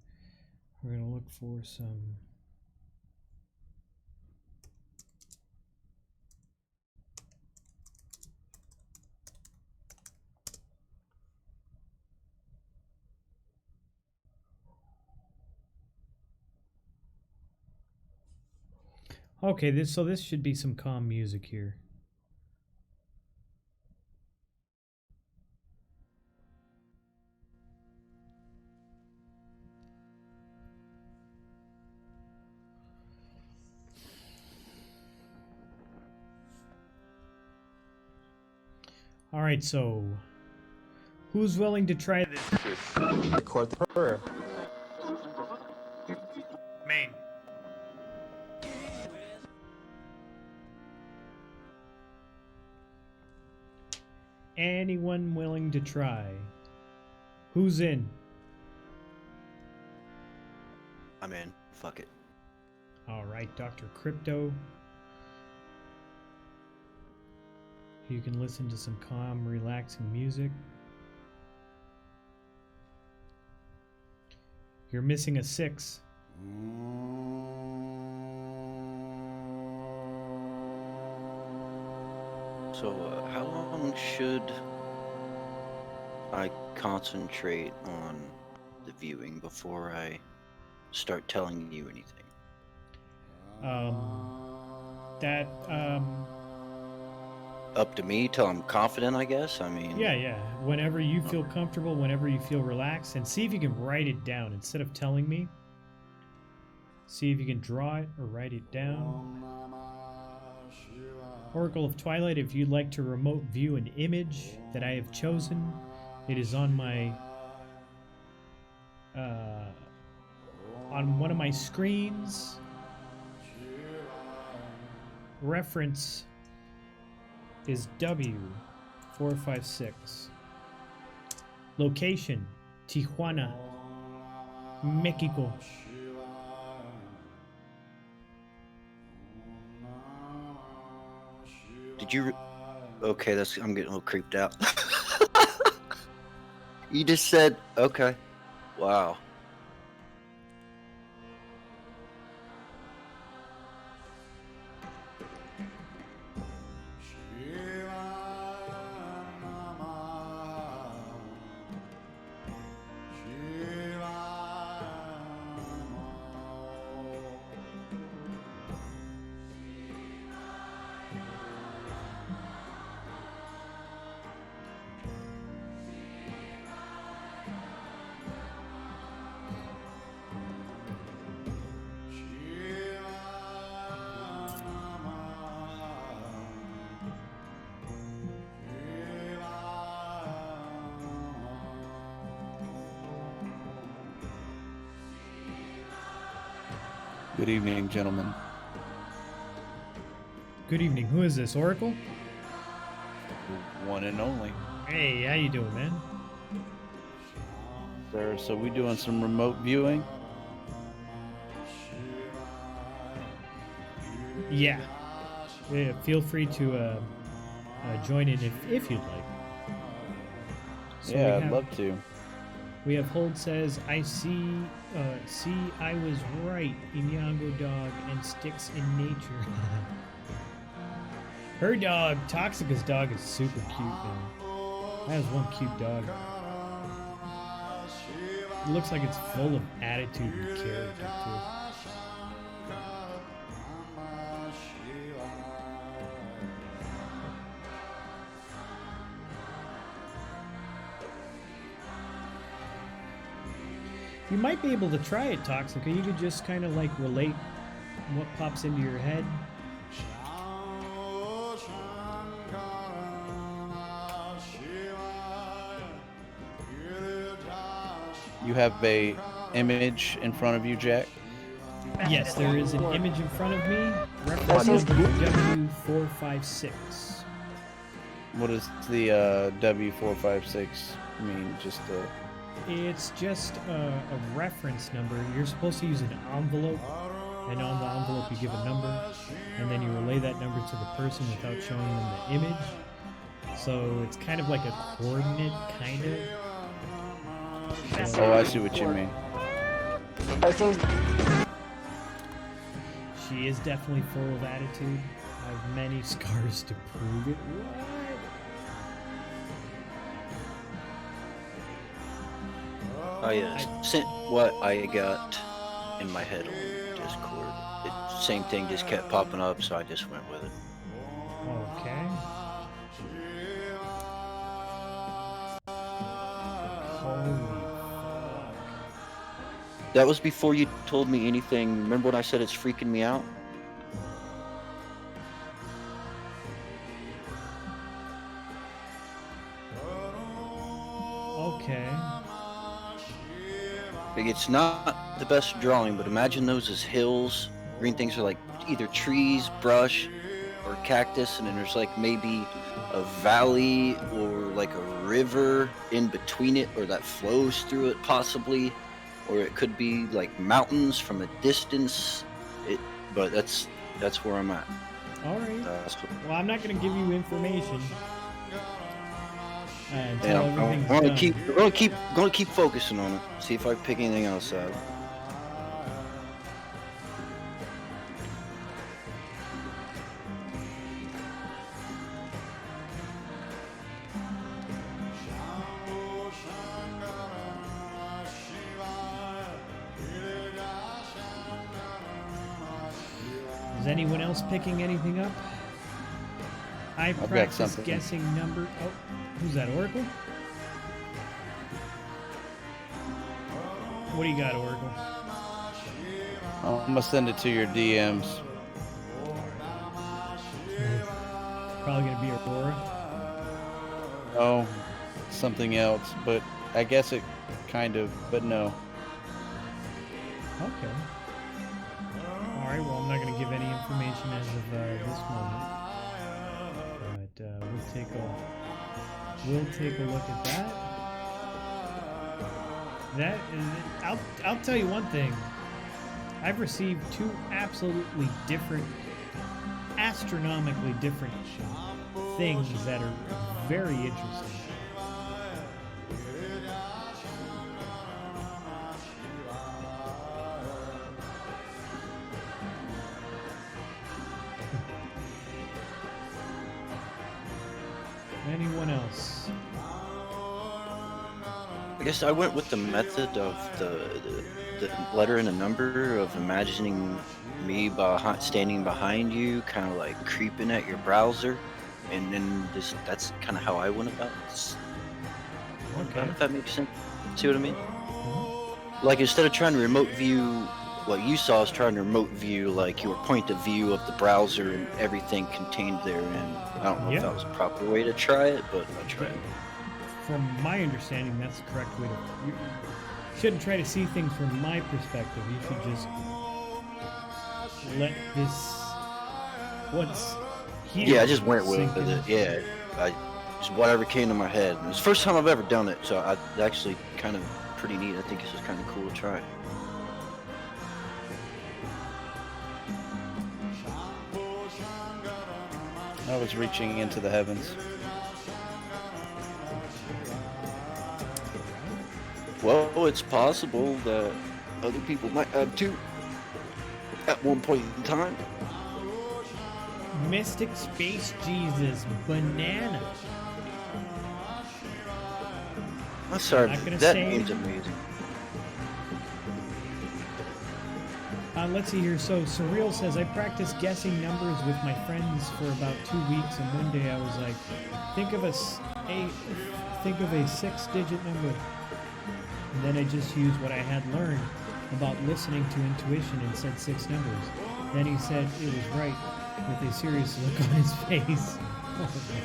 we're gonna look for some okay, this should be some calm music here. All right, so who's willing to try this? Record the prayer. Main. Anyone willing to try? Who's in? I'm in. Fuck it. All right, Dr. Crypto. You can listen to some calm, relaxing music. You're missing a 6. So, how long should I concentrate on the viewing before I start telling you anything? Up to me till I'm confident, I guess. I mean, Yeah. Whenever you feel comfortable, whenever you feel relaxed, and see if you can write it down instead of telling me. See if you can draw it or write it down. Oracle of Twilight, if you'd like to remote view an image that I have chosen, it is on my on one of my screens. Reference is W456. Location, Tijuana, Mexico. did you? Okay, I'm getting a little creeped out. You just said, okay. Wow. Good evening, gentlemen. Good evening. Who is this, Oracle? One and only. Hey, how you doing, man? Sir, so we doing some remote viewing? Yeah. Feel free to join in if you'd like. So yeah, I'd love to. We have Hold says, I see, I was right, Inyango dog and sticks in nature. Her dog, Toxica's dog, is super cute, man. That is one cute dog. It looks like it's full of attitude and character, too. You might be able to try it, Toxica. You could just kind of like relate what pops into your head. You have a image in front of you, Jack? Yes, there is an image in front of me. Reference number W456. What does the W456 mean? Just It's just a reference number. You're supposed to use an envelope, and on the envelope you give a number, and then you relay that number to the person without showing them the image. So it's kind of like a coordinate, kind of. Oh, I see what you mean. She is definitely full of attitude. I have many scars to prove it. I sent what I got in my head on Discord. Same thing just kept popping up, so I just went with it. Okay. Holy fuck. That was before you told me anything. Remember when I said it's freaking me out? Okay. It's not the best drawing, but imagine those as hills. Green things are like either trees, brush, or cactus, and then there's like maybe a valley or like a river in between it, or that flows through it possibly, or it could be like mountains from a distance. But that's where I'm at. All right. Well, I'm not going to give you information until Yeah, everything's I'm done. gonna keep focusing on it. See if I pick anything else out. Is anyone else picking anything up? I got practice something. guessing number. Oh, who's that, Oracle? What do you got, Oracle? I'm gonna send it to your DMs. Probably gonna be Aurora. Oh, something else, but I guess it kind of, but no. Okay. All right. Well, I'm not gonna give any information as of this moment. But we'll take a look at that. That is, I'll tell you one thing. I've received two absolutely different, astronomically different things that are very interesting. Anyone else? I guess I went with the method of the letter and the number of imagining me standing behind you, kind of like creeping at your browser, and then that's kind of how I went about it. Okay. If that makes sense. See what I mean? Like instead of trying to remote view what you saw, I was trying to remote view like your point of view of the browser and everything contained therein. I don't know if that was a proper way to try it, but I tried. From my understanding, that's the correct way to. You shouldn't try to see things from my perspective. You should just let this. What's here? Yeah, I just went with sink in. it. Yeah, just whatever came to my head. It's the first time I've ever done it, so I actually kind of pretty neat. I think it's just kind of cool to try. I was reaching into the heavens. Well, it's possible that other people might have too at one point in time. Mystic Space Jesus, banana. I'm sorry, Not gonna that say game's anything. amazing. Let's see here. So Surreal says, I practiced guessing numbers with my friends for about 2 weeks, and one day I was like, think of a 6-digit number. And then I just used what I had learned about listening to intuition and said 6 numbers. Then he said it was right with a serious look on his face. Oh, man.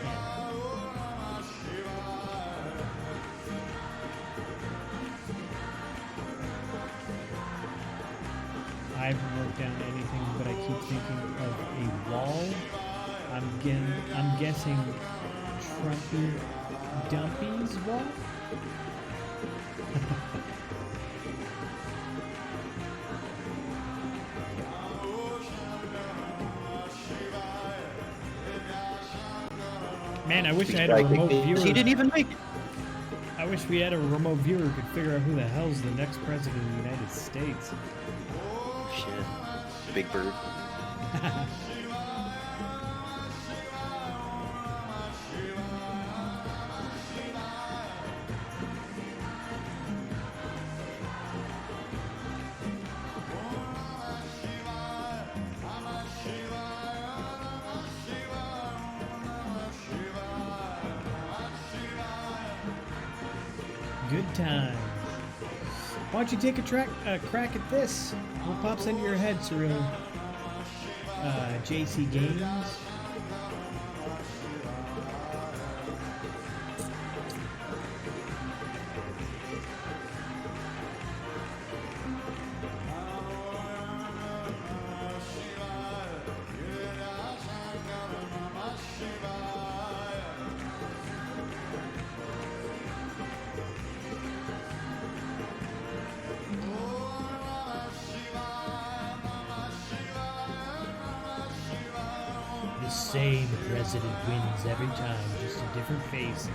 I haven't wrote down anything, but I keep thinking of a wall. I'm guessing Trumpy Dumpy's wall? Man, I wish I had a remote viewer. He didn't even make it. I wish we had a remote viewer who could figure out who the hell's the next president of the United States. Shit. Big Bird. Good time. Why don't you take a crack at this? What pops into your head, Surreal? JC Games? The same president wins every time, just a different face.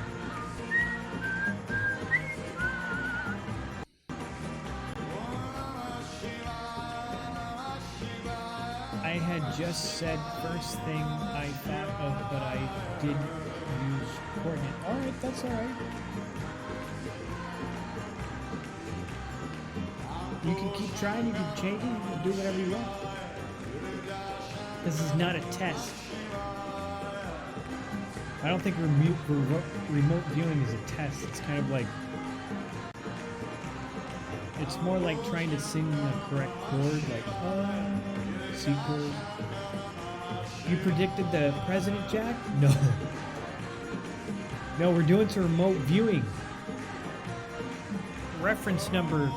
I had just said first thing I thought of, but I didn't use coordinate. Alright, that's alright. You can keep trying, you can change it, you can do whatever you want. This is not a test. I don't think remote viewing is a test. It's kind of like... It's more like trying to sing the correct chord, like C chord. You predicted the president, Jack? No. No, we're doing some remote viewing. Reference number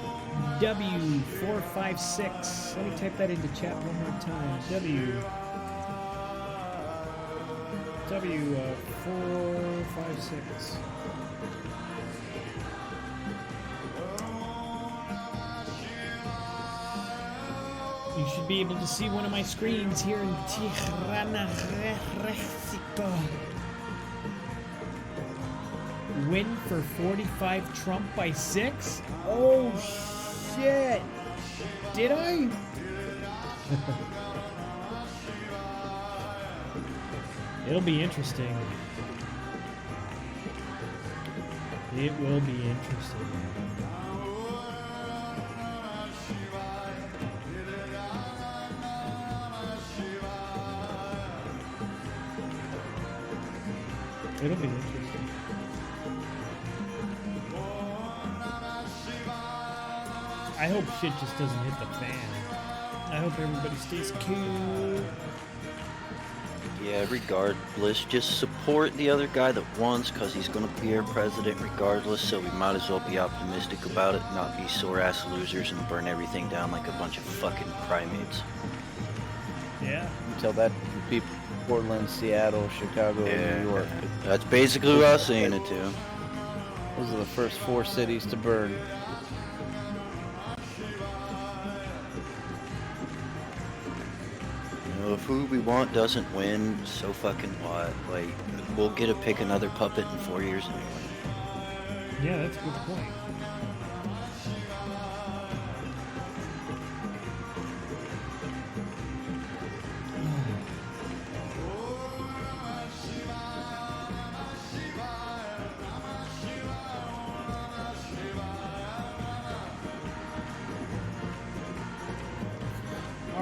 W456. Let me type that into chat one more time. W456. You should be able to see one of my screens here in Tijuana, Mexico. Win for 45, Trump by 6? Oh shit! Did I? It'll be interesting. It will be interesting. It'll be interesting. I hope shit just doesn't hit the fan. I hope everybody stays cool. Yeah, regardless, just support the other guy that wants, because he's going to be our president regardless, so we might as well be optimistic about it, not be sore-ass losers and burn everything down like a bunch of fucking primates. Yeah. You tell that to people in Portland, Seattle, Chicago, and New York. That's basically who I was saying it to. Those are the first 4 cities to burn. If who we want doesn't win, so fucking what? Like, we'll pick another puppet in 4 years anyway. Yeah, that's a good point.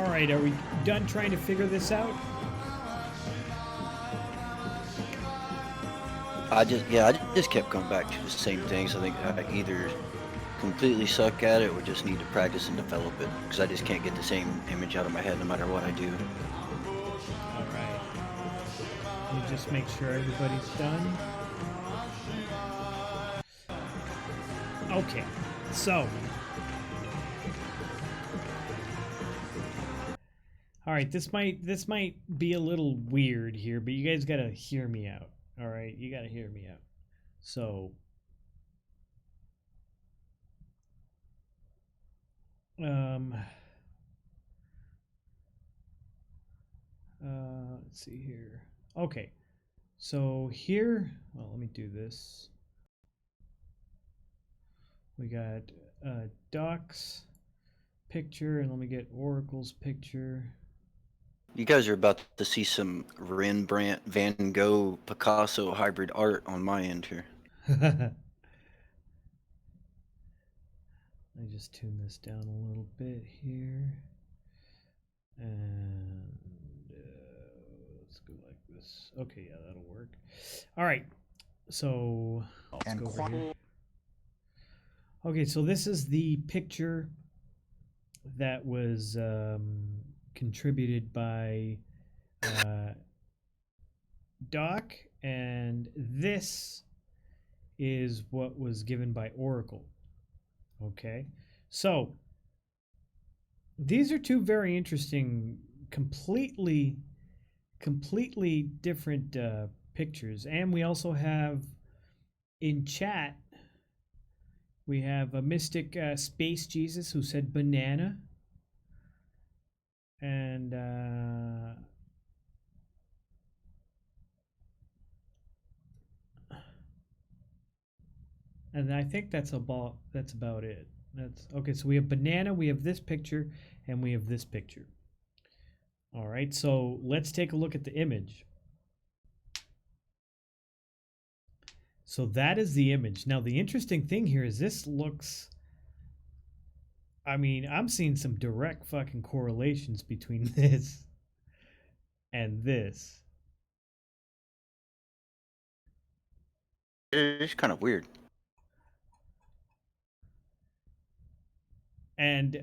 All right, are we done trying to figure this out? I just kept coming back to the same things. I think I either completely suck at it or just need to practice and develop it, because I just can't get the same image out of my head no matter what I do. All right. Let me just make sure everybody's done. Okay, so. All right, this might be a little weird here, but you guys gotta hear me out. All right, you gotta hear me out. So, let's see here. Okay, so here, well, let me do this. We got Doc's picture, and let me get Oracle's picture. You guys are about to see some Rembrandt, Van Gogh, Picasso hybrid art on my end here. Let me just tune this down a little bit here. And let's go like this. Okay, yeah, that'll work. All right, so let's go over here. Okay, so this is the picture that was contributed by Doc, and this is what was given by Oracle. Okay, so these are two very interesting, completely different pictures. And we also have in chat, we have a mystic Space Jesus who said banana. And I think that's about it. That's okay. So we have banana, we have this picture, and we have this picture. All right, so let's take a look at the image. So that is the image. Now the interesting thing here is this looks, I mean, I'm seeing some direct fucking correlations between this and this. It's kind of weird. And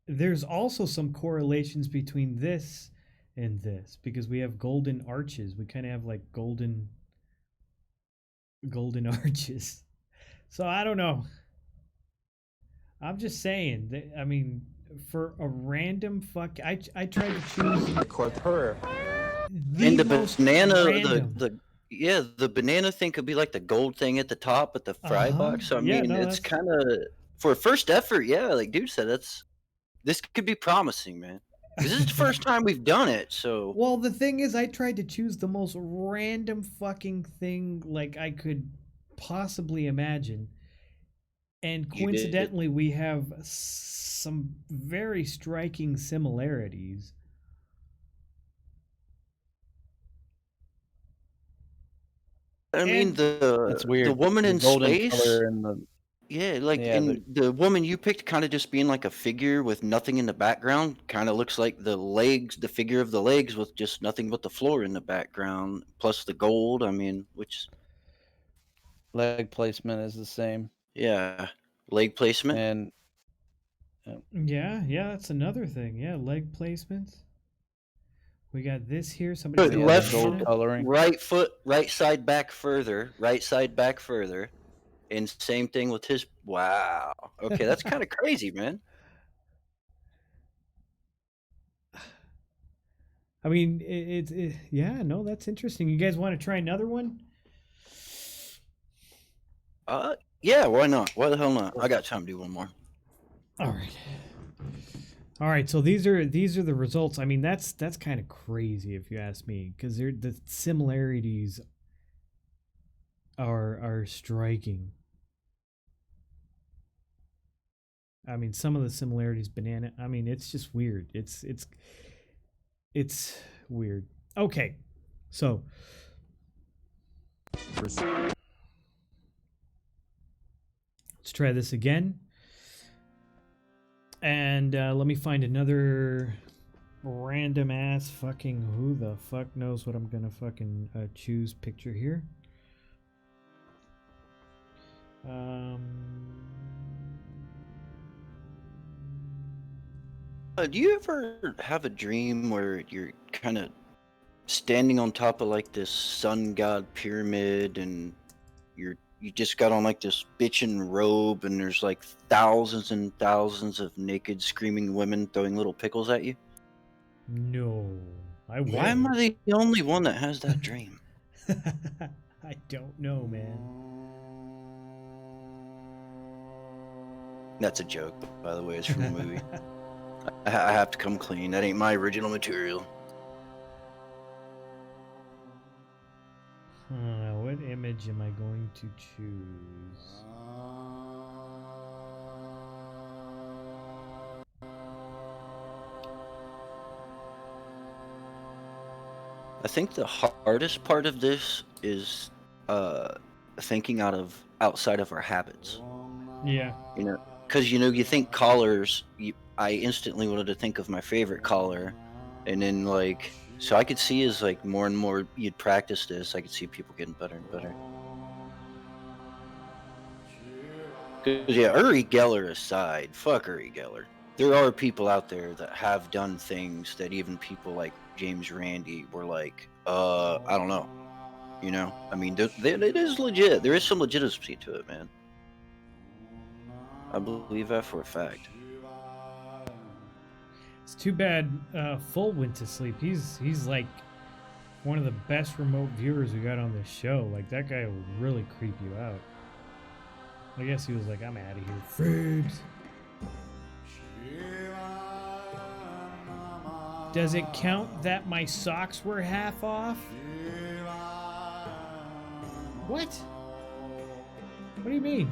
there's also some correlations between this and this, because we have golden arches. We kind of have like golden arches. So I don't know. I'm just saying that, I mean, for a random fuck, I tried to choose And the banana, the banana thing could be like the gold thing at the top at the fry box. So I mean, it's kind of, for a first effort, yeah, like dude said, this could be promising, man. This is the first time we've done it, so. Well, the thing is, I tried to choose the most random fucking thing like I could possibly imagine. And coincidentally, we have some very striking similarities. I mean, That's weird. The woman The in golden space. color and the Yeah, like the woman you picked, kind of just being like a figure with nothing in the background, kind of looks like the legs, the figure of the legs with just nothing but the floor in the background, plus the gold. I mean, which leg placement is the same. Yeah, leg placement. And yeah, that's another thing. Yeah, leg placements. We got this here. Somebody said left banana. foot, right foot, right side back further, right side back further. And same thing with his. Wow. Okay, that's kind of crazy, man. I mean, yeah, no, that's interesting. You guys want to try another one? Yeah, why not? Why the hell not? I got time to do one more. All right, so these are the results. I mean, that's kind of crazy if you ask me, because the similarities are striking. I mean, some of the similarities, banana. I mean, it's just weird. It's weird. Okay, so let's try this again. And let me find another random ass fucking who the fuck knows what I'm gonna fucking choose picture here. Do you ever have a dream where you're kind of standing on top of like this sun god pyramid, and you just got on like this bitchin' robe, and there's like thousands and thousands of naked screaming women throwing little pickles at you? No, I will. Why am I the only one that has that dream? I don't know, man. That's a joke, by the way. It's from a movie. I have to come clean. That ain't my original material. What image am I going to choose? I think the hardest part of this is thinking outside of our habits. Yeah. You know, because you think collars. I instantly wanted to think of my favorite collar, and then like, so I could see as like more and more you'd practice this, I could see people getting better and better. 'Cause, yeah, Uri Geller aside, fuck Uri Geller. There are people out there that have done things that even people like James Randi were like, I don't know. You know, I mean, it is legit. There is some legitimacy to it, man. I believe that for a fact. It's too bad Full went to sleep. He's like one of the best remote viewers we got on this show. Like, that guy will really creep you out. I guess he was like, I'm out of here, Frebs. Does it count that my socks were half off? What? What do you mean?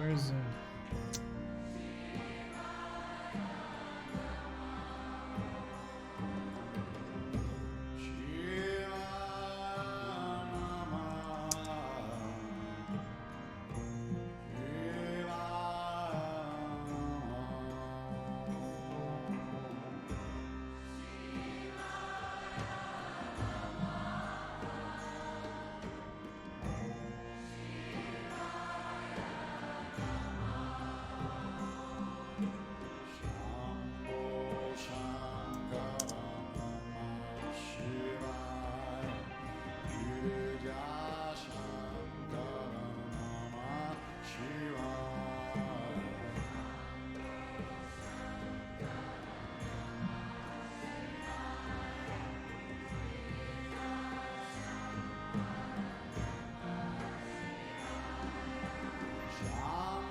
Where's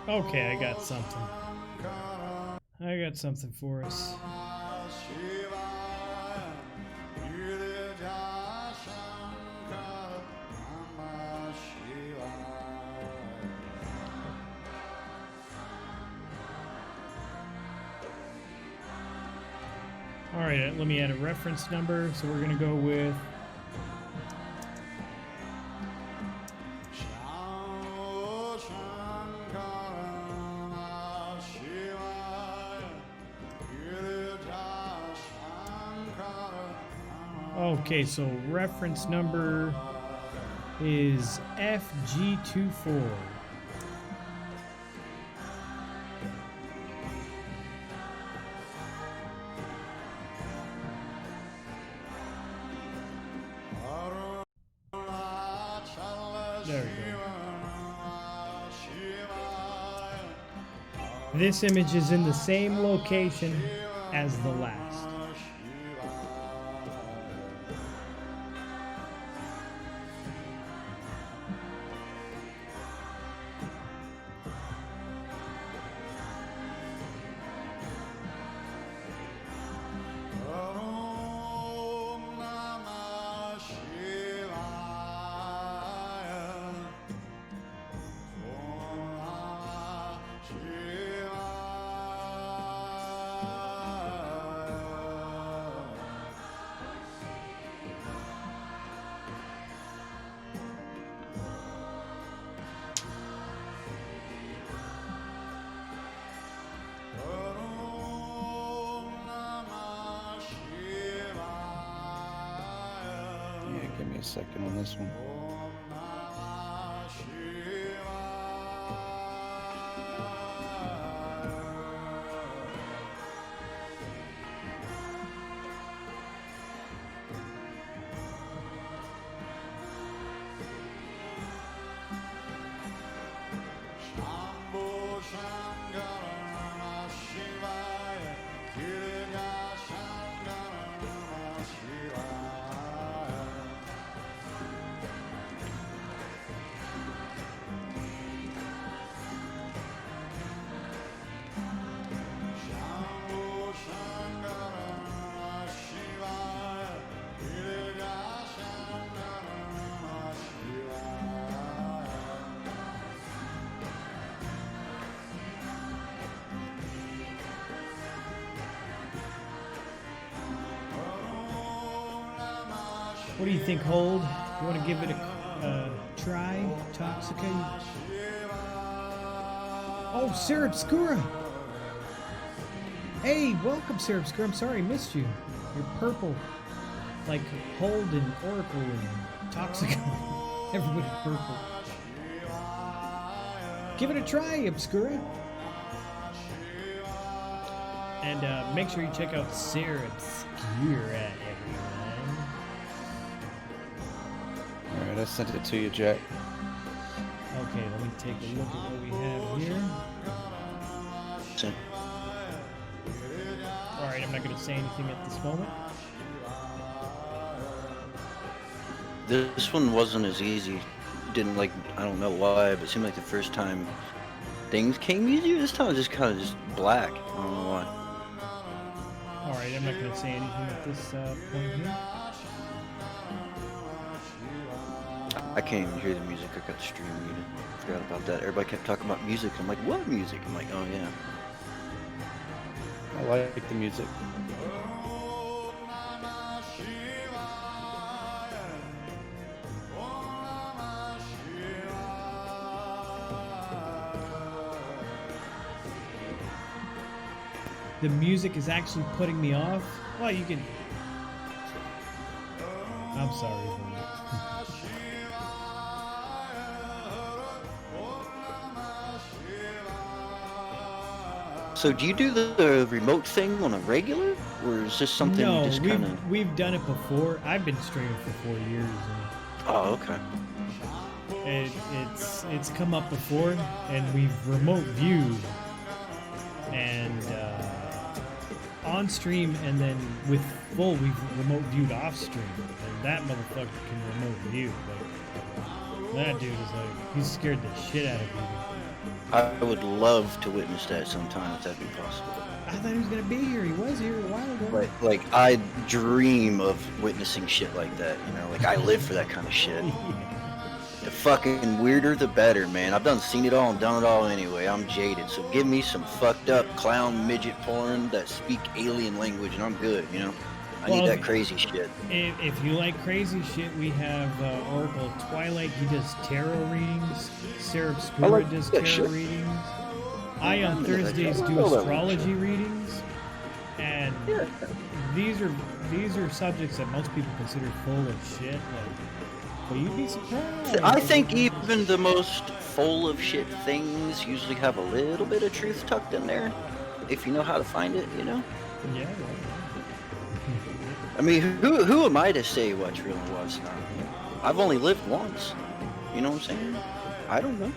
Okay, I got something. I got something for us. All right, let me add a reference number. So we're going to go with okay, so reference number is FG24. There we go. This image is in the same location as the last. second on this one. What do you think, Hold? You want to give it a try, Toxica? Oh, Sir Obscura! Hey, welcome, Sir Obscura. I'm sorry I missed you. You're purple. Like Hold and Oracle and Toxica. Everybody's purple. Give it a try, Obscura. And make sure you check out Sir Obscura, everyone. Alright, I sent it to you, Jack. Okay, let me take a look at what we have here. Alright, I'm not going to say anything at this moment. This one wasn't as easy. Didn't like, I don't know why, but it seemed like the first time things came easier. This time it was just kind of just black. I don't know why. Alright, I'm not going to say anything at this point here. I can't even hear the music. I got the stream muted. Forgot about that. Everybody kept talking about music. I'm like, what music? I'm like, oh yeah. I like the music. The music is actually putting me off. Well, you can... I'm sorry. So do you do the remote thing on a regular, or is this something no, you just kind of... we've done it before. I've been streaming for 4 years. Oh, okay. It's come up before, and we've remote viewed, and on stream, and then with full, we've remote viewed off stream, and that motherfucker can remote view. Like, that dude is like, he's scared the shit out of you. I would love to witness that sometime if that'd be possible. I thought he was gonna be here. He was here a while ago. Like I dream of witnessing shit like that, you know? Like I live for that kind of shit. The fucking weirder the better, man. I've seen it all and done it all anyway. I'm jaded, so give me some fucked up clown midget porn that speak alien language and I'm good, you know? I need that crazy shit. If you like crazy shit, we have Oracle Twilight. He does tarot readings. Sarah Obscura does tarot readings. I on Thursdays do astrology readings, and these are subjects that most people consider full of shit. Like, but you'd be surprised. I think even the most full of shit things usually have a little bit of truth tucked in there, if you know how to find it, you know? Yeah. I mean, who am I to say what's real and what's not? I've only lived once. You know what I'm saying? I don't know.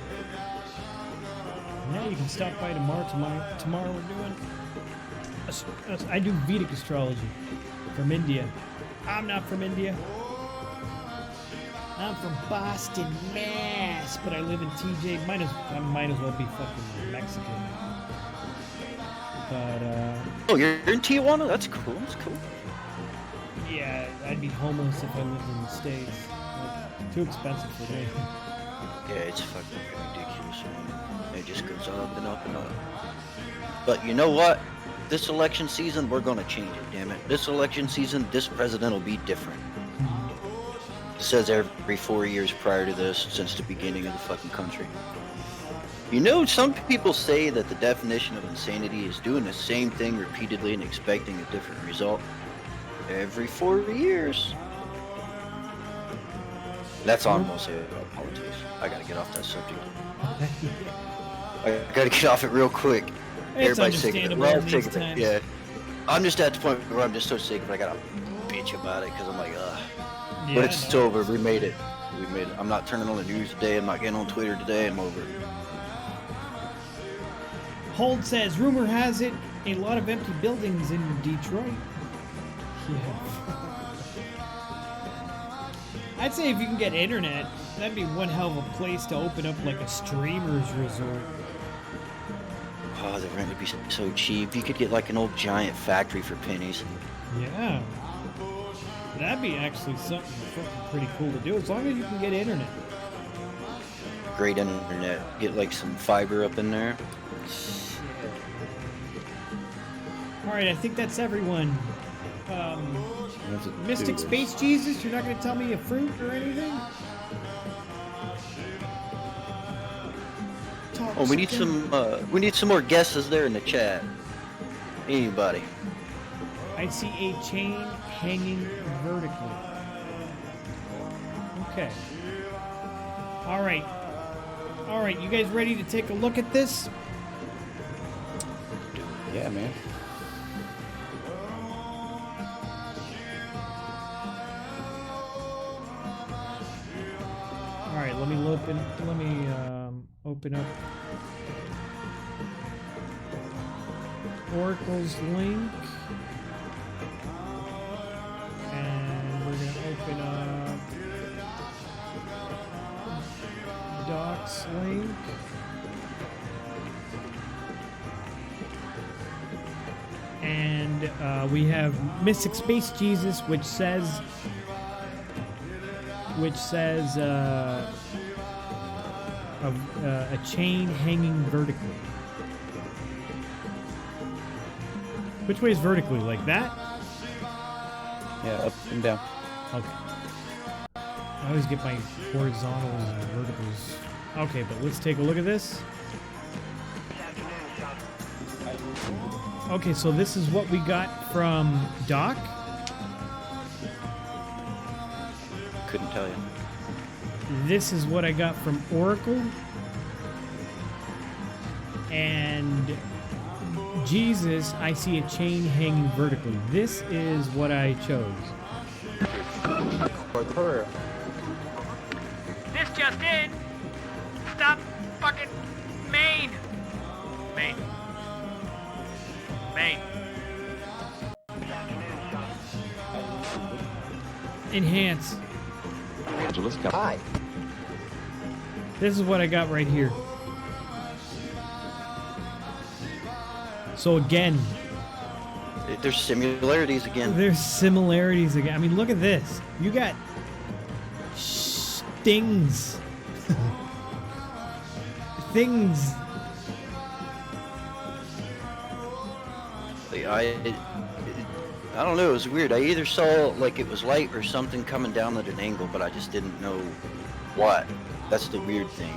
Yeah, you can stop by tomorrow. Tomorrow we're doing... I do Vedic astrology from India. I'm not from India. I'm from Boston, Mass. But I live in TJ. I might as well be fucking Mexican. But, Oh, you're in Tijuana? That's cool. That's cool. Yeah, I'd be homeless if I lived in the States. Like, too expensive for me. Yeah, it's fucking ridiculous, man. It just goes up and up and up. But you know what? This election season, we're gonna change it, damn it. This election season, this president will be different. It says every 4 years prior to this, since the beginning of the fucking country. You know, some people say that the definition of insanity is doing the same thing repeatedly and expecting a different result every 4 years. That's almost it about politics. I gotta get off that subject. I gotta get off it real quick. It's Everybody's sick of it. understandable We're all in sick these of it. times. Yeah. I'm just at the point where I'm just so sick of it. I gotta bitch about it because I'm like, ugh. Yeah, But it's over. We made it. We made it. I'm not turning on the news today. I'm not getting on Twitter today. I'm over it. Hold says, rumor has it, a lot of empty buildings in Detroit. Yeah. I'd say if you can get internet, that'd be one hell of a place to open up like a streamer's resort. Oh, the rent would be so cheap. You could get like an old giant factory for pennies. Yeah. That'd be actually something fucking pretty cool to do, as long as you can get internet. Great internet. Get like some fiber up in there. Alright, I think that's everyone. Mystic Space Jesus, you're not going to tell me a fruit or anything? Oh, we need some more guesses there in the chat. Anybody? I see a chain hanging vertically. Okay. Alright. Alright, you guys ready to take a look at this? Yeah, man. Alright, let me open up Oracle's link. And we're gonna open up Doc's link. And we have Mystic Space Jesus, which says a chain hanging vertically. Which way is vertically? Like that? Yeah, up and down. Okay. I always get my horizontals and verticals. Okay, but let's take a look at this. Okay, so this is what we got from Doc. Couldn't tell you. This is what I got from Oracle. And Jesus, I see a chain hanging vertically. This is what I chose. This just in. Stop fucking Maine. Maine. Maine. Enhance. Hi. This is what I got right here. So again, There's similarities again. there's similarities again. I mean, look at this. You got stings. Things. I don't know. It was weird. I either saw like it was light or something coming down at an angle, but I just didn't know what. That's the weird thing.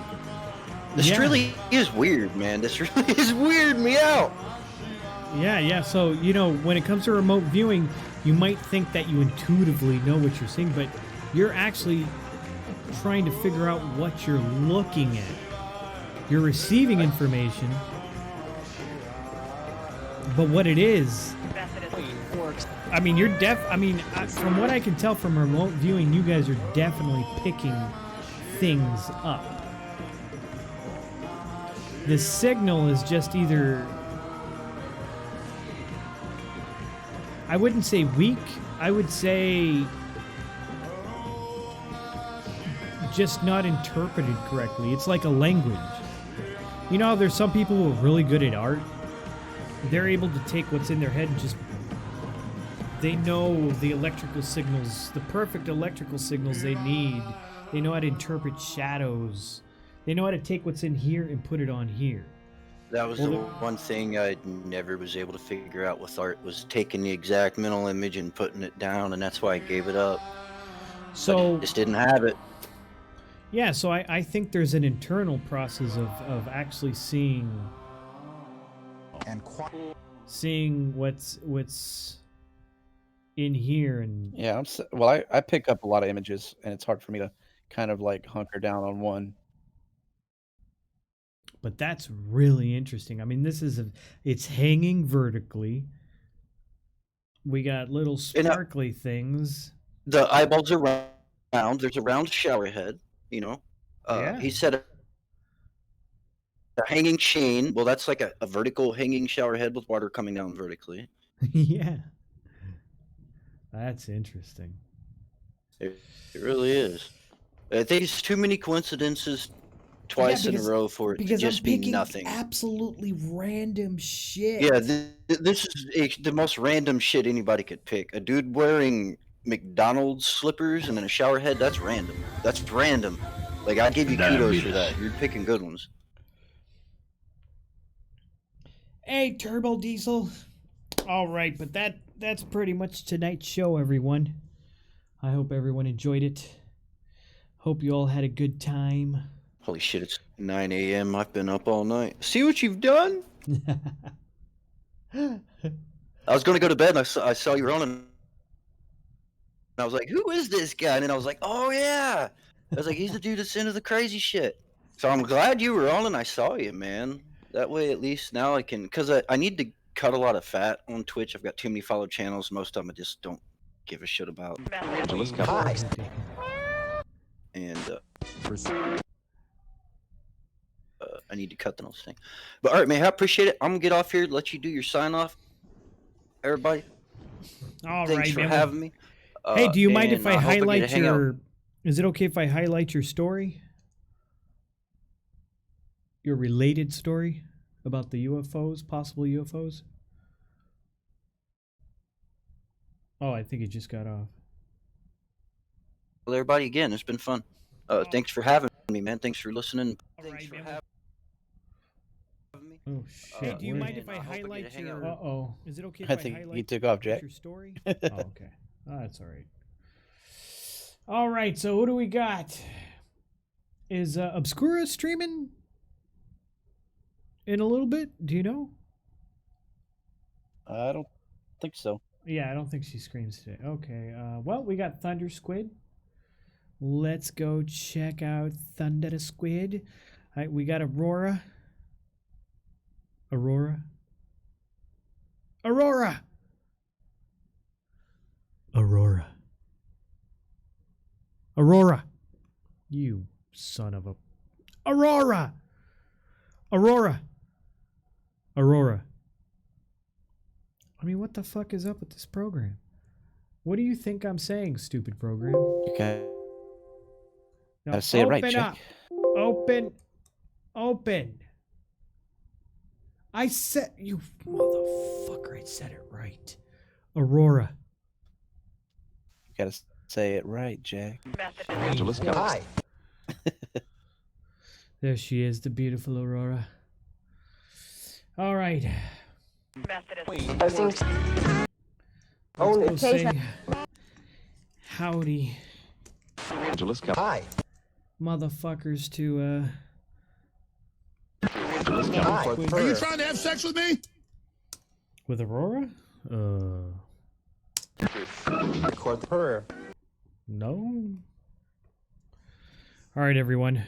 This Yeah. really is weird, man. This really is weird me out. Yeah. So, you know, when it comes to remote viewing, you might think that you intuitively know what you're seeing, but you're actually trying to figure out what you're looking at. You're receiving information, but what it is, I mean, from what I can tell from remote viewing, you guys are definitely picking things up. The signal is just either, I wouldn't say weak, I would say just not interpreted correctly. It's like a language. You know, there's some people who are really good at art. They're able to take what's in their head and just, they know the electrical signals, the perfect electrical signals they need. They know how to interpret shadows. They know how to take what's in here and put it on here. That was the one thing I never was able to figure out with art, was taking the exact mental image and putting it down, and that's why I gave it up. So I just didn't have it. Yeah, so I think there's an internal process of actually seeing what's in here. And Yeah, I pick up a lot of images, and it's hard for me to kind of like hunker down on one. But that's really interesting. I mean, it's hanging vertically. We got little sparkly things. The eyeballs are round. There's a round shower head, you know. Yeah. He said a hanging chain. Well, that's like a vertical hanging shower head with water coming down vertically. Yeah. That's interesting. It really is. I think it's too many coincidences twice in a row for it to just be nothing. Absolutely random shit. Yeah, this is the most random shit anybody could pick. A dude wearing McDonald's slippers and then a shower head, that's random. That's random. Like, I give you kudos for that. You're picking good ones. Hey, Turbo Diesel. All right, but that's pretty much tonight's show, everyone. I hope everyone enjoyed it. Hope you all had a good time. Holy shit, it's 9 a.m. I've been up all night. See what you've done? I was going to go to bed and I saw you were on and I was like, who is this guy? And then I was like, oh yeah. I was like, he's the dude that's into the crazy shit. So I'm glad you were on and I saw you, man. That way at least now I can, because I need to cut a lot of fat on Twitch. I've got too many followed channels. Most of them I just don't give a shit about. Hi. And I need to cut the whole thing. But all right, man, I appreciate it. I'm going to get off here, let you do your sign off. Everybody. All Thanks right, for man. having me. Hey, do you mind if I hope get to highlight hang out. your... Is it okay if I highlight your story? Your related story about the UFOs, possible UFOs? Oh, I think it just got off. Well, everybody, again, it's been fun. Thanks for having me, man. Thanks for listening. Thanks for having me. Oh, shit. Hey, do you mind if I highlight your... Uh-oh. Is it okay if I I think highlight he took off, Jack. your story? Oh, okay. Oh, that's all right. All right, so who do we got? Is Obscura streaming in a little bit? Do you know? I don't think so. Yeah, I don't think she screams today. Okay, well, we got Thunder Squid. Let's go check out Thunder Squid. All right, we got Aurora. Aurora. Aurora! Aurora. Aurora! You son of a... Aurora! Aurora! Aurora. I mean, what the fuck is up with this program? What do you think I'm saying, stupid program? Okay. No, Gotta say it right, open Jack. up. Open. Open. I said... You motherfucker, I said it right. Aurora. You gotta say it right, Jack. Hi. There she is, the beautiful Aurora. All right. Let's go say howdy, Hi. motherfuckers, to Hi. Are you trying to have sex with me? with Aurora? Record the prayer. No. All right, everyone.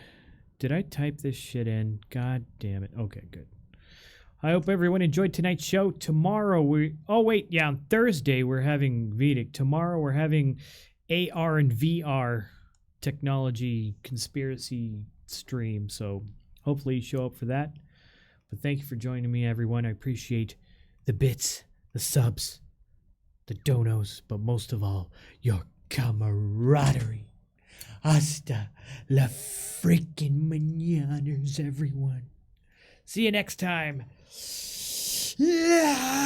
Did I type this shit in? God damn it. Okay, good. I hope everyone enjoyed tonight's show. Tomorrow on Thursday we're having Vedic. Tomorrow we're having AR and VR technology conspiracy stream. So hopefully you show up for that. But thank you for joining me, everyone. I appreciate the bits, the subs, the donos, but most of all, your camaraderie. Hasta la freaking mañanas, everyone. See you next time. Yeah.